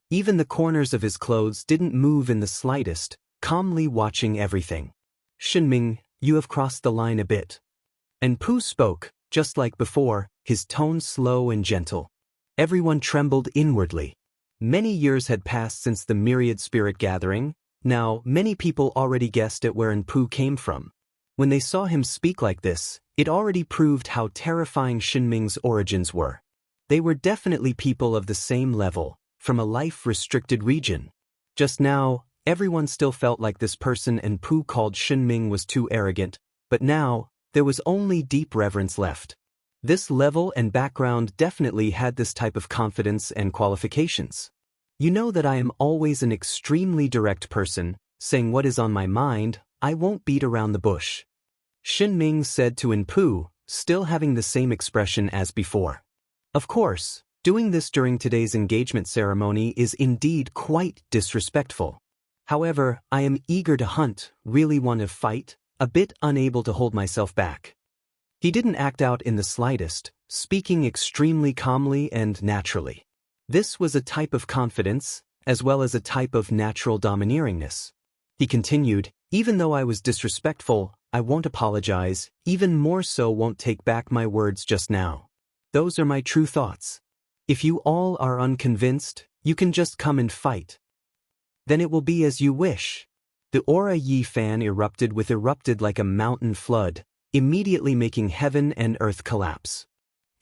Even the corners of his clothes didn't move in the slightest, calmly watching everything. "Shinming, you have crossed the line a bit." Enpu spoke, just like before, his tone slow and gentle. Everyone trembled inwardly. Many years had passed since the myriad spirit gathering. Now, many people already guessed at where Enpu came from. When they saw him speak like this, it already proved how terrifying Shinming's origins were. They were definitely people of the same level, from a life-restricted region. Just now, everyone still felt like this person Enpu called Shinming was too arrogant, but now, there was only deep reverence left. This level and background definitely had this type of confidence and qualifications. "You know that I am always an extremely direct person, saying what is on my mind. I won't beat around the bush," Shinming said to Enpu, still having the same expression as before. Of course, doing this during today's engagement ceremony is indeed quite disrespectful. However, I am eager to hunt, really want to fight, a bit unable to hold myself back. He didn't act out in the slightest, speaking extremely calmly and naturally. This was a type of confidence, as well as a type of natural domineeringness. He continued, "Even though I was disrespectful, I won't apologize, even more so won't take back my words just now. Those are my true thoughts. If you all are unconvinced, you can just come and fight. Then it will be as you wish." The aura Yi Fan erupted like a mountain flood, immediately making heaven and earth collapse.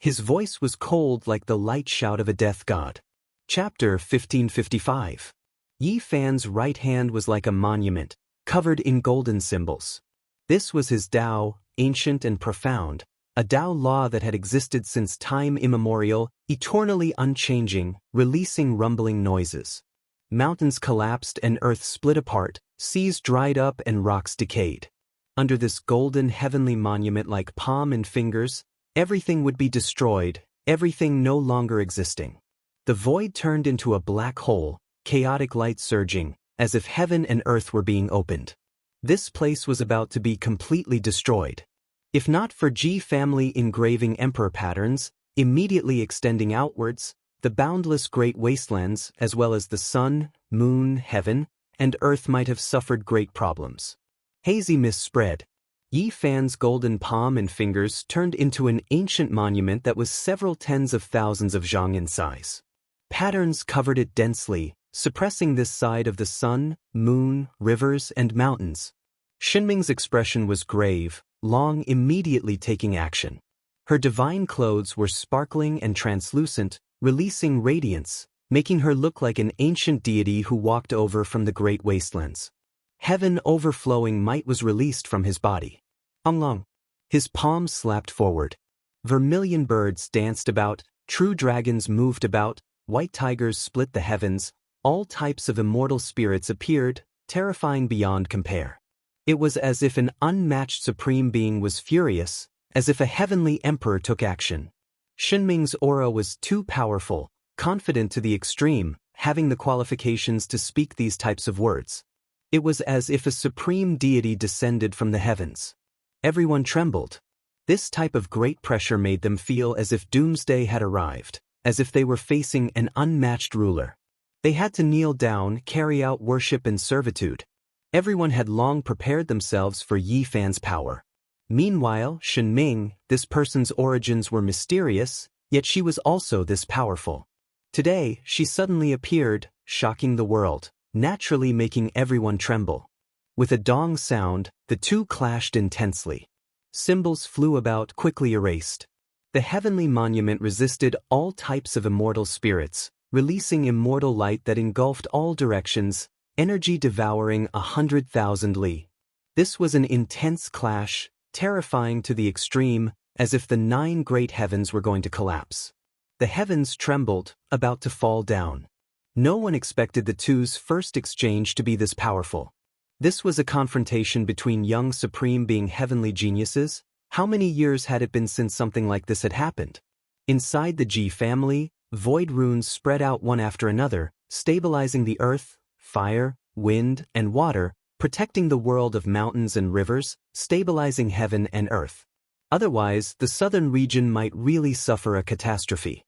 His voice was cold like the light shout of a death god. Chapter 1555. Yi Fan's right hand was like a monument, covered in golden symbols. This was his Tao, ancient and profound, a Tao law that had existed since time immemorial, eternally unchanging, releasing rumbling noises. Mountains collapsed and earth split apart, seas dried up and rocks decayed. Under this golden heavenly monument like palm and fingers, everything would be destroyed, everything no longer existing. The void turned into a black hole, chaotic light surging, as if heaven and earth were being opened. This place was about to be completely destroyed. If not for Ji family engraving emperor patterns, immediately extending outwards, the boundless great wastelands, as well as the sun, moon, heaven, and earth might have suffered great problems. Hazy mist spread. Yi Fan's golden palm and fingers turned into an ancient monument that was several tens of thousands of zhang in size. Patterns covered it densely, suppressing this side of the sun, moon, rivers, and mountains. Shinming's expression was grave, Long immediately taking action. Her divine clothes were sparkling and translucent, releasing radiance, making her look like an ancient deity who walked over from the great wastelands. Heaven overflowing might was released from his body. Long. His palms slapped forward. Vermilion birds danced about, true dragons moved about, white tigers split the heavens, all types of immortal spirits appeared, terrifying beyond compare. It was as if an unmatched supreme being was furious, as if a heavenly emperor took action. Shinming's aura was too powerful, confident to the extreme, having the qualifications to speak these types of words. It was as if a supreme deity descended from the heavens. Everyone trembled. This type of great pressure made them feel as if doomsday had arrived, as if they were facing an unmatched ruler. They had to kneel down, carry out worship and servitude. Everyone had long prepared themselves for Yi Fan's power. Meanwhile, Shen Ming, this person's origins were mysterious, yet she was also this powerful. Today, she suddenly appeared, shocking the world, naturally making everyone tremble. With a dong sound, the two clashed intensely. Symbols flew about, quickly erased. The heavenly monument resisted all types of immortal spirits, releasing immortal light that engulfed all directions, energy devouring 100,000 li. This was an intense clash, terrifying to the extreme, as if the 9 great heavens were going to collapse. The heavens trembled, about to fall down. No one expected the two's first exchange to be this powerful. This was a confrontation between young supreme being heavenly geniuses. How many years had it been since something like this had happened? Inside the Ji family, void runes spread out one after another, stabilizing the earth, fire, wind, and water, protecting the world of mountains and rivers, stabilizing heaven and earth. Otherwise, the southern region might really suffer a catastrophe.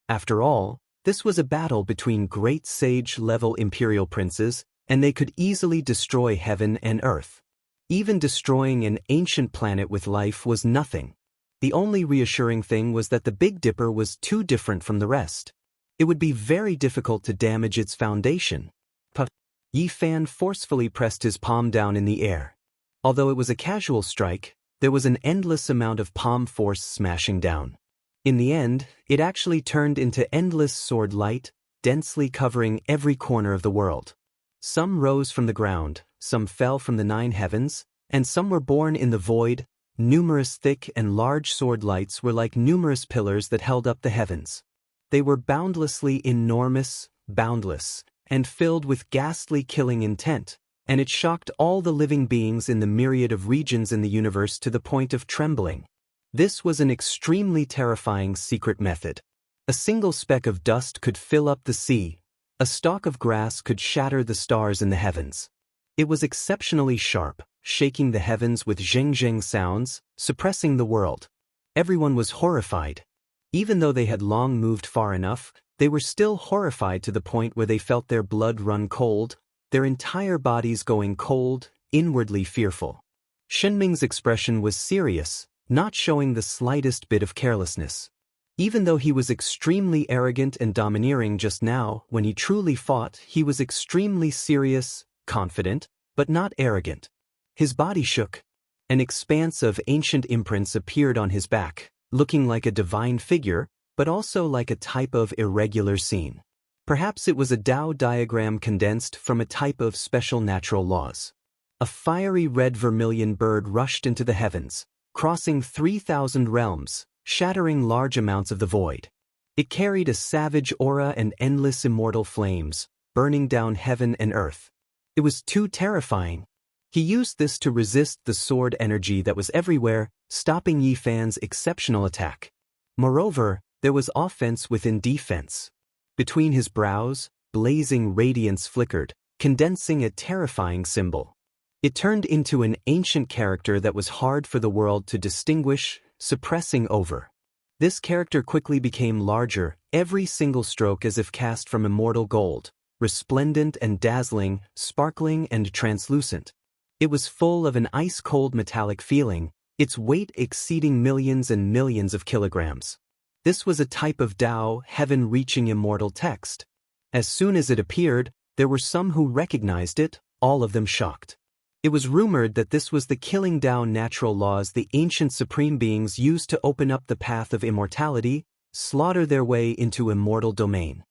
After all, this was a battle between great sage-level imperial princes, and they could easily destroy heaven and earth. Even destroying an ancient planet with life was nothing. The only reassuring thing was that the Big Dipper was too different from the rest. It would be very difficult to damage its foundation. Yi Fan forcefully pressed his palm down in the air. Although it was a casual strike, there was an endless amount of palm force smashing down. In the end, it actually turned into endless sword light, densely covering every corner of the world. Some rose from the ground, some fell from the 9 heavens, and some were born in the void. Numerous thick and large sword lights were like numerous pillars that held up the heavens. They were boundlessly enormous, boundless, and filled with ghastly killing intent, and it shocked all the living beings in the myriad of regions in the universe to the point of trembling. This was an extremely terrifying secret method. A single speck of dust could fill up the sea. A stalk of grass could shatter the stars in the heavens. It was exceptionally sharp, shaking the heavens with zheng-zheng sounds, suppressing the world. Everyone was horrified. Even though they had long moved far enough, they were still horrified to the point where they felt their blood run cold, their entire bodies going cold, inwardly fearful. Shenming's expression was serious, not showing the slightest bit of carelessness. Even though he was extremely arrogant and domineering just now, when he truly fought, he was extremely serious, confident, but not arrogant. His body shook. An expanse of ancient imprints appeared on his back, looking like a divine figure, but also like a type of irregular scene. Perhaps it was a Tao diagram condensed from a type of special natural laws. A fiery red vermilion bird rushed into the heavens, crossing 3,000 realms, shattering large amounts of the void. It carried a savage aura and endless immortal flames, burning down heaven and earth. It was too terrifying. He used this to resist the sword energy that was everywhere, stopping Yi Fan's exceptional attack. Moreover, there was offense within defense. Between his brows, blazing radiance flickered, condensing a terrifying symbol. It turned into an ancient character that was hard for the world to distinguish, suppressing over. This character quickly became larger, every single stroke as if cast from immortal gold, resplendent and dazzling, sparkling and translucent. It was full of an ice-cold metallic feeling, its weight exceeding millions and millions of kilograms. This was a type of Tao, heaven-reaching immortal text. As soon as it appeared, there were some who recognized it, all of them shocked. It was rumored that this was the killing Tao natural laws the ancient supreme beings used to open up the path of immortality, slaughter their way into immortal domain.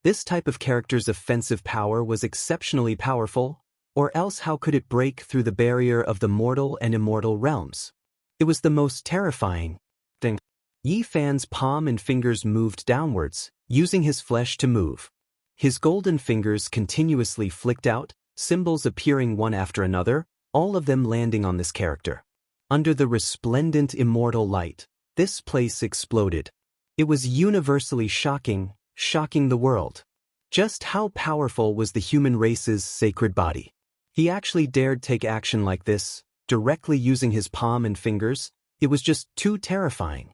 This type of character's offensive power was exceptionally powerful, or else how could it break through the barrier of the mortal and immortal realms? It was the most terrifying thing. Yi Fan's palm and fingers moved downwards, using his flesh to move. His golden fingers continuously flicked out, symbols appearing one after another, all of them landing on this character. Under the resplendent immortal light, this place exploded. It was universally shocking, shocking the world. Just how powerful was the human race's sacred body? He actually dared take action like this, directly using his palm and fingers. It was just too terrifying.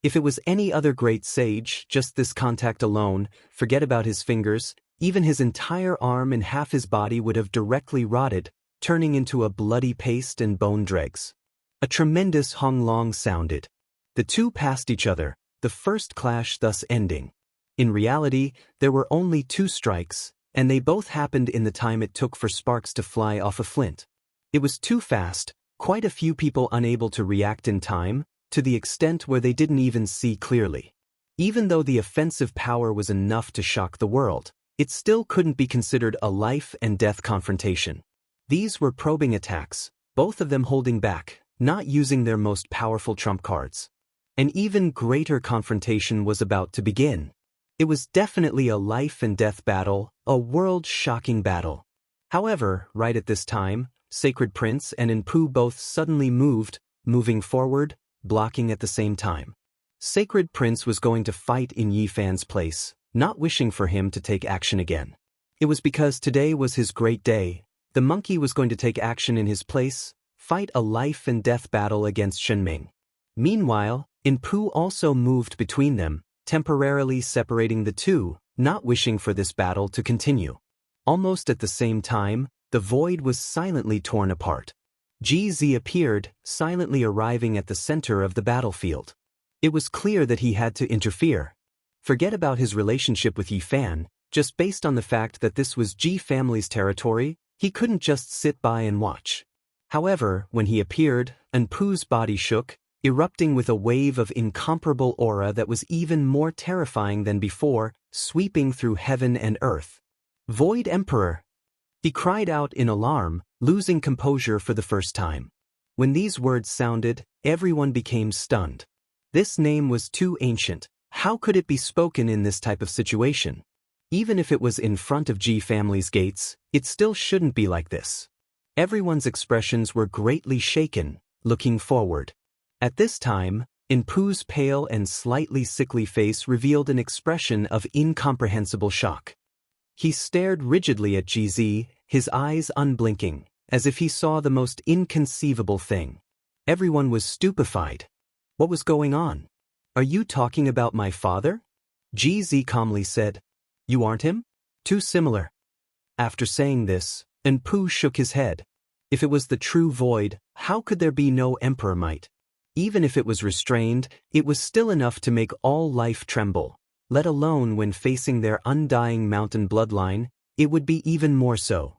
If it was any other great sage, just this contact alone, forget about his fingers, even his entire arm and half his body would have directly rotted, turning into a bloody paste and bone dregs. A tremendous hong-long sounded. The two passed each other, the first clash thus ending. In reality, there were only 2 strikes, and they both happened in the time it took for sparks to fly off a flint. It was too fast, quite a few people unable to react in time, to the extent where they didn't even see clearly. Even though the offensive power was enough to shock the world, it still couldn't be considered a life-and-death confrontation. These were probing attacks, both of them holding back, not using their most powerful trump cards. An even greater confrontation was about to begin. It was definitely a life-and-death battle, a world-shocking battle. However, right at this time, Sacred Prince and Enpu both suddenly moving forward, blocking at the same time. Sacred Prince was going to fight in Yifan's place, not wishing for him to take action again. It was because today was his great day. The monkey was going to take action in his place, fight a life-and-death battle against Shenming. Meanwhile, Enpu also moved between them, temporarily separating the two, not wishing for this battle to continue. Almost at the same time, the void was silently torn apart. GZ appeared, silently arriving at the center of the battlefield. It was clear that he had to interfere. Forget about his relationship with Yifan, just based on the fact that this was Ji family's territory, he couldn't just sit by and watch. However, when he appeared, Enpu's body shook, erupting with a wave of incomparable aura that was even more terrifying than before, sweeping through heaven and earth. "Void Emperor!" He cried out in alarm, losing composure for the first time. When these words sounded, everyone became stunned. This name was too ancient. How could it be spoken in this type of situation? Even if it was in front of Ji family's gates, it still shouldn't be like this. Everyone's expressions were greatly shaken, looking forward. At this time, Enpu's pale and slightly sickly face revealed an expression of incomprehensible shock. He stared rigidly at GZ, his eyes unblinking, as if he saw the most inconceivable thing. Everyone was stupefied. What was going on? "Are you talking about my father?" GZ calmly said. "You aren't him? Too similar." After saying this, Enpu shook his head. If it was the true void, how could there be no emperor might? Even if it was restrained, it was still enough to make all life tremble, let alone when facing their undying mountain bloodline, it would be even more so.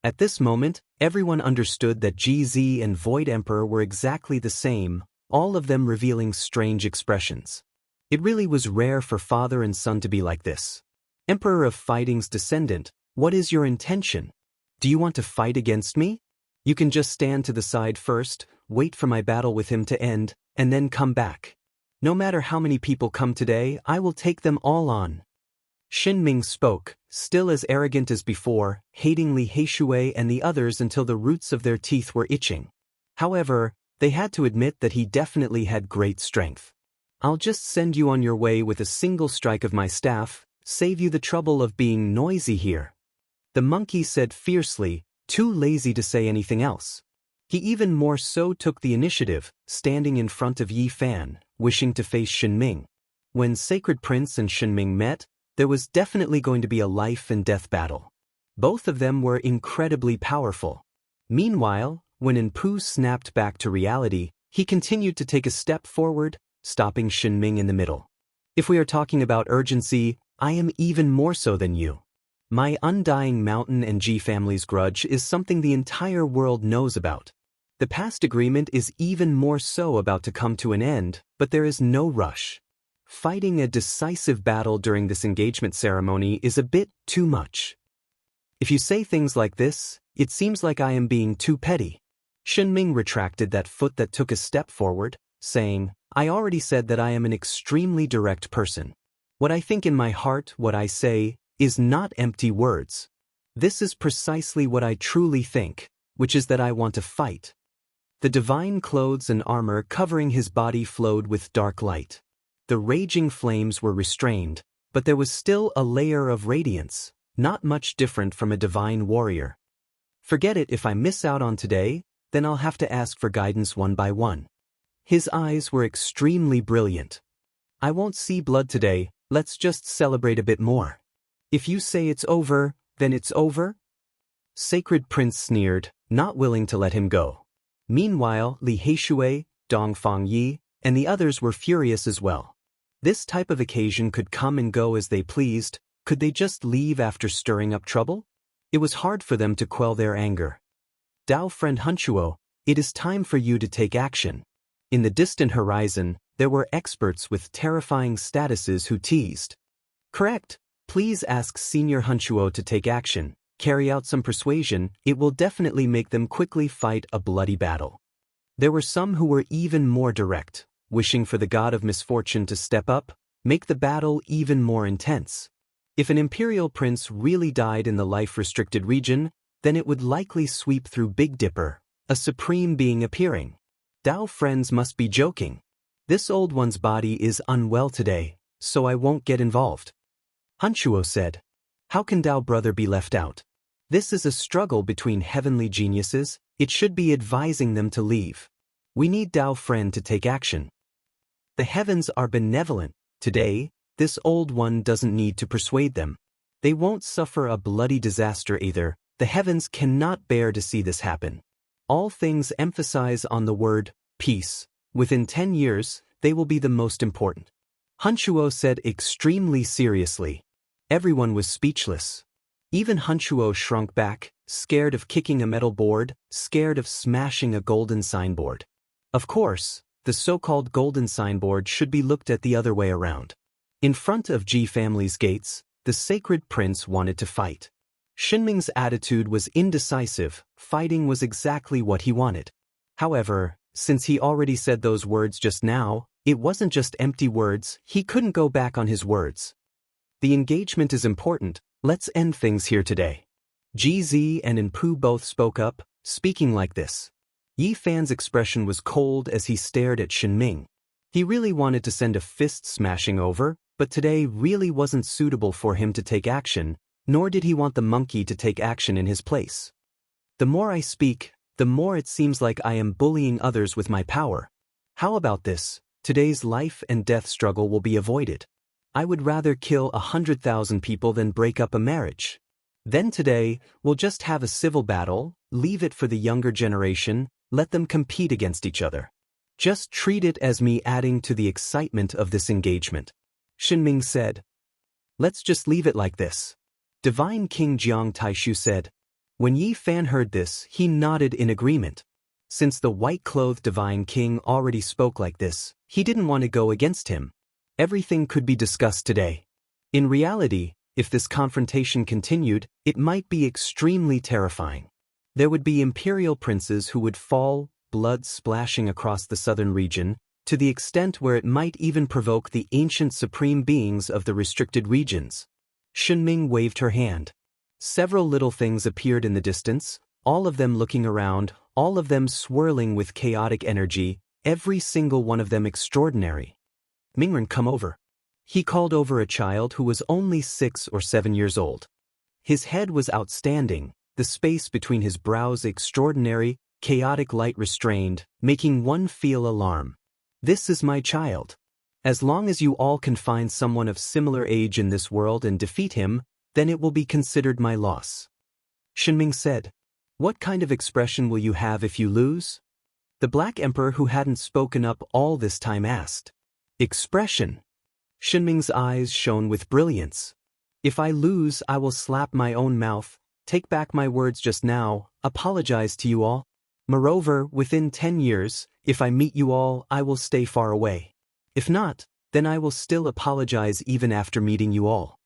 At this moment, everyone understood that GZ and Void Emperor were exactly the same, all of them revealing strange expressions. It really was rare for father and son to be like this. "Emperor of Fighting's descendant, what is your intention? Do you want to fight against me? You can just stand to the side first, wait for my battle with him to end, and then come back. No matter how many people come today, I will take them all on." Shinming spoke, still as arrogant as before, hatingly Heishui and the others until the roots of their teeth were itching. However, they had to admit that he definitely had great strength. "I'll just send you on your way with a single strike of my staff, save you the trouble of being noisy here." The monkey said fiercely, too lazy to say anything else. He even more so took the initiative, standing in front of Yifan, wishing to face Shinming. When Sacred Prince and Shinming met, there was definitely going to be a life-and-death battle. Both of them were incredibly powerful. Meanwhile, when Enpu snapped back to reality, he continued to take a step forward, stopping Shinming in the middle. "If we are talking about urgency, I am even more so than you. My undying mountain and Ji family's grudge is something the entire world knows about. The past agreement is even more so about to come to an end, but there is no rush. Fighting a decisive battle during this engagement ceremony is a bit too much. If you say things like this, it seems like I am being too petty." Shinming retracted that foot that took a step forward, saying, "I already said that I am an extremely direct person. What I think in my heart, what I say, is not empty words. This is precisely what I truly think, which is that I want to fight." The divine clothes and armor covering his body flowed with dark light. The raging flames were restrained, but there was still a layer of radiance, not much different from a divine warrior. "Forget it, if I miss out on today, then I'll have to ask for guidance one by one." His eyes were extremely brilliant. I won't see blood today, let's just celebrate a bit more. If you say it's over, then it's over? Sacred Prince sneered, not willing to let him go. Meanwhile, Li Heishui, Dong Fangyi, and the others were furious as well. This type of occasion could come and go as they pleased. Could they just leave after stirring up trouble? It was hard for them to quell their anger. Dao friend Hunchuo, it is time for you to take action. In the distant horizon, there were experts with terrifying statuses who teased. Correct. Please ask Senior Hunchuo to take action, carry out some persuasion, it will definitely make them quickly fight a bloody battle. There were some who were even more direct, wishing for the god of misfortune to step up, make the battle even more intense. If an imperial prince really died in the life-restricted region, then it would likely sweep through Big Dipper, a supreme being appearing. Dao friends must be joking. This old one's body is unwell today, so I won't get involved. Hunchuo said. How can Dao brother be left out? This is a struggle between heavenly geniuses, it should be advising them to leave. We need Dao friend to take action. The heavens are benevolent. Today, this old one doesn't need to persuade them. They won't suffer a bloody disaster either. The heavens cannot bear to see this happen. All things emphasize on the word, peace. Within 10 years, they will be the most important. Hunchuo said extremely seriously. Everyone was speechless. Even Hunchuo shrunk back, scared of kicking a metal board, scared of smashing a golden signboard. Of course, the so-called golden signboard should be looked at the other way around. In front of Ji family's gates, the sacred prince wanted to fight. Shinming's attitude was indecisive, fighting was exactly what he wanted. However, since he already said those words just now, it wasn't just empty words, he couldn't go back on his words. The engagement is important, let's end things here today. GZ and Inpu both spoke up, speaking like this. Yi Fan's expression was cold as he stared at Shinming. He really wanted to send a fist smashing over, but today really wasn't suitable for him to take action, nor did he want the monkey to take action in his place. The more I speak, the more it seems like I am bullying others with my power. How about this? Today's life and death struggle will be avoided. I would rather kill 100,000 people than break up a marriage. Then today, we'll just have a civil battle, leave it for the younger generation, let them compete against each other. Just treat it as me adding to the excitement of this engagement. Shinming said. Let's just leave it like this. Divine King Jiang Taishu said. When Yi Fan heard this, he nodded in agreement. Since the white-clothed Divine King already spoke like this, he didn't want to go against him. Everything could be discussed today. In reality, if this confrontation continued, it might be extremely terrifying. There would be imperial princes who would fall, blood splashing across the southern region, to the extent where it might even provoke the ancient supreme beings of the restricted regions. Shinming waved her hand. Several little things appeared in the distance, all of them looking around, all of them swirling with chaotic energy, every single one of them extraordinary. Mingren, come over. He called over a child who was only 6 or 7 years old. His head was outstanding, the space between his brows extraordinary, chaotic light restrained, making one feel alarm. This is my child. As long as you all can find someone of similar age in this world and defeat him, then it will be considered my loss. Shinming said. What kind of expression will you have if you lose? The Black Emperor, who hadn't spoken up all this time, asked. Expression. Shinming's eyes shone with brilliance. If I lose, I will slap my own mouth, take back my words just now, apologize to you all. Moreover, within 10 years, if I meet you all, I will stay far away. If not, then I will still apologize even after meeting you all.